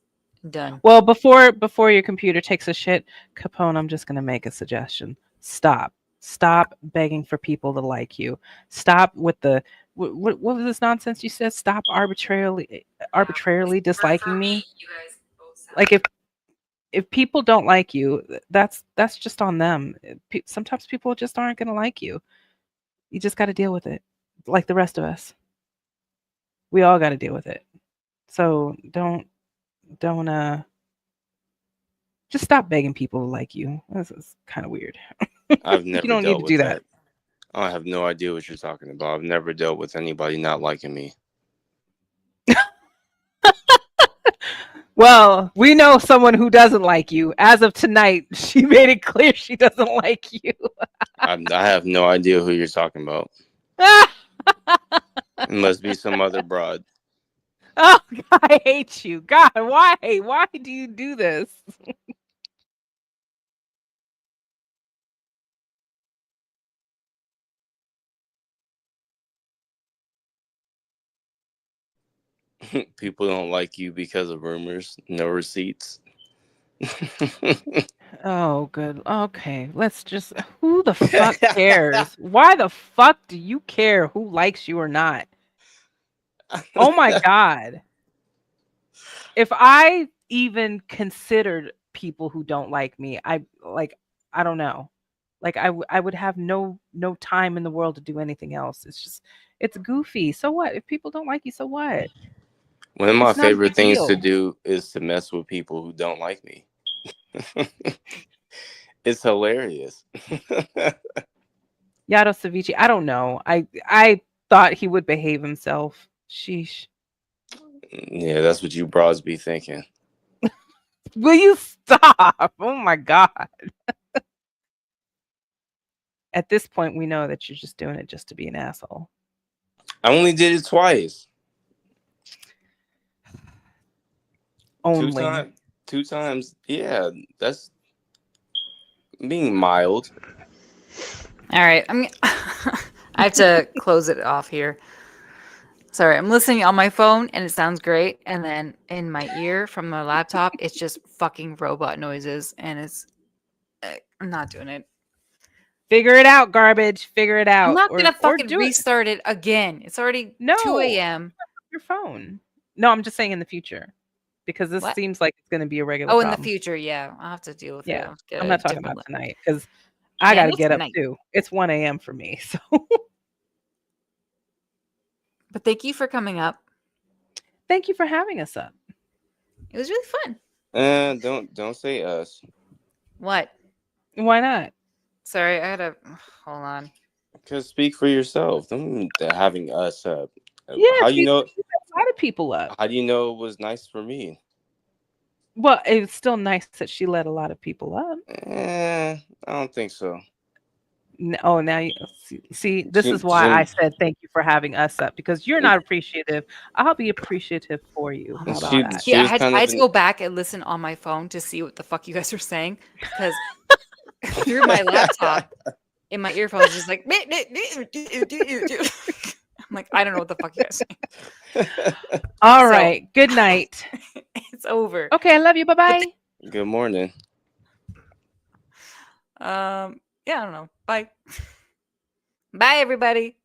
done. Well, before your computer takes a shit, Capone, I'm just gonna make a suggestion. Stop. Stop begging for people to like you. Stop with the what was this nonsense you said? Stop Yeah, arbitrarily for disliking me, me. you guys both sound Like if people don't like you, that's just on them. Sometimes people just aren't gonna like you. You just got to deal with it, like the rest of us. We all got to deal with it. So don't just stop begging people to like you. This is kind of weird. I've You never don't need dealt to do with that. that. I have no idea what you're talking about. I've never dealt with anybody not liking me. Well, we know someone who doesn't like you. As of tonight, she made it clear she doesn't like you. I have no idea who you're talking about. It must be some other broad. Oh, I hate you. God, why? Why do you do this? People don't like you because of rumors, no receipts. Oh, good. Okay, let's just. Who the fuck cares? Why the fuck do you care who likes you or not? Oh my god. If I even considered people who don't like me, I don't know. Like I would have no time in the world to do anything else. It's just it's goofy. So what? If people don't like you, so what? One of my It's not a favorite big things to deal. do is to mess with people who don't like me. It's hilarious. Yato Ceviche, I don't know. I thought he would behave himself. Sheesh. Yeah, that's what you bras be thinking. Will you stop? Oh my god. At this point, we know that you're just doing it just to be an asshole. I only did it twice. Two Only. times. Two times. Yeah, that's being mild. All right, I have to close it off here. Sorry, I'm listening on my phone and it sounds great, and then in my ear from my laptop, it's just fucking robot noises, and I'm not doing it. Figure it out, garbage. Figure it I'm out. not gonna Or fucking do it. restart it again. It's already 2 No. a.m. Your phone. No, I'm just saying in the future. Because this What? seems like it's gonna be a regular Oh, in the problem. future, yeah, I'll have to deal with it. Yeah. I'll get I'm a not talking different about laptop. tonight because I Yeah, gotta not get up tonight. too. It's 1 a.m. for me. So But thank you for coming up. thank you for having us up. It was really fun. Don't say us. What? Why not? Sorry, I had to hold on. Cause speak for yourself. Don't having us up. Yeah, How you know? she got a lot of people up. How do you know it was nice for me? Well, it's still nice that she let a lot of people up. I don't think so. Oh, now you see, this is why I She, said thank you for having us up because you're not appreciative. I'll be appreciative for you. Oh How my about she, god. that? See, she was kind I of had to an. go back and listen on my phone to see what the fuck you guys were saying because through my laptop in my earphones, just like I'm like, I don't know what the fuck you guys are saying. All So right. Good night. it's over. Okay, I love you. Bye But bye. Good morning. yeah, I don't know. Bye. Bye, everybody.